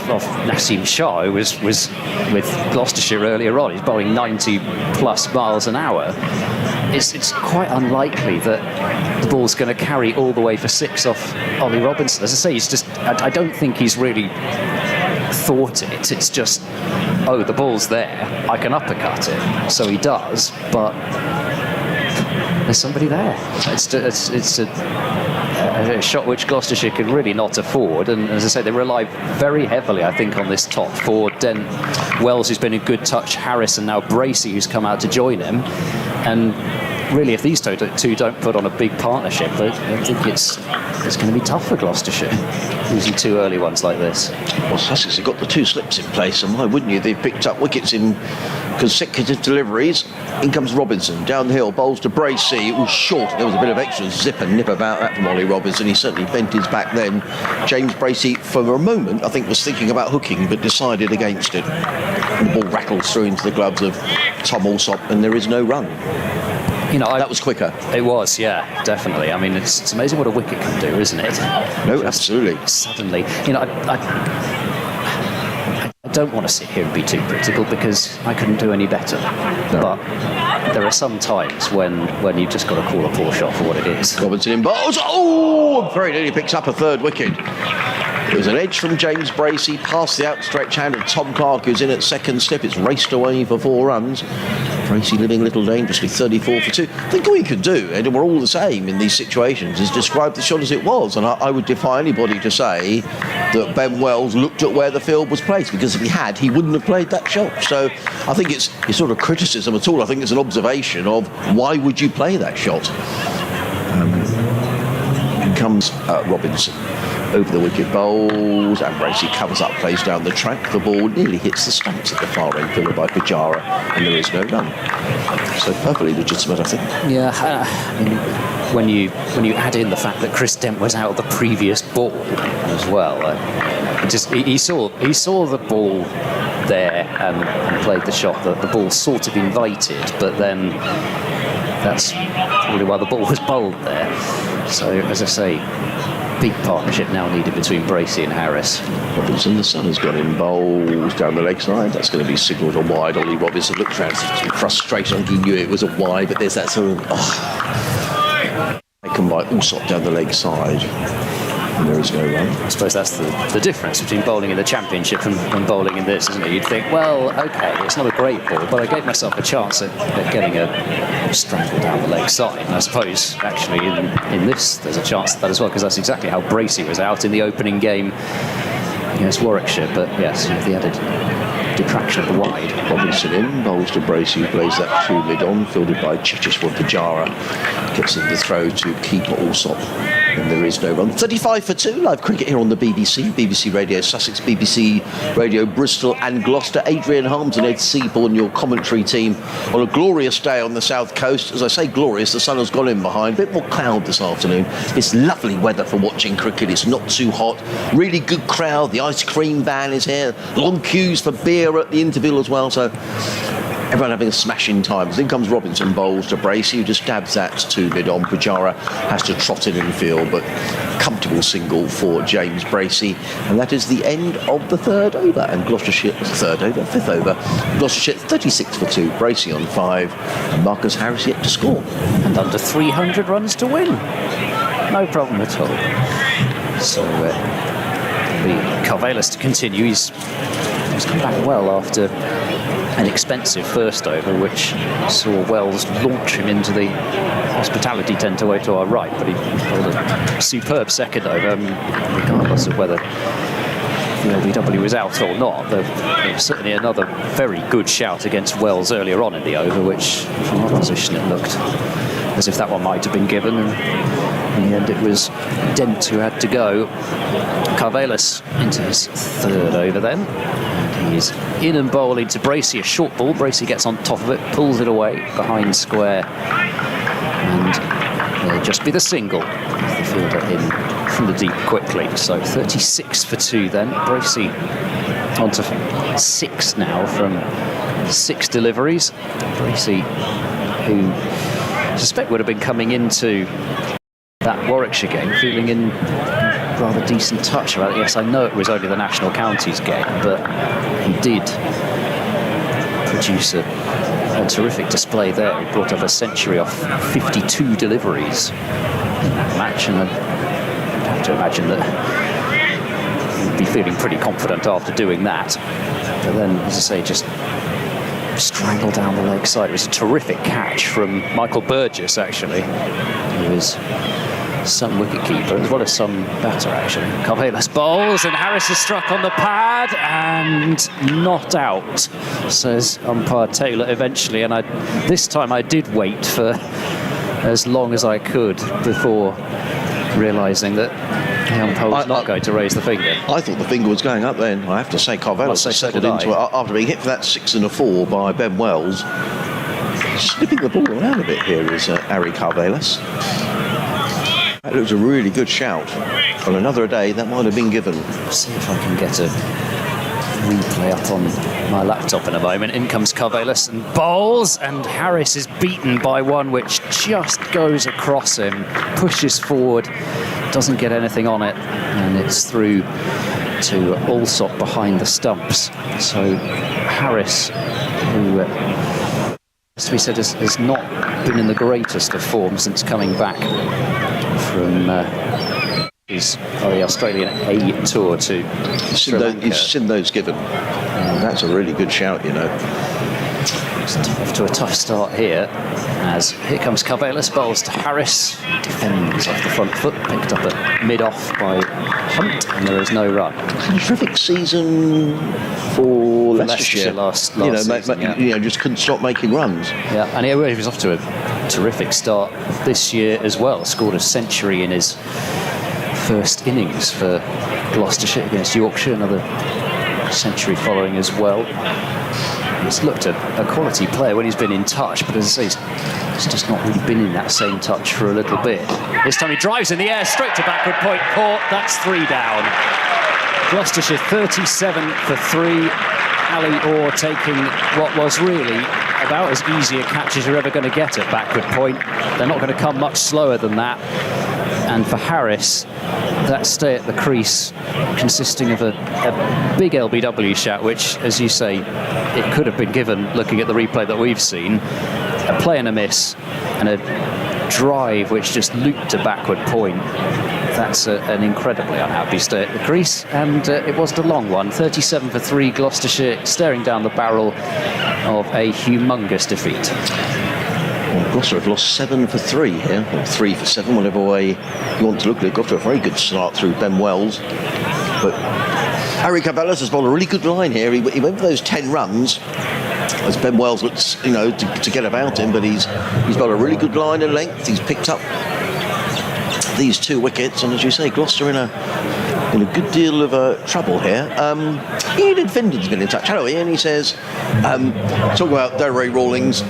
Naseem Shah, who was with Gloucestershire earlier on. He's bowling 90 plus miles an hour. It's quite unlikely that the ball's going to carry all the way for 6 off Ollie Robinson. As I say, I don't think he's really thought it. It's just, the ball's there, I can uppercut it. So he does, but there's somebody there. It's a shot which Gloucestershire could really not afford, and as I say, they rely very heavily, I think, on this top 4. Dent, Wells, who's been in good touch, Harris, and now Bracey, who's come out to join him. And really, if these two don't put on a big partnership, I think it's going to be tough for Gloucestershire, losing 2 early ones like this. Well, Sussex have got the 2 slips in place, and why wouldn't you? They've picked up wickets in consecutive deliveries. In comes Robinson, down the hill, bowls to Bracey. It was short. There was a bit of extra zip and nip about that from Ollie Robinson. He certainly bent his back then. James Bracey, for a moment, I think, was thinking about hooking, but decided against it. And the ball rattles through into the gloves of Tom Alsop, and there is no run. That was quicker. It was, yeah, definitely. I mean, it's amazing what a wicket can do, isn't it? No, absolutely. Suddenly, I don't want to sit here and be too critical because I couldn't do any better. No. But there are some times when you just got to call a poor shot for what it is. Robinson in bowls. Oh, very nearly picks up a third wicket. It was an edge from James Bracey past the outstretched hand of Tom Clark, who's in at second slip. It's raced away for 4 runs. Bracey living a little dangerously, 34 for 2. I think all you can do, and we're all the same in these situations, is describe the shot as it was. And I would defy anybody to say that Ben Wells looked at where the field was placed, because if he had, he wouldn't have played that shot. So I think it's sort of criticism at all. I think it's an observation of why would you play that shot. In comes Robinson. Over the wicket, bowls, and Bracey covers up, plays down the track. The ball nearly hits the stumps at the far end, fielded by Pujara, and there is no run. So perfectly legitimate, I think. Yeah, I mean, when you add in the fact that Chris Dent was out of the previous ball as well, he saw the ball there and played the shot that the ball sort of invited, but then that's probably why the ball was bowled there. So, as I say, big partnership now needed between Bracey and Harris. Robinson, the sun has gone in, bowls down the leg side. That's going to be signalled a wide. Ollie Robinson looked around, frustrated. He knew it was a wide, but there's that sort of taken by Alsop down the leg side. And there is no run. I suppose that's the difference between bowling in the Championship and bowling in this, isn't it? You'd think, well, okay, it's not a great ball, but I gave myself a chance at getting a strangle down the leg side. And I suppose, actually, in this, there's a chance of that as well, because that's exactly how Bracey was out in the opening game against Warwickshire. But yes, the added detraction of the wide. Robinson in, bowls to Bracey, who plays that 2 mid-on, fielded by Chichester Pujara. Gets in the throw to keeper Alsop. And there is no run. 35 for 2, live cricket here on the BBC. BBC Radio Sussex, BBC Radio Bristol and Gloucester. Adrian Harms and Ed Seaborn, your commentary team, on a glorious day on the south coast. As I say glorious, the sun has gone in behind. A bit more cloud this afternoon. It's lovely weather for watching cricket. It's not too hot. Really good crowd. The ice cream van is here. Long queues for beer at the interval as well. So everyone having a smashing time. In comes Robinson, bowls to Bracey, who just dabs that 2 mid-on. Pujara has to trot in and field, but comfortable single for James Bracey. And that is the end of the 3rd over. And Gloucestershire, 5th over. Gloucestershire 36 for 2, Bracey on 5, and Marcus Harris yet to score. And under 300 runs to win. No problem at all. So the Carvelis to continue. He's come back well after an expensive first over, which saw Wells launch him into the hospitality tent away to our right, but he bowled a superb second over, regardless of whether the LBW was out or not. There was certainly another very good shout against Wells earlier on in the over, which from our position it looked as if that one might have been given, and in the end it was Dent who had to go. Carvelis into his 3rd over then. He's in and bowling to Bracey, a short ball. Bracey gets on top of it, pulls it away behind square, and there'll just be the single. The fielder in from the deep quickly. So 36 for 2 then. Bracey on to 6 now from 6 deliveries. Bracey, who I suspect would have been coming into that Warwickshire game feeling in rather decent touch about it. Yes, I know it was only the National Counties game, but he did produce a terrific display there. He brought up a century off 52 deliveries in that match, and I'd have to imagine that he'd be feeling pretty confident after doing that. But then, as I say, just strangled down the leg side. It was a terrific catch from Michael Burgess, actually, who is some wicketkeeper as well as some batter, actually. Carvelis bowls, and Harris is struck on the pad and not out, says umpire Taylor eventually. And this time I did wait for as long as I could before realising that The umpire was not going to raise the finger. I thought the finger was going up then. I have to say, Carvelos Must say has so settled did into it after being hit for that 6 and a 4 by Ben Wells. Slipping the ball around a bit here is Harry Carvelos. That was a really good shout. On another day, that might have been given. See if I can get a replay up on my laptop in a moment. In comes Carvelos and bowls, and Harris is beaten by one which just goes across him, pushes forward, doesn't get anything on it, and it's through to Allsop behind the stumps. So Harris, who, as we said, has not been in the greatest of form since coming back from the Australian A Tour to Sri Lanka. You've seen those given. That's a really good shout, you know. It's off to a tough start here, as here comes Carvelos, bowls to Harris, defends off the front foot, picked up at mid-off by Hunt, and there is no run. A terrific season for Leicestershire last season, you know, just couldn't stop making runs. Yeah, and he was off to a terrific start this year as well. Scored a century in his first innings for Gloucestershire against Yorkshire, another century following as well. He's looked a quality player when he's been in touch, but as I say, he's just not really been in that same touch for a little bit. This time he drives in the air, straight to backward point, caught, that's 3 down. Gloucestershire 37 for 3. Ali Orr taking what was really about as easy a catch as you're ever going to get at backward point. They're not going to come much slower than that. And for Harris, that stay at the crease consisting of a big LBW shot, which, as you say, it could have been given looking at the replay that we've seen. A play and a miss, and a drive which just looped to backward point. That's an incredibly unhappy stay at the crease, and it wasn't a long one. 37 for 3, Gloucestershire staring down the barrel of a humongous defeat. Well, Gloucester have lost 7 for 3 here, or 3 for 7, whatever way you want to look at it. Got to a very good start through Ben Wells, but Harry Carvelos has bowled a really good line here. He went for those 10 runs, as Ben Wells looks, you know, to get about him, but he's got a really good line and length. He's picked up these 2 wickets, and as you say, Gloucester in a good deal of trouble here. Ian Finden's been in touch. Hello, Ian. He says, talking about Derry Rawlings.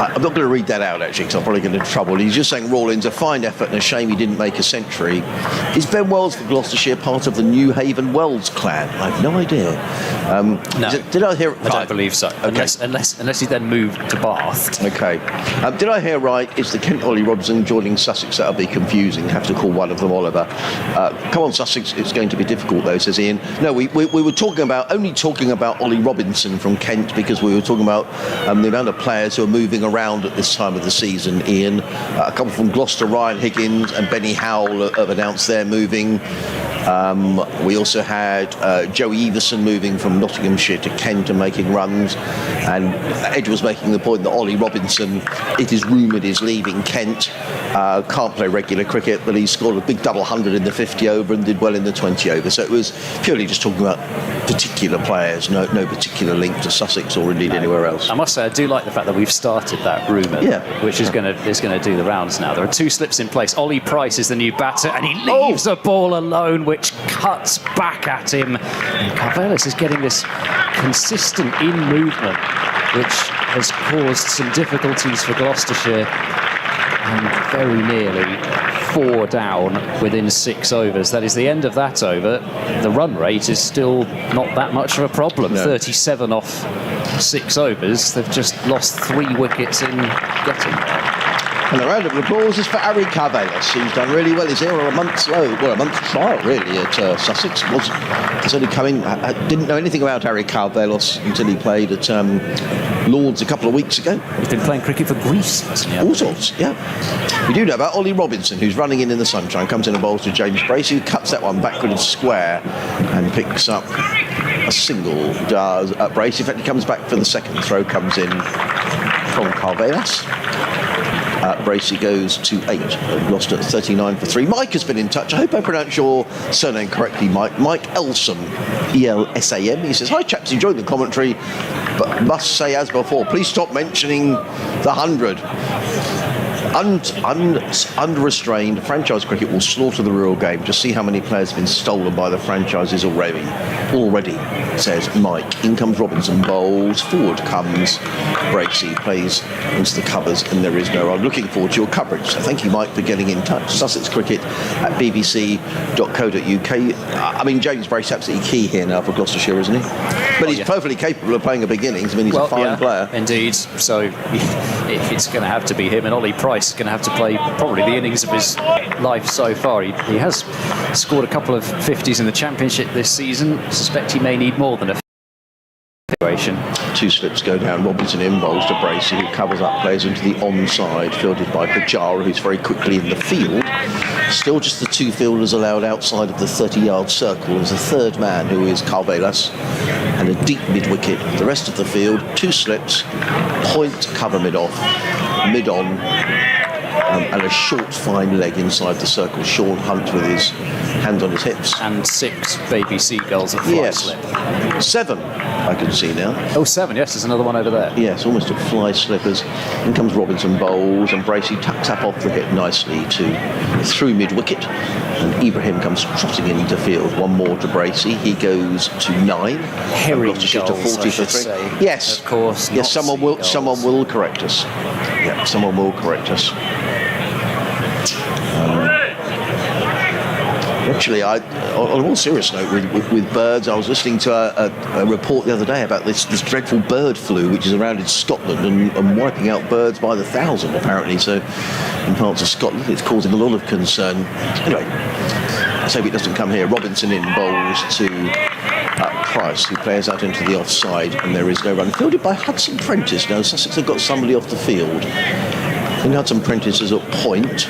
I'm not going to read that out, actually, because I'm probably going to get into trouble. He's just saying Rawlings, a fine effort and a shame he didn't make a century. Is Ben Wells for Gloucestershire part of the New Haven Wells clan? I have no idea. No. Did I hear it right? I don't believe so, Okay. unless he then moved to Bath. Okay. Did I hear right? Is the Kent Ollie Robinson joining Sussex? That'll be confusing. Have to call one of them Oliver. Come on, Sussex. It's going to be difficult, though, says Ian. No, we were only talking about Ollie Robinson from Kent, because we were talking about the amount of players who are moving around at this time of the season, Ian. A couple from Gloucester, Ryan Higgins and Benny Howell have announced they're moving. We also had Joey Everson moving from Nottinghamshire to Kent and making runs, and Ed was making the point that Ollie Robinson, it is rumoured, is leaving Kent. Can't play regular cricket, but he scored a big double 100 in the 50 over and did well in the 20 over. So it was purely just talking about particular players, no particular link to Sussex or indeed anywhere else. I must say, I do like the fact that we've started that rumour, which is going to do the rounds now. There are 2 slips in place. Ollie Price is the new batter, and he leaves a ball alone, which cuts back at him. And Carvelos is getting this consistent in movement, which has caused some difficulties for Gloucestershire, and very nearly 4 down within 6 overs. That is the end of that over. The run rate is still not that much of a problem. No. 37 off 6 overs. They've just lost 3 wickets in getting there. And a round of applause is for Harry Carvelos, who's done really well. He's here on a month's trial, really, at Sussex. Was only coming. I didn't know anything about Harry Carvelos until he played at Lords a couple of weeks ago. He's been playing cricket for Greece, hasn't he? All sorts, yeah. We do know about Ollie Robinson, who's running in the sunshine, comes in and bowls to James Bracey, who cuts that one backward and square and picks up a single. Does Bracey. In fact, he comes back for the second throw, comes in from Carvelos. Bracey goes to 8. Lost at 39 for 3. Mike has been in touch. I hope I pronounced your surname correctly, Mike. Mike Elsom, E-L-S-A-M. He says, hi chaps, enjoyed the commentary, but must say as before, please stop mentioning the 100. Under-restrained, franchise cricket will slaughter the real game. Just see how many players have been stolen by the franchises already, says Mike. In comes Robinson, bowls. Forward comes Bracey, plays into the covers, and there is no run. Looking forward to your coverage. So thank you, Mike, for getting in touch. Sussex Cricket at bbc.co.uk. I mean, James Bracey absolutely key here now for Gloucestershire, isn't he? But he's perfectly capable of playing a big innings. I mean, he's a fine player. Indeed. So if it's going to have to be him, and Ollie Price is going to have to play probably the innings of his life so far. He has scored a couple of 50s in the Championship this season. I suspect he may need more than a situation. 2 slips go down. Robinson in, bowls to Bracey, who covers up, plays into the onside, fielded by Pajara, who's very quickly in the field. Still just the 2 fielders allowed outside of the 30-yard circle. There's a third man, who is Carvelas, and a deep mid-wicket. The rest of the field, 2 slips, point, cover mid-off, mid-on, and a short, fine leg inside the circle. Sean Hunt with his hand on his hips. And 6 baby seagulls at fly slip. 7, I can see now. Oh, 7, yes, there's another one over there. Yes, almost at fly slippers. In comes Robinson, bowls, and Bracey tucks up off wicket nicely through mid-wicket. And Ibrahim comes trotting into field. One more to Bracey. He goes to 9. Herring to 40 for 3. Yes, of course. Yes, someone will correct us. Yeah, someone will correct us. Actually, on a more serious note, with birds, I was listening to a report the other day about this dreadful bird flu which is around in Scotland and wiping out birds by the thousand, apparently. So, in parts of Scotland, it's causing a lot of concern. Anyway, let's hope it doesn't come here. Robinson in, bowls to Price, who plays out into the offside, and there is no run. Fielded by Hudson Prentice. Now, Sussex have got somebody off the field. I think Hudson Prentice is at point.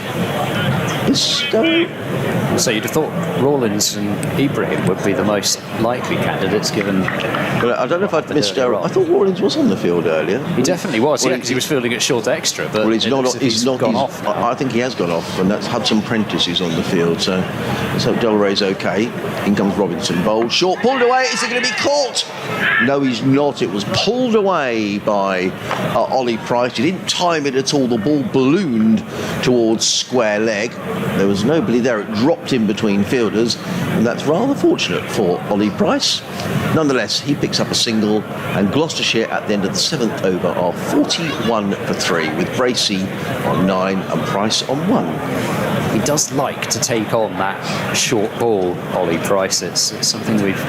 So you'd have thought Rawlins and Ibrahim would be the most likely candidates, given. But I don't know if I'd missed. I thought Rawlins was on the field earlier. He definitely was, because he was fielding at short extra. But he's not gone off. I think he has gone off, and that's Hudson Prentice who's on the field. So let's hope Delray's okay. In comes Robinson, bowled short, pulled away. Is he going to be caught? No, he's not. It was pulled away by Ollie Price. He didn't time it at all. The ball ballooned towards square leg. There was nobody there. It dropped in between fielders, and that's rather fortunate for Ollie Price. Nonetheless, he picks up a single, and Gloucestershire at the end of the 7th over are 41 for 3, with Bracey on 9 and Price on 1. He does like to take on that short ball, Ollie Price. It's something we've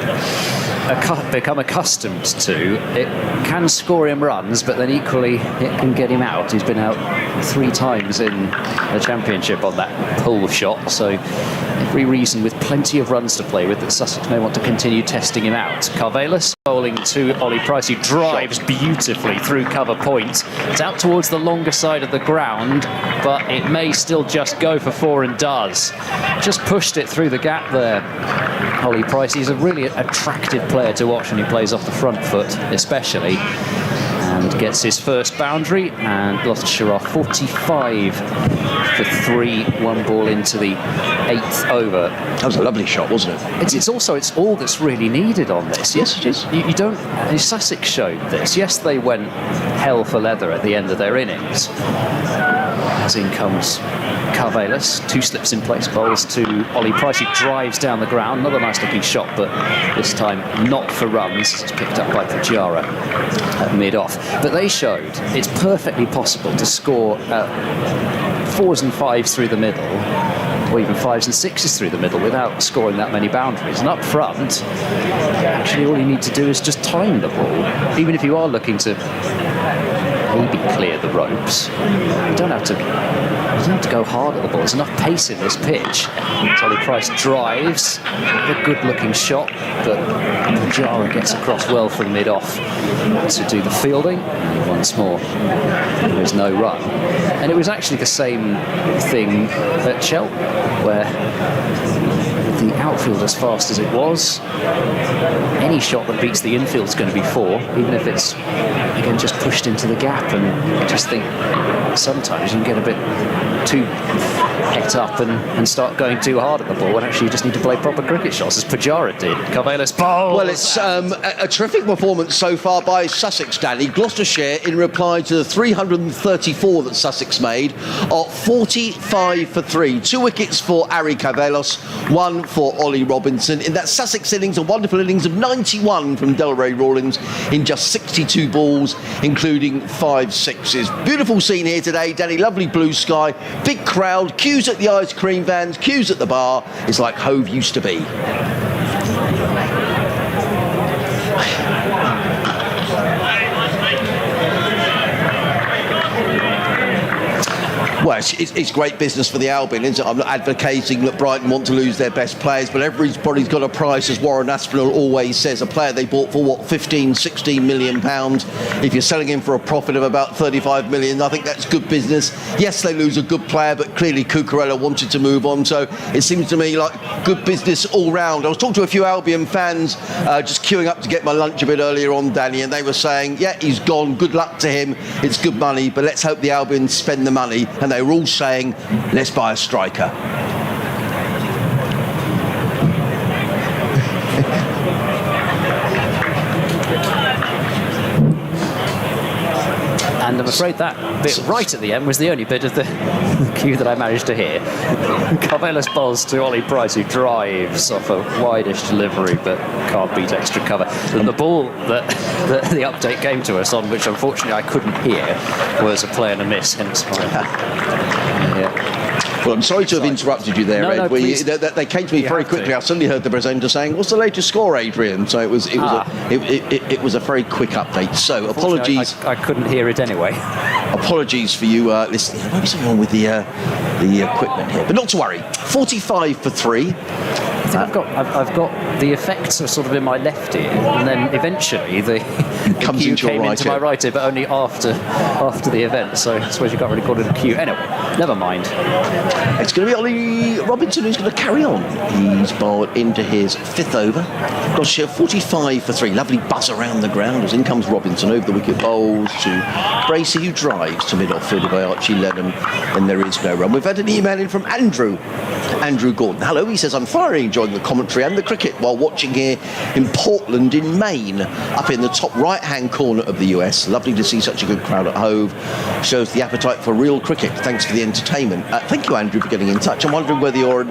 become accustomed to. It can score him runs, but then equally it can get him out. He's been out 3 times in the Championship on that pull shot, so every reason, with plenty of runs to play with, that Sussex may want to continue testing him out. Carvelas bowling to Ollie Price, who drives beautifully through cover point. It's out towards the longer side of the ground, but it may still just go for 4, and does. Just pushed it through the gap there. Ollie Price, he's a really attractive player to watch when he plays off the front foot, especially. And gets his first boundary, and Gloucestershire are 45 for 3, 1 ball into the 8th over. That was a lovely shot, wasn't it? It's all that's really needed on this. Yes, it is. You don't. Sussex showed this. Yes, they went hell for leather at the end of their innings. As in comes Carvelas, 2 slips in place, bowls to Ollie Price, who drives down the ground. Another nice looking shot, but this time not for runs. It's picked up by Pajara at mid-off. But they showed it's perfectly possible to score 4s and 5s through the middle, or even 5s and 6s through the middle, without scoring that many boundaries. And up front, actually all you need to do is just time the ball. Even if you are looking to maybe clear the ropes, you don't have to go hard at the ball. There's enough pace in this pitch. Ollie Price drives, a good-looking shot, but Pajara gets across well from mid-off to do the fielding. And once more, there is no run. And it was actually the same thing at Cheltenham, where the outfield, as fast as it was, any shot that beats the infield is going to be 4, even if it's, again, just pushed into the gap. And I just think sometimes you can get a bit too het up and start going too hard at the ball, when actually you just need to play proper cricket shots, as Pujara did. Carvelos bowls. Well, it's a terrific performance so far by Sussex, Danny. Gloucestershire, in reply to the 334 that Sussex made, are 45 for 3. 2 wickets for Ari Carvelos, 1 for Ollie Robinson. In that Sussex innings, a wonderful innings of 91 from Delray Rawlings in just 62 balls, including 5 sixes. Beautiful scene here today, Danny. Lovely blue sky, big crowd, queues at the ice cream vans, queues at the bar. It's like Hove used to be. Well, it's great business for the Albion, isn't it? I'm not advocating that Brighton want to lose their best players, but everybody's got a price, as Warren Aspinall always says. A player they bought for, what, 15, 16 million pounds. If you're selling him for a profit of about 35 million, I think that's good business. Yes, they lose a good player, but clearly Cucurella wanted to move on, so it seems to me like good business all round. I was talking to a few Albion fans just queuing up to get my lunch a bit earlier on, Danny, and they were saying, yeah, he's gone, good luck to him, it's good money, but let's hope the Albion spend the money. And they were all saying, let's buy a striker. And I'm afraid that bit right at the end was the only bit of the cue that I managed to hear. Carvelos bowls to Ollie Price, who drives off a wide-ish delivery but can't beat extra cover. And the ball that the update came to us on, which unfortunately I couldn't hear, was a play and a miss, hence why. Yeah. Well, I'm sorry to have interrupted you there, Ed. They came to me very quickly. I suddenly heard the presenter saying, "What's the latest score, Adrian?" So it was a very quick update. So apologies. I couldn't hear it anyway. Apologies for you listening. There might be something wrong with the equipment here, but not to worry. 45 for 3. I think I've got the effects are sort of in my left ear, and then eventually the cue came into my right ear, but only after the event. So I suppose you can't really call it a cue. Anyway, never mind. It's going to be Ollie Robinson who's going to carry on. He's bowled into his 5th over. Gloucestershire 45 for 3. Lovely buzz around the ground as in comes Robinson over the wicket, bowls to Bracey, who drives to mid-off, fielded by Archie Lenham, and there is no run. We've had an email in from Andrew Gordon. Hello, he says, I'm thoroughly enjoying the commentary and the cricket while watching here in Portland in Maine, up in the top right-hand corner of the US. Lovely to see such a good crowd at Hove. Shows the appetite for real cricket. Thanks for the entertainment. Thank you, Andrew, for getting in touch. I'm wondering whether you're an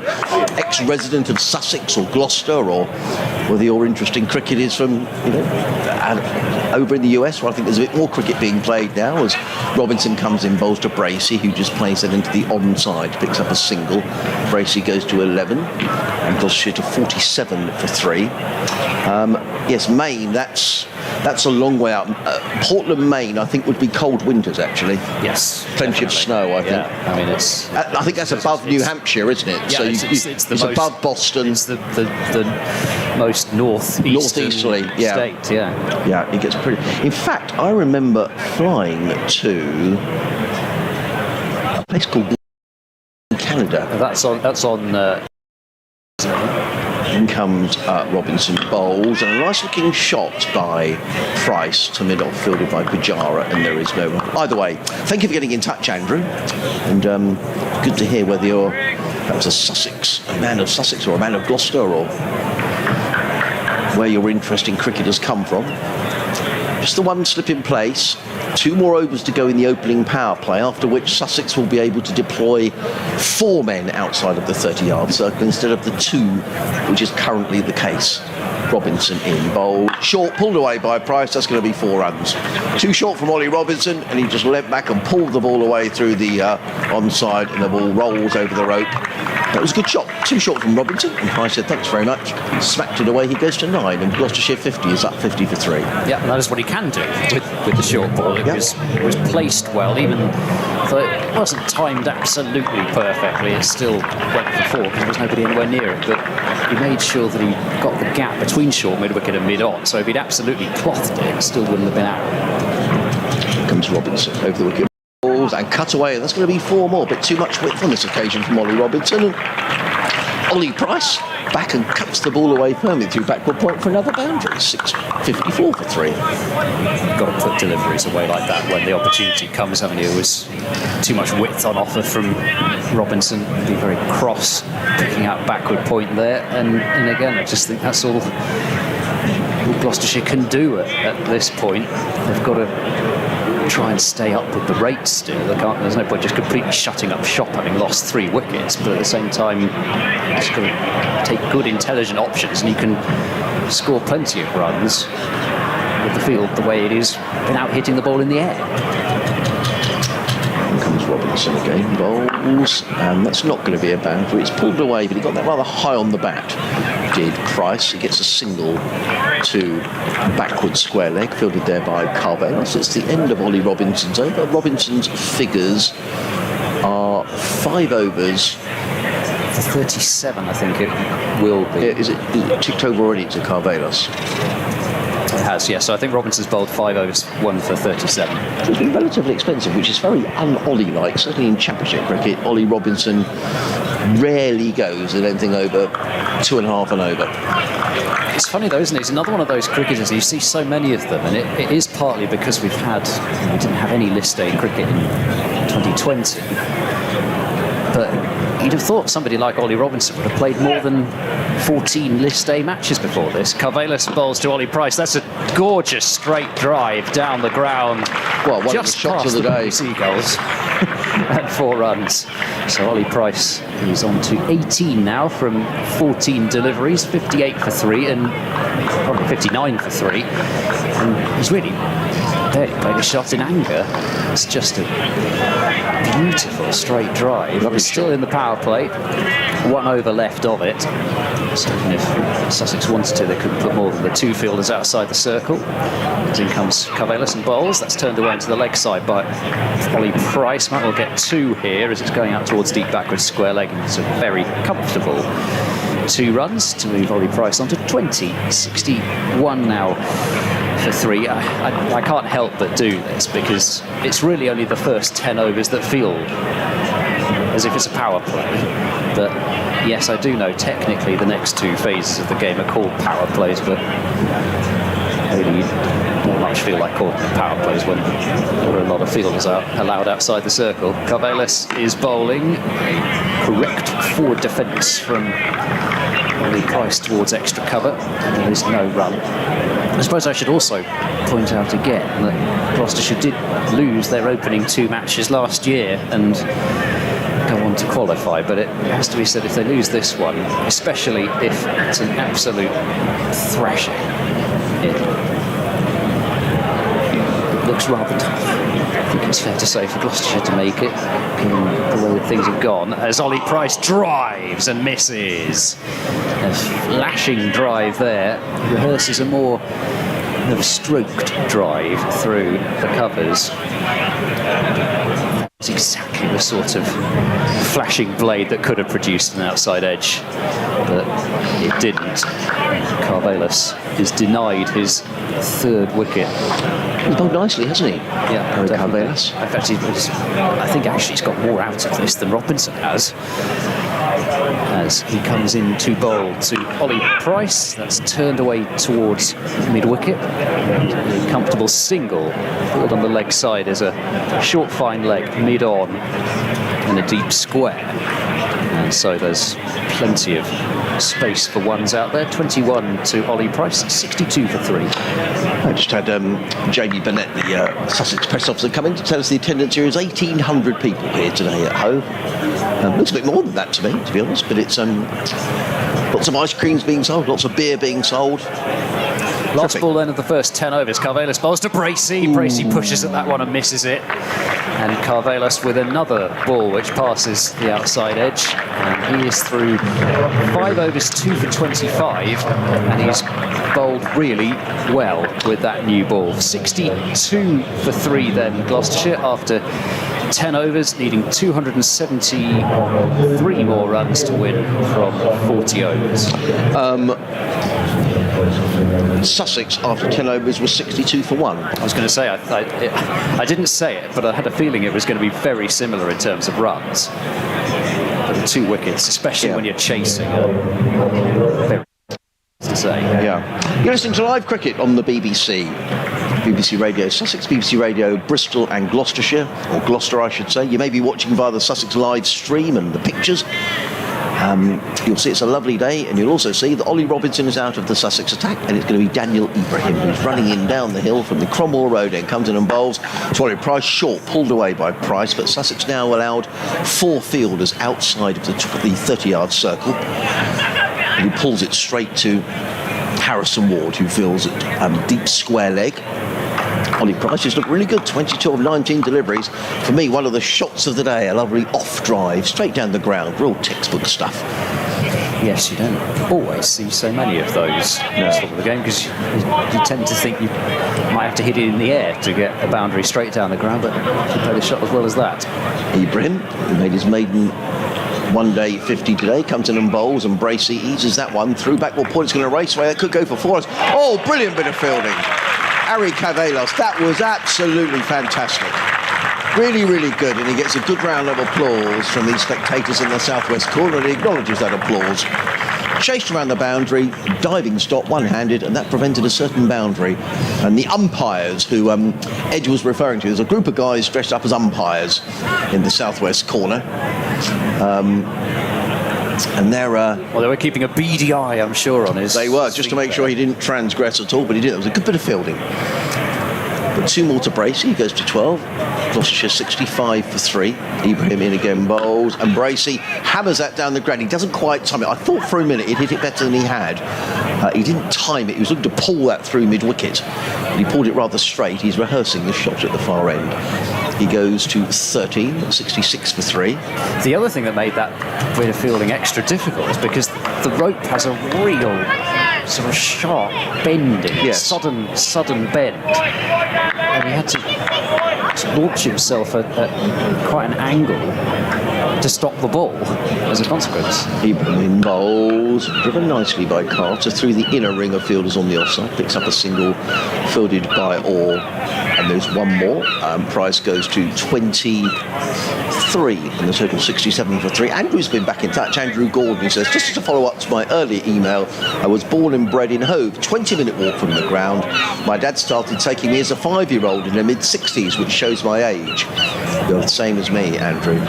ex-resident of Sussex or Gloucester, or whether your interest in cricket is from, over in the US, where I think there's a bit more cricket being played now, as Robinson comes in, bowls to Bracey, who just plays it into the onside, picks up a single. Bracey goes to 11, and Gloucestershire to 47 for 3. Yes, Maine, that's a long way out. Portland, Maine, I think would be cold winters, actually. Yes. Plenty of snow, I think. Yeah, I mean, I think that's above New Hampshire, isn't it? Yeah, so it's above Boston. It's the most northeasterly state, yeah. Yeah, it gets pretty. In fact, I remember flying to a place called Canada. That's on. In comes Robinson, bowls, and a nice looking shot by Price to mid-off, fielded by Pujara, and there is no run. Either way, thank you for getting in touch, Andrew, and good to hear whether you're perhaps a man of Sussex or a man of Gloucester, or where your interest in cricket has come from. Just the one slip in place. 2 more overs to go in the opening power play, after which Sussex will be able to deploy 4 men outside of the 30-yard circle instead of the 2, which is currently the case. Robinson in, bowl, short, pulled away by Price. That's going to be 4 runs. 2 short from Ollie Robinson, and he just leant back and pulled the ball away through the onside, and the ball rolls over the rope. That was a good shot. 2 short from Robinson, and Price said, thanks very much. He smacked it away. He goes to 9, and Gloucestershire 50 is up 50 for 3. Yeah, that is what he can do with the short ball. It was placed well, even though it wasn't timed absolutely perfectly. It still went for 4 because there was nobody anywhere near it. But he made sure that he got the gap between short mid-wicket and mid-on. So if he'd absolutely clothed it, it still wouldn't have been out. Here comes Robinson over the wicket. And cut away, and that's going to be 4 more. Bit too much width on this occasion from Ollie Robinson. And Ollie Price back and cuts the ball away firmly through backward point for another boundary. 6.54 for 3. You've got to put deliveries away like that when the opportunity comes, haven't you? It was too much width on offer from Robinson. Be very cross, picking out backward point there. And again, I just think that's all Gloucestershire can do at this point. They've got to try and stay up with the rate still. There's no point just completely shutting up shop having lost 3 wickets, but at the same time, just got to take good, intelligent options, and you can score plenty of runs with the field the way it is without hitting the ball in the air. Here comes Robinson again, bowls, and that's not going to be a boundary. It's pulled away, but he got that rather high on the bat. Did Price. He gets a single to backward square leg, fielded there by Carvelos. It's the end of Ollie Robinson's over. Robinson's figures are 5 overs. For 37, I think it will be. Is it ticked over already to Carvelos? It has, yes. So I think Robinson's bowled 5 overs, 1 for 37. It's been relatively expensive, which is very un-Ollie-like. Certainly in Championship cricket, Ollie Robinson rarely goes at anything over 2.5 and over. It's funny though, isn't it? He's another one of those cricketers. You see so many of them, and it is partly because we didn't have any list day cricket in 2020. But you'd have thought somebody like Ollie Robinson would have played more than 14 list day matches before this. Carvelos bowls to Ollie Price. That's a gorgeous straight drive down the ground. Well, one just of the shots past of the day. Seagulls. And 4 runs. So Ollie Price is on to 18 now from 14 deliveries, 58 for 3 and probably 59 for 3. And he's really barely played a shot in anger. It's just a beautiful straight drive. He's still in the power play. 1 over left of it. So even if Sussex wanted to, they couldn't put more than the 2 fielders outside the circle. And in comes Carvelos and bowls. That's turned away into the leg side by Ollie Price. Might well get 2 here as it's going out towards deep backward square leg. And it's a very comfortable 2 runs to move Ollie Price on to 20. 61 now for 3. I can't help but do this because it's really only the first 10 overs that feel as if it's a power play. But yes, I do know technically the next 2 phases of the game are called power plays, but really not much feel like calling them power plays when there are a lot of fielders allowed outside the circle. Carvelos is bowling. Correct forward defence from Ollie Price towards extra cover. There is no run. I suppose I should also point out again that Gloucestershire did lose their opening 2 matches last year and go on to qualify, but it has to be said if they lose this one, especially if it's an absolute thrashing, it looks rather tough. I think it's fair to say for Gloucestershire to make it, given the way that things have gone, as Ollie Price drives and misses. A flashing drive there. Rehearses a more kind of stroked drive through the covers. It's exactly the sort of flashing blade that could have produced an outside edge, but it didn't. Carvelos is denied his 3rd wicket. He's bowled nicely, hasn't he? Yeah, Carvelos. In fact, I think actually he's got more out of this than Robinson has. As he comes in to bowl to Ollie Price, that's turned away towards mid-wicket. A comfortable single, filled on the leg side as a short fine leg mid-on and a deep square. And so there's plenty of space for ones out there. 21 to Ollie Price, 62 for 3. I just had Jamie Burnett, the Sussex press officer, come in to tell us the attendance here is 1,800 people here today at Hove. Looks a bit more than that to me, to be honest, but it's lots of ice creams being sold, lots of beer being sold. Last ball then of the first 10 overs. Carvelos bowls to Bracey. Bracey pushes at that one and misses it. And Carvelos with another ball which passes the outside edge. And he is through 5 overs, 2 for 25. And he's bowled really well with that new ball. 62 for 3 then, Gloucestershire, after 10 overs, needing 273 more runs to win from 40 overs. Sussex, after 10 overs, was 62 for 1. I was going to say, I didn't say it, but I had a feeling it was going to be very similar in terms of runs. But the 2 wickets, especially when you're chasing. Very to say. Yeah. You're listening to live cricket on the BBC. BBC Radio Sussex, BBC Radio Bristol and Gloucestershire, or Gloucester I should say. You may be watching via the Sussex live stream and the pictures. You'll see it's a lovely day, and you'll also see that Ollie Robinson is out of the Sussex attack, and it's going to be Daniel Ibrahim who's running in down the hill from the Cromwell Road and comes in and bowls. Swallow Price short, pulled away by Price, but Sussex now allowed 4 fielders outside of the 30-yard circle. And he pulls it straight to Harrison Ward, who fields at deep square leg. Ollie Price has looked really good, 22 of 19 deliveries. For me, one of the shots of the day, a lovely off drive, straight down the ground, real textbook stuff. Yes, you don't always see so many of those in the sort of the game, because you tend to think you might have to hit it in the air to get a boundary straight down the ground, but he played a shot as well as that. Ibrahim, who made his maiden one-day 50 today, comes in and bowls, and Bracey eases that one through. Backward point, it's going to race away. That could go for 4. Oh, brilliant bit of fielding. Harry Cavelos, that was absolutely fantastic. Really, really good, and he gets a good round of applause from these spectators in the southwest corner, and he acknowledges that applause. Chased around the boundary, diving stop, one-handed, and that prevented a certain boundary. And the umpires, who Edge was referring to, there's a group of guys dressed up as umpires in the southwest corner. And they're... well, they were keeping a beady eye, I'm sure, on his... They were, just to make sure he didn't transgress at all, but he did. It was a good bit of fielding. But 2 more to Bracey, he goes to 12. Gloucestershire 65 for 3. Ibrahim in again, bowls, and Bracey hammers that down the ground. He doesn't quite time it. I thought for a minute he'd hit it better than he had. He didn't time it. He was looking to pull that through mid-wicket, but he pulled it rather straight. He's rehearsing the shot at the far end. He goes to 13, 66 for 3. The other thing that made that bit of fielding extra difficult is because the rope has a real sort of sharp bend in it, yes. sudden bend, and he had to launch himself at quite an angle to stop the ball as a consequence. Ibrahim bowls, driven nicely by Carter through the inner ring of fielders on the offside, picks up a single fielded by Orr, and there's one more. Price goes to 23, and the total 67 for 3. Andrew's been back in touch. Andrew Gordon, he says, just as a follow-up to my earlier email, I was born and bred in Hove, 20-minute walk from the ground. My dad started taking me as a 5-year-old in the mid-60s, which shows my age. You're the same as me, Andrew.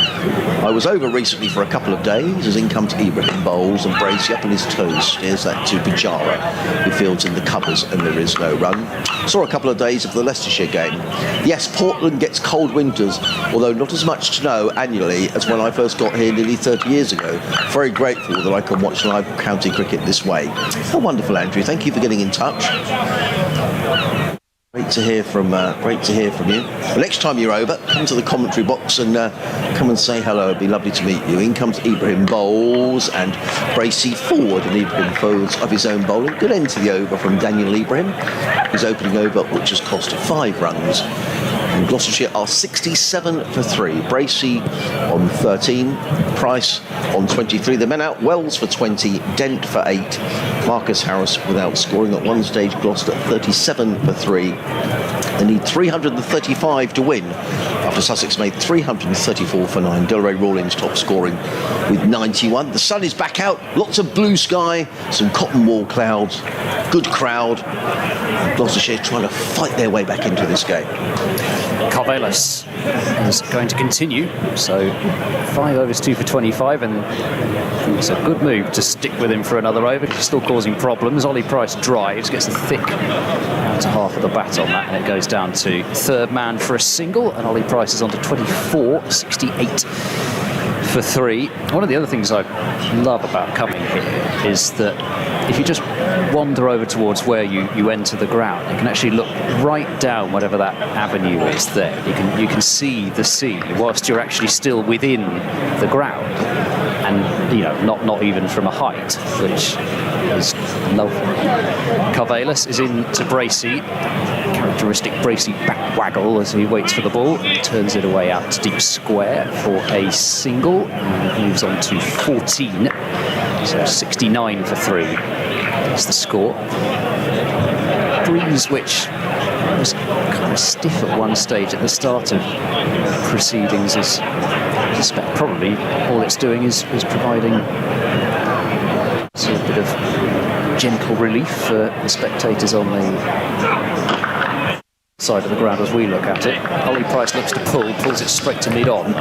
I was over recently for a couple of days, as in comes Ibrahim bowls, and Bracey up on his toes steers that to Pujara, who fields in the covers, and there is no run. Saw a couple of days of the Leicestershire game. Yes, Portland gets cold winters, although not as much snow annually as when I first got here nearly 30 years ago. Very grateful that I can watch live county cricket this way. How wonderful, Andrew. Thank you for getting in touch. Great to hear from you. Well, next time you're over, come to the commentary box and come and say hello. It'd be lovely to meet you. In comes Ibrahim bowls, and Bracey forward, and Ibrahim folds of his own bowling. Good end to the over from Daniel Ibrahim. His opening over, which has cost 5 runs. And Gloucestershire are 67 for 3. Bracey on 13, Price on 23. The men out, Wells for 20, Dent for 8. Marcus Harris without scoring at one stage. Gloucester 37 for 3. They need 335 to win, after Sussex made 334 for 9. Delray Rawlings top scoring with 91. The sun is back out, lots of blue sky, some cotton wool clouds, good crowd. Gloucestershire trying to fight their way back into this game. Carvelis is going to continue, so 5 overs 2 for 25, and it's a good move to stick with him for another over. He's still causing problems. Ollie Price drives, gets the thick outer half of the bat on that, and it goes down to third man for a single, and Ollie Price is on to 24, 68 for 3. One of the other things I love about coming here is that if you just wander over towards where you enter the ground, you can actually look right down whatever that avenue is there. You can see the sea whilst you're actually still within the ground, and not even from a height, which is lovely. Carvelis is in to Bracey. Characteristic Bracey back waggle as he waits for the ball, turns it away out to deep square for a single, and moves on to 14. So 69 for 3 is the score. Breeze, which was kind of stiff at one stage at the start of proceedings, is suspect probably all it's doing is providing sort of a bit of gentle relief for the spectators on the side of the ground as we look at it. Ollie Price looks to pulls it straight to mid-on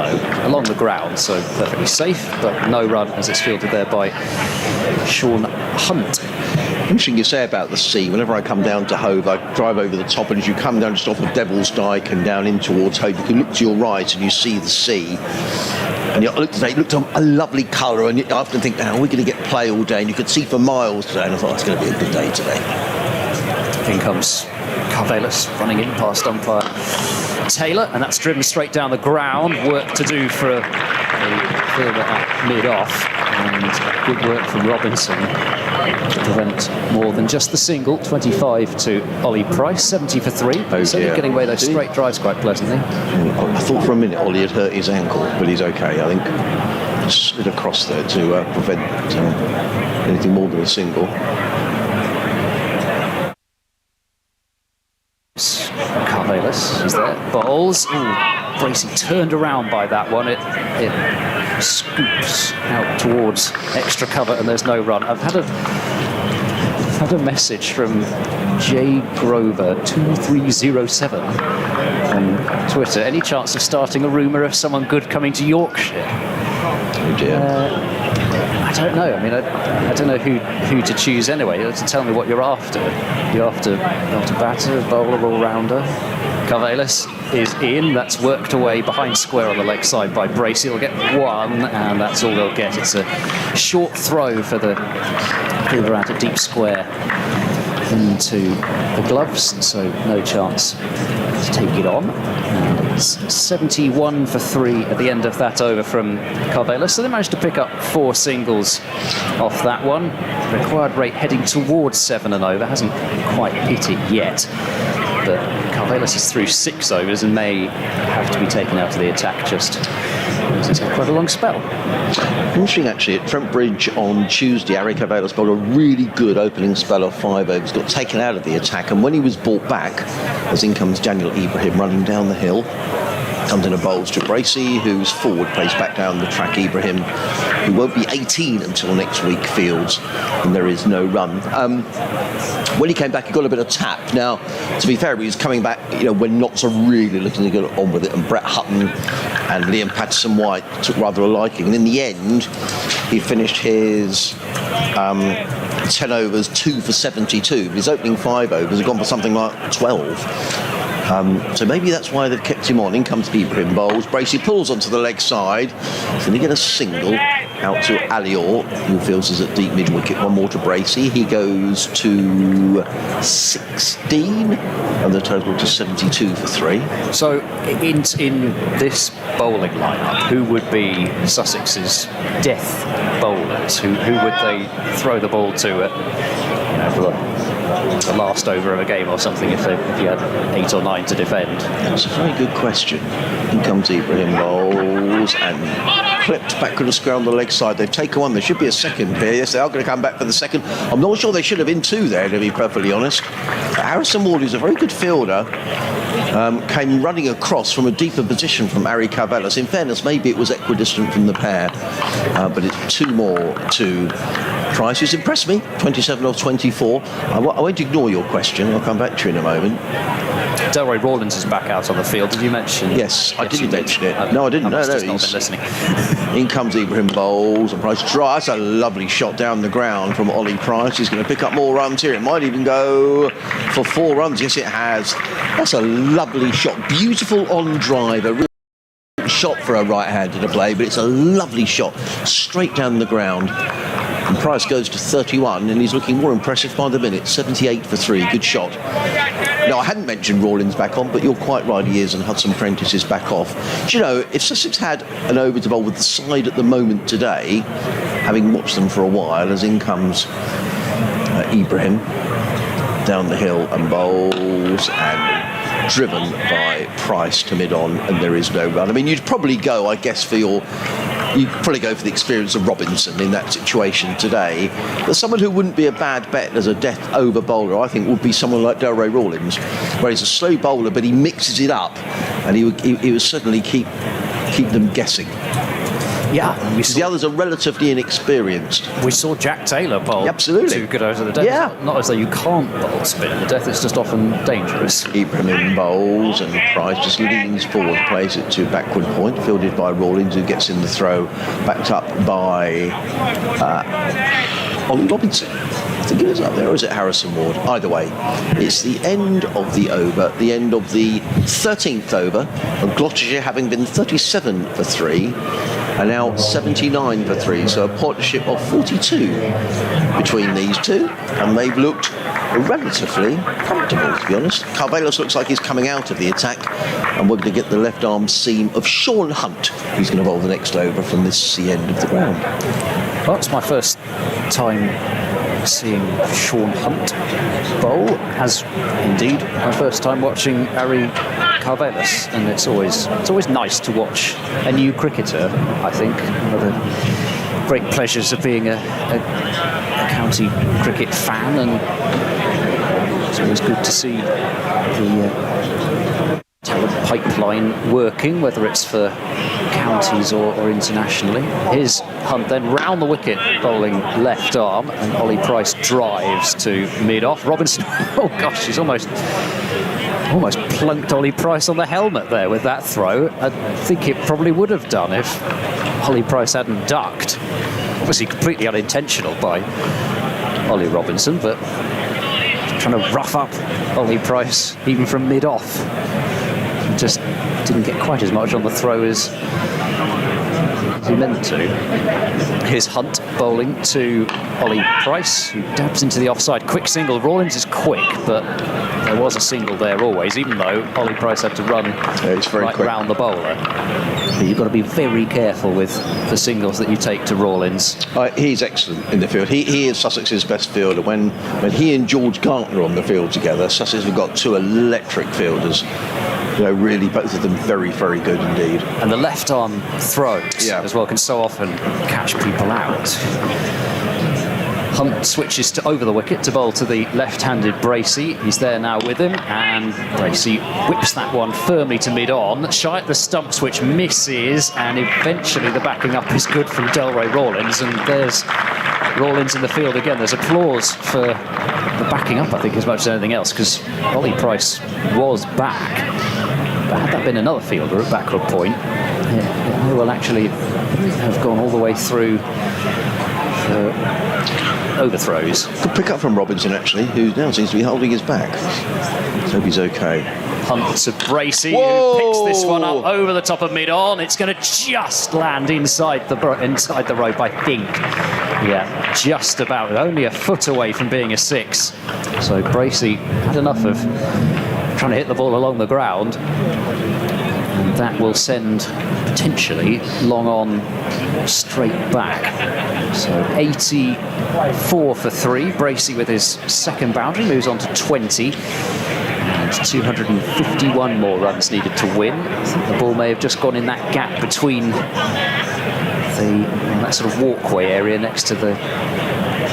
along the ground, so perfectly safe, but no run as it's fielded there by Sean Hunt. Interesting you say about the sea. Whenever I come down to Hove, I drive over the top, and as you come down just off of Devil's Dyke and down in towards Hove, you can look to your right and you see the sea. And it looked a lovely colour, and I often think, we're going to get play all day, and you could see for miles today, and I thought it's going to be a good day today. In comes Carvelis running in past umpire Taylor, and that's driven straight down the ground. Work to do for a fielder at mid-off, and good work from Robinson to prevent more than just the single. 25 to Ollie Price, 70 for 3. Certainly getting away those straight drives quite pleasantly. I thought for a minute Ollie had hurt his ankle, but he's okay, I think. Just slid across there to prevent anything more than a single. Carvelis is there. Bowls. Bracey turned around by that one. It scoops out towards extra cover, and there's no run. I've had a message from J Grover 2307 on Twitter. Any chance of starting a rumour of someone good coming to Yorkshire? Oh dear. I don't know. I mean, I don't know who to choose anyway. To tell me what you're after. You're after batter, bowler, all-rounder. Carvelis is in. That's worked away behind square on the leg side by Bracey. He'll get one, and that's all they'll get. It's a short throw for the fielder out at deep square into the gloves, so no chance to take it on. And it's 71 for 3 at the end of that over from Carvelis. So they managed to pick up 4 singles off that one. Required rate heading towards 7 and over. Hasn't quite hit it yet, but Carvelis is through 6 overs and may have to be taken out of the attack just because it's had quite a long spell. Interesting actually, at Trent Bridge on Tuesday, Harry Carvelis bowled a really good opening spell of 5 overs, got taken out of the attack, and when he was brought back, as in comes Daniel Ibrahim running down the hill. Comes in a bowls to Bracey, who's forward, plays back down the track. Ibrahim, who won't be 18 until next week, fields, and there is no run. When he came back, he got a bit of tap. Now, to be fair, he was coming back, when Notts are really looking to get on with it, and Brett Hutton and Liam Patterson-White took rather a liking. And in the end, he finished his 10 overs, 2 for 72. His opening 5 overs have gone for something like 12. So maybe that's why they've kept him on. In comes Ibrahim bowls. Bracey pulls onto the leg side. So they get a single out to Alior, who feels is at deep mid-wicket. One more to Bracey. He goes to 16, and the total to 72 for 3. So in this bowling lineup, who would be Sussex's death bowlers? Who would they throw the ball to at the last over of a game or something if you had 8 or 9 to defend? That's a very good question. In comes Ibrahim bowls and clipped back to the square on the leg side. They've taken one. There should be a second here. Yes, they are going to come back for the second. I'm not sure they should have been 2 there, to be perfectly honest. Harrison Ward, who's a very good fielder, came running across from a deeper position from Harry Carvelis. In fairness, maybe it was equidistant from the pair, but it's 2 more to Price, who's impressed me. 27 or 24. I won't ignore your question. I'll come back to you in a moment. Delroy Rawlins is back out on the field. Did you mention? Yes, I didn't mention it. No, I didn't. I must No, just not been listening. In comes Ibrahim bowls and Price tries. That's a lovely shot down the ground from Ollie Price. He's going to pick up more runs here. It might even go for 4 runs. Yes, it has. That's a lovely shot. Beautiful on drive. A real shot for a right-hander to play, but it's a lovely shot straight down the ground. And Price goes to 31, and he's looking more impressive by the minute. 78 for 3. Good shot. Now, I hadn't mentioned Rawlins back on, but you're quite right, he is, and Hudson Prentice is back off. Do you know, if Sussex had an over to bowl with the side at the moment today, having watched them for a while, as in comes Ibrahim down the hill and bowls, and driven by Price to mid-on, and there is no run. I mean, you'd probably go, I guess, you'd probably go for the experience of Robinson in that situation today. But someone who wouldn't be a bad bet as a death over bowler, I think, would be someone like Delroy Rawlins, where he's a slow bowler, but he mixes it up, and he would certainly keep them guessing. Yeah, The others are relatively inexperienced. we saw Jack Taylor bowl Absolutely. 2 good overs of the death. Yeah. Not as though you can't bowl spin at the death, it's just often dangerous. Ibrahim bowls and Price just leans forward, plays it to backward point, fielded by Rawlins, who gets in the throw, backed up by Ollie Robinson. I think it was up there, or is it Harrison Ward? Either way, it's the end of the over, the end of the 13th over, of Gloucestershire having been 37 for 3, and now 79 for 3, so a partnership of 42 between these two, and they've looked relatively comfortable, to be honest. Carvalhos looks like he's coming out of the attack, and we're going to get the left arm seam of Sean Hunt, who's going to bowl the next over from this the end of the ground. Well, it's my first time seeing Sean Hunt bowl, as indeed my first time watching Ari Carvalhos, and it's always nice to watch a new cricketer. I think one of the great pleasures of being a county cricket fan, and it's always good to see the talent pipeline working, whether it's for counties or internationally. Here's Hunt then round the wicket, bowling left arm, and Ollie Price drives to mid-off. Robinson, oh gosh, he's almost plunked Ollie Price on the helmet there with that throw. I think it probably would have done if Ollie Price hadn't ducked. Obviously completely unintentional by Ollie Robinson, but trying to rough up Ollie Price even from mid-off. He just didn't get quite as much on the throw as he meant to. Here's Hunt bowling to Ollie Price, who dabs into the offside. Quick single. Rawlins is quick, but there was a single there always, even though Ollie Price had to run right round the bowler. But you've got to be very careful with the singles that you take to Rawlins. He's excellent in the field. He is Sussex's best fielder. When he and George Gartner are on the field together, Sussex have got 2 electric fielders. You know, really, both of them very, very good indeed. And the left arm throws as well can so often catch people out. Hunt switches to over the wicket to bowl to the left-handed Bracey. He's there now with him, and Bracey whips that one firmly to mid-on. Shy at the stumps, which misses, and eventually the backing up is good from Delray Rawlins, and there's Rawlins in the field again. There's applause for the backing up, I think, as much as anything else, because Ollie Price was back. But had that been another fielder at backward point, it will actually have gone all the way through overthrows. Good pick up from Robinson, actually, who now seems to be holding his back. Let's hope he's okay. Hunt to Bracey, who picks this one up over the top of mid-on. It's going to just land inside the rope, I think. Yeah, just about. Only a foot away from being a 6. So Bracey had enough of trying to hit the ball along the ground. And that will send potentially long on straight back. So 84 for 3. Bracey with his second boundary moves on to 20. And 251 more runs needed to win. I think the ball may have just gone in that gap between that sort of walkway area next to the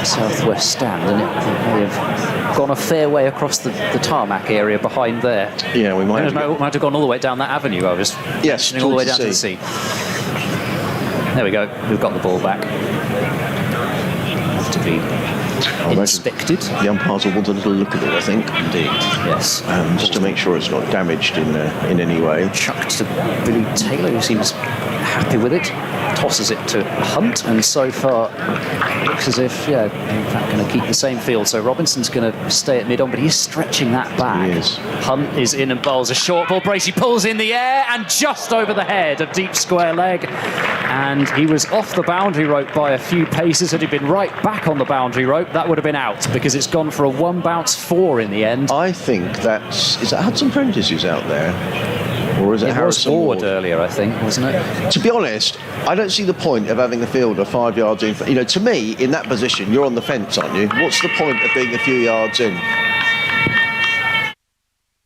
southwest stand, and it may have gone a fair way across the tarmac area behind there. Yeah, we might have gone all the way down that avenue I was mentioning, all the way down to the sea. There we go, we've got the ball back. Have to be inspected. The umpires will want a little look at it, I think. Indeed, yes. Just to make sure it's not damaged in any way. Chucked to Billy Taylor, who seems happy with it. Tosses it to Hunt, and so far it looks as if, in fact, going to keep the same field. So Robinson's going to stay at mid-on, but he's stretching that back. He is. Hunt is in and bowls a short ball. Bracey pulls in the air and just over the head, a deep square leg. And he was off the boundary rope by a few paces. Had he been right back on the boundary rope, that would have been out, because it's gone for a 1-bounce 4 in the end. I think is that Hudson Prentice who's out there? Or is it Harrison Ward earlier, I think, wasn't it? To be honest, I don't see the point of having the fielder 5 yards in. You know, to me, in that position, you're on the fence, aren't you? What's the point of being a few yards in?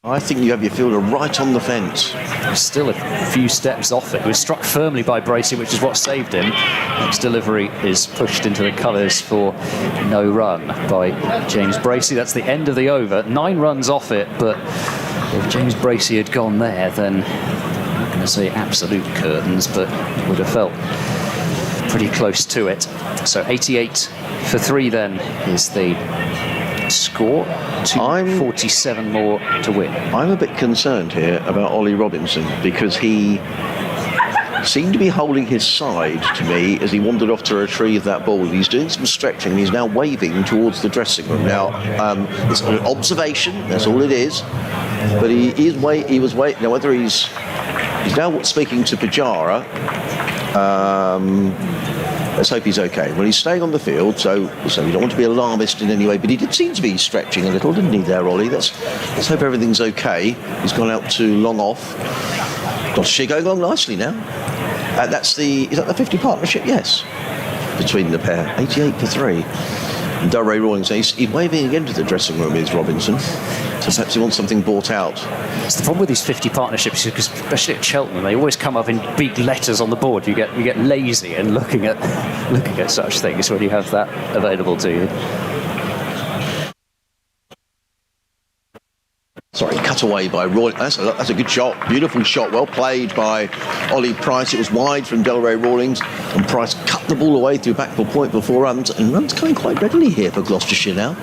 I think you have your fielder right on the fence. Still a few steps off it. He was struck firmly by Bracey, which is what saved him. Next delivery is pushed into the colours for no run by James Bracey. That's the end of the over. 9 runs off it, but if James Bracey had gone there, then I'm not going to say absolute curtains, but would have felt pretty close to it. So 88 for 3 then is the score. 247 more to win. I'm a bit concerned here about Ollie Robinson because he seemed to be holding his side to me as he wandered off to retrieve that ball. He's doing some stretching and he's now waving towards the dressing room. Now, it's an observation, that's all it is. But he was waiting. Now, whether he's now speaking to Pajara, let's hope he's okay. Well, he's staying on the field, so you don't want to be alarmist in any way, but he did seem to be stretching a little, didn't he there, Ollie? Let's hope everything's okay. He's gone out to long off. Gloucestershire going along nicely now. Is that the 50 partnership? Yes. Between the pair. 88 for 3. And Delray Rawlings, he's waving again to the dressing room, is Robinson. So perhaps he wants something bought out. It's the problem with these 50 partnerships, because especially at Cheltenham, they always come up in big letters on the board. You get lazy in looking at such things when you have that available to you. Sorry, cut away by Roy. That's a good shot. Beautiful shot. Well played by Ollie Price. It was wide from Delray Rawlings, and Price cut the ball away through backfield point before runs. And runs coming quite readily here for Gloucestershire now.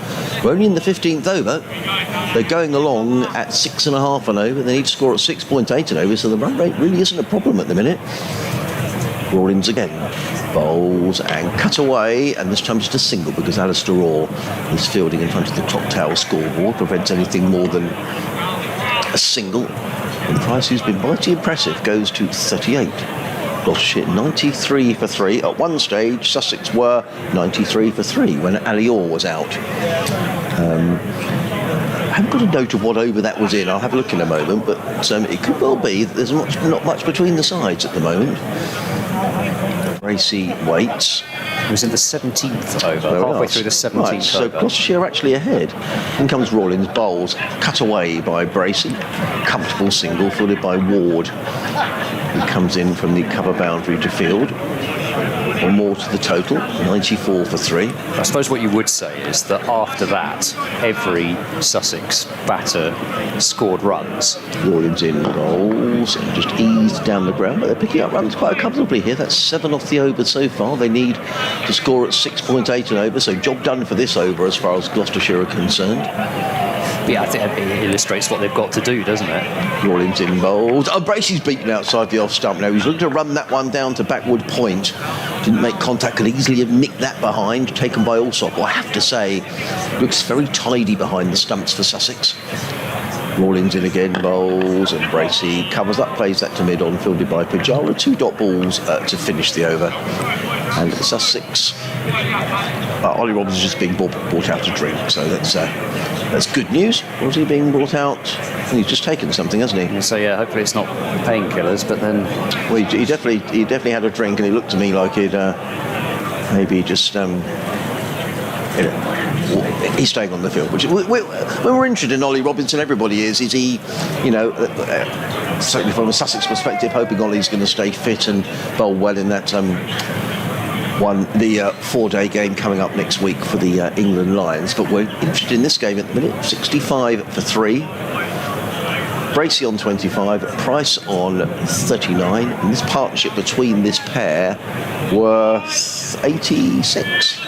We're only in the 15th over. They're going along at 6.5 an over. They need to score at 6.8 an over, so the run rate really isn't a problem at the minute. Rawlings again. Bowls and cut away, and this time just a single because Alistair Orr is fielding in front of the top tower scoreboard, prevents anything more than a single. And Price, who's been mighty impressive, goes to 38. Gloucestershire 93 for 3. At one stage, Sussex were 93 for 3 when Ali Orr was out. I haven't got a note of what over that was in. I'll have a look in a moment, but it could well be that there's not much between the sides at the moment. Bracy waits. It was in the 17th over, halfway through the 17th right, so over. Gloucestershire are actually ahead. In comes Rawlings, bowls, cut away by Bracy. Comfortable single, fielded by Ward, who comes in from the cover boundary to field. One more to the total, 94 for 3. I suppose what you would say is that after that, every Sussex batter scored runs. Rawlings in bowls and just eased down the ground, but they're picking up runs quite comfortably here. That's 7 off the over so far. They need to score at 6.8 an over, so job done for this over as far as Gloucestershire are concerned. Yeah, I think it illustrates what they've got to do, doesn't it? Rawlings in bowls. Oh, Bracy's beaten outside the off stump now. He's looking to run that one down to backward point. Didn't make contact, could easily have nicked that behind, taken by Allsop. Well, I have to say, looks very tidy behind the stumps for Sussex. Rawlings in again, bowls, and Bracy covers up, plays that to mid-on, fielded by Pajara. 2 dot balls to finish the over. And Sussex, Ollie Robbins is just being brought out to drink, so that's good news. Was he being brought out? And he's just taken something, hasn't he? So yeah, hopefully it's not painkillers, but then... Well, he definitely had a drink, and he looked to me like he'd maybe just... he's staying on the field, which when we're interested in Ollie Robinson, everybody is he, certainly from a Sussex perspective, hoping Ollie's going to stay fit and bowl well in that the 4-day game coming up next week for the England Lions. But we're interested in this game at the minute. 65 for 3. Bracy on 25, Price on 39, and this partnership between this pair worth 86.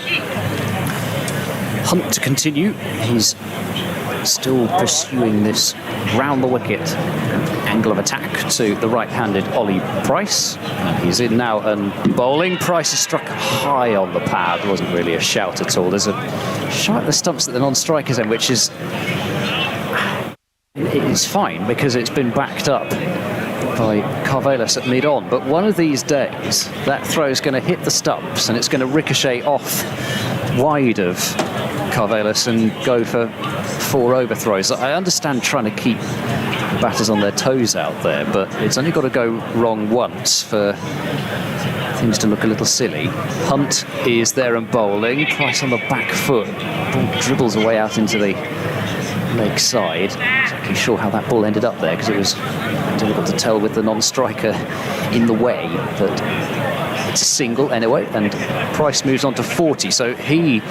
Hunt to continue. He's still pursuing this round the wicket angle of attack to the right-handed Ollie Price. And he's in now and bowling. Price is struck high on the pad. There wasn't really a shout at all. There's a shot at the stumps at the non-strikers end, which is it's fine because it's been backed up by Carvelis at mid-on. But one of these days, that throw is going to hit the stumps and it's going to ricochet off wide of Carvelis and go for 4 overthrows. I understand trying to keep the batters on their toes out there, but it's only got to go wrong once for things to look a little silly. Hunt is there and bowling. Price on the back foot. Ball dribbles away out into the leg side. Not exactly sure how that ball ended up there because it was difficult to tell with the non-striker in the way, but it's a single anyway, and Price moves on to 40. So he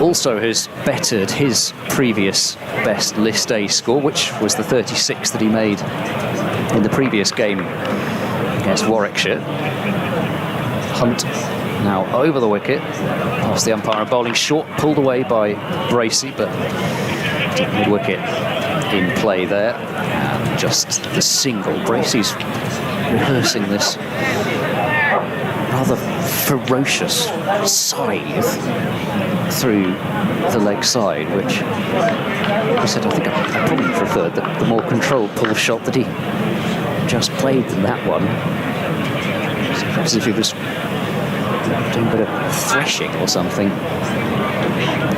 also has bettered his previous best List A score, which was the 36 that he made in the previous game against Warwickshire. Hunt now over the wicket, past the umpire and bowling short, pulled away by Bracey, but mid-wicket in play there. And just the single. Bracey's rehearsing this rather ferocious scythe through the leg side, which I said I think I probably preferred the more controlled pull shot that he just played than that one. As if he was doing a bit of threshing or something.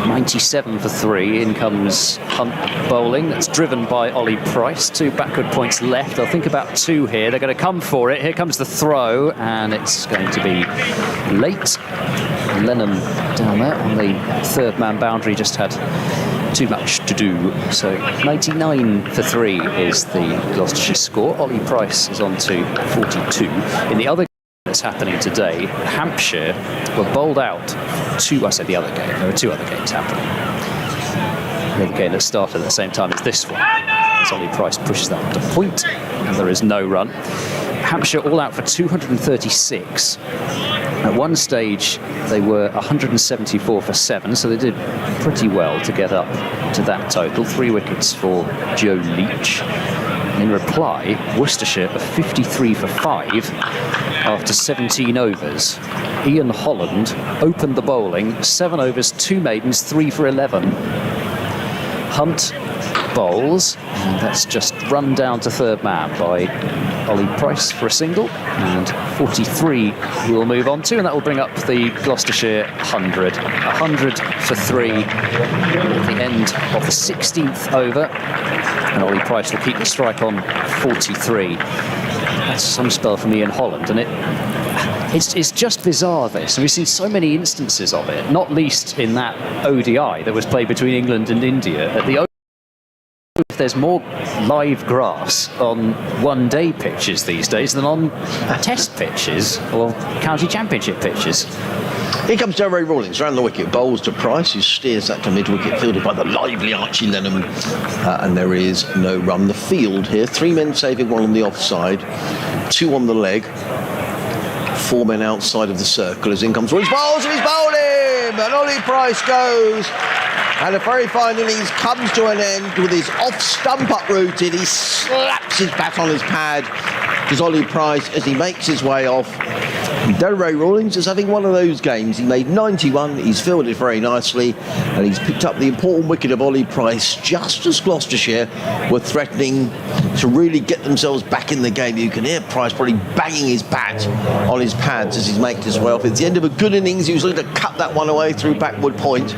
97 for 3. In comes Hunt bowling. That's driven by Ollie Price. 2 backward points left. They'll think about 2 here. They're going to come for it. Here comes the throw, and it's going to be late. Lennon down there on the 3rd man boundary just had too much to do. So 99 for 3 is the Gloucestershire score. Ollie Price is on to 42. In the other that's happening today, Hampshire were bowled out the other game. There were 2 other games happening. The other game that started at the same time as this one. As Ollie Price pushes that to point, and there is no run. Hampshire all out for 236. At one stage, they were 174 for 7, so they did pretty well to get up to that total. 3 wickets for Joe Leach. In reply, Worcestershire are 53 for 5 after 17 overs. Ian Holland opened the bowling, 7 overs, 2 maidens, 3 for 11. Hunt bowls, and that's just run down to 3rd man by Ollie Price for a single, and 43 we'll move on to, and that will bring up the Gloucestershire 100. 100 for 3 at the end of the 16th over, and Ollie Price will keep the strike on 43. That's some spell from Ian Holland, and it's just bizarre, this. And we've seen so many instances of it, not least in that ODI that was played between England and India. At the there's more live grass on one-day pitches these days than on test pitches or county championship pitches. Here comes Derby Rawlings around the wicket, bowls to Price, who steers that to mid-wicket, fielded by the lively Archie Lennon, and there is no run. The field here, 3 men saving, 1 on the offside, 2 on the leg, 4 men outside of the circle as in comes Rawlings, bowls and he's bowling, and Ollie Price goes. And a very fine innings comes to an end with his off-stump uprooted. He slaps his bat on his pad because Ollie Price, as he makes his way off. Derby Rawlings is having one of those games. He made 91, he's fielded very nicely, and he's picked up the important wicket of Ollie Price just as Gloucestershire were threatening to really get themselves back in the game. You can hear Price probably banging his bat on his pads as he's making his way off. It's the end of a good innings. He was looking to cut that one away through backward point,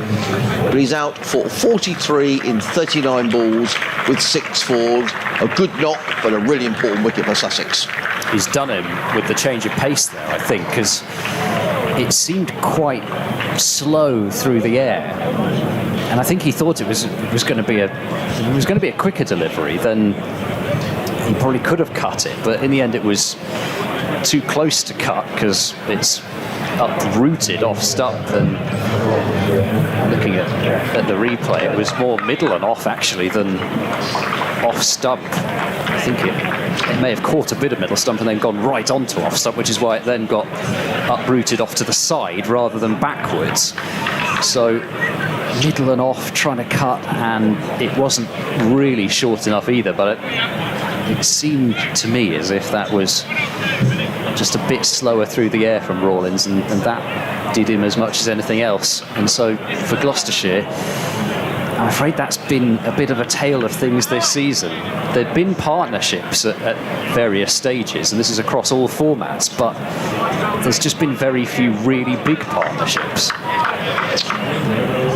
but he's out for 43 in 39 balls with 6 fours. A good knock, but a really important wicket for Sussex. He's done him with the change of pace there, I think, because it seemed quite slow through the air, and I think he thought it was going to be a quicker delivery. Then he probably could have cut it, but in the end it was too close to cut because it's uprooted off stump. And looking at the replay, it was more middle and off actually than off stump. I think it may have caught a bit of middle stump and then gone right onto off stump, which is why it then got uprooted off to the side rather than backwards. So middle and off, trying to cut, and it wasn't really short enough either, but it seemed to me as if that was just a bit slower through the air from Rawlings, and that did him as much as anything else. And so for Gloucestershire, I'm afraid that's been a bit of a tale of things this season. There've been partnerships at various stages, and this is across all formats, but there's just been very few really big partnerships.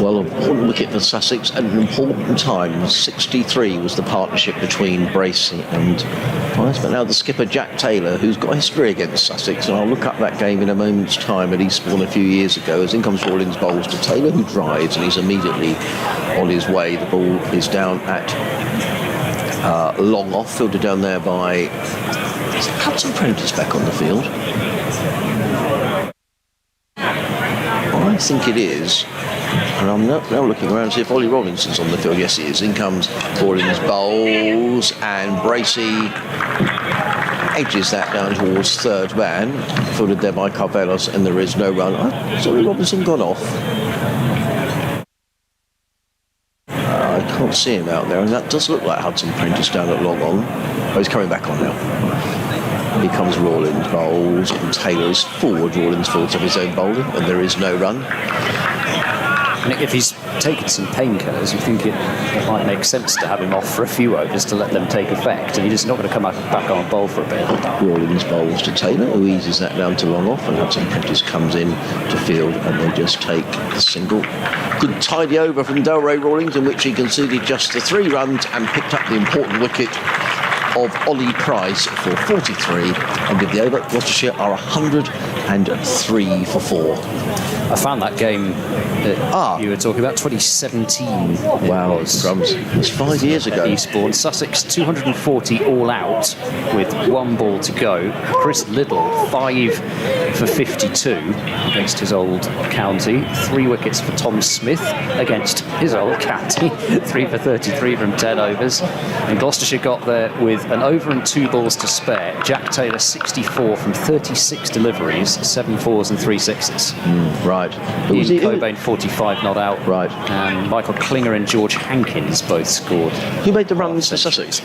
Well, an important wicket for Sussex at an important time. 63 was the partnership between Bracey and Price, but now the skipper Jack Taylor, who's got history against Sussex, and I'll look up that game in a moment's time at Eastbourne a few years ago, as in comes Rawlings bowls to Taylor, who drives, and he's immediately on his way. The ball is down at long off, fielded down there by Hudson Prentice back on the field. I think it is. And I'm now looking around to see if Ollie Robinson's on the field. Yes, he is. In comes Rawlings bowls, and Bracey edges that down towards third man, fielded there by Carvelos, and there is no run. Sorry, Robinson gone off. I can't see him out there, and that does look like Hudson Prentice down at long on. Oh, he's coming back on now. Here comes Rawlins, bowls, and Taylor is forward. Rawlins falls off his own bowling, and there is no run. And if he's taken some painkillers, you think it might make sense to have him off for a few overs to let them take effect, and he's just not going to come back on bowl for a bit. Rawlins bowls to Taylor, who eases that down to long off, and Hudson Prentice comes in to field, and they just take the single. Good tidy over from Delray Rawlins, in which he conceded just the 3 runs and picked up the important wicket of Ollie Price for 43, and with the over, Gloucestershire are 103 for 4. I found that game that you were talking about, 2017. Wow, crumbs. It was 5 years ago. Eastbourne, Sussex, 240 all out with 1 ball to go. Chris Liddle, 5 for 52 against his old county. 3 wickets for Tom Smith against his old county. 3 for 33 from 10 overs. And Gloucestershire got there with an over and 2 balls to spare. Jack Taylor, 64 from 36 deliveries, 7 fours and 3 sixes. Right. Ian Cobain, 45 not out. Right. And Michael Klinger and George Hankins both scored. Who made the runs for Sussex?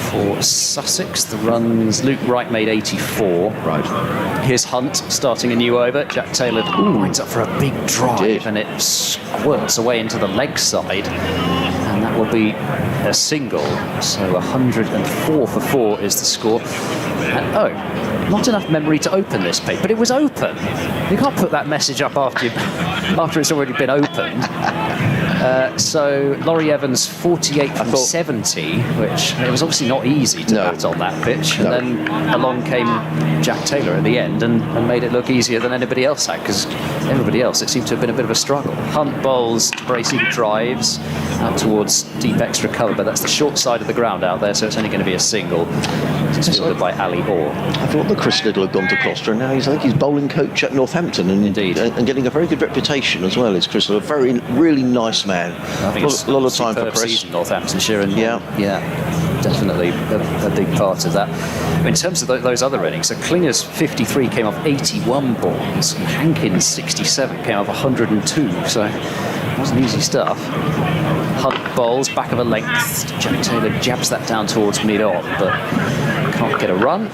For Sussex, the runs, Luke Wright made 84. Right. Here's Hunt starting a new over. Jack Taylor winds up for a big drive, and it squirts away into the leg side. And that will be a single. So 104 for 4 is the score. And, not enough memory to open this page, but it was open. You can't put that message up after it's already been opened. So Laurie Evans, 48 from 70, which it was obviously not easy to bat on that pitch. And then along came Jack Taylor at the end and made it look easier than anybody else had, because everybody else, it seemed to have been a bit of a struggle. Hunt bowls, bracing drives out towards deep extra cover, but that's the short side of the ground out there, so it's only going to be a single. It's fielded by Ali Orr. I thought that Chris Liddle had gone to Gloucester, and now I think he's bowling coach at Northampton, and indeed, and getting a very good reputation as well. Is Chris Liddle a really nice man? I think it's a lot of time for Chris. Season, Northamptonshire, and definitely a big part of that. In terms of those other innings, so Klinger's 53 came off 81 balls, and Hankins' 67 came off 102. So it wasn't easy stuff. Hunt bowls, back of a length. Jack Taylor jabs that down towards mid-on, but can't get a run.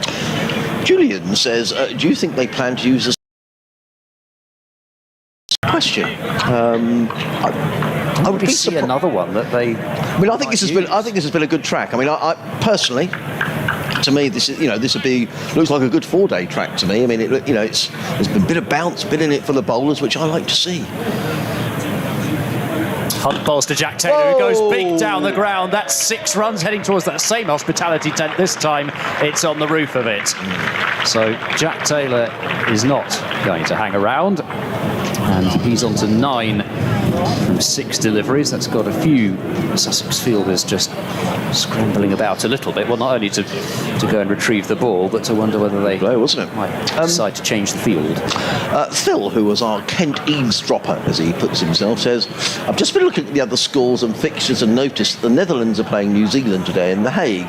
Julian says, do you think they plan to use this question? I would see another one that they. I mean, I think this has been a good track. I mean, I personally, to me, this looks like a good 4-day track to me. I mean, there's been a bit of bounce, bit in it for the bowlers, which I like to see. Hunt bowls to Jack Taylor, who goes big down the ground. That's 6 runs heading towards that same hospitality tent. This time it's on the roof of it. So Jack Taylor is not going to hang around, and he's on to 9 from 6 deliveries. That's got a few Sussex fielders just scrambling about a little bit. Well, not only to go and retrieve the ball, but to wonder whether they might decide to change the field. Phil, who was our Kent eavesdropper, as he puts himself, says, I've just been looking at the other scores and fixtures and noticed that the Netherlands are playing New Zealand today in The Hague.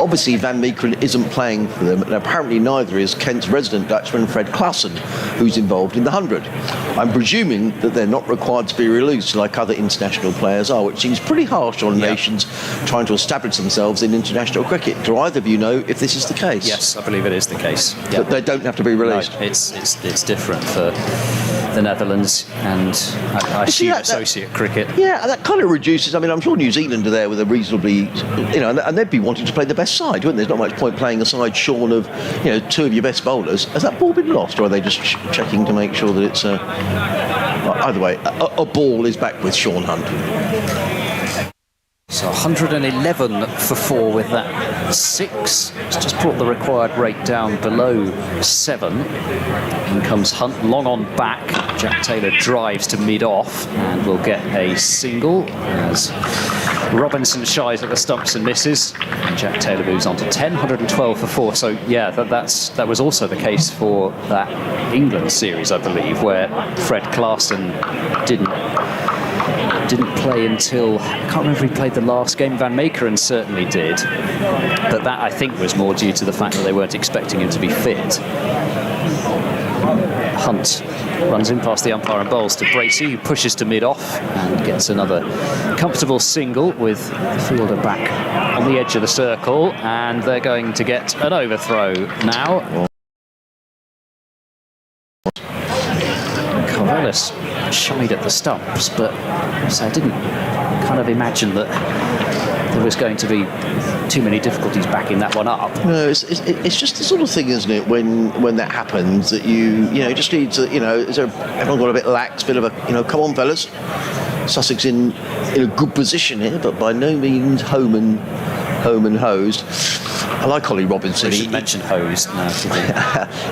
Obviously, Van Meekeren isn't playing for them, and apparently neither is Kent's resident Dutchman, Fred Klaassen, who's involved in the 100. I'm presuming that they're not required to be released like other international players are, which seems pretty harsh on nations trying to establish themselves in international cricket. Do either of you know if this is the case? Yes, I believe it is the case. That they don't have to be released? No, it's different for the Netherlands and I assume associate cricket. Yeah, and that kind of reduces. I mean, I'm sure New Zealand are there with a reasonably, and they'd be wanting to play the best side, wouldn't they? There's not much point playing a side shorn of, 2 of your best bowlers. Has that ball been lost, or are they just checking to make sure that it's either way, a ball is back with Sean Hunt. So 111 for 4 with that 6. It's just brought the required rate down below 7. In comes Hunt, long on back. Jack Taylor drives to mid-off and will get a single as Robinson shies at the stumps and misses. And Jack Taylor moves on to 10, 112 for 4. So yeah, that was also the case for that England series, I believe, where Fred Klaassen didn't didn't play until, I can't remember if he played the last game. Van Meekeren certainly did, but that I think was more due to the fact that they weren't expecting him to be fit. Hunt runs in past the umpire and bowls to Bracey, who pushes to mid-off and gets another comfortable single with the fielder back on the edge of the circle, and they're going to get an overthrow now. Corvallis shied at the stumps, but so I didn't kind of imagine that there was going to be too many difficulties backing that one up. No, it's just the sort of thing, isn't it, when that happens, that you just need to, everyone got a bit lax, bit of a, come on fellas, Sussex in a good position here, but by no means home and hosed. I like Ollie Robinson. We should mention hosed now.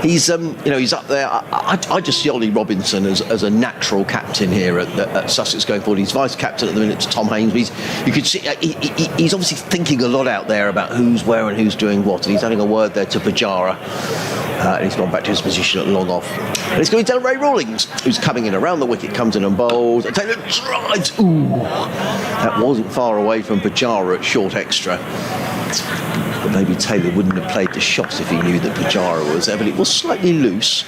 He's he's up there. I just see Ollie Robinson as a natural captain here at Sussex going forward. He's vice captain at the minute to Tom Haynes. You could see he's obviously thinking a lot out there about who's where and who's doing what, and he's having a word there to Pajara. And he's gone back to his position at long off. And it's going to be Delray Rawlings, who's coming in around the wicket, comes in and bowls. And Taylor drives. Ooh, that wasn't far away from Pajara at short extra. But maybe Taylor wouldn't have played the shot if he knew that Pajara was there, but it was slightly loose.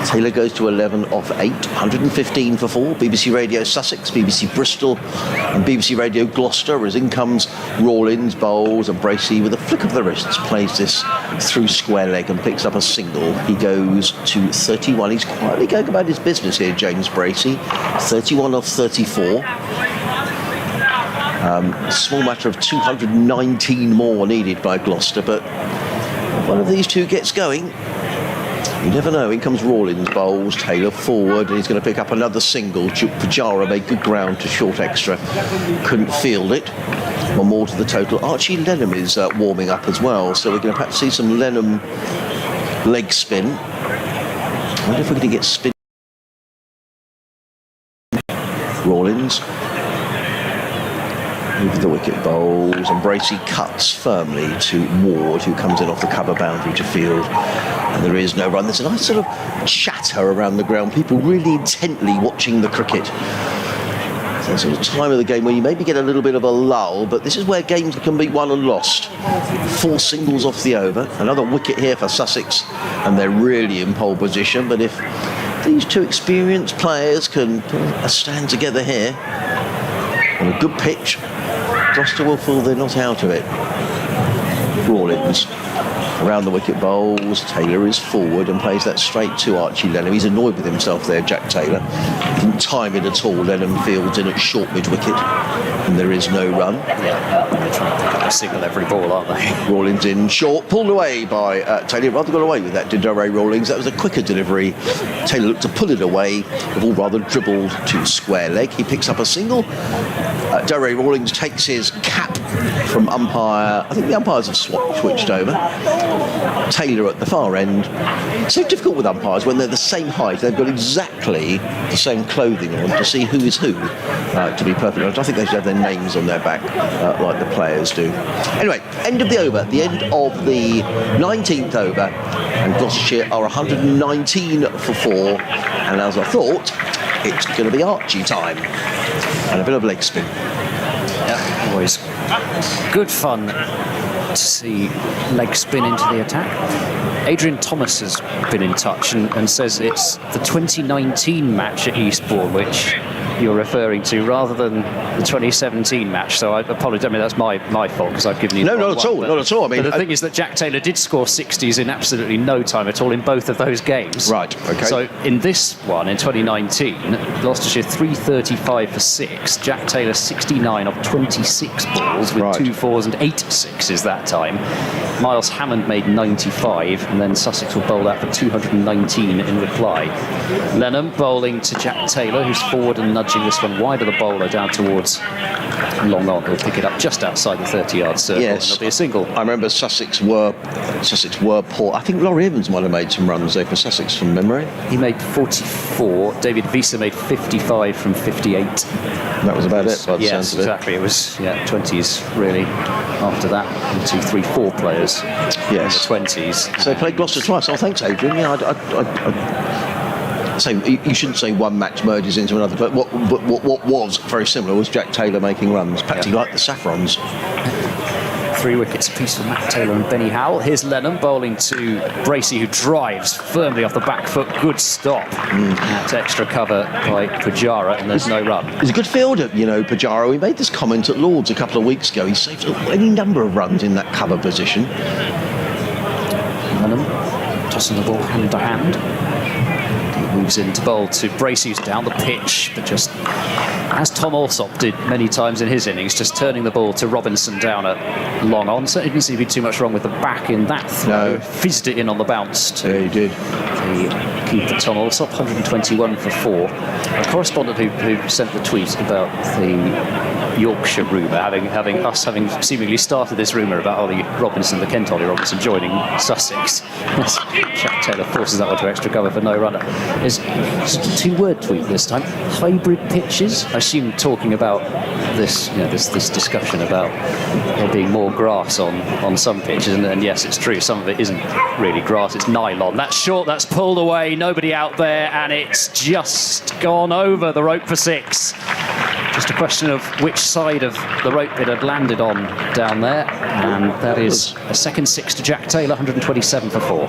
Taylor goes to 11 off 8, 115 for 4. BBC Radio Sussex, BBC Bristol and BBC Radio Gloucester, as in comes Rawlins, bowls, and Bracey with a flick of the wrists plays this through square leg and picks up a single. He goes to 31. He's quietly going about his business here, James Bracey. 31 off 34. A small matter of 219 more needed by Gloucester, but one of these two gets going. You never know. In comes Rawlins, bowls, Taylor forward, and he's going to pick up another single. Pajara made good ground to short extra. Couldn't field it. One more to the total. Archie Lenham is warming up as well, so we're going to perhaps see some Lenham leg spin. I wonder if we're going to get spin. Rawlins. Over the wicket, bowls, and Bracey cuts firmly to Ward, who comes in off the cover boundary to field, and there is no run. There's a nice sort of chatter around the ground, people really intently watching the cricket. So sort of time of the game where you maybe get a little bit of a lull, but this is where games can be won and lost. 4 singles off the over, another wicket here for Sussex, and they're really in pole position. But if these two experienced players can stand together here on a good pitch, Gloucester will feel they're not out of it. Rawlins around the wicket, bowls. Taylor is forward and plays that straight to Archie Lenham. He's annoyed with himself there, Jack Taylor. Didn't time it at all. Lenham fields in at short mid-wicket, and there is no run. Yeah, they're trying to pick up a single every ball, aren't they? Rawlins in short, pulled away by Taylor. Rather got away with that, did Delray Rawlings. That was a quicker delivery. Taylor looked to pull it away. The ball rather dribbled to square leg. He picks up a single. Delray Rawlings takes his cap from umpire. I think the umpires have switched over. Taylor at the far end. It's so difficult with umpires when they're the same height. They've got exactly the same clothing on to see who is who, to be perfectly honest. I think they should have their names on their back like the players do. Anyway, end of the over, the end of the 19th over, and Gloucestershire are 119 for 4, and as I thought, it's going to be Archie time. And a bit of leg spin. Yeah, always good fun to see leg spin into the attack. Adrian Thomas has been in touch and says it's the 2019 match at Eastbourne which you're referring to rather than the 2017 match. So I apologise. I mean, that's my fault because I've given you... No, not at all. Not at all. I mean, but the thing is that Jack Taylor did score 60s in absolutely no time at all in both of those games. Right, OK. So in this one, in 2019, Gloucestershire 335 for 6. Jack Taylor 69 of 26 balls with 2 4s and 8 6s that time. Miles Hammond made 95, and then Sussex will bowl out for 219 in reply. Lenham bowling to Jack Taylor, who's forward and nudging this one wide of the bowler down towards long on. He'll pick it up just outside the 30-yard circle. Yes, and it'll be a single. I remember Sussex were poor. I think Laurie Evans might have made some runs there for Sussex from memory. He made 44. David Visa made 55 from 58. That was about it, by the yes, sounds of it. Exactly. It was 20s really. After that, 1, 2, 3, 4 players. Yes, in the 20s. So they played Gloucester twice. Oh, thanks, Adrian. Yeah, So you shouldn't say one match merges into another, but what was very similar was Jack Taylor making runs, practically like the Saffrons. 3 wickets apiece for Matt Taylor and Benny Howell. Here's Lennon bowling to Bracey, who drives firmly off the back foot. Good stop. That's extra cover by Pujara, and there's no run. He's a good fielder, Pujara. We made this comment at Lord's a couple of weeks ago. He saved any number of runs in that cover position. Lennon tossing the ball hand to hand. He moves in to bowl to Bracey, who's down the pitch, but just as Tom Alsop did many times in his innings, just turning the ball to Robinson down at long on. So it didn't seem to be too much wrong with the back in that throw. No. Fizzed it in on the bounce to he did. the keeper Tom Alsop, 121 for 4. A correspondent who sent the tweet about the Yorkshire rumour, having seemingly started this rumour about Ollie Robinson, the Kent Ollie Robinson, joining Sussex. Jack Taylor forces that one to extra cover for no runner. It's a 2-word tweet this time. Hybrid pitches. I assume talking about this, this discussion about there being more grass on some pitches, and yes, it's true. Some of it isn't really grass; it's nylon. That's short. That's pulled away. Nobody out there, and it's just gone over the rope for 6. Just a question of which side of the rope it had landed on down there, and that is a second 6 to Jack Taylor, 127 for 4.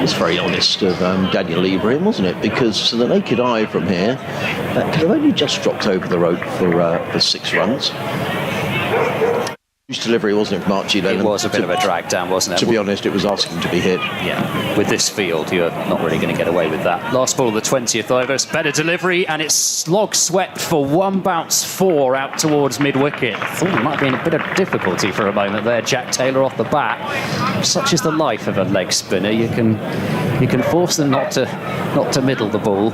It's very honest of Daniel Ibrahim, wasn't it? Because to the naked eye from here, that could have only just dropped over the rope for 6 runs. Huge delivery, wasn't it, from Archie Lennon? It was a bit of a drag down, wasn't it? To be honest, it was asking to be hit. Yeah, with this field, you're not really going to get away with that. Last ball of the 20th over, it's better delivery, and it's slog swept for 1 bounce 4 out towards mid-wicket. I thought there might be in a bit of difficulty for a moment there. Jack Taylor off the bat. Such is the life of a leg spinner. You can force them not to middle the ball,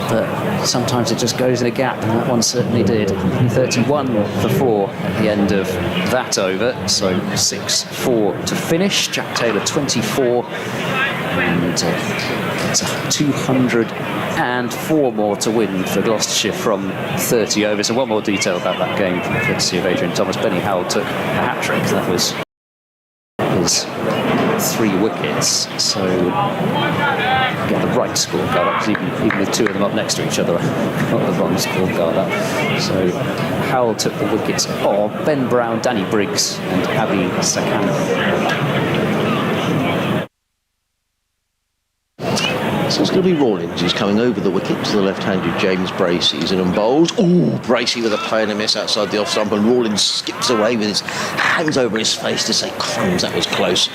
but sometimes it just goes in a gap, and that one certainly did. 31 for 4 at the end of that over, so 6-4 to finish. Jack Taylor 24, and it's 204 more to win for Gloucestershire from 30 overs. So one more detail about that game from the courtesy of Adrian Thomas. Benny Howell took a hat-trick. That was his 3 wickets, so get the right scorecard up, even with 2 of them up next to each other. Not the wrong scorecard up. So Howell took the wickets of Ben Brown, Danny Briggs and Abhi Sakana. So it's going to be Rawlins. He's coming over the wicket to the left-handed James Bracey. He's in and bowls. Bracey with a play and a miss outside the off stump, and Rawlins skips away with his hands over his face to say, crumbs, that was close.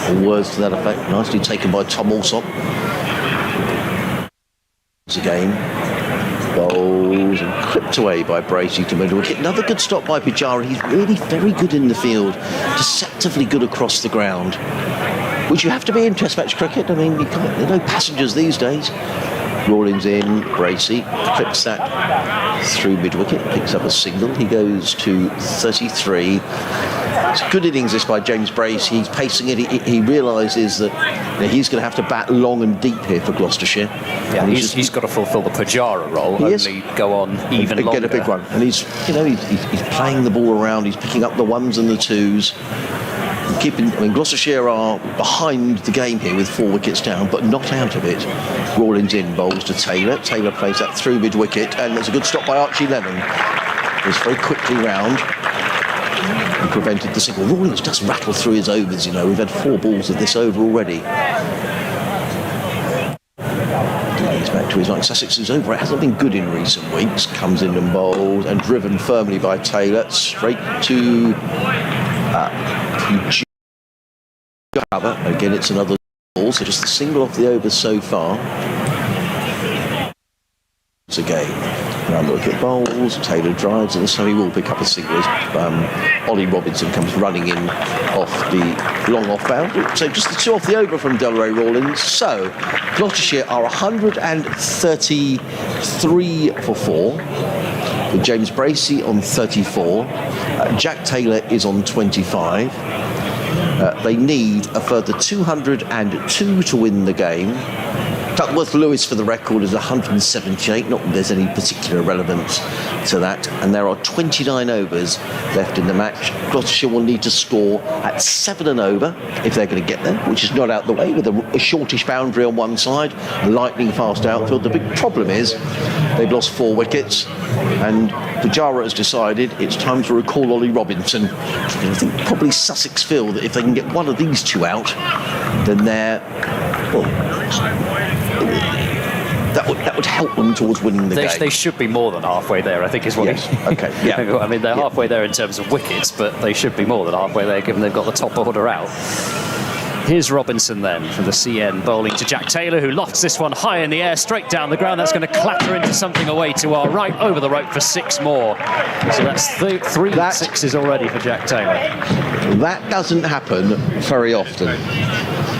Or words to that effect. Nicely taken by Tom Alsop. Again, bowls and clipped away by Bracey to middle wicket. Another good stop by Pujara. He's really very good in the field, deceptively good across the ground, which you have to be in Test match cricket. I mean, there are no passengers these days. Rawlins in, Bracey clips that through mid-wicket, picks up a single. He goes to 33. It's a good innings this by James Bracey. He's pacing it. He realises that he's going to have to bat long and deep here for Gloucestershire. Yeah, he's got to fulfil the Pujara role, only go on even longer. Get a big one. And he's playing the ball around. He's picking up the 1s and the 2s. Gloucestershire are behind the game here with 4 wickets down, but not out of it. Rawlins in, bowls to Taylor. Taylor plays that through mid-wicket, and there's a good stop by Archie Lennon. He's very quickly round and prevented the single. Rawlins just rattled through his overs, We've had 4 balls of this over already. He's back to his right. Sussex's over. It hasn't been good in recent weeks. Comes in and bowls, and driven firmly by Taylor. Straight to cover. Again, it's another ball, so just a single off the over so far. It's again around the wicket bowls. Taylor drives, and so he will pick up a single as Ollie Robinson comes running in off the long off bound. So just the 2 off the over from Delray Rawlins. So Gloucestershire are 133 for 4. With James Bracey on 34. Jack Taylor is on 25. They need a further 202 to win the game. Duckworth Lewis, for the record, is 178. Not that there's any particular relevance to that. And there are 29 overs left in the match. Gloucestershire will need to score at 7 and over if they're going to get there, which is not out the way, with a shortish boundary on one side, a lightning fast outfield. The big problem is they've lost 4 wickets, and Pujara has decided it's time to recall Ollie Robinson. I think probably Sussex feel that if they can get one of these 2 out, then they're, well, that would help them towards winning the game. They should be more than halfway there, I think, is what. Yes. Okay. Yeah. I mean, they're halfway there in terms of wickets, but they should be more than halfway there, given they've got the top order out. Here's Robinson then from the CN, bowling to Jack Taylor, who lofts this one high in the air, straight down the ground. That's going to clatter into something away to our right, over the rope for 6 more. So that's 3 sixes already for Jack Taylor. That doesn't happen very often.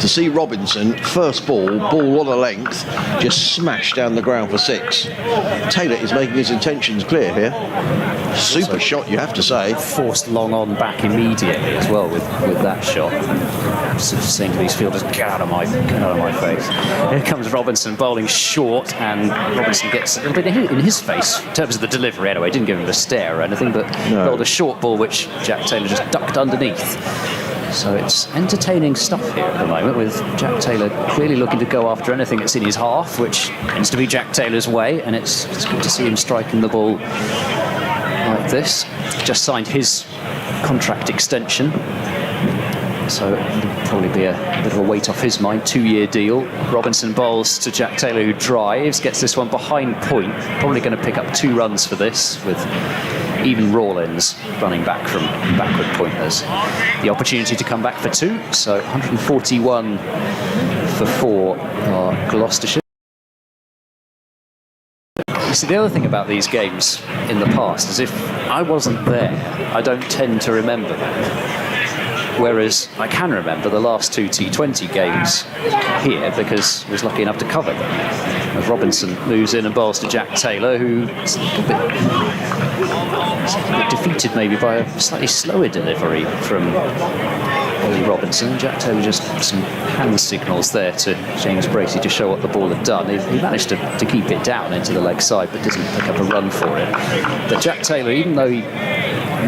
To see Robinson, first ball on a length, just smash down the ground for 6. Taylor is making his intentions clear here. Super shot, you have to say. Forced long on back immediately as well with that shot. Sort of saying to these fielders, get out of my face. Here comes Robinson bowling short, and Robinson gets a little bit in his face in terms of the delivery anyway. Didn't give him the stare or anything, but bowled a short ball which Jack Taylor just ducked underneath. So it's entertaining stuff here at the moment, with Jack Taylor clearly looking to go after anything that's in his half, which tends to be Jack Taylor's way, and it's good to see him striking the ball like this. Just signed his contract extension, so it'll probably be a bit of a weight off his mind. 2-year deal. Robinson bowls to Jack Taylor, who drives, gets this one behind point, probably going to pick up 2 runs for this, with even Rawlins running back from backward point. There's the opportunity to come back for 2, so 141 for 4 are Gloucestershire. You see, the other thing about these games in the past is if I wasn't there, I don't tend to remember them. Whereas I can remember the last 2 T20 games here because I was lucky enough to cover them. As Robinson moves in and bowls to Jack Taylor, who's a bit defeated maybe by a slightly slower delivery from Ollie Robinson. Jack Taylor just some hand signals there to James Bracey to show what the ball had done. He managed to keep it down into the leg side, but didn't pick up a run for it. But Jack Taylor, even though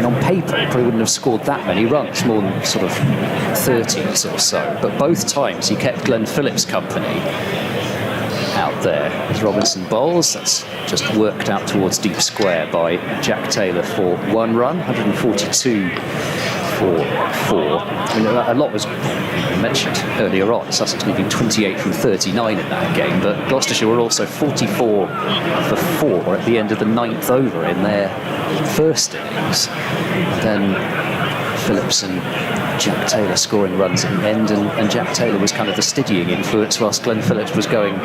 on paper, he probably wouldn't have scored that many runs, more than sort of 30s or so. But both times he kept Glenn Phillips company out there as Robinson bowls. That's just worked out towards deep square by Jack Taylor for 1 run, 142 for 4. I mean, a lot was mentioned earlier on. Sussex leading 28 from 39 in that game, but Gloucestershire were also 44 for 4 at the end of the 9th over in their first innings. Then Phillips and Jack Taylor scoring runs at the end, and Jack Taylor was kind of the steadying influence whilst Glenn Phillips was going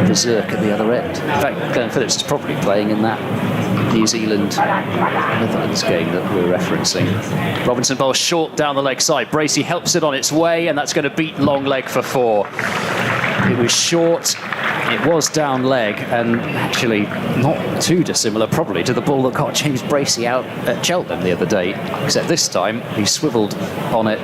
berserk at the other end. In fact, Glenn Phillips is probably playing in that New Zealand-Netherlands game that we're referencing. Robinson bowls short down the leg side. Bracey helps it on its way, and that's going to beat long leg for 4. It was short, it was down leg, and actually not too dissimilar probably to the ball that caught James Bracey out at Cheltenham the other day, except this time he swiveled on it,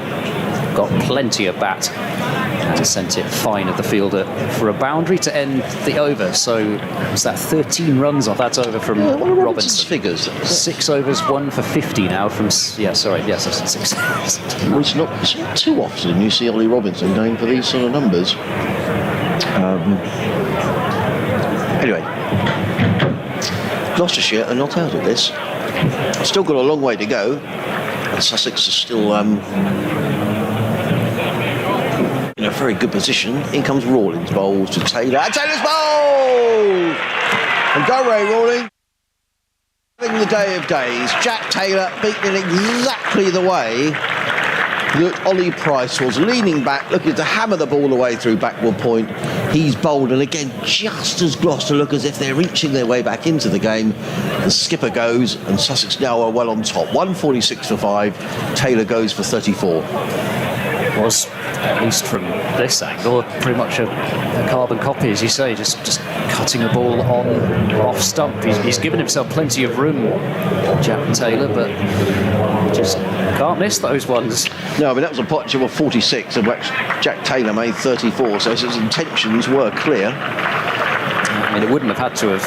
got plenty of bat, and sent it fine of the fielder for a boundary to end the over. So was that 13 runs off that over from Robinson? Figures 6 overs, 1 for 50 now from I said 6. Well, it's not too often you see Ollie Robinson going for these sort of numbers. Anyway, Gloucestershire are not out of this. Still got a long way to go. And Sussex are still in a very good position. In comes Rawlins, bowls to Taylor. And Taylor's bowled! And go Ray Rawlins. Having the day of days. Jack Taylor beaten in exactly the way that Ollie Price was, leaning back, looking to hammer the ball away through backward point. He's bowled, and again, just as Gloucester look as if they're inching their way back into the game, the skipper goes, and Sussex now are well on top. 146 for 5. Taylor goes for 34. Was, at least from this angle, pretty much a carbon copy, as you say, just cutting a ball on off stump. He's given himself plenty of room, Jack Taylor, but just can't miss those ones. No, I mean, that was a potential of 46, of which Jack Taylor made 34, so his intentions were clear. I mean, it wouldn't have had to have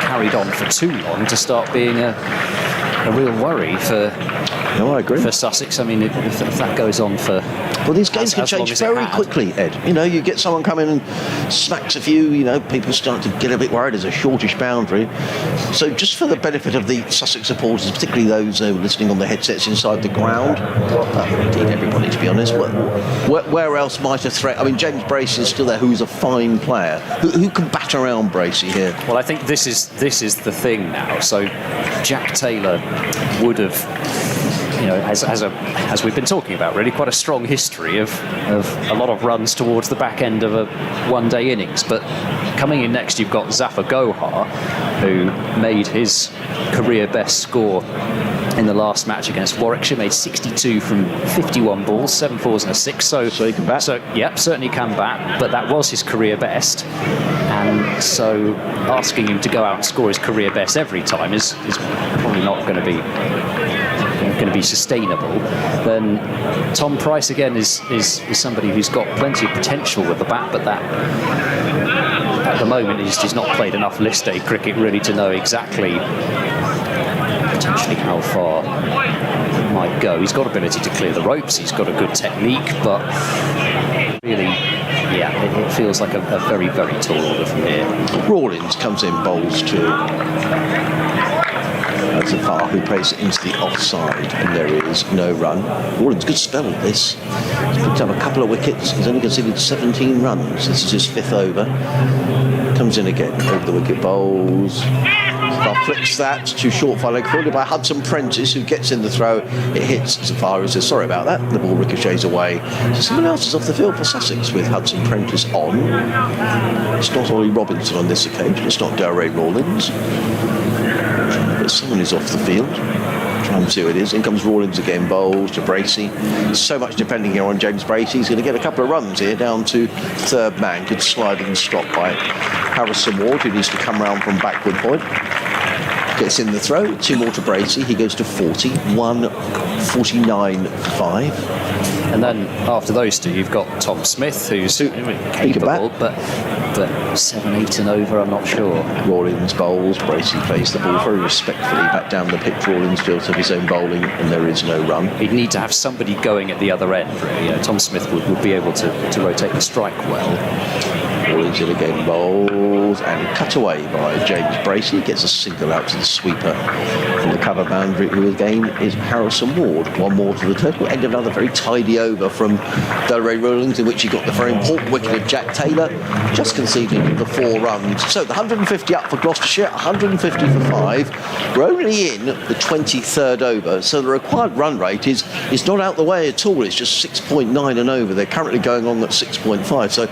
carried on for too long to start being a real worry for No, I agree. for Sussex. I mean, if that goes on for... Well, these games can as long change as it very had. quickly, Ed. You know, you get someone come in and smacks a few, you know, people start to get a bit worried. There's a shortish boundary. So just for the benefit of the Sussex supporters, particularly those who are listening on the headsets inside the ground, indeed everybody, to be honest, where else might a threat... I mean, James Bracey is still there, who's a fine player. Who can bat around Bracey here? Well, I think this is the thing now. So Jack Taylor would have, you know, as we've been talking about, really quite a strong history of a lot of runs towards the back end of a one-day innings. But coming in next, you've got Zafar Gohar, who made his career best score in the last match against Warwickshire, made 62 from 51 balls, 7 fours and a 6. So he can bat. So, yep, certainly can bat, but that was his career best. And so asking him to go out and score his career best every time is probably not going to be sustainable. Then Tom Price again is somebody who's got plenty of potential with the bat, but that at the moment he's not played enough list day cricket really to know exactly potentially how far it might go. He's got ability to clear the ropes, he's got a good technique, but really, yeah, it feels like a very, very tall order from here. Rawlins comes in, bowls too. Zafar, who plays it into the offside, and there is no run. Rawlins, good spell at this. He's picked up a couple of wickets. He's only conceded 17 runs. This is his 5th over. Comes in again, over the wicket, bowls. Zafar flicks that, too short for leg, fielded by Hudson Prentice, who gets in the throw. It hits Zafar, who says, sorry about that. The ball ricochets away. So someone else is off the field for Sussex with Hudson Prentice on. It's not Ollie Robinson on this occasion. It's not Delray Rawlins. But someone is off the field. Try and see who it is. In comes Rawlins again, bowls to Bracey. So much depending here on James Bracey. He's going to get a couple of runs here down to 3rd man. Good sliding stop by Harrison Ward, who needs to come round from backward point. Gets in the throw, 2 more to Bracey. He goes to 41, 49 for 5. And then after those two, you've got Tom Smith, who's capable, but 7, 8 and over, I'm not sure. Rawlins bowls, Bracey plays the ball very respectfully back down the pitch. Rawlins built up his own bowling, and there is no run. He'd need to have somebody going at the other end, really. You know, Tom Smith would be able to rotate the strike well. Rawlins in again, bowls, and cut away by James Bracey. Gets a single out to the sweeper from the cover boundary, who again is Harrison Ward. 1 more to the total. End of another very tidy over from Delray Rawlins, in which he got the very important wicket of Jack Taylor, just conceded the 4 runs. So the 150 up for Gloucestershire, 150 for 5. We're only in the 23rd over, so the required run rate is not out the way at all. It's just 6.9 and over. They're currently going on at 6.5. So,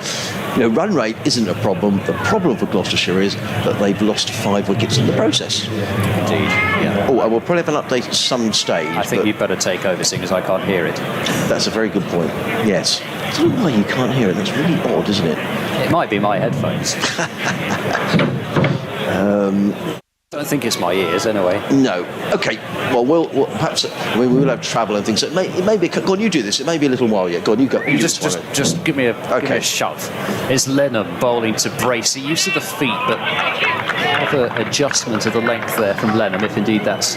you know, run rate isn't a problem. The problem for Gloucestershire is that they've lost 5 wickets in the process. Indeed, yeah. Oh, I will probably have an update at some stage. I think you'd better take over, seeing as I can't hear it. That's a very good point. Yes. I don't know why you can't hear it. That's really odd, isn't it? It might be my headphones. I don't think it's my ears, anyway. No. Okay. Well, we'll perhaps we will have travel and things. So it may be. Go on, you do this. It may be a little while yet. Go on, you go. You just give me a shove. It's Lenham bowling to Bracey. Use of the feet, but another adjustment of the length there from Lenham, if indeed that's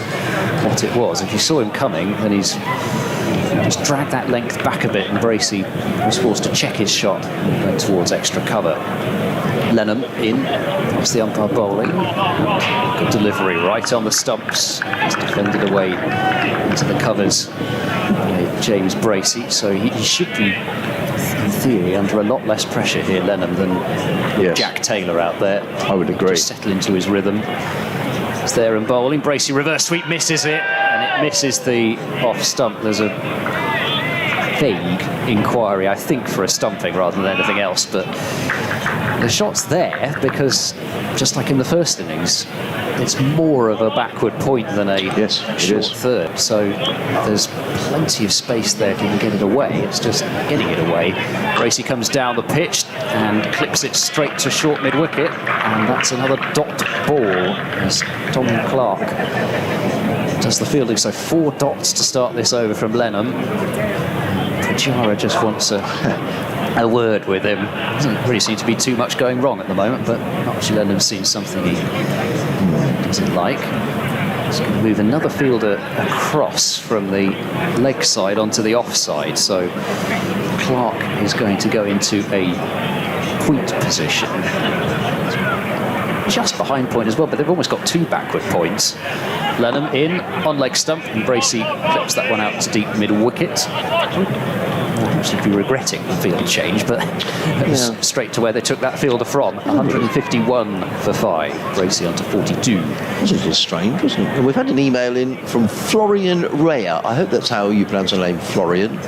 what it was. If you saw him coming, then he's just dragged that length back a bit, and Bracey was forced to check his shot and went towards extra cover. Lenham in, that's the umpire bowling. Good delivery right on the stumps. He's defended away into the covers by James Bracey, so he should be, in theory, under a lot less pressure here, Lenham, than Jack Taylor out there. I would agree. Just settle into his rhythm. It's there and bowling. Bracey reverse sweep, misses it, and it misses the off stump. There's a vague inquiry, I think, for a stumping rather than anything else, but the shot's there because, just like in the first innings, it's more of a backward point than a short third. So there's plenty of space there if you can get it away. It's just getting it away. Bracey comes down the pitch and clips it straight to short mid-wicket, and that's another dot ball as Tom Clark does the fielding. So 4 dots to start this over from Lenham. Pujara just wants a word with him. Doesn't really seem to be too much going wrong at the moment, but Archie Lenham's seen something he doesn't like. He's going to move another fielder across from the leg side onto the offside. So Clark is going to go into a point position. Just behind point as well, but they've almost got 2 backward points. Lenham in on leg stump, and Bracey clips that one out to deep mid wicket. I should be regretting the field change, but it was straight to where they took that fielder from. 151 for 5. Bracey onto 42. That's a bit strange, wasn't it? And we've had an email in from Florian Reyer. I hope that's how you pronounce the name, Florian.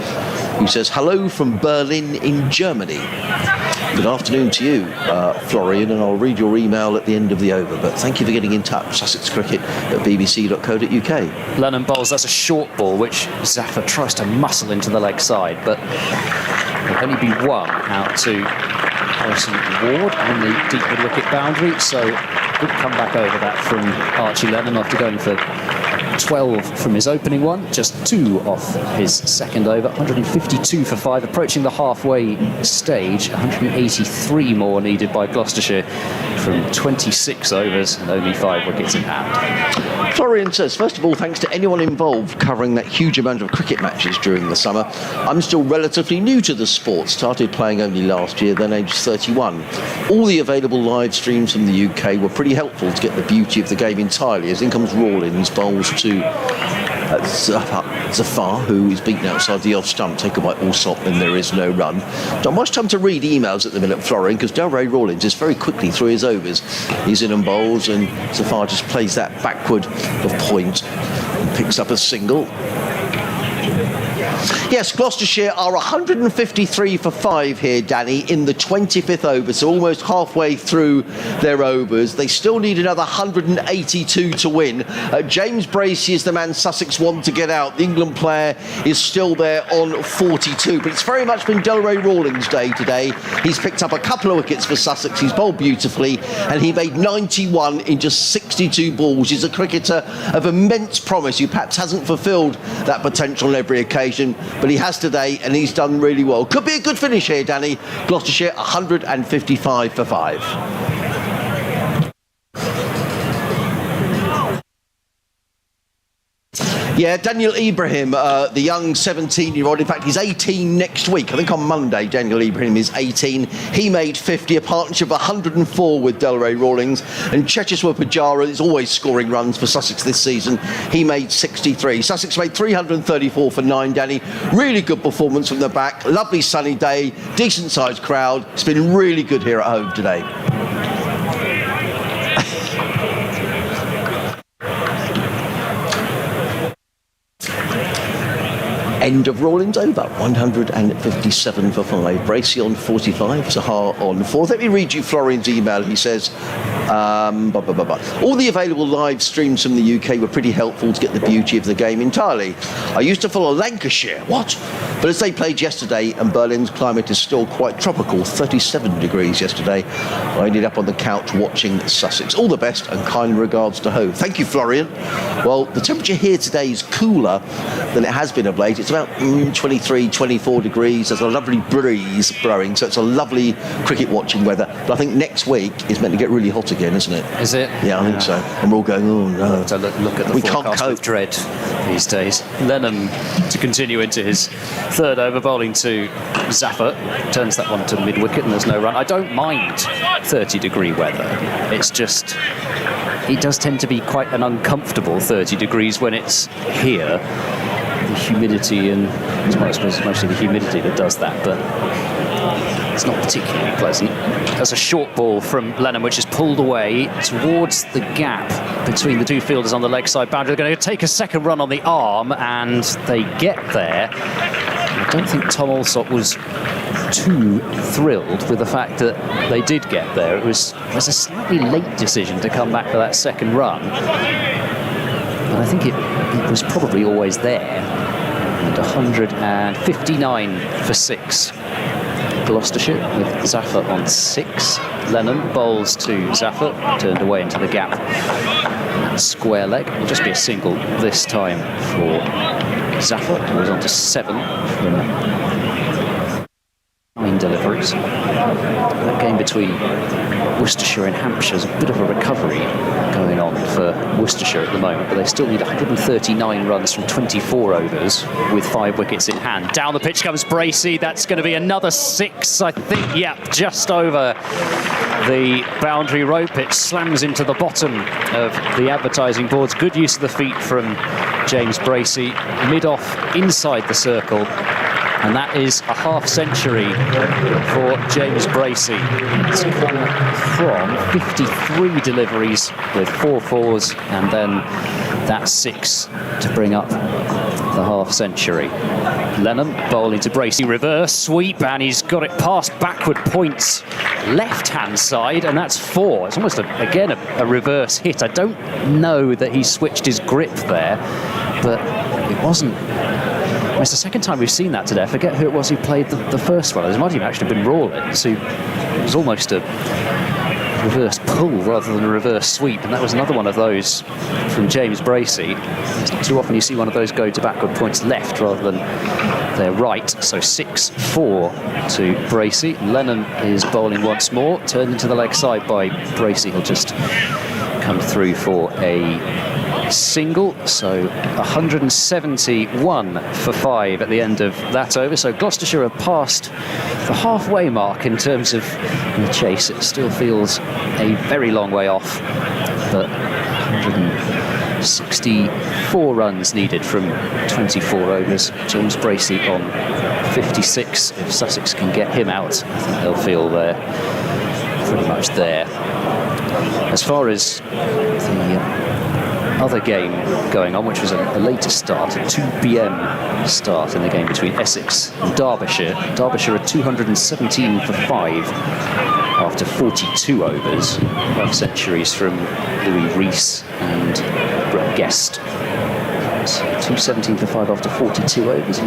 Who says, hello from Berlin in Germany. Good afternoon to you, Florian, and I'll read your email at the end of the over. But thank you for getting in touch. Sussex Cricket at bbc.co.uk. Lenham bowls, that's a short ball, which Zaffer tries to muscle into the leg side, but there'll only be one out to Harrison Ward on the deep mid-wicket boundary, so good comeback over that from Archie Lenham after going for 12 from his opening one, just 2 off his second over. 152 for 5, approaching the halfway stage. 183 more needed by Gloucestershire from 26 overs and only 5 wickets in hand. Florian says, first of all, thanks to anyone involved covering that huge amount of cricket matches during the summer. I'm still relatively new to the sport, started playing only last year, then aged 31. All the available live streams from the UK were pretty helpful to get the beauty of the game entirely, as in comes Rawlins, bowls to Zafar, who is beaten outside the off stump, taken by Alsop, and there is no run. Not much time to read emails at the minute, Florian, because Delray Rawlins is very quickly through his overs. He's in and bowls, and Zafar just plays that backward of point and picks up a single. Yes, Gloucestershire are 153 for 5 here, Danny, in the 25th over, so almost halfway through their overs. They still need another 182 to win. James Bracey is the man Sussex want to get out. The England player is still there on 42, but it's very much been Delray Rawlins' day today. He's picked up a couple of wickets for Sussex. He's bowled beautifully, and he made 91 in just 62 balls. He's a cricketer of immense promise who perhaps hasn't fulfilled that potential on every occasion, but he has today, and he's done really well. Could be a good finish here, Danny. Gloucestershire 155 for 5. Yeah, Daniel Ibrahim, the young 17-year-old. In fact, he's 18 next week. I think on Monday, Daniel Ibrahim is 18. He made 50, a partnership of 104 with Delray Rawlins. And Checheswa Pujara is always scoring runs for Sussex this season. He made 63. Sussex made 334 for 9, Danny. Really good performance from the back. Lovely sunny day, decent-sized crowd. It's been really good here at Hove today. End of Rawlins over, 157 for 5. Bracey on 45, Sahar on 4. Let me read you Florian's email. He says, all the available live streams from the UK were pretty helpful to get the beauty of the game entirely. I used to follow Lancashire, what? But as they played yesterday, and Berlin's climate is still quite tropical, 37 degrees yesterday, I ended up on the couch watching Sussex. All the best and kind regards to Hove. Thank you, Florian. Well, the temperature here today is cooler than it has been of late. It's about 23, 24 degrees. There's a lovely breeze blowing, so it's a lovely cricket watching weather. But I think next week is meant to get really hot again, isn't it? Is it? Yeah, I think so. And we're all going, oh no. To look at the forecast with dread these days. Lenham to continue into his third over, bowling to Zaffer. Turns that one to mid-wicket and there's no run. I don't mind 30-degree weather. It's just, it does tend to be quite an uncomfortable 30 degrees when it's here. The humidity, and I suppose it's mostly the humidity that does that, but it's not particularly pleasant. There's a short ball from Lenham, which is pulled away towards the gap between the 2 fielders on the leg side boundary. They're going to take a second run on the arm, and they get there. I don't think Tom Alsop was too thrilled with the fact that they did get there. It was a slightly late decision to come back for that second run, but I think it was probably always there. And 159 for 6. Gloucestershire with Zaffer on 6. Lenham bowls to Zaffer, turned away into the gap. square leg. It'll just be a single this time for Zaffa, who was on to 7 from 9 deliveries. That game between Worcestershire and Hampshire is a bit of a recovery going on for Worcestershire at the moment, but they still need 139 runs from 24 overs with 5 wickets in hand. Down the pitch comes Bracey. That's going to be another 6, I think. Yep, just over the boundary rope. It slams into the bottom of the advertising boards. Good use of the feet from James Bracey. Mid-off inside the circle. And that is a half-century for James Bracey. It's come from 53 deliveries with 4 fours, and then that 6 to bring up the half-century. Lennon bowling to Bracey, reverse sweep, and he's got it past backward points left-hand side, and that's 4. It's almost, again, a reverse hit. I don't know that he switched his grip there, but it wasn't. It's the second time we've seen that today. I forget who it was who played the first one. It might have actually been Rawlins, who was almost a reverse pull rather than a reverse sweep, and that was another one of those from James Bracey. It's not too often you see one of those go to backward points left rather than their right. So 6-4 to Bracey. Lennon is bowling once more, turned into the leg side by Bracey. He'll just come through for a single, so 171 for 5 at the end of that over. So Gloucestershire have passed the halfway mark in terms of the chase. It still feels a very long way off, but 164 runs needed from 24 overs. James Bracey on 56. If Sussex can get him out, I think they'll feel they're pretty much there. As far as the other game going on, which was a later start, a 2 p.m. start in the game between Essex and Derbyshire. Derbyshire are 217 for 5 after 42 overs. Half centuries from Louis Rees and Brett Guest. 217 for 5 after 42 overs.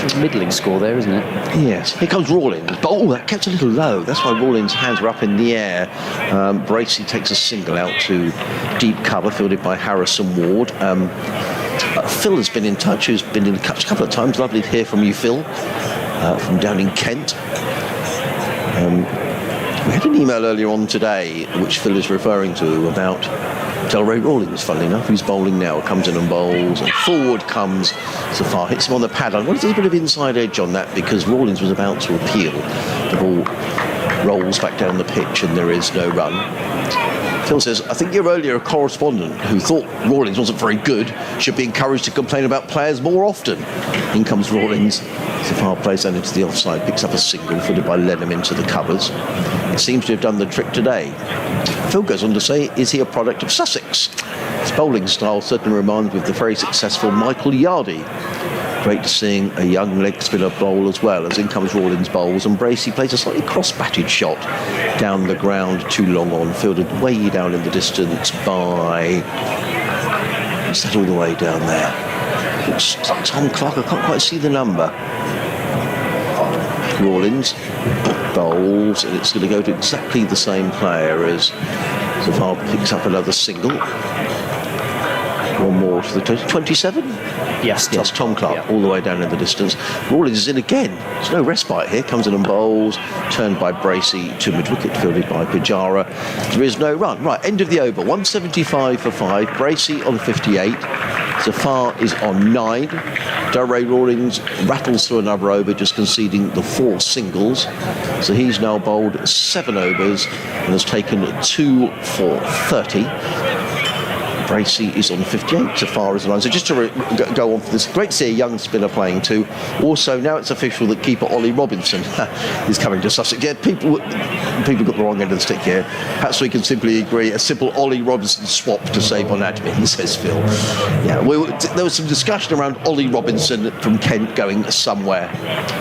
It's a middling score there, isn't it? Yes. Here comes Rawlins. Oh, that kept a little low. That's why Rawlins' hands were up in the air. Bracey takes a single out to deep cover, fielded by Harrison Ward. Phil has been in touch, who's been in touch a couple of times. Lovely to hear from you, Phil, from down in Kent. We had an email earlier on today, which Phil is referring to, about Delray Rawlins, funnily enough, who's bowling now, comes in and bowls, and forward comes Zafar, hits him on the pad. I wanted a bit of inside edge on that because Rawlins was about to appeal. The ball rolls back down the pitch and there is no run. Phil says, I think you're earlier a correspondent who thought Rawlins wasn't very good, should be encouraged to complain about players more often. In comes Rawlins. Zafar plays down into the offside, picks up a single, footed by Lenham into the covers. It seems to have done the trick today. Phil goes on to say, is he a product of Sussex? His bowling style certainly reminds me of the very successful Michael Yardy. Great to seeing a young leg spinner bowl as well, as in comes Rawlins bowls, and Bracey plays a slightly cross-batted shot down the ground, too long on, fielded way down in the distance by... What's that all the way down there? It's Tom Clark, I can't quite see the number. Rawlins bowls, and it's going to go to exactly the same player as Zafar picks up another single. One more to the 27? Yes, Yes, Tom Clark, all the way down in the distance. Rawlins is in again. There's no respite here. Comes in and bowls, turned by Bracey to mid-wicket, fielded by Pujara. There is no run. Right, end of the over. 175 for 5. Bracey on 58. Zafar is on 9. Delray Rawlins rattles through another over, just conceding the 4 singles. So he's now bowled 7 overs and has taken 2 for 30. Bracey is on 58, Zafar is on 9. So just to go on for this, great to see a young spinner playing too. Also, now it's official that keeper Ollie Robinson is coming to Sussex. Yeah, people got the wrong end of the stick here. Perhaps we can simply agree a simple Ollie Robinson swap to save on admin, says Phil. Yeah, there was some discussion around Ollie Robinson from Kent going somewhere.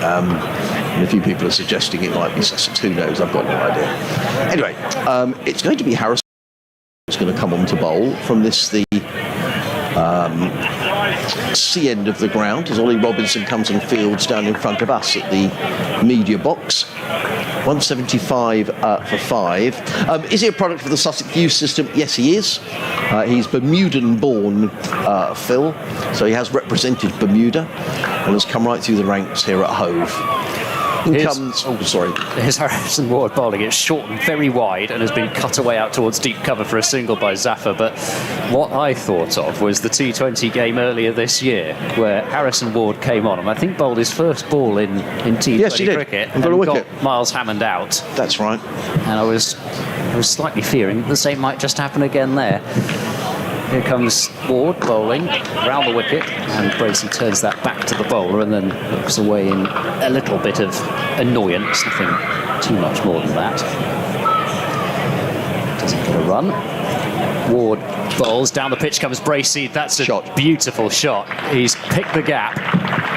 And a few people are suggesting it might be Sussex. Who knows? I've got no idea. Anyway, it's going to be Harrison. It's going to come on to bowl from this, the C end of the ground, as Ollie Robinson comes and fields down in front of us at the media box. 175 for 5. Is he a product of the Sussex youth system? Yes, he is. He's Bermudan-born, Phil, so he has represented Bermuda and has come right through the ranks here at Hove. Here's Harrison Ward bowling. It's short and very wide and has been cut away out towards deep cover for a single by Zafar. But what I thought of was the T20 game earlier this year where Harrison Ward came on and I think bowled his first ball in T20 cricket and got Miles Hammond out. That's right. And I was slightly fearing the same might just happen again there. Here comes Ward bowling round the wicket, and Bracey turns that back to the bowler and then looks away in a little bit of annoyance, nothing too much more than that. Doesn't get a run. Ward bowls, down the pitch comes Bracey. That's a beautiful shot. He's picked the gap,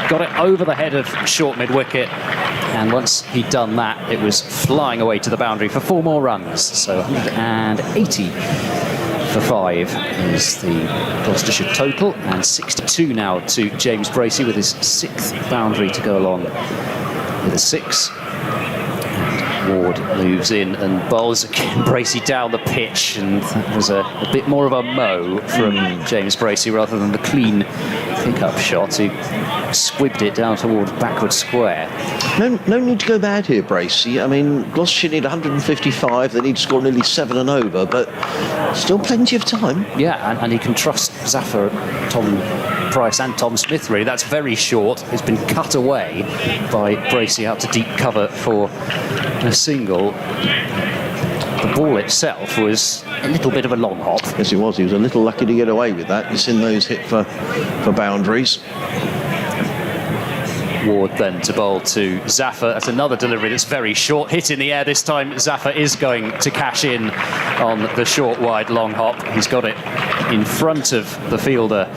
got it over the head of short mid-wicket, and once he'd done that, it was flying away to the boundary for 4 more runs. So 180 for 5 is the Gloucestershire total, and 62 now to James Bracey with his 6th boundary to go along with a 6. And Ward moves in and bowls again. Bracey down the pitch, and that was a bit more of a mow from James Bracey rather than the clean pick-up shot. He squibbed it down towards backward square. No need to go bad here, Bracey. I mean, Gloucestershire need 155. They need to score nearly 7 and over, but still plenty of time. Yeah, and he can trust Zafar, Tom Price and Tom Smith, really. That's very short. It's been cut away by Bracey out to deep cover for a single. The ball itself was a little bit of a long hop. Yes, it was. He was a little lucky to get away with that. He's seen those hit for boundaries. Ward then to bowl to Zafar. That's another delivery that's very short. Hit in the air this time. Zafar is going to cash in on the short, wide, long hop. He's got it in front of the fielder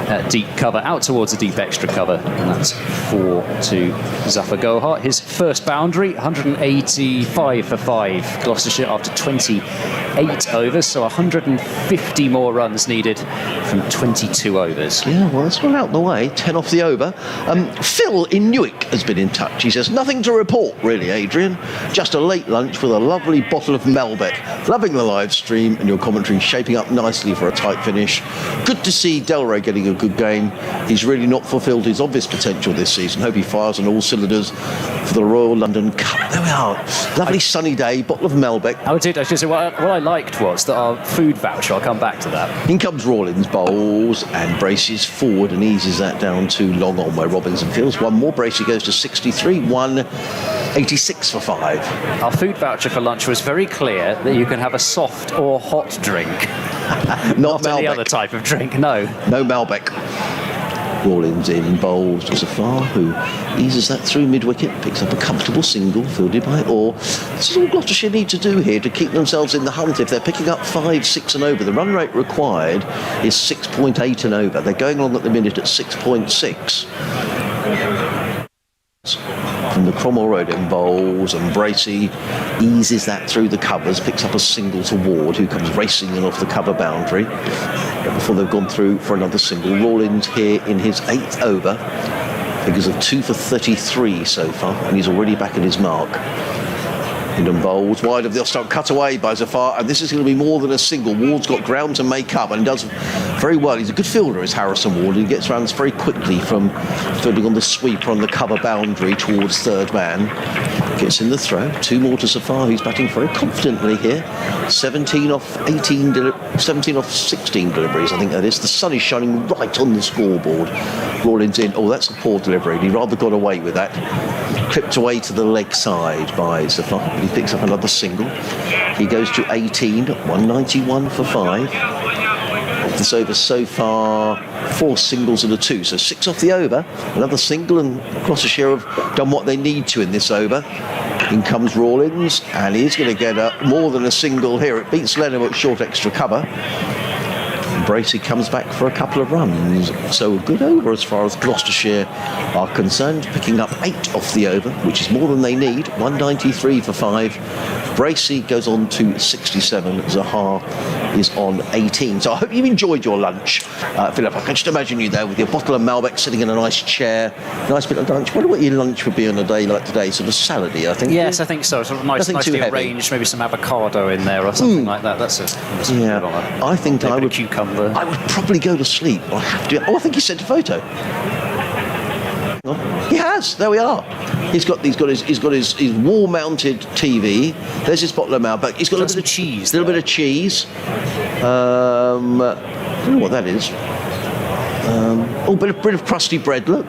at deep cover, out towards the deep extra cover. And that's 4 to Zafar Gohar. His first boundary, 185 for 5. Gloucestershire after 28 overs, so 150 more runs needed from 22 overs. Yeah, well, that's not out the way. 10 off the over. Phil in Newark has been in touch. He says, nothing to report, really, Adrian. Just a late lunch with a lovely bottle of Malbec. Loving the live stream and your commentary shaping up nicely for a tight finish. Good to see Delray getting a good game. He's really not fulfilled his obvious potential this season. Hope he fires on all cylinders for the Royal London Cup. There we are. Lovely sunny day, bottle of Malbec. I was going to say, what I liked was that our food voucher, I'll come back to that. In comes Rawlins, bowls, and Bracey's forward and eases that down to long on where Robinson fields. One more, Bracey goes to 63, 186 for 5. Our food voucher for lunch was very clear that you can have a soft or hot drink. Not any other type of drink, no. No Malbec. Rawlins in, bowls to Zafar, who eases that through mid-wicket, picks up a comfortable single fielded by Orr. This is all Gloucestershire need to do here to keep themselves in the hunt. If they're picking up 5, 6 and over, the run rate required is 6.8 and over. They're going along at the minute at 6.6. From the Cromwell Road in bowls, and Bracey eases that through the covers, picks up a single to Ward, who comes racing in off the cover boundary. But before they've gone through for another single, Rawlins here in his 8th over, figures of 2 for 33 so far, and he's already back at his mark. Hidden bowls wide of the off-stump, cut away by Zafar, and this is going to be more than a single. Ward's got ground to make up and does very well. He's a good fielder, is Harrison Ward. He gets round very quickly from fielding on the sweep or on the cover boundary towards third man. Gets in the throw. 2 more to Zafar, who's batting very confidently here. 17 off 16 deliveries, I think that is. The sun is shining right on the scoreboard. Rawlins in. Oh, that's a poor delivery. He rather got away with that. Clipped away to the leg side by Zafar. He picks up another single. He goes to 18, 191 for 5. Of this over so far, 4 singles and a 2, so 6 off the over. Another single, and Gloucestershire have done what they need to in this over. In comes Rawlins, and he's going to get more than a single here. It beats Lenham at short extra cover. Bracey comes back for a couple of runs, so a good over as far as Gloucestershire are concerned, picking up 8 off the over, which is more than they need. 193 for 5. Bracey goes on to 67. Zahar is on 18. So I hope you enjoyed your lunch, Philip. I can just imagine you there with your bottle of Malbec sitting in a nice chair, nice bit of lunch. I wonder what your lunch would be on a day like today, sort of salady, I think. Yes, I think so. Sort of nicely arranged, maybe some avocado in there or something like that. That's Yeah, good on a, I think I would. Cucumber. I would probably go to sleep. I have to. Oh, I think he sent a photo. He has. There we are. He's got his wall-mounted TV. There's his bottle of Malbec. He's got a little bit of cheese. A little bit of cheese. I don't know what that is. Bit of crusty bread. Look.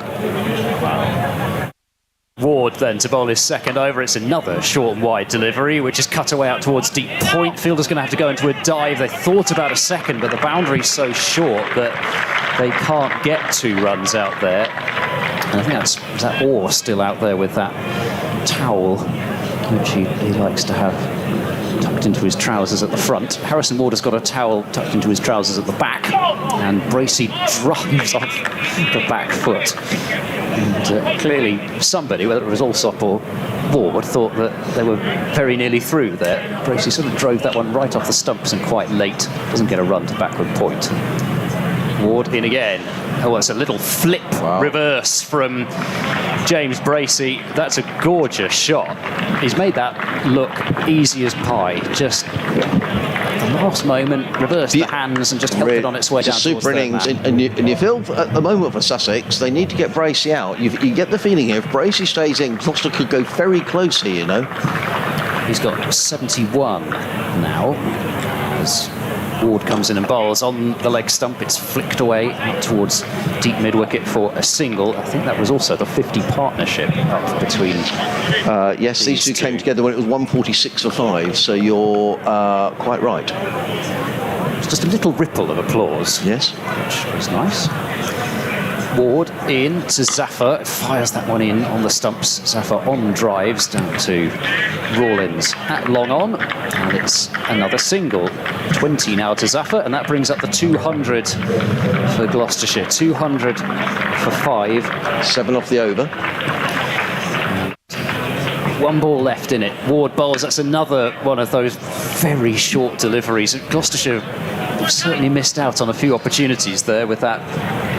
Ward then to bowl his second over. It's another short and wide delivery, which is cut away out towards deep point. Fielder's going to have to go into a dive. They thought about a second, but the boundary's so short that they can't get 2 runs out there. And I think that's that Orr still out there with that towel, which he likes to have tucked into his trousers at the front. Harrison Ward has got a towel tucked into his trousers at the back, and Bracey drives off the back foot. And clearly somebody, whether it was Alsop or Ward, thought that they were very nearly through there. Bracey sort of drove that one right off the stumps and quite late. Doesn't get a run to backward point. Ward in again. Oh, it's a little flip reverse from James Bracey. That's a gorgeous shot. He's made that look easy as pie. Just the last moment, reversed the hands and just helped it on its way down. Super innings. And you feel at the moment for Sussex, they need to get Bracey out. You get the feeling here, if Bracey stays in, Gloucester could go very close here, you know. He's got 71 now. As Ward comes in and bowls on the leg stump. It's flicked away out towards deep mid-wicket for a single. I think that was also the 50 partnership up between. Yes, these two came together when it was 146 for 5, so you're quite right. It's just a little ripple of applause. Yes. Which was nice. Ward in to Zafar, fires that one in on the stumps. Zafar on drives down to Rawlins at long on, and it's another single. 20 now to Zafar, and that brings up the 200 for Gloucestershire. 200 for 5. 7 off the over. 1 ball left in it. Ward bowls. That's another one of those very short deliveries. Gloucestershire certainly missed out on a few opportunities there with that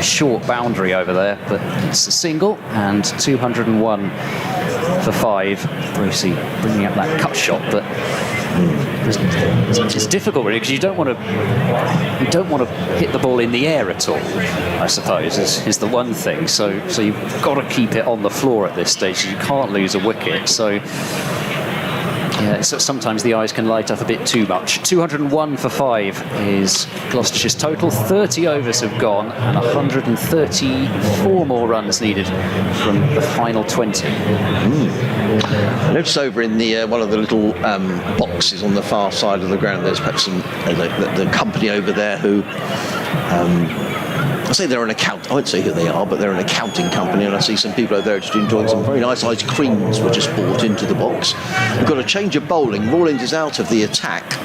short boundary over there, but it's a single and 201 for 5. Bracey bringing up that cut shot, but it's difficult really because you don't want to hit the ball in the air at all, I suppose is the one thing. So you've got to keep it on the floor at this stage. You can't lose a wicket. So yeah, so sometimes the eyes can light up a bit too much. 201 for 5 is Gloucestershire's total. 30 overs have gone and 134 more runs needed from the final 20. I noticed over in the one of the little boxes on the far side of the ground, there's perhaps some the company over there who. I say they're an account. I won't say who they are, but they're an accounting company, and I see some people over there just enjoying some very nice ice creams were just bought into the box. We've got a change of bowling. Rawlins is out of the attack,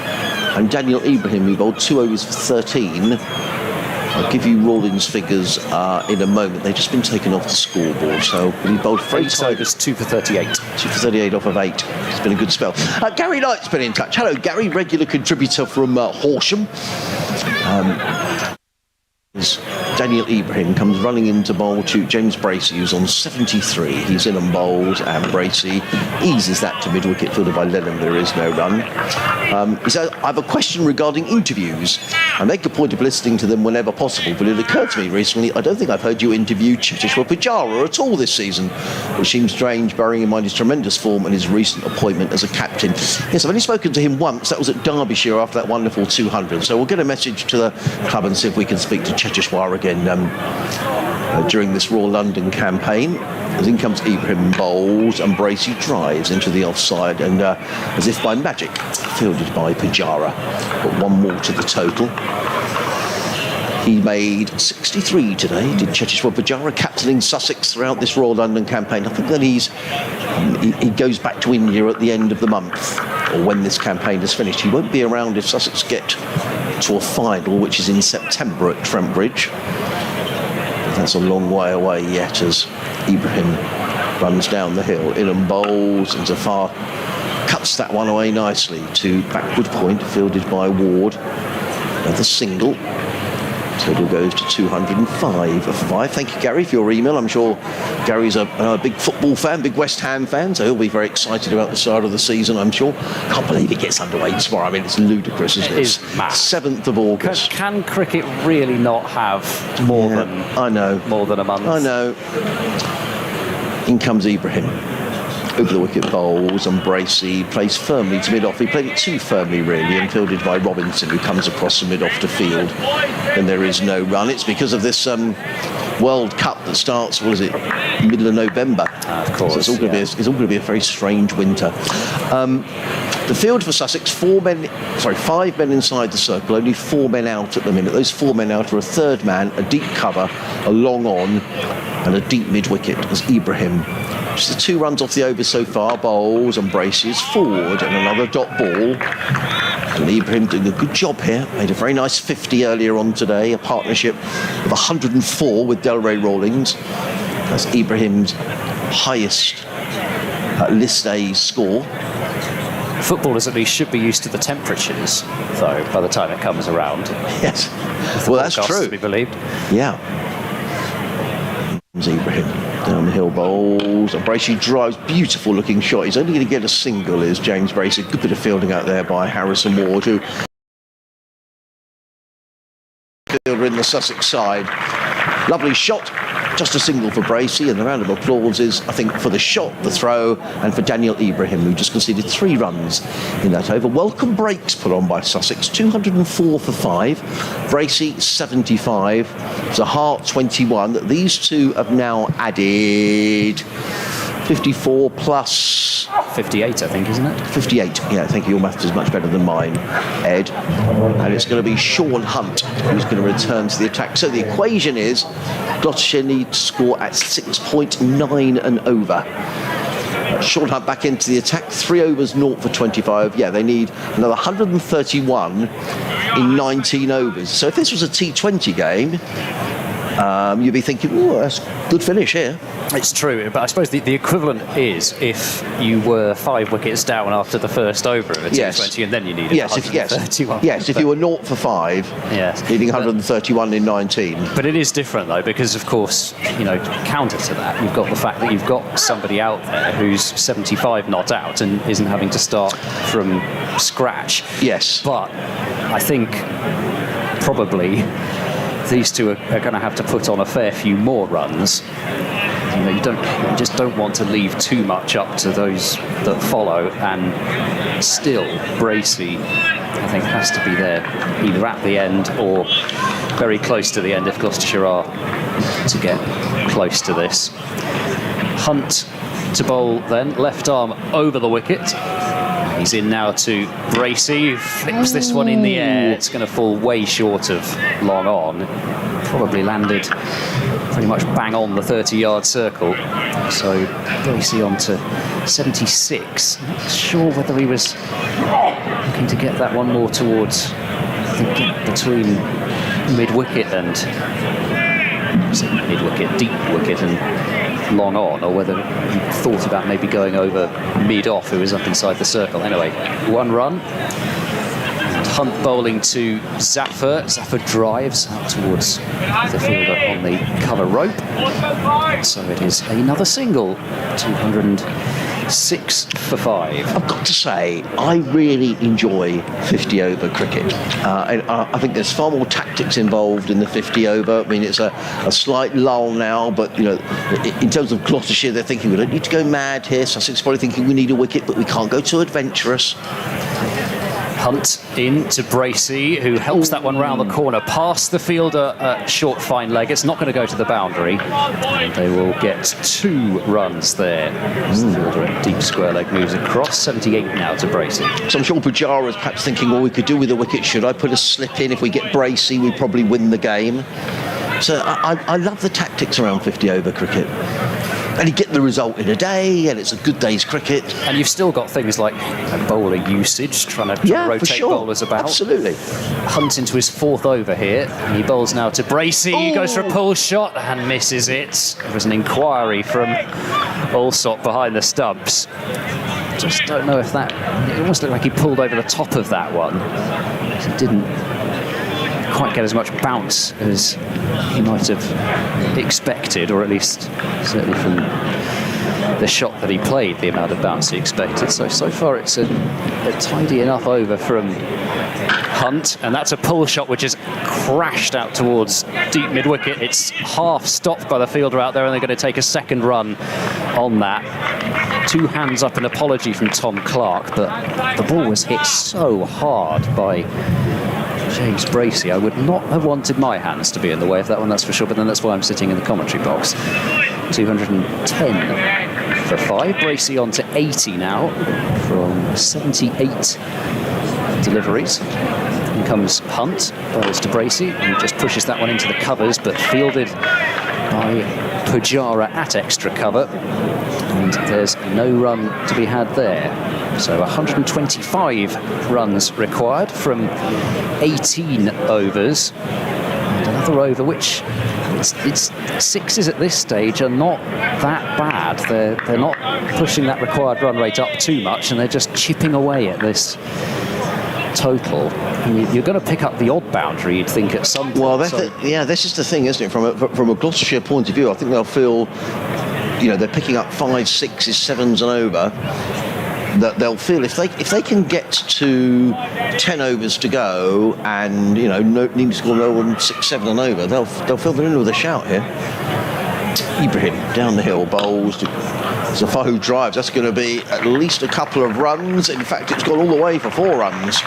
and Daniel Ibrahim, who bowled 2 overs for 13. I'll give you Rawlins' figures in a moment. They've just been taken off the scoreboard, so he bowled 8 overs, 2 for 38. 2 for 38 off of 8. It's been a good spell. Gary Knight's been in touch. Hello, Gary, regular contributor from Horsham. Daniel Ibrahim comes running into bowl to James Bracey, who's on 73. He's in and bowled, and Bracey eases that to mid-wicket fielder by Lennon. There is no run. He says, I have a question regarding interviews. I make a point of listening to them whenever possible, but it occurred to me recently, I don't think I've heard you interview Cheteshwar Pujara at all this season, which seems strange, bearing in mind his tremendous form and his recent appointment as a captain. Yes, I've only spoken to him once. That was at Derbyshire after that wonderful 200. So we'll get a message to the club and see if we can speak to Cheteshwar again during this Raw London campaign. As in comes Ibrahim bowls and Bracey drives into the offside, and as if by magic, fielded by Pujara. But 1 more to the total. He made 63 today, did Cheteshwar Pujara, captaining Sussex throughout this Royal London campaign. I think that he goes back to India at the end of the month, or when this campaign is finished. He won't be around if Sussex get to a final, which is in September at Trent Bridge. But that's a long way away yet, as Ibrahim runs down the hill. In and bowls, and Zafar cuts that one away nicely to backward point, fielded by Ward. Another single. Total goes to 205 for 5. Thank you, Gary, for your email. I'm sure Gary's a big football fan, big West Ham fan, so he'll be very excited about the start of the season, I'm sure. Can't believe it gets underway tomorrow. I mean, it's ludicrous, isn't it? It is mad. 7th of August. Can cricket really not have more than I know. more than a month? I know. In comes Ibrahim. Over the wicket bowls and Bracey plays firmly to mid-off. He played it too firmly, really, and fielded by Robinson, who comes across the mid-off to field. And there is no run. It's because of this World Cup that starts, what is it, middle of November. Of course. So it's all going to be a very strange winter. The field for Sussex, 5 men inside the circle, only 4 men out at the minute. Those 4 men out are a third man, a deep cover, a long on, and a deep mid-wicket as Ibrahim. Just the 2 runs off the over so far, bowls and braces forward, and another dot ball. And Ibrahim doing a good job here. Made a very nice 50 earlier on today, a partnership of 104 with Delray Rawlings. That's Ibrahim's highest List A score. Footballers at least should be used to the temperatures, though, by the time it comes around. Yes. Well, that's true. To be believed. Yeah. Ibrahim down the hill bowls, and Bracey drives, beautiful looking shot. He's only going to get a single, is James Bracey. Good bit of fielding out there by Harrison Ward, who fielder in the Sussex side. Lovely shot, just a single for Bracey, and the round of applause is, I think, for the shot, the throw, and for Daniel Ibrahim, who just conceded 3 runs in that over. Welcome breaks put on by Sussex, 204 for 5. Bracey, 75. Zahar, 21. These two have now added 54 plus 58, I think, isn't it? 58. Yeah, thank you. Your maths is much better than mine, Ed. And it's going to be Sean Hunt who's going to return to the attack. So the equation is Gloucestershire need to score at 6.9 and over. Sean Hunt back into the attack. 3 overs, 0 for 25. Yeah, they need another 131 in 19 overs. So if this was a T20 game, you'd be thinking, oh, that's a good finish here. It's true, but I suppose the equivalent is if you were 5 wickets down after the first over of a T20 and then you needed 131. Yes, if you were 0 for 5, needing 131 in 19. But it is different, though, because, of course, counter to that, you've got the fact that you've got somebody out there who's 75 not out and isn't having to start from scratch. Yes. But I think probably these two are going to have to put on a fair few more runs. You just don't want to leave too much up to those that follow, and still Bracey, I think, has to be there either at the end or very close to the end if Gloucestershire are to get close to this. Hunt to bowl then, left arm over the wicket. He's in now to Bracey, who flips this one in the air. It's going to fall way short of long on. Probably landed pretty much bang on the 30-yard circle. So Bracey on to 76. Not sure whether he was looking to get that one more towards, I think, between mid-wicket and mid-wicket, deep wicket and long on, or whether he thought about maybe going over mid-off, who was up inside the circle. Anyway, 1 run. And Hunt bowling to Zafar. Zafar drives out towards the fielder on the cover rope. So it is another single. 206 for 5. I've got to say, I really enjoy 50 over cricket. I think there's far more tactics involved in the 50 over. I mean, it's a slight lull now, but in terms of Gloucestershire, they're thinking we don't need to go mad here. Sussex probably thinking we need a wicket, but we can't go too adventurous. Hunt in to Bracey, who helps that one round the corner past the fielder, short fine leg. It's not going to go to the boundary. And they will get 2 runs there as the fielder at deep square leg moves across. 78 now to Bracey. So I'm sure Pujara's perhaps thinking, well, we could do with a wicket. Should I put a slip in? If we get Bracey, we probably win the game. So I love the tactics around 50 over cricket. And you get the result in a day, and it's a good day's cricket. And you've still got things like bowler usage, trying to rotate bowlers about. Absolutely. Hunt into his 4th over here, and he bowls now to Bracey. He goes for a pull shot and misses it. There was an inquiry from Allsop behind the stumps. Just don't know if that... It almost looked like he pulled over the top of that one. He didn't quite get as much bounce as he might have expected, or at least certainly from the shot that he played, the amount of bounce he expected. So far it's a tidy enough over from Hunt, and that's a pull shot which has crashed out towards deep mid-wicket. It's half stopped by the fielder out there, and they're going to take a second run on that. 2 hands up, an apology from Tom Clark, but the ball was hit so hard by James Bracey. I would not have wanted my hands to be in the way of that one, that's for sure, but then that's why I'm sitting in the commentary box. 210 for 5. Bracey on to 80 now from 78 deliveries. In comes Hunt, bowls to Bracey, who just pushes that one into the covers, but fielded by Pujara at extra cover, and there's no run to be had there. So 125 runs required from 18 overs, and another over which it's sixes at this stage are not that bad. They're not pushing that required run rate up too much, and they're just chipping away at this total. And you're going to pick up the odd boundary, you'd think, at some point. Well, this is the thing, isn't it? From a Gloucestershire point of view, I think they'll feel, they're picking up 5s, 6s, 7s and over. That they'll feel if they can get to 10 overs to go and need to score no more than 6, 7 and over, they'll feel they're in with a shout here. Ibrahim down the hill, bowls to Zafar, who drives. That's going to be at least a couple of runs. In fact, it's gone all the way for 4 runs.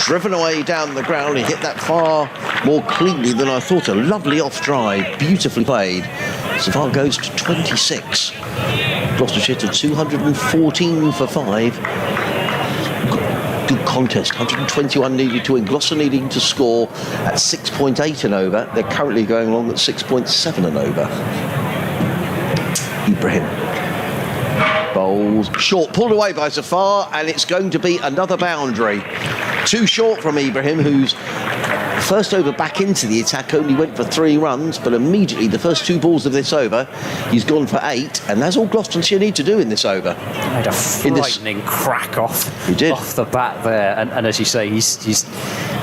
Driven away down the ground, he hit that far more cleanly than I thought. A lovely off drive, beautifully played. Zafar goes to 26. Gloucestershire to 214 for 5. Good contest. 121 needed to win. Gloucester needing to score at 6.8 and over. They're currently going along at 6.7 and over. Ibrahim bowls short, pulled away by Zafar, and it's going to be another boundary. Too short from Ibrahim, who's first over back into the attack only went for 3 runs, but immediately the first 2 balls of this over, he's gone for 8, and that's all Gloucestershire need to do in this over. He made a frightening crack off. He did. Off the bat there, and as you say, he's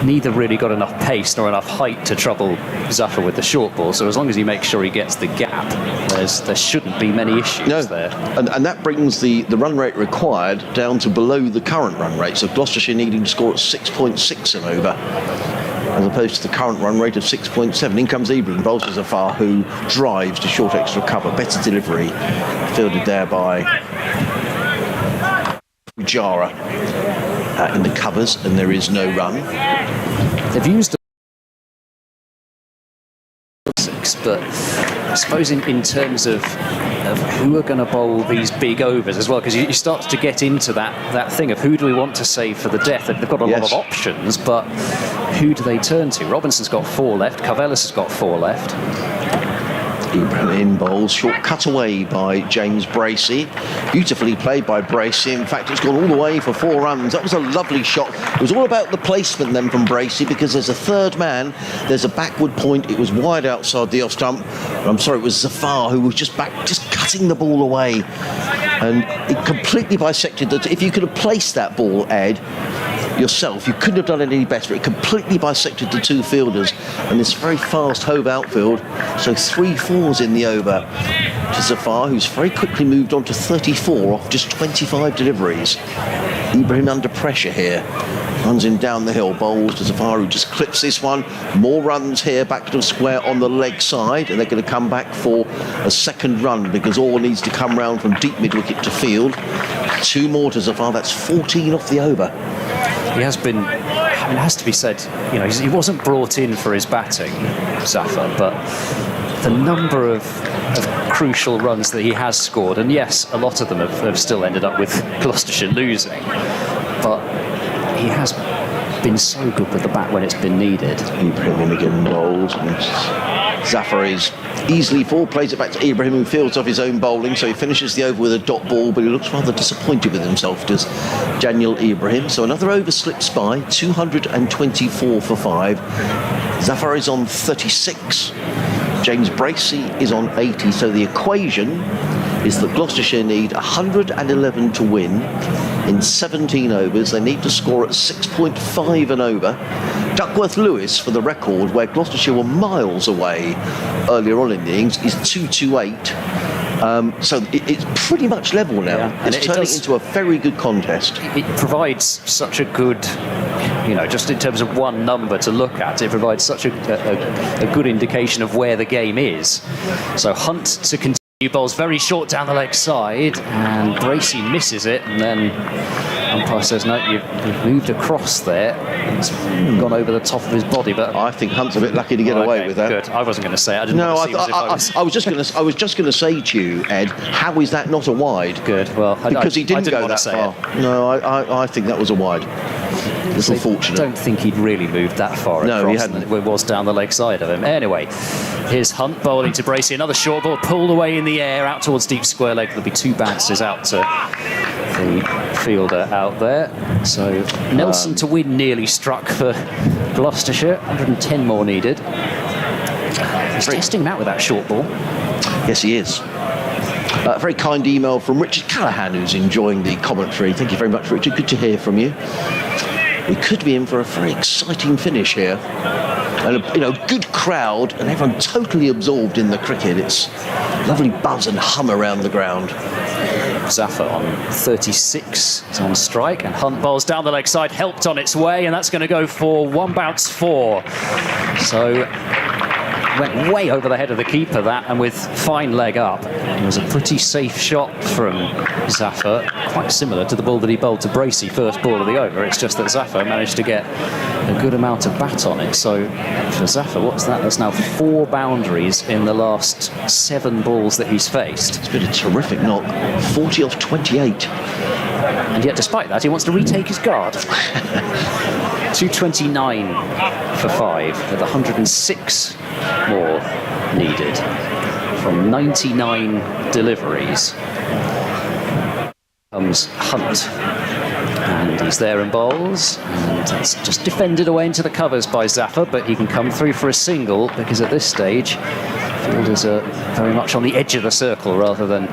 neither really got enough pace nor enough height to trouble Zafar with the short ball. So as long as he makes sure he gets the gap, there shouldn't be many issues there. And that brings the run rate required down to below the current run rate. So Gloucestershire needing to score at 6.6 and over, as opposed to the current run rate of 6.7. In comes Ibrahim, bowls to Zafar, who drives to short extra cover. Better delivery, fielded there by Pujara in the covers, and there is no run. They've used Essex, but I suppose in terms of who are going to bowl these big overs as well, because you start to get into that thing of who do we want to save for the death. They've got a lot of options, but who do they turn to? Robinson's got 4 left, Carvelis has got 4 left. Ibrahim bowls, short cut away by James Bracey. Beautifully played by Bracey. In fact, it's gone all the way for 4 runs. That was a lovely shot. It was all about the placement then from Bracey, because there's a third man, there's a backward point. It was wide outside the off stump. I'm sorry, it was Zafar who was just cutting the ball away. And it completely bisected. If you could have placed that ball, Ed, yourself, you couldn't have done it any better. It completely bisected the 2 fielders and this very fast Hove outfield. So 3 4s in the over to Zafar, who's very quickly moved on to 34 off just 25 deliveries. Ibrahim under pressure here. Runs in down the hill, bowls to Zafar, who just clips this one. More runs here, back to the square on the leg side, and they're going to come back for a second run because Orr needs to come round from deep mid-wicket to field. 2 more to Zafar, that's 14 off the over. He has been, it has to be said, he wasn't brought in for his batting, Zafar, but the number of crucial runs that he has scored, and yes, a lot of them have still ended up with Gloucestershire losing, but he has been so good with the bat when it's been needed. Ibrahim again bowls, and Zafar is easily 4, plays it back to Ibrahim, who fields off his own bowling, so he finishes the over with a dot ball, but he looks rather disappointed with himself, does Daniel Ibrahim. So another over slips by, 224 for 5. Zafar is on 36. James Bracey is on 80. So the equation is that Gloucestershire need 111 to win in 17 overs. They need to score at 6.5 and over. Duckworth Lewis, for the record, where Gloucestershire were miles away earlier on in the innings, is 228. So it's pretty much level now. Yeah. It's turning into a very good contest. It provides such a good, just in terms of one number to look at, it provides such a good indication of where the game is. So Hunt to continue, bowls very short down the leg side, and Bracey misses it, and then umpire says, no, you've moved across there. It's gone over the top of his body, but I think Hunt's a bit lucky to get away with that. Good. I wasn't going to say it. I didn't No, want to seem as if I was just going to say to you, Ed, how is that not a wide? Good. Well, because he didn't go want that to say far. it. No, I think that was a wide. It's unfortunate. I don't think he'd really moved that far No, across. he hadn't. And it was down the leg side of him. Anyway, here's Hunt bowling to Bracey. Another short ball pulled away in the air out towards deep square leg. There'll be 2 bounces out to the fielder out there. So Nelson to win nearly struck for Gloucestershire. 110 more needed. He's testing him out with that short ball. Yes, he is. A very kind email from Richard Callahan, who's enjoying the commentary. Thank you very much, Richard. Good to hear from you. We could be in for a very exciting finish here. And a good crowd, and everyone totally absorbed in the cricket. It's lovely buzz and hum around the ground. Zaffer on 36 is on strike, and Hunt bowls down the leg side, helped on its way, and that's going to go for 1 bounce 4. So went way over the head of the keeper, that, and with fine leg up. It was a pretty safe shot from Zaffer, quite similar to the ball that he bowled to Bracey, first ball of the over. It's just that Zaffer managed to get a good amount of bat on it. So for Zaffer, what's that? That's now 4 boundaries in the last 7 balls that he's faced. It's been a terrific knock, 40 off 28. And yet, despite that, he wants to retake his guard. 229 for 5, with 106 more needed from 99 deliveries. Comes Hunt, and he's there and bowls, and it's just defended away into the covers by Zaffer, but he can come through for a single, because at this stage fielders are very much on the edge of the circle rather than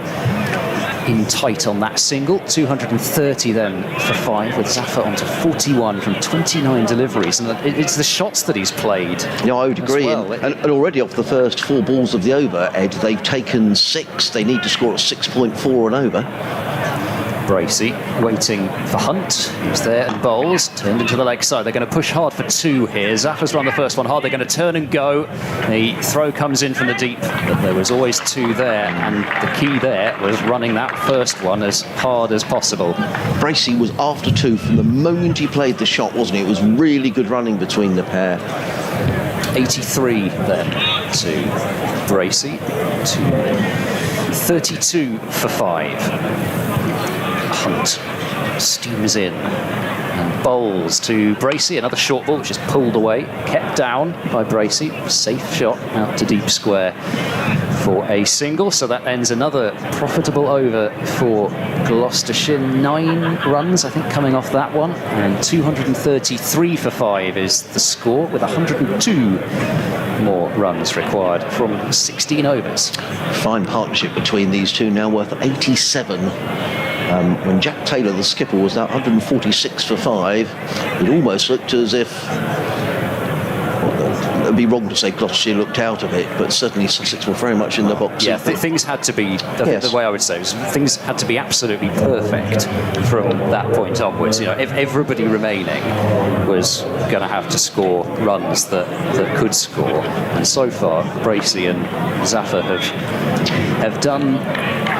in tight on that single. 230 then for 5, with Zaffer on to 41 from 29 deliveries, and it's the shots that he's played. Yeah, I would agree. Well. And already off the first 4 balls of the over, Ed, they've taken 6. They need to score at 6.4 and over. Bracey waiting for Hunt, who's there and bowls, turned into the leg side. They're going to push hard for 2 here. Zaffer's run the first one hard. They're going to turn and go. The throw comes in from the deep, but there was always 2 there, and the key there was running that first one as hard as possible. Bracey was after 2 from the moment he played the shot, wasn't he? It was really good running between the pair. 83 then to Bracey, to 32 for 5. Hunt steams in and bowls to Bracey. Another short ball which is pulled away, kept down by Bracey. Safe shot out to deep square for a single. So that ends another profitable over for Gloucestershire. 9 runs, I think, coming off that one. And 233 for 5 is the score, with 102 more runs required from 16 overs. Fine partnership between these two, now worth 87. When Jack Taylor, the skipper, was now 146 for 5, it almost looked as if, well, it'd be wrong to say Gloucestershire looked out of it, but certainly Sussex were very much in the box. Yeah, things had to be, the way I would say, was things had to be absolutely perfect from that point onwards. If everybody remaining was going to have to score runs that could score, and so far Bracey and Zaffer have done.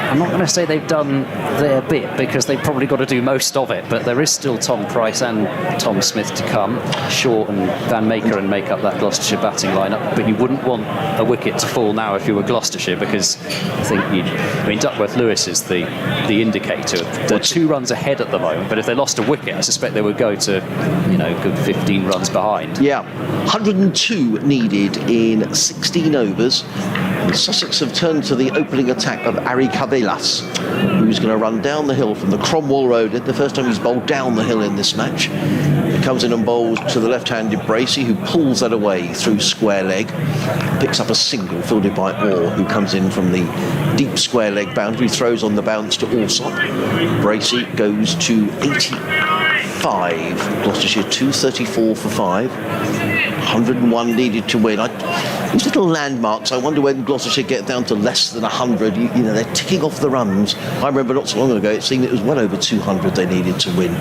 I'm not going to say they've done their bit, because they've probably got to do most of it, but there is still Tom Price and Tom Smith to come. Shaw and Van Maker make up that Gloucestershire batting lineup, but you wouldn't want a wicket to fall now if you were Gloucestershire, because I think Duckworth Lewis is the indicator. They're 2 runs ahead at the moment, but if they lost a wicket, I suspect they would go to good 15 runs behind. Yeah, 102 needed in 16 overs. And Sussex have turned to the opening attack of Ari Cavelas, who's going to run down the hill from the Cromwell Road. The first time he's bowled down the hill in this match. He comes in and bowls to the left-handed Bracey, who pulls that away through square leg. Picks up a single fielded by Orr, who comes in from the deep square leg boundary, throws on the bounce to Alsop. Bracey goes to 80. 5. Gloucestershire 234 for 5. 101 needed to win. These little landmarks, I wonder when Gloucestershire get down to less than 100, you know, they're ticking off the runs. I remember not so long ago, it seemed it was well over 200 they needed to win.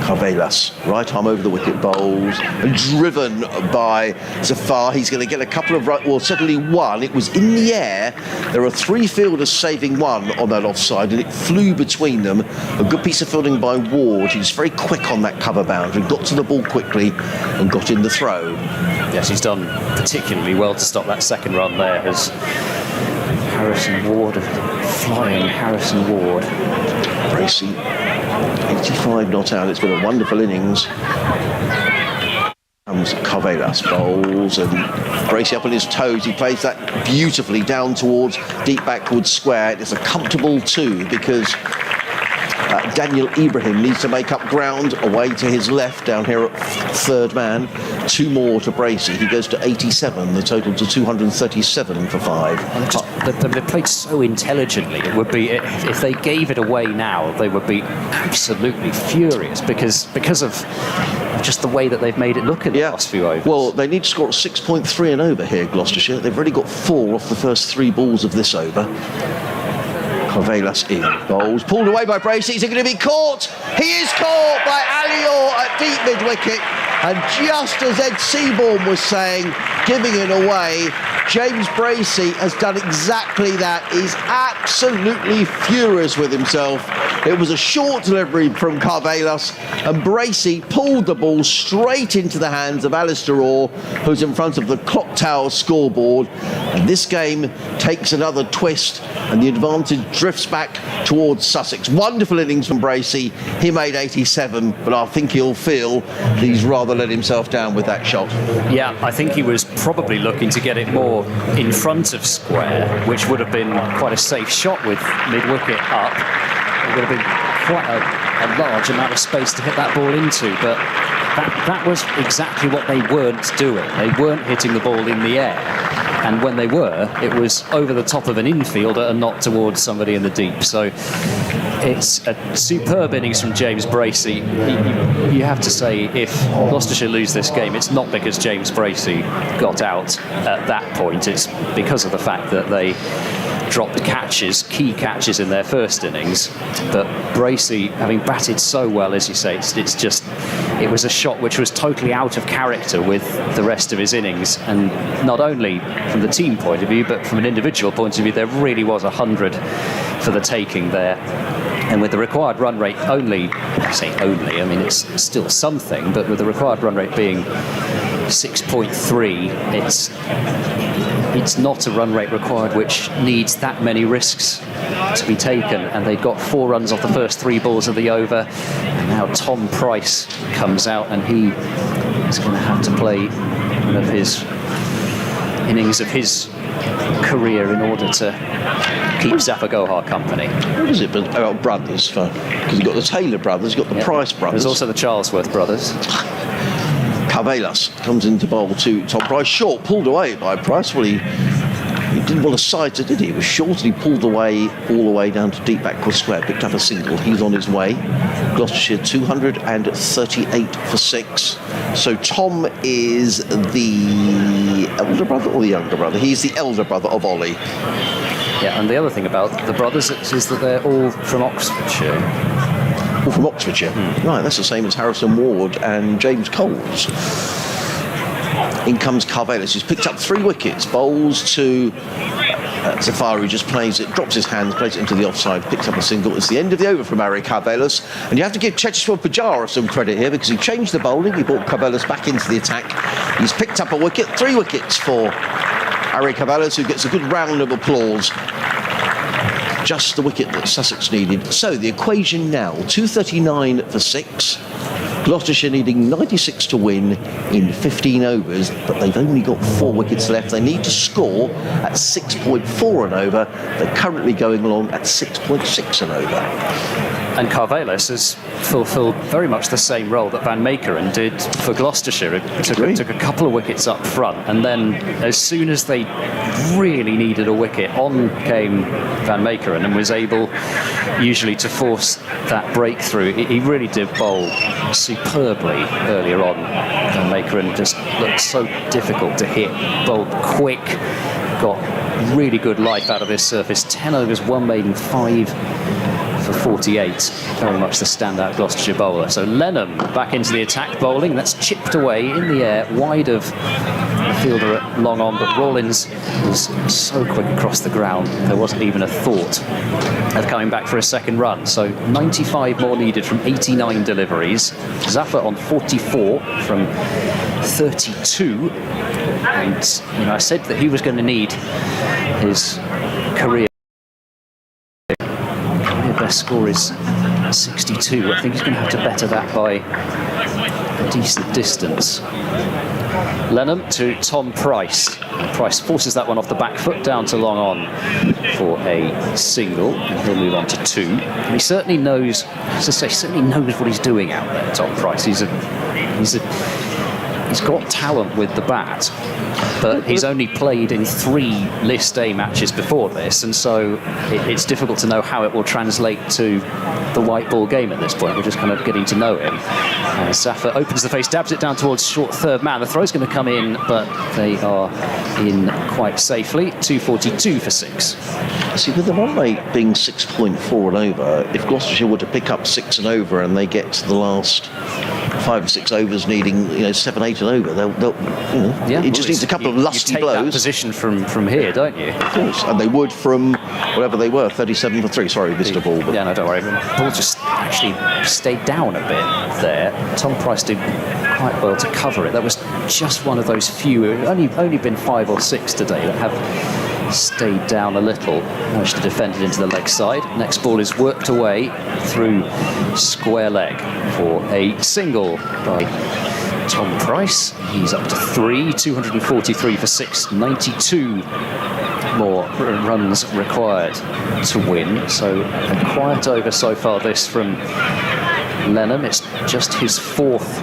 Carvelas, right arm over the wicket, bowls, and driven by Zafar. He's going to get a couple of well, certainly one. It was in the air. There are 3 fielders saving one on that offside, and it flew between them. A good piece of fielding by Ward. He's very quick on that cover boundary, got to the ball quickly and got in the throw. Yes, he's done particularly well to stop that second run there, as Harrison Ward, flying Harrison Ward. Bracey, 85 not out. It's been a wonderful innings. Comes Carvelas, bowls, and Bracey up on his toes. He plays that beautifully down towards deep backward square. It's a comfortable 2 because Daniel Ibrahim needs to make up ground away to his left down here at third man. 2 more to Bracey. He goes to 87, the total to 237 for 5. They played so intelligently. It would be, if they gave it away now, they would be absolutely furious because of just the way that they've made it look in the last few overs. Well, they need to score 6.3 and over here, Gloucestershire. They've already got 4 off the first 3 balls of this over. Carvelas in, bowls, pulled away by Bracey. Is he going to be caught? He is caught by Alior at deep mid-wicket. And just as Ed Seaborn was saying, giving it away, James Bracey has done exactly that. He's absolutely furious with himself. It was a short delivery from Carvelas, and Bracey pulled the ball straight into the hands of Alistair Orr, who's in front of the clock tower scoreboard. And this game takes another twist, and the advantage drifts back towards Sussex. Wonderful innings from Bracey. He made 87, but I think he'll feel he's rather let himself down with that shot. Yeah, I think he was probably looking to get it more in front of square, which would have been quite a safe shot with mid-wicket up. It would have been quite a large amount of space to hit that ball into, but that was exactly what they weren't doing. They weren't hitting the ball in the air, and when they were, it was over the top of an infielder and not towards somebody in the deep. So it's a superb innings from James Bracey. You have to say, if Gloucestershire lose this game, it's not because James Bracey got out at that point. It's because of the fact that they dropped catches, key catches in their first innings. But Bracey, having batted so well, as you say, it was a shot which was totally out of character with the rest of his innings. And not only from the team point of view, but from an individual point of view, there really was 100 for the taking there. And with the required run rate only, I say only, I mean it's still something, but with the required run rate being 6.3, it's not a run rate required which needs that many risks to be taken. And they got 4 runs off the first 3 balls of the over. And now Tom Price comes out, and he is going to have to play one of his innings of his career in order to keep Zafar Gohar company. What is it about brothers? Because you've got the Taylor brothers, you've got the Price brothers. There's also the Charlesworth brothers. Carvelas comes into bowl to Tom Price. Short, pulled away by Price. Well, he didn't want a sighter, did he? He was short, and he pulled away all the way down to deep backward square. Picked up a single. He's on his way. Gloucestershire 238 for 6. So Tom is the elder brother or the younger brother? He's the elder brother of Ollie. Yeah, and the other thing about the brothers is that they're all from Oxfordshire. All from Oxfordshire. Right, that's the same as Harrison Ward and James Coles. In comes Carvelas, who's picked up 3 wickets. Bowls to Zafar, who just plays it, drops his hands, plays it into the offside, picks up a single. It's the end of the over from Harry Carvelas. And you have to give Checheswar Pujara some credit here, because he changed the bowling. He brought Carvelas back into the attack. He's picked up a wicket, 3 wickets for Harry Carvelas, who gets a good round of applause. Just the wicket that Sussex needed. So the equation now, 239 for 6. Gloucestershire needing 96 to win in 15 overs, but they've only got 4 wickets left. They need to score at 6.4 and over. They're currently going along at 6.6 and over. And Carvelis has fulfilled very much the same role that Van Meekeren did for Gloucestershire. It took a couple of wickets up front, and then as soon as they really needed a wicket, on came Van Meekeren and was able usually to force that breakthrough. He really did bowl superbly earlier on. Van Meekeren just looked so difficult to hit, bowled quick, got really good life out of his surface. 10 overs, 1 maiden, 5 for 48. Very much the standout Gloucestershire bowler. So Lenham back into the attack bowling. That's chipped away in the air, wide of the fielder at long on, but Rawlins was so quick across the ground, there wasn't even a thought of coming back for a second run. So 95 more needed from 89 deliveries. Zafar on 44 from 32. And, you know, I said that he was going to need his career best score is 62. I think he's going to have to better that by a decent distance. Lenham to Tom Price. Price forces that one off the back foot down to long on for a single. And he'll move on to 2. And he certainly knows, as I say, certainly knows what he's doing out there, Tom Price. He's got talent with the bat, but he's only played in 3 List A matches before this, and so it's difficult to know how it will translate to the white ball game at this point. We're just kind of getting to know him. Zafar opens the face, dabs it down towards short third man. The throw's going to come in, but they are in quite safely. 242 for 6. See, with the run rate being 6.4 and over, if Gloucestershire were to pick up 6 and over and they get to the last 5 or 6 overs needing 7, 8 and over, they'll it just needs a couple of lusty you take blows. That position from here, don't you? Of course, and they would from whatever they were, 37 for 3. Sorry, missed a ball. But yeah, no, don't worry. The ball just actually stayed down a bit there. Tom Price did quite well to cover it. That was just one of those few. Only been 5 or 6 today that have stayed down a little. Managed to defend it into the leg side. Next ball is worked away through square leg for a single by Tom Price. He's up to 3, 243 for 6, 92 more runs required to win. So a quiet over so far this from Lenham. It's just his 4th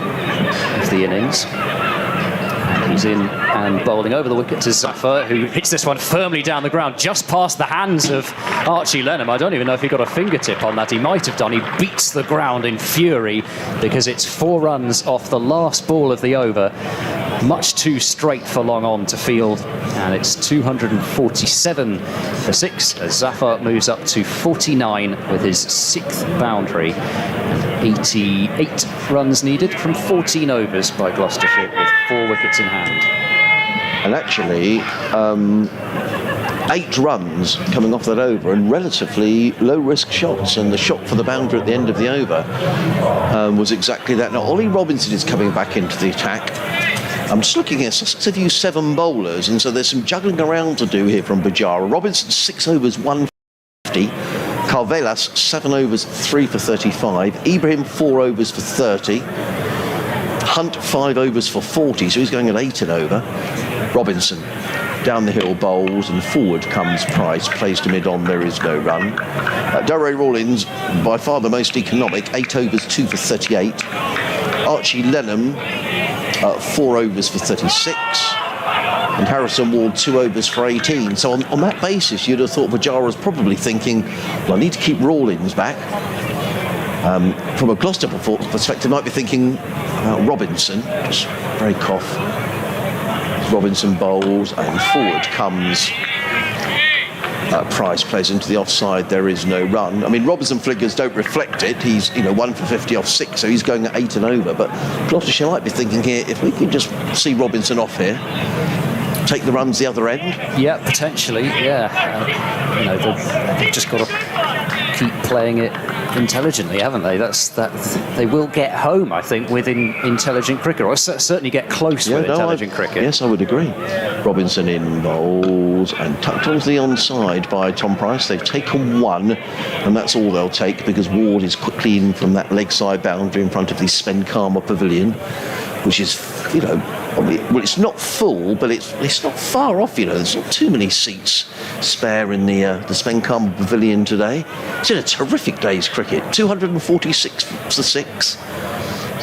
of the innings. And he's in and bowling over the wicket to Zafar, who hits this one firmly down the ground, just past the hands of Archie Lenham. I don't even know if he got a fingertip on that. He might have done. He beats the ground in fury because it's 4 runs off the last ball of the over. Much too straight for long on to field, and it's 247 for 6 as Zafar moves up to 49 with his 6th boundary. 88 runs needed from 14 overs by Gloucestershire with 4 wickets in hand. And actually, 8 runs coming off that over and relatively low-risk shots, and the shot for the boundary at the end of the over was exactly that. Now, Ollie Robinson is coming back into the attack. I'm just looking here. Sussex have used 7 bowlers, and so there's some juggling around to do here from Bajara. Robinson, 6 overs, 150. Carvelas, 7 overs, 3 for 35. Ibrahim, 4 overs for 30. Hunt, 5 overs for 40, so he's going at 8 and over. Robinson, down the hill bowls, and forward comes Price, plays to mid-on, there is no run. Durray Rawlins, by far the most economic, 8 overs, 2 for 38. Archie Lenham, 4 overs for 36. And Harrison Ward, 2 overs for 18. So on that basis, you'd have thought Bajara's probably thinking, well, I need to keep Rawlins back. From a Gloucester perspective, might be thinking Robinson, just very cough. Robinson bowls, and forward comes Price, plays into the offside, there is no run. I mean, Robinson figures don't reflect it. He's 1 for 50 off 6, so he's going at 8 and over. But Gloucestershire might be thinking here, if we could just see Robinson off here, take the runs the other end. Yeah, potentially, yeah. They've just got to keep playing it intelligently, haven't they? They will get home, I think, with intelligent cricket, or certainly get close with intelligent cricket. Yes, I would agree. Robinson in bowls and tucked onto the onside by Tom Price. They've taken 1, and that's all they'll take because Ward is quickly in from that leg side boundary in front of the Sven Karma pavilion. which is, well, it's not full, but it's not far off. There's not too many seats spare in the Spencam Pavilion today. It's been a terrific day's cricket. 246 for 6.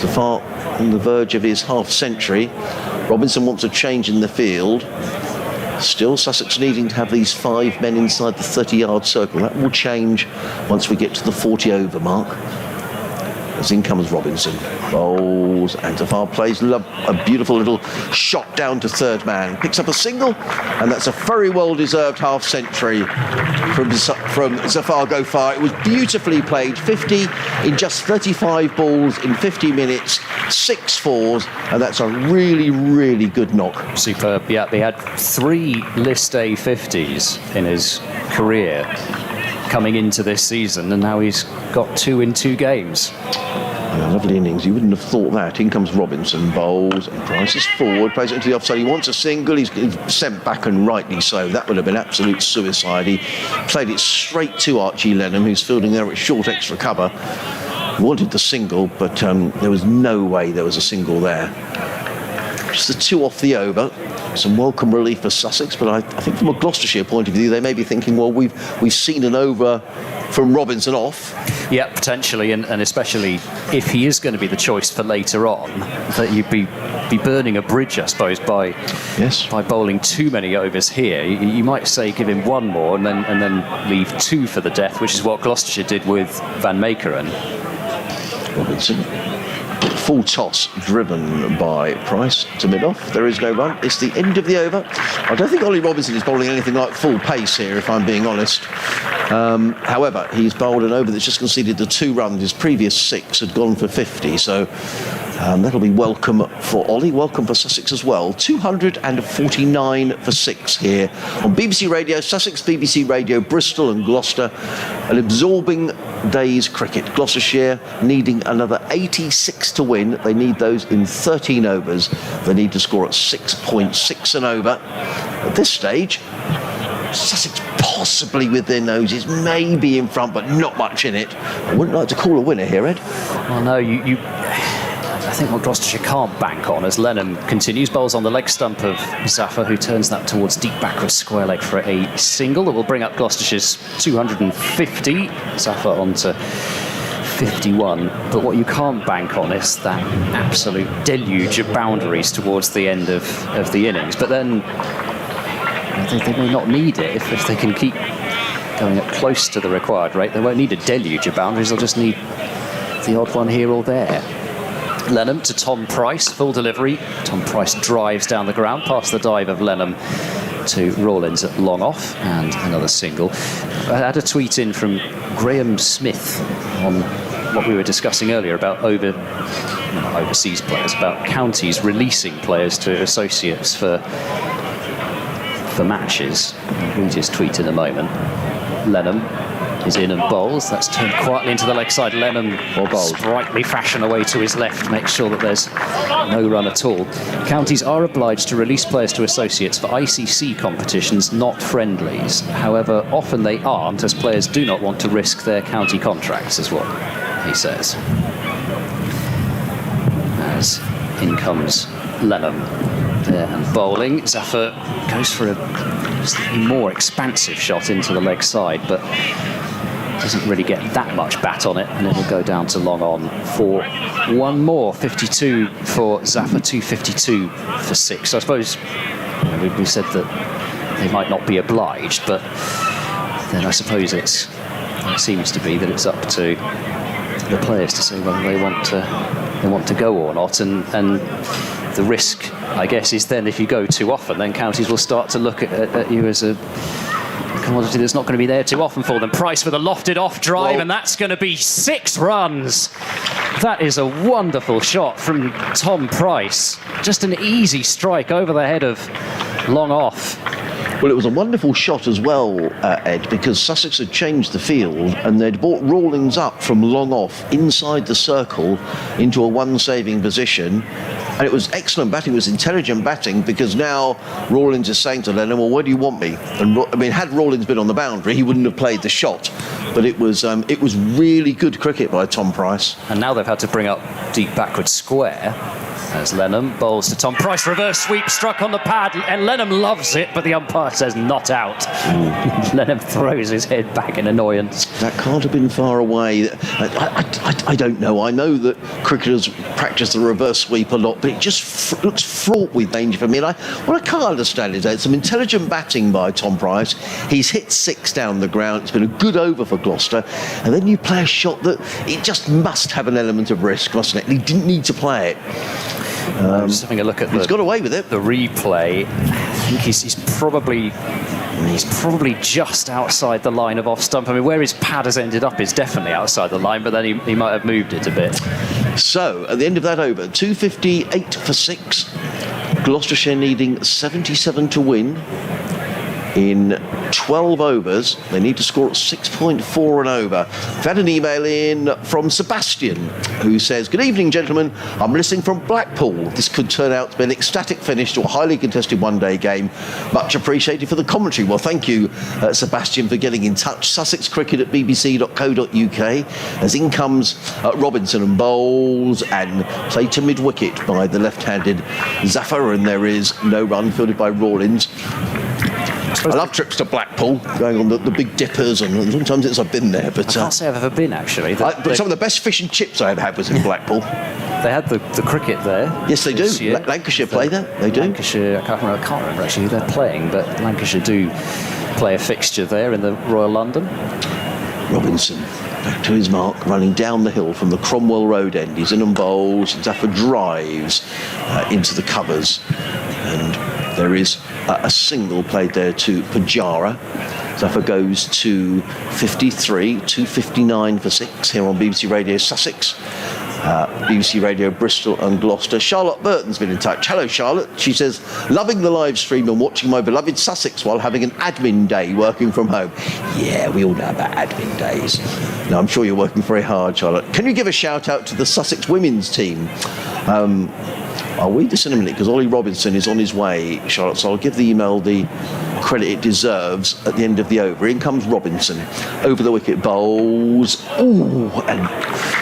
So far on the verge of his half century. Robinson wants a change in the field. Still Sussex needing to have these 5 men inside the 30-yard circle. That will change once we get to the 40 over mark. As in comes Robinson. Bowls, and Zafar plays a beautiful little shot down to third man. Picks up a single, and that's a very well-deserved half-century from Zafar Gofar. It was beautifully played. 50 in just 35 balls in 50 minutes, 6 fours, and that's a really, really good knock. Superb. Yeah, he had 3 List A 50s in his career coming into this season, and now he's got 2 in 2 games. Lovely innings. You wouldn't have thought that. In comes Robinson, bowls, and Price is forward, plays it into the offside. He wants a single. He's sent back, and rightly so. That would have been absolute suicide. He played it straight to Archie Lenham, who's fielding there at short extra cover. He wanted the single, but there was no way there was a single there. Just the 2 off the over. Some welcome relief for Sussex, but I think from a Gloucestershire point of view, they may be thinking, well, we've seen an over from Robinson off. Yeah, potentially, and especially if he is going to be the choice for later on, that you'd be burning a bridge, I suppose, by bowling too many overs here. You might say give him 1 more and then leave 2 for the death, which is what Gloucestershire did with Van Meekeren. Robinson. Full toss driven by Price to mid-off. There is no run. It's the end of the over. I don't think Ollie Robinson is bowling anything like full pace here, if I'm being honest. However, he's bowled an over that's just conceded the 2 runs. His previous 6 had gone for 50, so that'll be welcome for Ollie, welcome for Sussex as well. 249 for 6 here on BBC Radio, Sussex, BBC Radio, Bristol and Gloucester. An absorbing day's cricket. Gloucestershire needing another 86 to win. They need those in 13 overs. They need to score at 6.6 and over. At this stage, Sussex possibly with their noses, maybe in front, but not much in it. I wouldn't like to call a winner here, Ed. Well, no, I think what Gloucestershire can't bank on as Lenham continues, bowls on the leg stump of Zafar, who turns that towards deep backward square leg for a single that will bring up Gloucestershire's 250. Zafar onto 51. But what you can't bank on is that absolute deluge of boundaries towards the end of the innings. But then they may not need it if they can keep going up close to the required rate. They won't need a deluge of boundaries. They'll just need the odd one here or there. Lenham to Tom Price, full delivery. Tom Price drives down the ground past the dive of Lenham to Rawlins at long off, and another single. I had a tweet in from Graham Smith on what we were discussing earlier about overseas players, about counties releasing players to associates for matches. I'll read his tweet in a moment. Lenham is in and bowls. That's turned quietly into the leg side. Lenham, sprightly fashion away to his left, makes sure that there's no run at all. Counties are obliged to release players to associates for ICC competitions, not friendlies. However, often they aren't, as players do not want to risk their county contracts, is what he says. As in comes Lenham there and bowling. Zafar goes for a slightly more expansive shot into the leg side, but doesn't really get that much bat on it, and it will go down to long on for 1 more. 52 for Zafar, 252 for 6. So I suppose we said that they might not be obliged, but then I suppose it seems to be that it's up to the players to say whether they want to go or not, and the risk, I guess, is then if you go too often, then counties will start to look at you as a commodity that's not going to be there too often for them. Price with a lofted off drive, and that's going to be 6 runs. That is a wonderful shot from Tom Price. Just an easy strike over the head of long off. Well, it was a wonderful shot as well, Ed, because Sussex had changed the field and they'd brought Rawlins up from long off inside the circle into a one-saving position. And it was excellent batting, it was intelligent batting, because now Rawlins is saying to Lenham, well, where do you want me? And had Rawlins been on the boundary, he wouldn't have played the shot. but it was really good cricket by Tom Price. And now they've had to bring up deep backward square. As Lenham bowls to Tom Price, reverse sweep struck on the pad, and Lenham loves it, but the umpire says not out. Lenham throws his head back in annoyance. That can't have been far away. I don't know. I know that cricketers practice the reverse sweep a lot, but it just looks fraught with danger for me. And what I can't understand is that it's some intelligent batting by Tom Price. He's hit 6 down the ground. It's been a good over for Gloucester, and then you play a shot that it just must have an element of risk, mustn't it? And he didn't need to play it. Just having a look at he's got away with it. The replay. I think he's probably just outside the line of off stump. I mean, where his pad has ended up is definitely outside the line, but then he might have moved it a bit. So at the end of that over, 258 for 6. Gloucestershire needing 77 to win. In 12 overs, they need to score at 6.4 and over. We've had an email in from Sebastian, who says, "Good evening, gentlemen. I'm listening from Blackpool. This could turn out to be an ecstatic finish to a highly contested one-day game. Much appreciated for the commentary." Well, thank you, Sebastian, for getting in touch. Sussex Cricket at bbc.co.uk. As in comes Robinson and bowls and played to mid-wicket by the left-handed Zafar, and there is no run, fielded by Rawlins. I love trips to Blackpool, going on the Big Dippers, and sometimes since I've been there. But I can't say I've ever been, actually. But some of the best fish and chips I ever had was in Blackpool. They had the cricket there. Yes, they do. Lancashire play there. They do. Lancashire, I can't remember actually who they're playing, but Lancashire do play a fixture there in the Royal London. Robinson back to his mark, running down the hill from the Cromwell Road end. He's in and bowls. Zafar drives into the covers, and there is a single played there to Pajara. Zafar goes to 53, 259 for 6 here on BBC Radio Sussex. BBC Radio Bristol and Gloucester. Charlotte Burton's been in touch. Hello, Charlotte. She says, "Loving the live stream and watching my beloved Sussex while having an admin day working from home." Yeah, we all know about admin days. No, I'm sure you're working very hard, Charlotte. Can you give a shout out to the Sussex women's team? I'll read this in a minute because Ollie Robinson is on his way, Charlotte, so I'll give the email the credit it deserves at the end of the over. In comes Robinson, over the wicket, bowls. Ooh, and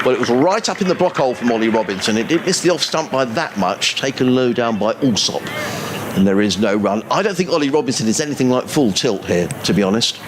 well, it was right up in the block hole from Ollie Robinson. It didn't miss the off stump by that much, taken low down by Alsop, and there is no run. I don't think Ollie Robinson is anything like full tilt here, to be honest.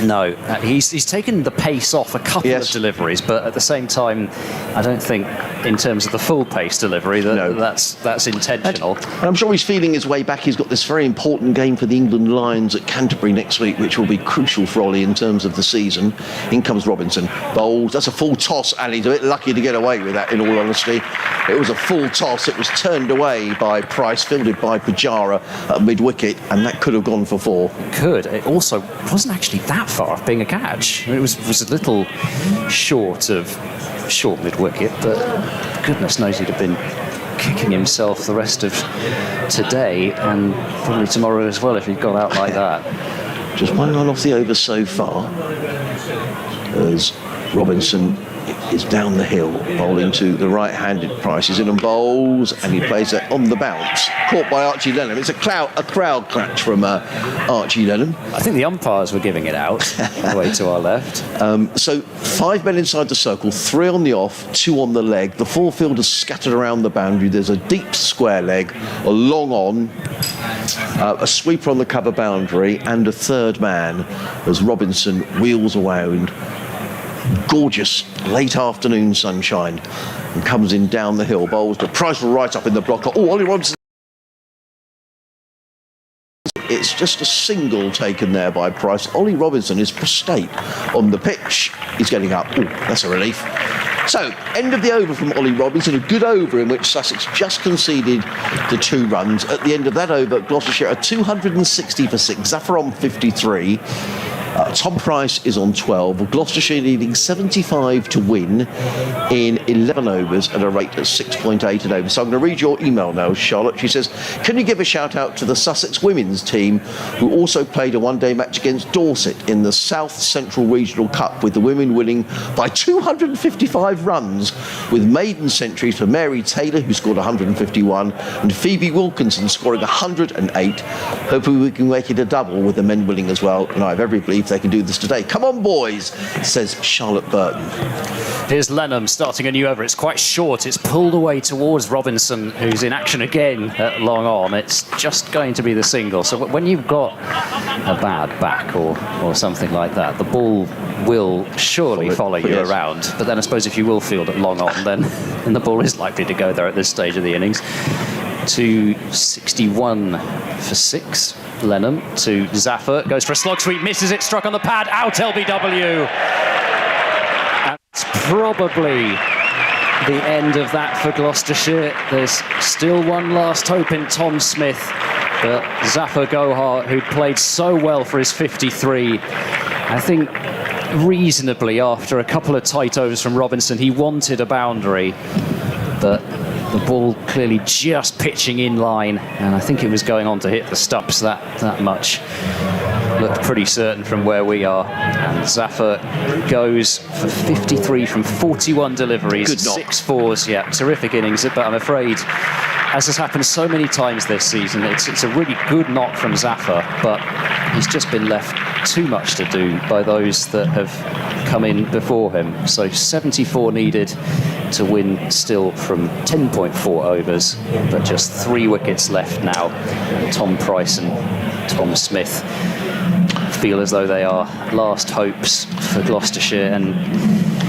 No, he's taken the pace off a couple of deliveries, but at the same time, I don't think in terms of the full pace delivery that's intentional. And I'm sure he's feeling his way back. He's got this very important game for the England Lions at Canterbury next week, which will be crucial for Ollie in terms of the season. In comes Robinson, bowls. That's a full toss, and he's a bit lucky to get away with that, in all honesty. It was a full toss. It was turned away by Price, fielded by Pajara at mid-wicket, and that could have gone for 4. Could. It also wasn't actually that far off being a catch. I mean, it was a little short mid-wicket, but goodness knows he'd have been kicking himself the rest of today and probably tomorrow as well if he'd gone out like that. Just one run off the over so far as Robinson is down the hill, bowling to the right-handed Price. He's in and bowls, and he plays it on the bounce. Caught by Archie Lenham. It's a crowd catch from Archie Lenham. I think the umpires were giving it out, away to our left. So 5 men inside the circle, 3 on the off, 2 on the leg. The 4 fielders scattered around the boundary. There's a deep square leg, a long on, a sweeper on the cover boundary, and a third man as Robinson wheels around. Gorgeous late afternoon sunshine, and comes in down the hill, bowls to Price right up in the block. Oh, Ollie Robinson. It's just a single taken there by Price. Ollie Robinson is prostrate on the pitch. He's getting up. Oh, that's a relief. So, end of the over from Ollie Robinson, a good over in which Sussex just conceded the 2 runs. At the end of that over, Gloucestershire are 260 for 6, Zafar on 53. Tom Price is on 12. Gloucestershire needing 75 to win in 11 overs at a rate of 6.8 an over. So I'm going to read your email now, Charlotte. She says, "Can you give a shout out to the Sussex women's team who also played a one-day match against Dorset in the South Central Regional Cup, with the women winning by 255 runs, with maiden centuries for Mary Taylor, who scored 151, and Phoebe Wilkinson scoring 108. Hopefully we can make it a double with the men winning as well, and I have every belief if they can do this today. Come on, boys, says Charlotte Burton. Here's Lenham starting a new over. It's quite short. It's pulled away towards Robinson, who's in action again at long on. It's just going to be the single. So when you've got a bad back or something like that, the ball will surely follow you around. But then I suppose if you will field at long on, then the ball is likely to go there at this stage of the innings. 261 for 6. Lenham to Zaffer, goes for a slog sweep, misses it, struck on the pad, out LBW. And it's probably the end of that for Gloucestershire. There's still one last hope in Tom Smith, but Zaffer Gohar, who played so well for his 53, I think reasonably after a couple of tight overs from Robinson, he wanted a boundary, but the ball clearly just pitching in line, and I think it was going on to hit the stumps that much. Looked pretty certain from where we are. And Zaffer goes for 53 from 41 deliveries. Good knock. 6 fours, yeah, terrific innings. But I'm afraid, as has happened so many times this season, it's a really good knock from Zaffer, but he's just been left too much to do by those that have come in before him. So 74 needed to win still from 10.4 overs, but just 3 wickets left now. Tom Price and Tom Smith feel as though they are last hopes for Gloucestershire. And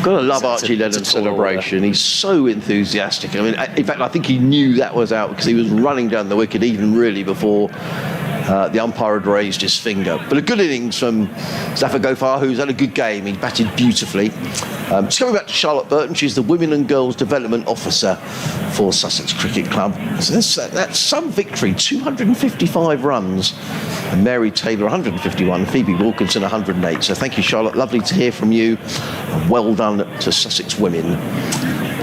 got to love Archie Lennon's celebration. He's so enthusiastic. I mean, in fact, I think he knew that was out because he was running down the wicket even really before the umpire had raised his finger. But a good innings from Zaffer Gohar, who's had a good game. He batted beautifully. Just coming back to Charlotte Burton, she's the Women and Girls Development Officer for Sussex Cricket Club. So that's some victory, 255 runs. And Mary Taylor, 151. Phoebe Wilkinson, 108. So thank you, Charlotte. Lovely to hear from you. And well done to Sussex women.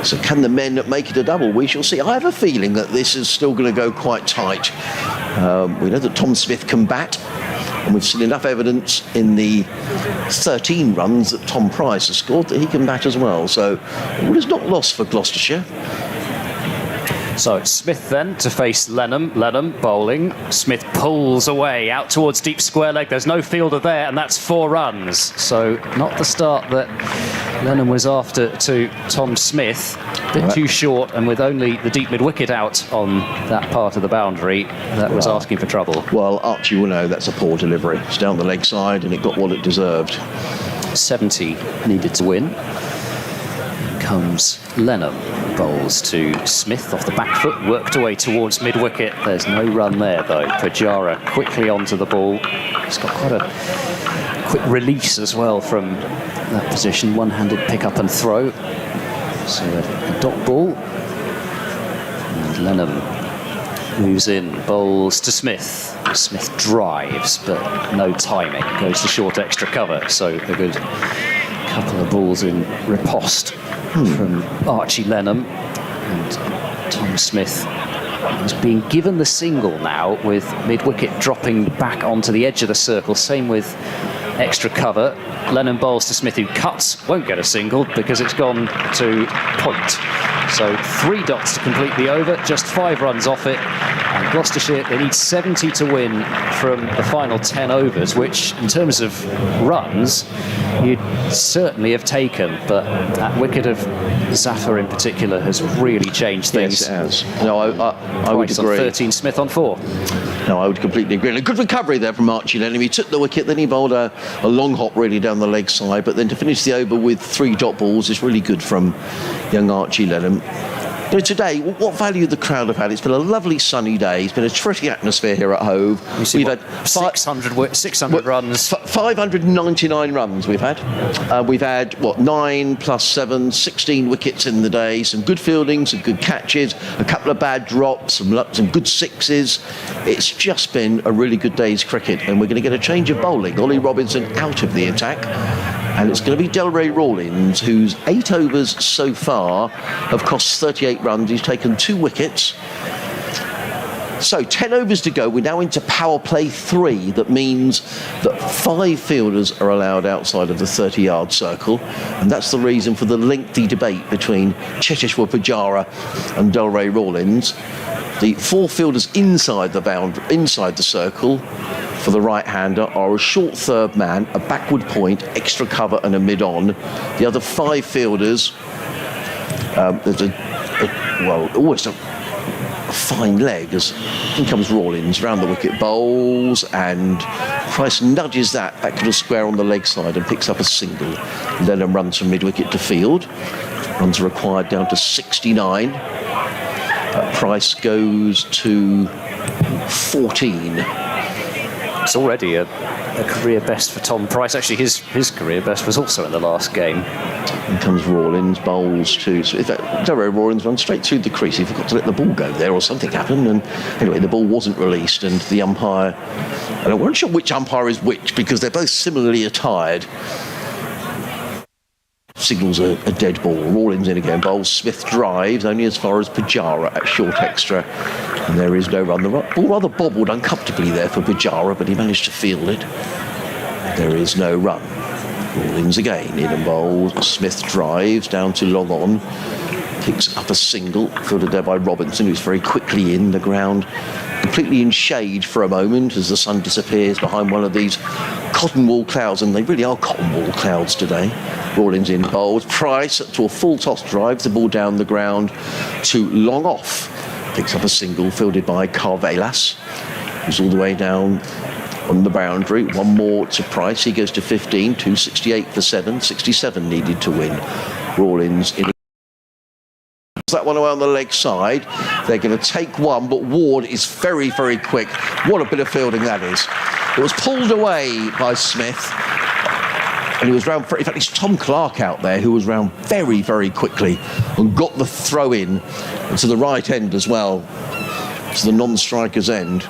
So can the men make it a double? We shall see. I have a feeling that this is still going to go quite tight. We know that Tom Smith can bat, and we've seen enough evidence in the 13 runs that Tom Price has scored that he can bat as well. So all is not lost for Gloucestershire. So it's Smith then to face Lenham. Lenham bowling. Smith pulls away out towards deep square leg. There's no fielder there, and that's 4 runs. So not the start that Lenham was after to Tom Smith. A bit too short, and with only the deep mid-wicket out on that part of the boundary, that was asking for trouble. Well, Archie will know that's a poor delivery. It's down the leg side, and it got what it deserved. 70 needed to win. Comes Lenham, bowls to Smith off the back foot, worked away towards mid-wicket. There's no run there though. Pujara quickly onto the ball. He's got quite a quick release as well from that position, one-handed pick up and throw. So a dot ball. And Lenham moves in, bowls to Smith. Smith drives, but no timing. Goes to short extra cover, so a good couple of balls in riposte from Archie Lenham. And Tom Smith is being given the single now, with mid-wicket dropping back onto the edge of the circle. Same with extra cover. Lenham bowls to Smith, who cuts, won't get a single because it's gone to point. So 3 dots to complete the over, just 5 runs off it. And Gloucestershire, they need 70 to win from the final 10 overs, which in terms of runs, you'd certainly have taken. But that wicket of Zaffer in particular has really changed things. Yes, it has. No, I would agree. On 13, Smith on 4. No, I would completely agree. And a good recovery there from Archie Lenham. He took the wicket, then he bowled a long hop really down the leg side, but then to finish the over with 3 dot balls is really good from young Archie Lenham. You know, today, what value the crowd have had? It's been a lovely sunny day. It's been a terrific atmosphere here at Hove. We've had 600 runs. 599 runs we've had. We've had, 9 plus 7, 16 wickets in the day. Some good fielding, some good catches, a couple of bad drops, some good sixes. It's just been a really good day's cricket, and we're going to get a change of bowling. Ollie Robinson out of the attack. And it's going to be Delray Rawlins, whose 8 overs so far have cost 38 runs. He's taken 2 wickets. So 10 overs to go. We're now into power play 3. That means that 5 fielders are allowed outside of the 30-yard circle, and that's the reason for the lengthy debate between Cheshire Pujara and Delray Rawlins. The 4 fielders inside the circle for the right-hander are a short third man, a backward point, extra cover and a mid-on. The other 5 fielders, there's almost a fine leg as in comes Rawlins round the wicket, bowls, and Price nudges that back to the square on the leg side and picks up a single. Lennon runs from mid-wicket to field. Runs required down to 69. Price goes to 14. It's already a career best for Tom Price. Actually, his career best was also in the last game. In comes Rawlins, bowls too. So Derby Rawlins runs straight through the crease. He forgot to let the ball go there, or something happened. And anyway, the ball wasn't released, and the umpire, and I wasn't sure which umpire is which because they're both similarly attired, signals a dead ball. Rawlins in again, bowls. Smith drives only as far as Pujara at short extra, and there is no run. The ball rather bobbled uncomfortably there for Pujara, but he managed to field it. There is no run. Rawlins again, in and bowls. Smith drives down to long on, picks up a single, fielded there by Robinson, who's very quickly in the ground, completely in shade for a moment as the sun disappears behind one of these cotton wool clouds, and they really are cotton wool clouds today. Rawlins in bowls. Price to a full toss, drives the ball down the ground to long off, picks up a single, fielded by Carvelas, who's all the way down on the boundary. One more to Price. He goes to 15, 268 for 7, 67 needed to win. Rawlins in that one away on the leg side. They're going to take one, but Ward is very, very quick. What a bit of fielding that is. It was pulled away by Smith, and he was round. In fact, it's Tom Clark out there who was round very, very quickly and got the throw in to the right end as well, to the non-striker's end.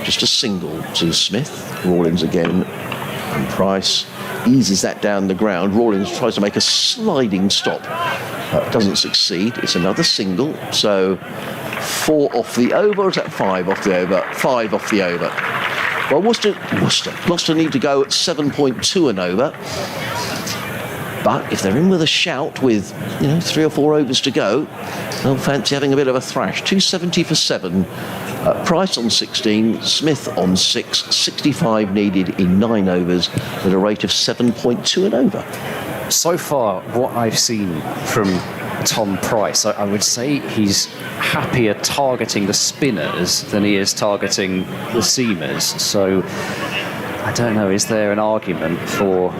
Just a single to Smith. Rawlins again, and Price eases that down the ground. Rawlins tries to make a sliding stop. Doesn't succeed. It's another single. So 4 off the over, or is that 5 off the over? 5 off the over. Well, Gloucester need to go at 7.2 and over. But if they're in with a shout with 3 or 4 overs to go, they'll fancy having a bit of a thrash. 270 for 7. Price on 16, Smith on 6, 65 needed in 9 overs at a rate of 7.2 and over. So far, what I've seen from Tom Price, I would say he's happier targeting the spinners than he is targeting the seamers. So I don't know, is there an argument for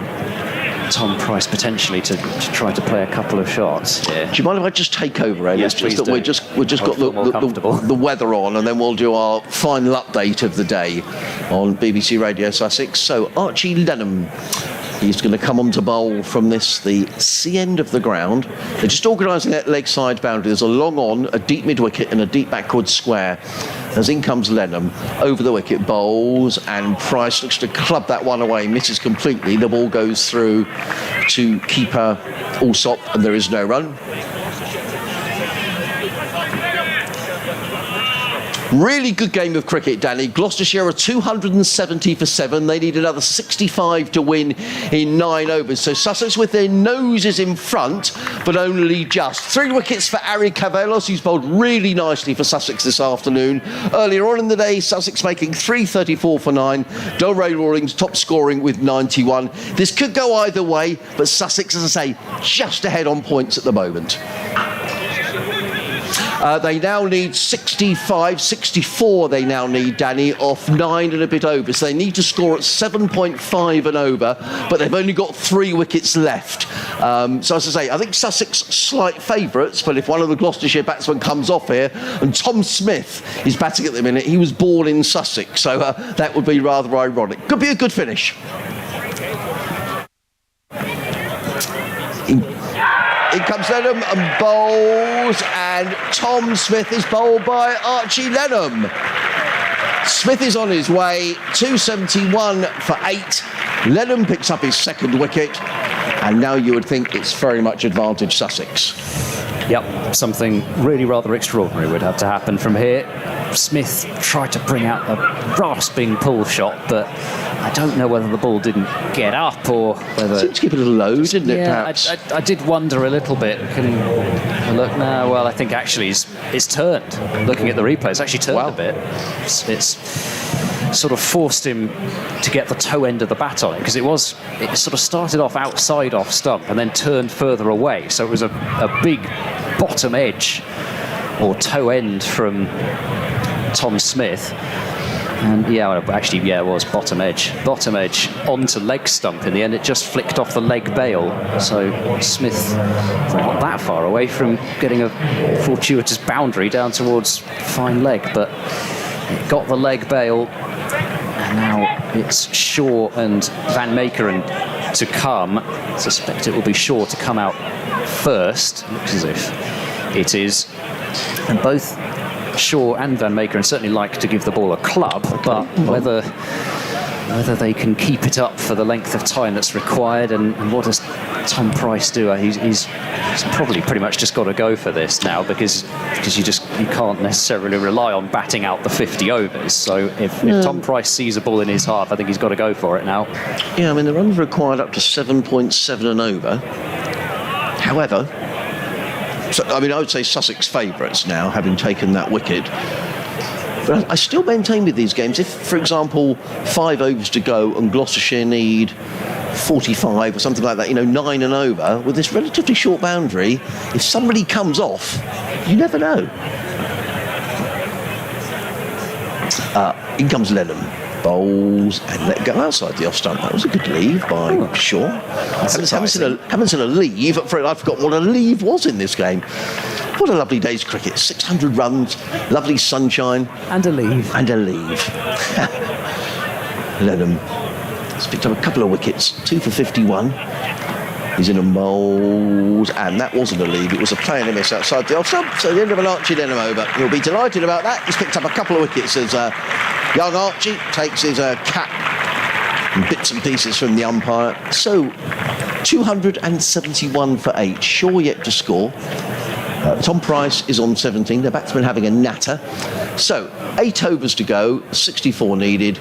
Tom Price potentially to try to play a couple of shots here? Do you mind if I just take over, Ed? Yes, please do. We've just got the weather on, and then we'll do our final update of the day on BBC Radio Sussex. So Archie Lenham, he's going to come on to bowl from the C end of the ground. They're just organising that leg side boundary. There's a long on, a deep mid wicket, and a deep backward square. As in comes Lenham, over the wicket, bowls, and Price looks to club that one away, misses completely. The ball goes through to keeper Allsop, and there is no run. Really good game of cricket, Danny. Gloucestershire are 270 for 7. They need another 65 to win in 9 overs. So Sussex with their noses in front, but only just. 3 wickets for Ari Cavelos, who's bowled really nicely for Sussex this afternoon. Earlier on in the day, Sussex making 334 for 9. Delray Rawlins top scoring with 91. This could go either way, but Sussex, as I say, just ahead on points at the moment. They now need 64 they now need, Danny, off 9 and a bit over. So they need to score at 7.5 and over, but they've only got 3 wickets left. So as I say, I think Sussex slight favourites, but if one of the Gloucestershire batsmen comes off here, and Tom Smith is batting at the minute, he was born in Sussex, so that would be rather ironic. Could be a good finish. In comes Lenham and bowls, and Tom Smith is bowled by Archie Lenham. Smith is on his way, 271 for 8. Lenham picks up his second wicket, and now you would think it's very much advantage Sussex. Yep, something really rather extraordinary would have to happen from here. Smith tried to bring out a rasping pull shot, but I don't know whether the ball didn't get up or whether... Seemed to keep it a little low, didn't it, perhaps? I did wonder a little bit. Can we look now? Well, I think actually it's turned. Looking at the replay, it's actually turned a bit. It's sort of forced him to get the toe end of the bat on it, because it sort of started off outside off stump and then turned further away. So it was a big bottom edge or toe end from Tom Smith. And it was bottom edge onto leg stump in the end. It just flicked off the leg bail. So Smith not that far away from getting a fortuitous boundary down towards fine leg, but it got the leg bail. And now it's Shaw and Van Meekeren to come. I suspect it will be Shaw to come out first. Looks as if it is. And both Shaw and Van Meekeren certainly like to give the ball a club, but whether they can keep it up for the length of time that's required, and what does Tom Price do? He's probably pretty much just got to go for this now, because you can't necessarily rely on batting out the 50 overs. So if Tom Price sees a ball in his half, I think he's got to go for it now. Yeah, I mean, the runs required up to 7.7 and over. However, I would say Sussex favourites now, having taken that wicket. But I still maintain with these games, if, for example, 5 overs to go and Gloucestershire need 45 or something like that, 9 and over, with this relatively short boundary, if somebody comes off, you never know. In comes Lennon. Bowls and let go outside the off stump. That was a good leave by Shaw. Haven't seen a leave. I've forgotten what a leave was in this game. What a lovely day's cricket. 600 runs, lovely sunshine. And a leave. Lennon has picked up a couple of wickets, 2 for 51. He's in a mould, and that wasn't a leave. It was a play and a miss outside the off stump. So the end of an Archie Denham over. He'll be delighted about that. He's picked up a couple of wickets as young Archie takes his cap and bits and pieces from the umpire. So 271 for 8. Shaw yet to score. Tom Price is on 17. The batsman having a natter. So 8 overs to go, 64 needed.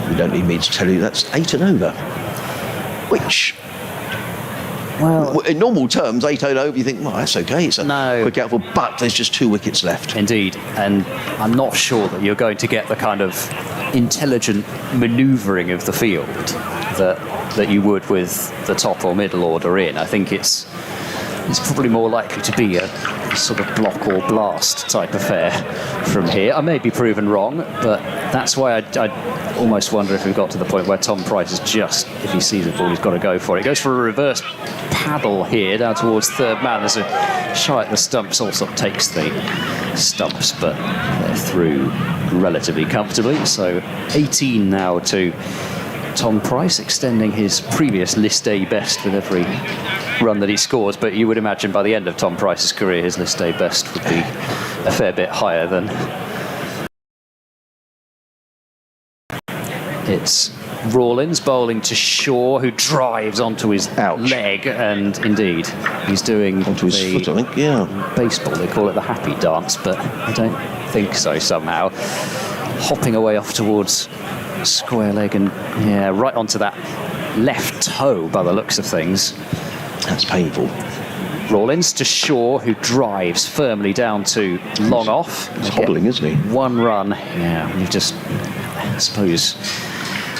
You don't need me to tell you that's 8 and over. Which, well, in normal terms, 8 and over, you think, well, that's okay. It's a quick outfall, but there's just 2 wickets left. Indeed, and I'm not sure that you're going to get the kind of intelligent manoeuvring of the field that you would with the top or middle order in. I think it's probably more likely to be a sort of block or blast type affair from here. I may be proven wrong, but that's why I almost wonder if we've got to the point where Tom Price is just, if he sees the ball, he's got to go for it. He goes for a reverse paddle here down towards third man. There's a shot at the stumps, also takes the stumps, but they're through relatively comfortably. So 18 now to Tom Price, extending his previous List A best with every run that he scores, but you would imagine by the end of Tom Price's career his List A best would be a fair bit higher than... It's Rawlins bowling to Shaw, who drives onto his leg, and indeed he's doing onto his foot, I think. Yeah, baseball they call it the happy dance, but I don't think so somehow. Hopping away off towards square leg and right onto that left toe by the looks of things. That's painful. Rawlins to Shaw, who drives firmly down to long off. He's hobbling, isn't he? 1 run. Yeah, you've just, I suppose,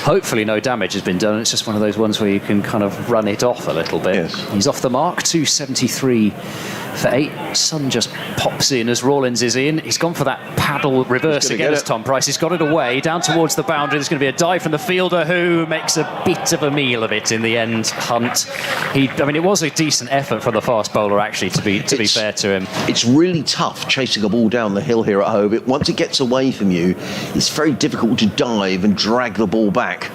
hopefully no damage has been done. It's just one of those ones where you can kind of run it off a little bit. Yes. He's off the mark, 273 for 8. Sun just pops in as Rawlins is in. He's gone for that paddle reverse again as Tom Price. He's got it away, down towards the boundary. There's going to be a dive from the fielder, who makes a bit of a meal of it in the end, Hunt. It was a decent effort from the fast bowler, actually, to be fair to him. It's really tough chasing a ball down the hill here at Hove. Once it gets away from you, it's very difficult to dive and drag the ball back.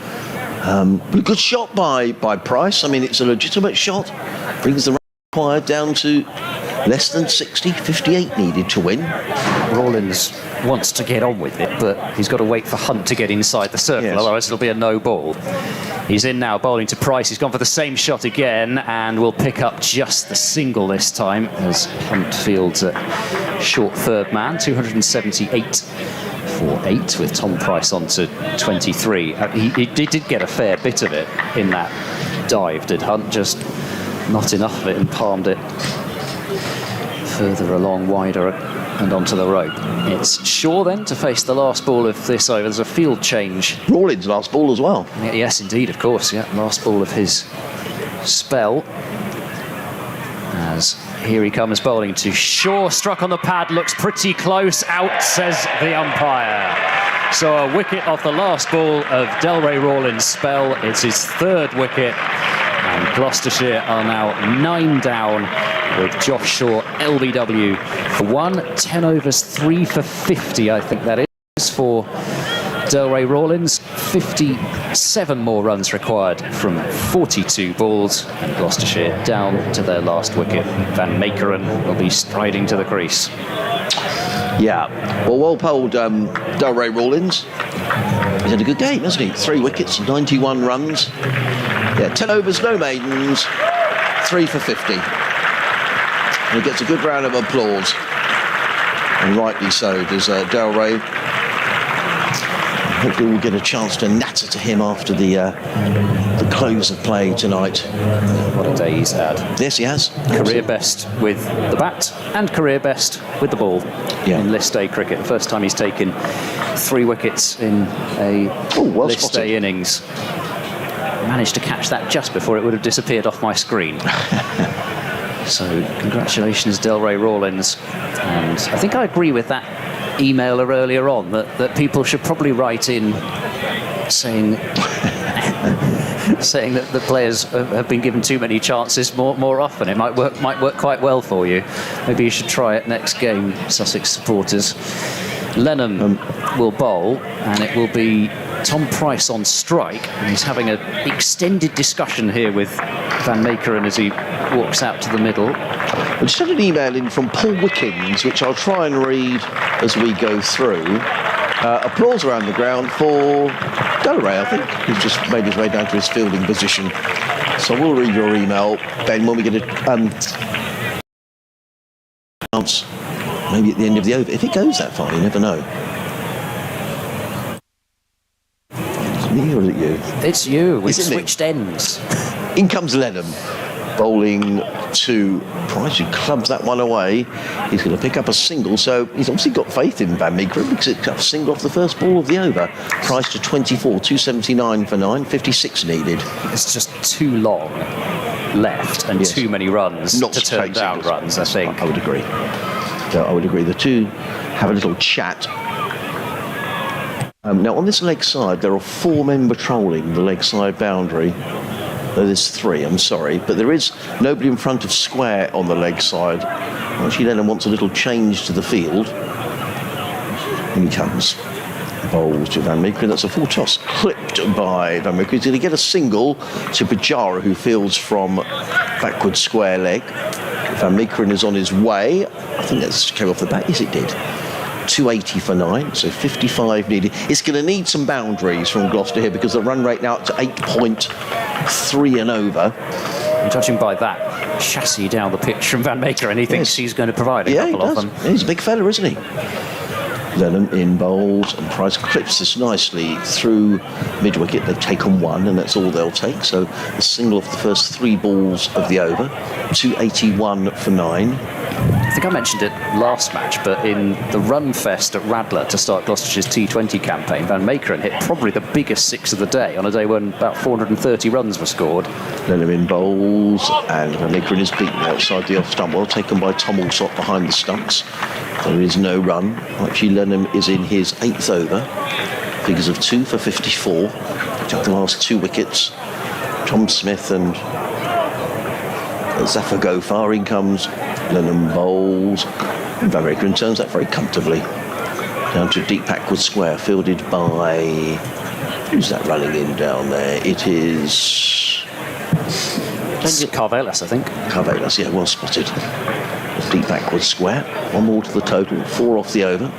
But a good shot by Price. It's a legitimate shot. Brings the run required down to less than 60, 58 needed to win. Rawlins wants to get on with it, but he's got to wait for Hunt to get inside the circle, otherwise it'll be a no ball. He's in now, bowling to Price. He's gone for the same shot again and will pick up just the single this time as Hunt fields a short third man, 278 for 8 with Tom Price on to 23. He did get a fair bit of it in that dive, did Hunt, just not enough of it, and palmed it further along, wider and onto the rope. It's Shaw then to face the last ball of this over. There's a field change. Rawlins' last ball as well. Yes, indeed, of course. Yeah, last ball of his spell. As here he comes bowling to Shaw. Struck on the pad, looks pretty close. Out, says the umpire. So a wicket off the last ball of Delray Rawlins' spell. It's his third wicket. And Gloucestershire are now 9 down with Josh Shaw, LBW for 1. 10 overs, 3 for 50, I think that is, for Delray Rawlins. 57 more runs required from 42 balls. And Gloucestershire down to their last wicket. Van Meekeren will be striding to the crease. Yeah, well bowled Delray Rawlins. He's had a good game, hasn't he? 3 wickets, 91 runs. Yeah, 10 overs, no maidens, 3 for 50. And he gets a good round of applause. And rightly so does Delray. Hopefully we'll get a chance to natter to him after the close of play tonight. What a day he's had. Yes, he has. Career best with the bat and career best with the ball in List A cricket. The first time he's taken 3 wickets in a List A innings. Managed to catch that just before it would have disappeared off my screen. So congratulations, Delray Rawlins. And I think I agree with that emailer earlier on that people should probably write in saying saying that the players have been given too many chances more often. It might work quite well for you. Maybe you should try it next game, Sussex supporters. Lenham will bowl, and it will be Tom Price on strike. And he's having an extended discussion here with Van Meekeren as he walks out to the middle. I just had an email in from Paul Wickens, which I'll try and read as we go through. Applause around the ground for Delray, I think, who's just made his way down to his fielding position. So we'll read your email, Ben, when we get a chance, maybe at the end of the over. If it goes that far, you never know. Is it me or is it you? It's you. We've switched ends. In comes Lenham, bowling to Price, who clubs that one away. He's going to pick up a single, so he's obviously got faith in Van Meekeren because it's a single off the first ball of the over. Price to 24, 279 for 9, 56 needed. It's just too long left and too many runs not to turn down runs, I think. I would agree. I would agree. The two have a little chat. Now, on this leg side, there are 4 men patrolling the leg side boundary. There's 3, I'm sorry, but there is nobody in front of square on the leg side. Actually, Lenham wants a little change to the field. Here he comes. Bowls to Van Meekeren. That's a full toss, clipped by Van Meekeren. He's going to get a single to Pajara, who fields from backward square leg. Van Meekeren is on his way. I think that's came off the bat. Yes, it did. 280 for 9, so 55 needed. It's going to need some boundaries from Gloucester here because the run rate now up to 8.3 and over. And judging by that chassis down the pitch from Van Meekeren, he thinks he's going to provide a couple of them. Yeah, he's a big fella, isn't he? Lenham in bowls, and Price clips this nicely through mid-wicket. They've taken 1, and that's all they'll take. So a single off the first 3 balls of the over. 281 for 9. I think I mentioned it last match, but in the run fest at Radler to start Gloucestershire's T20 campaign, Van Meekeren hit probably the biggest 6 of the day on a day when about 430 runs were scored. Lenham in bowls, and Van Meekeren is beaten outside the off stump. Well taken by Tom Alsop behind the stumps. There is no run. Actually, Lenham is in his 8th over. Figures of 2 for 54. Took the last 2 wickets. Tom Smith and Zafar Gofar. In comes Lenham bowls. And Van Meekeren turns that very comfortably. Down to deep backward square, fielded by... Who's that running in down there? It is... Carvelas, I think. Carvelas, yeah, well spotted. Deep backward square. 1 more to the total, 4 off the over.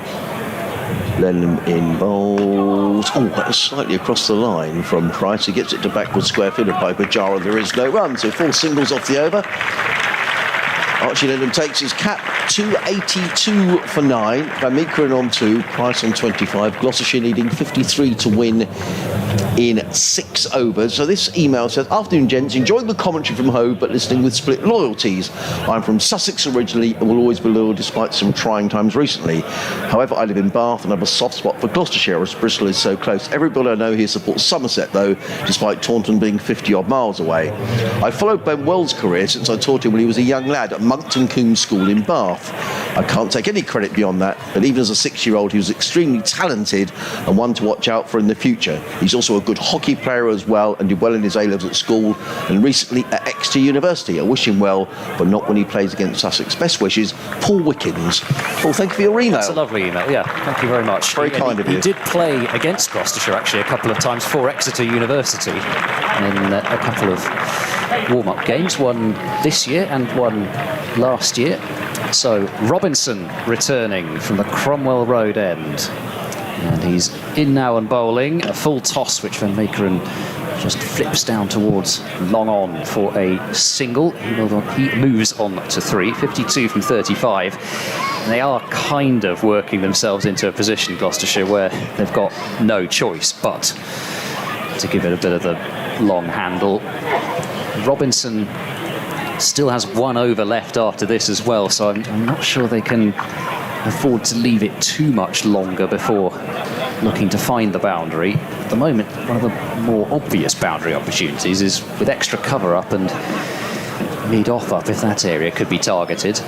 Lenham in bowls. Oh, that was slightly across the line from Price. He gets it to backward square. Philip Piper Jara. There is no run, so 4 singles off the over. Archie Lenham takes his cap, 282 for 9. Van Meekeren on 2, Price on 25. Gloucestershire needing 53 to win in 6 overs. So this email says, afternoon gents, enjoying the commentary from Hove but listening with split loyalties. I'm from Sussex originally and will always be loyal despite some trying times recently. However, I live in Bath and have a soft spot for Gloucestershire as Bristol is so close. Everybody I know here supports Somerset though, despite Taunton being 50 odd miles away. I followed Ben Wells' career since I taught him when he was a young lad at Monkton Coombs School in Bath. I can't take any credit beyond that, but even as a 6-year-old he was extremely talented and one to watch out for in the future. He's also a good hockey player as well and did well in his A-levels at school and recently at Exeter University. I wish him well, but not when he plays against Sussex. Best wishes, Paul Wickens. Paul, thank you for your email. That's a lovely email, yeah. Thank you very much. Very kind of you. He did play against Gloucestershire actually a couple of times for Exeter University in a couple of warm-up games, one this year and one last year. So Robinson returning from the Cromwell Road end. And he's in now and bowling. A full toss, which Van Meekeren just flips down towards long on for a single. He moves on to 3, 52 from 35. And they are kind of working themselves into a position, Gloucestershire, where they've got no choice but to give it a bit of the long handle. Robinson still has 1 over left after this as well, so I'm not sure they can afford to leave it too much longer before looking to find the boundary. At the moment, one of the more obvious boundary opportunities is with extra cover up and lead off up if that area could be targeted.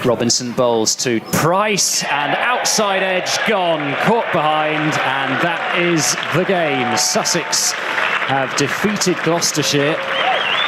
Robinson bowls to Price and outside edge gone, caught behind, and that is the game. Sussex have defeated Gloucestershire.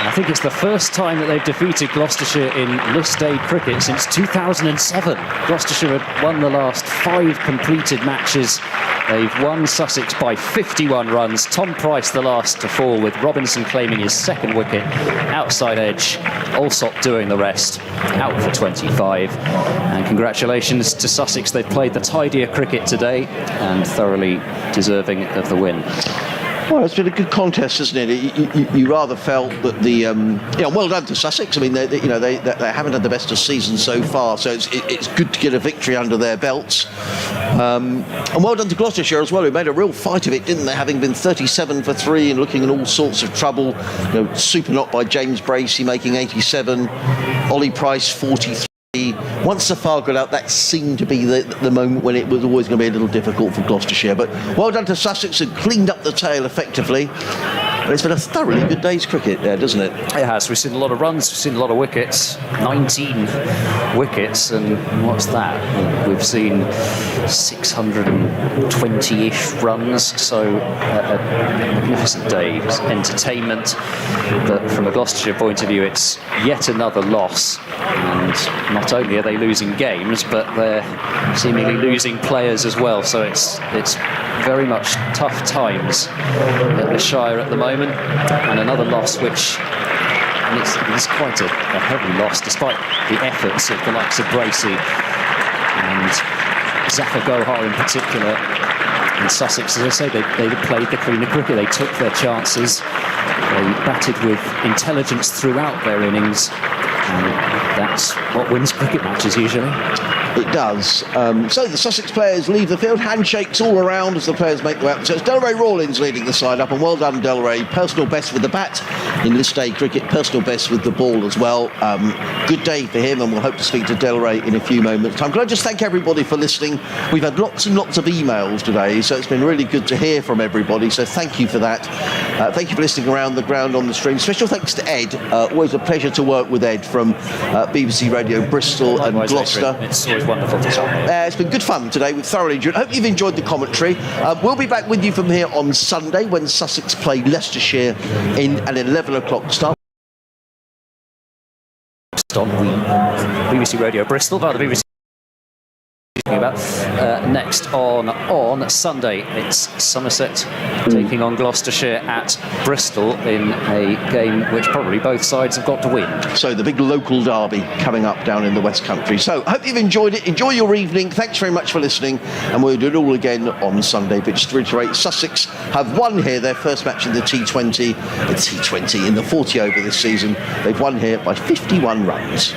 I think it's the first time that they've defeated Gloucestershire in List A cricket since 2007. Gloucestershire had won the last 5 completed matches. They've won Sussex by 51 runs. Tom Price the last to fall, with Robinson claiming his 2nd wicket. Outside edge, Alsop doing the rest. Out for 25. And congratulations to Sussex. They've played the tidier cricket today and thoroughly deserving of the win. Well, it's been a good contest, hasn't it? You rather felt that the well done to Sussex. I mean, they haven't had the best of seasons so far, so it's good to get a victory under their belts. And well done to Gloucestershire as well, who made a real fight of it, didn't they? Having been 37 for 3 and looking in all sorts of trouble. Super knock by James Bracey making 87, Ollie Price 43. Once Safar got out, that seemed to be the moment when it was always going to be a little difficult for Gloucestershire. But well done to Sussex, who cleaned up the tail effectively. But it's been a thoroughly good day's cricket there, doesn't it? It has. We've seen a lot of runs, we've seen a lot of wickets. 19 wickets, and what's that? We've seen 620-ish runs, so a magnificent day's entertainment. But from a Gloucestershire point of view, it's yet another loss. And not only are they losing games, but they're seemingly losing players as well. So it's very much tough times at the Shire at the moment. And another loss which, and it's quite a heavy loss despite the efforts of the likes of Bracey and Zafar Gohar in particular. And Sussex, as I say, they played the cleaner cricket. They took their chances. They batted with intelligence throughout their innings. And that's what wins cricket matches usually. It does. So the Sussex players leave the field. Handshakes all around as the players make their way up. So it's Delray Rawlins leading the side up, and well done, Delray. Personal best with the bat in List A cricket. Personal best with the ball as well. Good day for him, and we'll hope to speak to Delray in a few moments' time. Can I just thank everybody for listening? We've had lots and lots of emails today, so it's been really good to hear from everybody. So thank you for that. Thank you for listening around the ground on the stream. Special thanks to Ed. Always a pleasure to work with Ed from BBC Radio Bristol. Likewise, and Gloucester. It's always wonderful to talk. It's been good fun today. We've thoroughly enjoyed. Hope you've enjoyed the commentary. We'll be back with you from here on Sunday when Sussex play Leicestershire in an 11 o'clock start. On BBC Radio Bristol via the BBC talking about. Next on Sunday, it's Somerset taking on Gloucestershire at Bristol in a game which probably both sides have got to win. So the big local derby coming up down in the West Country. So hope you've enjoyed it. Enjoy your evening. Thanks very much for listening, and we'll do it all again on Sunday. But just to reiterate, Sussex have won here their first match in the T20 in the 40 over this season. They've won here by 51 runs.